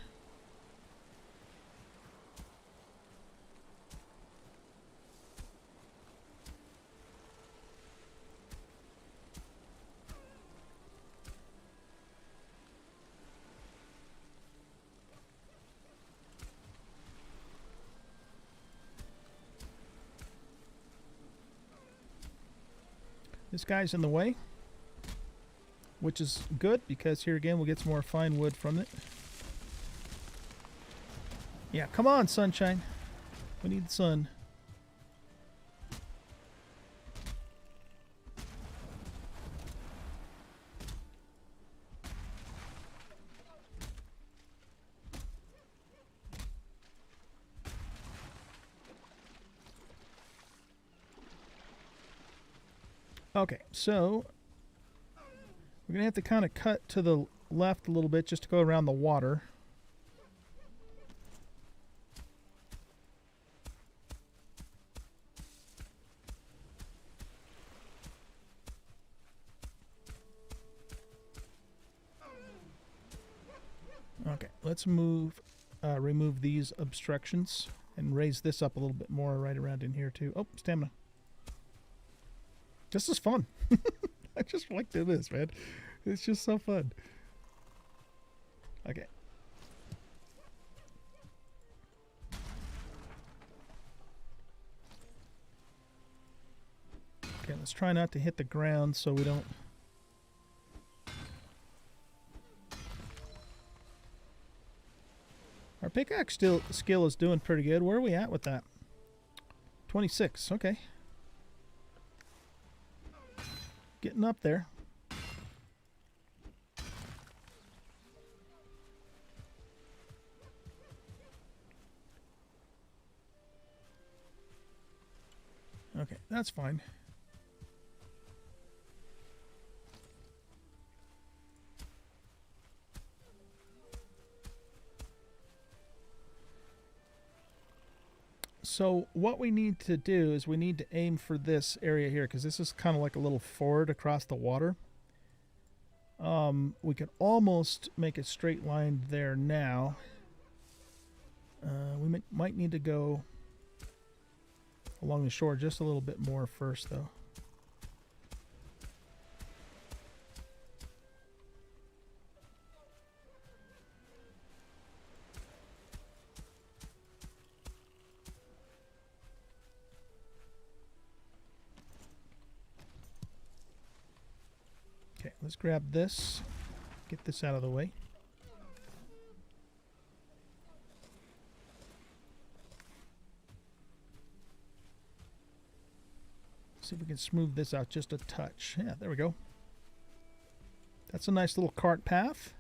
This guy's in the way, which is good because here again we'll get some more fine wood from it. Yeah, come on, sunshine. We need the sun. Okay, so we're going to have to kind of cut to the left a little bit just to go around the water. Okay, let's remove these obstructions and raise this up a little bit more right around in here too. Oh, stamina. This is fun. I just like doing this, man. It's just so fun. Okay. Okay, let's try not to hit the ground so we don't pickaxe skill is doing pretty good. Where are we at with that? 26. Okay. Getting up there. Okay, that's fine. So what we need to do is we need to aim for this area here, because this is kind of like a little ford across the water. We could almost make a straight line there now. We might need to go along the shore just a little bit more first, though. Okay, let's grab this, get this out of the way. See if we can smooth this out just a touch. Yeah, there we go. That's a nice little cart path.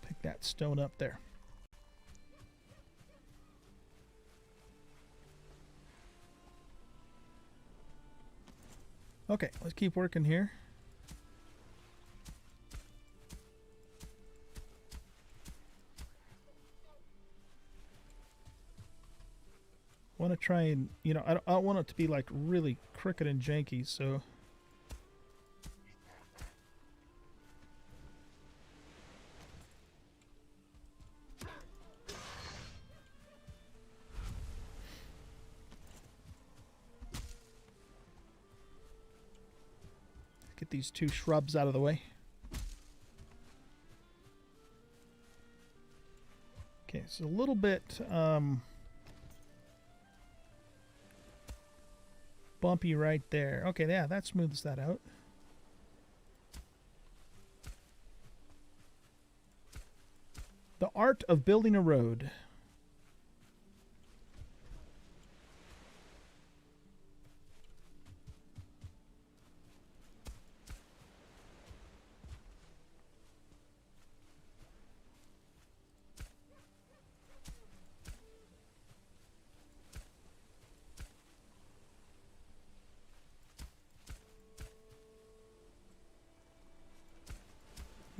Pick that stone up there. Okay, let's keep working here. Want to try and, you know, I don't want it to be like really crooked and janky, so get these two shrubs out of the way. Okay, it's a little bit bumpy right there. Okay, yeah, that smooths that out. The art of building a road.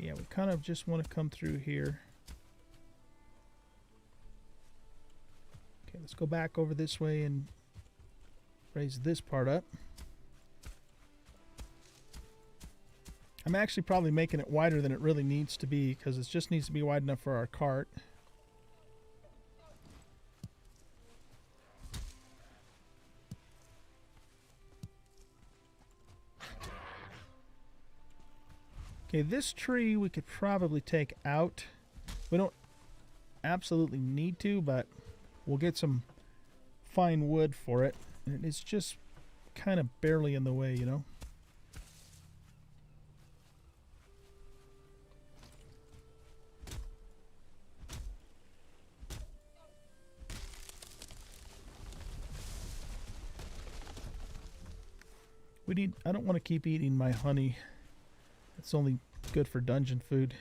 Yeah, we kind of just want to come through here. Okay, let's go back over this way and raise this part up. I'm actually probably making it wider than it really needs to be, because it just needs to be wide enough for our cart. Okay, this tree we could probably take out. We don't absolutely need to, but we'll get some fine wood for it. And it's just kind of barely in the way, you know. I don't want to keep eating my honey. It's only good for dungeon food.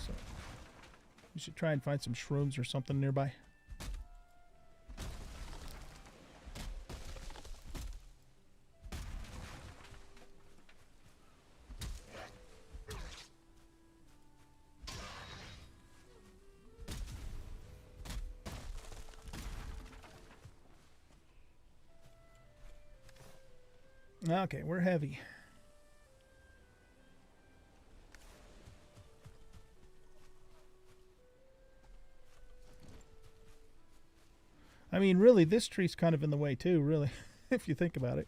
So we should try and find some shrooms or something nearby. Okay, we're heavy. I mean, really, this tree's kind of in the way too, really, if you think about it.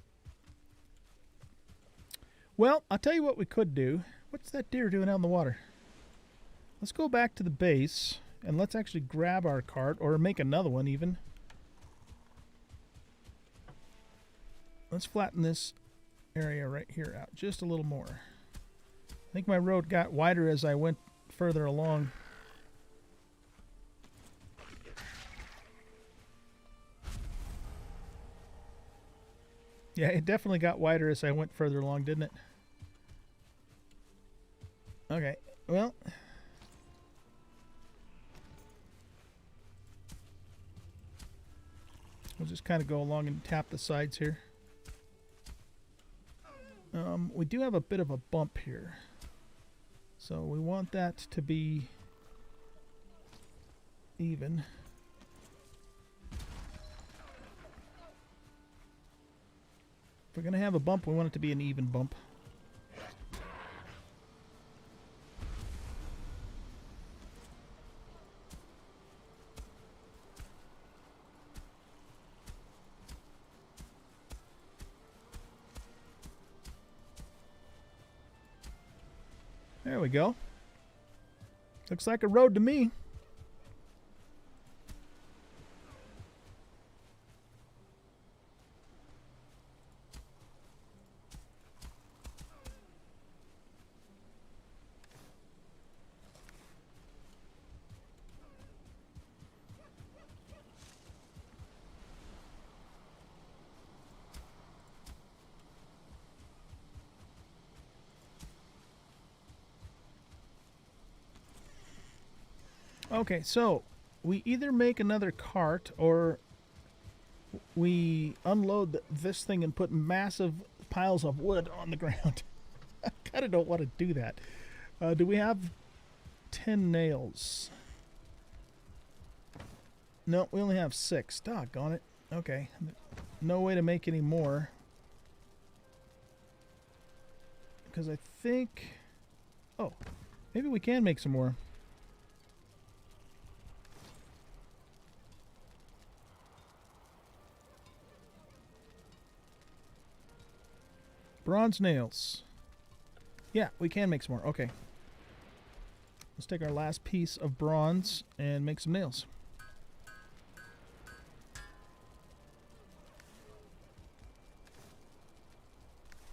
Well, I'll tell you what we could do. What's that deer doing out in the water? Let's go back to the base And let's actually grab our cart, or make another one even. Let's flatten this area right here out just a little more. I think my road got wider as I went further along. Yeah, it definitely got wider as I went further along, didn't it? Okay, well... we'll just kind of go along and tap the sides here. We do have a bit of a bump here. So we want that to be even. If we're going to have a bump, we want it to be an even bump. There we go. Looks like a road to me. Okay, so we either make another cart or we unload this thing and put massive piles of wood on the ground. I kind of don't want to do that. Do we have 10 nails? No, we only have 6. Doggone it. Okay. No way to make any more. Because I think... oh, maybe we can make some more. Bronze nails. Yeah, we can make some more. Okay. Let's take our last piece of bronze and make some nails.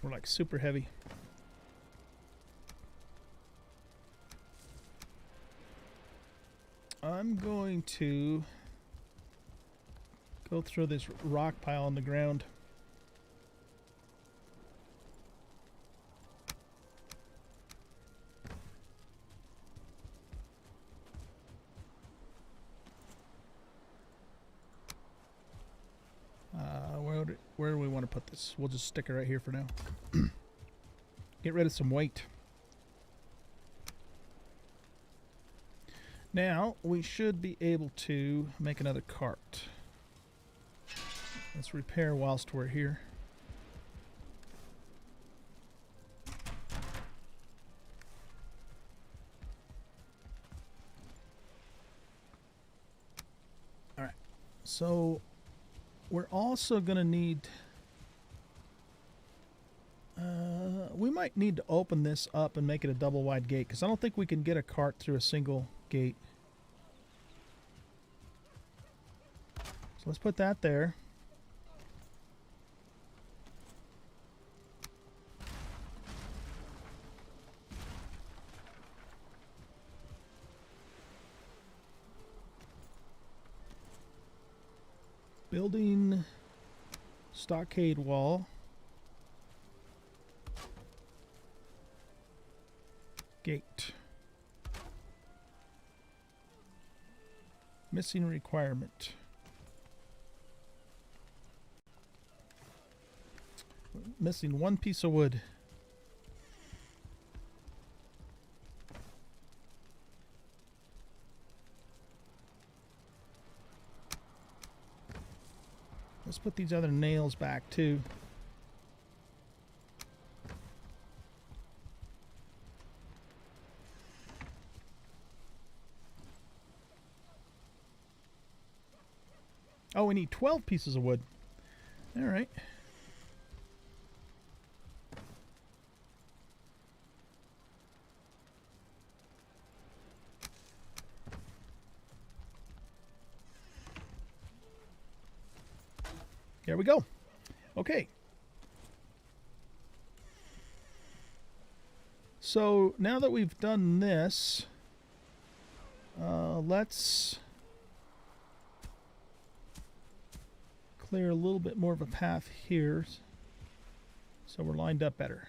We're like super heavy. I'm going to go through this rock pile on the ground. Where do we want to put this? We'll just stick it right here for now. Get rid of some weight. Now, we should be able to make another cart. Let's repair whilst we're here. Alright, so we're also going to need... we might need to open this up and make it a double wide gate, because I don't think we can get a cart through a single gate. So let's put that there. Building stockade wall. Gate. Missing requirement. Missing one piece of wood. Let's put these other nails back too. Oh, we need 12 pieces of wood. All right. Here we go. Okay. So now that we've done this, let's clear a little bit more of a path here so we're lined up better.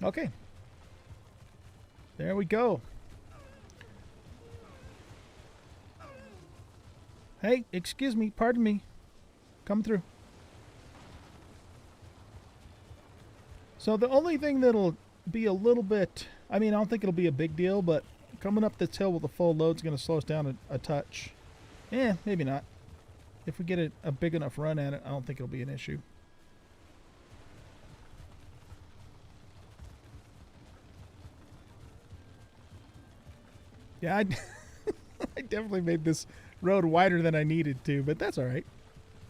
Okay. There we go. Hey, excuse me, pardon me. Come through. So the only thing that'll be a little bit, I mean, I don't think it'll be a big deal, but coming up this hill with a full load is going to slow us down a touch. Maybe not. If we get a big enough run at it, I don't think it'll be an issue. Yeah, I definitely made this road wider than I needed to, but that's all right.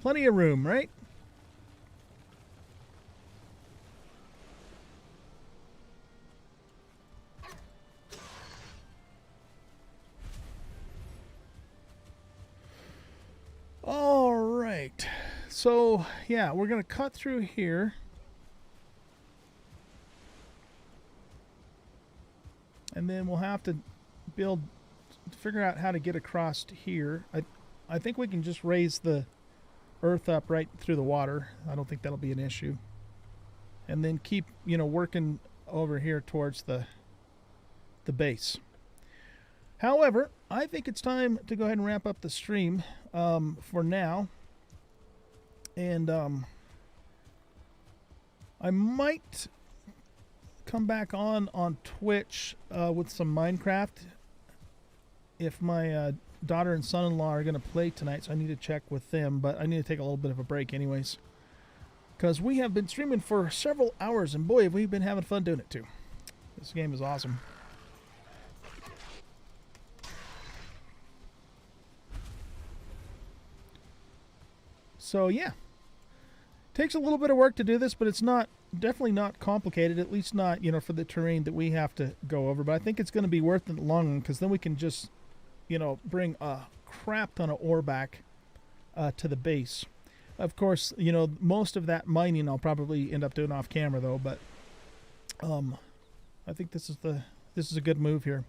Plenty of room, right? All right. So, yeah, we're going to cut through here. And then we'll have to figure out how to get across here. I think we can just raise the earth up right through the water. I don't think that'll be an issue. And then keep, working over here towards the base. However, I think it's time to go ahead and wrap up the stream for now. And I might come back on Twitch with some Minecraft if my daughter and son-in-law are going to play tonight, so I need to check with them, but I need to take a little bit of a break anyways, because we have been streaming for several hours, and boy, have we been having fun doing it too. This game is awesome. So yeah, takes a little bit of work to do this, but it's definitely not complicated, at least not, for the terrain that we have to go over. But I think it's going to be worth it in the long run, because then we can just, bring a crap ton of ore back to the base. Of course, most of that mining I'll probably end up doing off camera though, but I think this is a good move here.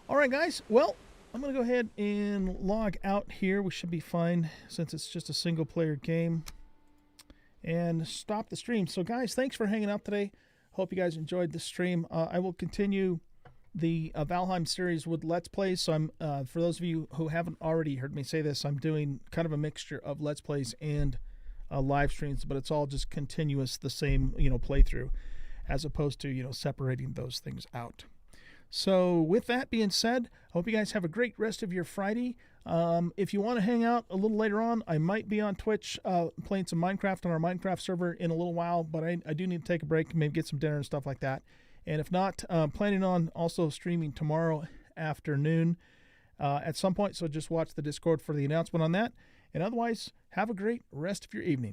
All right, guys. Well, I'm going to go ahead and log out here. We should be fine since it's just a single player game. And stop the stream. So guys, thanks for hanging out today. Hope you guys enjoyed the stream. I will continue the Valheim series with Let's Plays. So I'm for those of you who haven't already heard me say this, I'm doing kind of a mixture of Let's Plays and live streams, but it's all just continuous, the same playthrough, as opposed to separating those things out. So with that being said, I hope you guys have a great rest of your Friday. If you want to hang out a little later on, I might be on Twitch playing some Minecraft on our Minecraft server in a little while, but I do need to take a break, maybe get some dinner and stuff like that. And if not, planning on also streaming tomorrow afternoon at some point, so just watch the Discord for the announcement on that. And otherwise, have a great rest of your evening.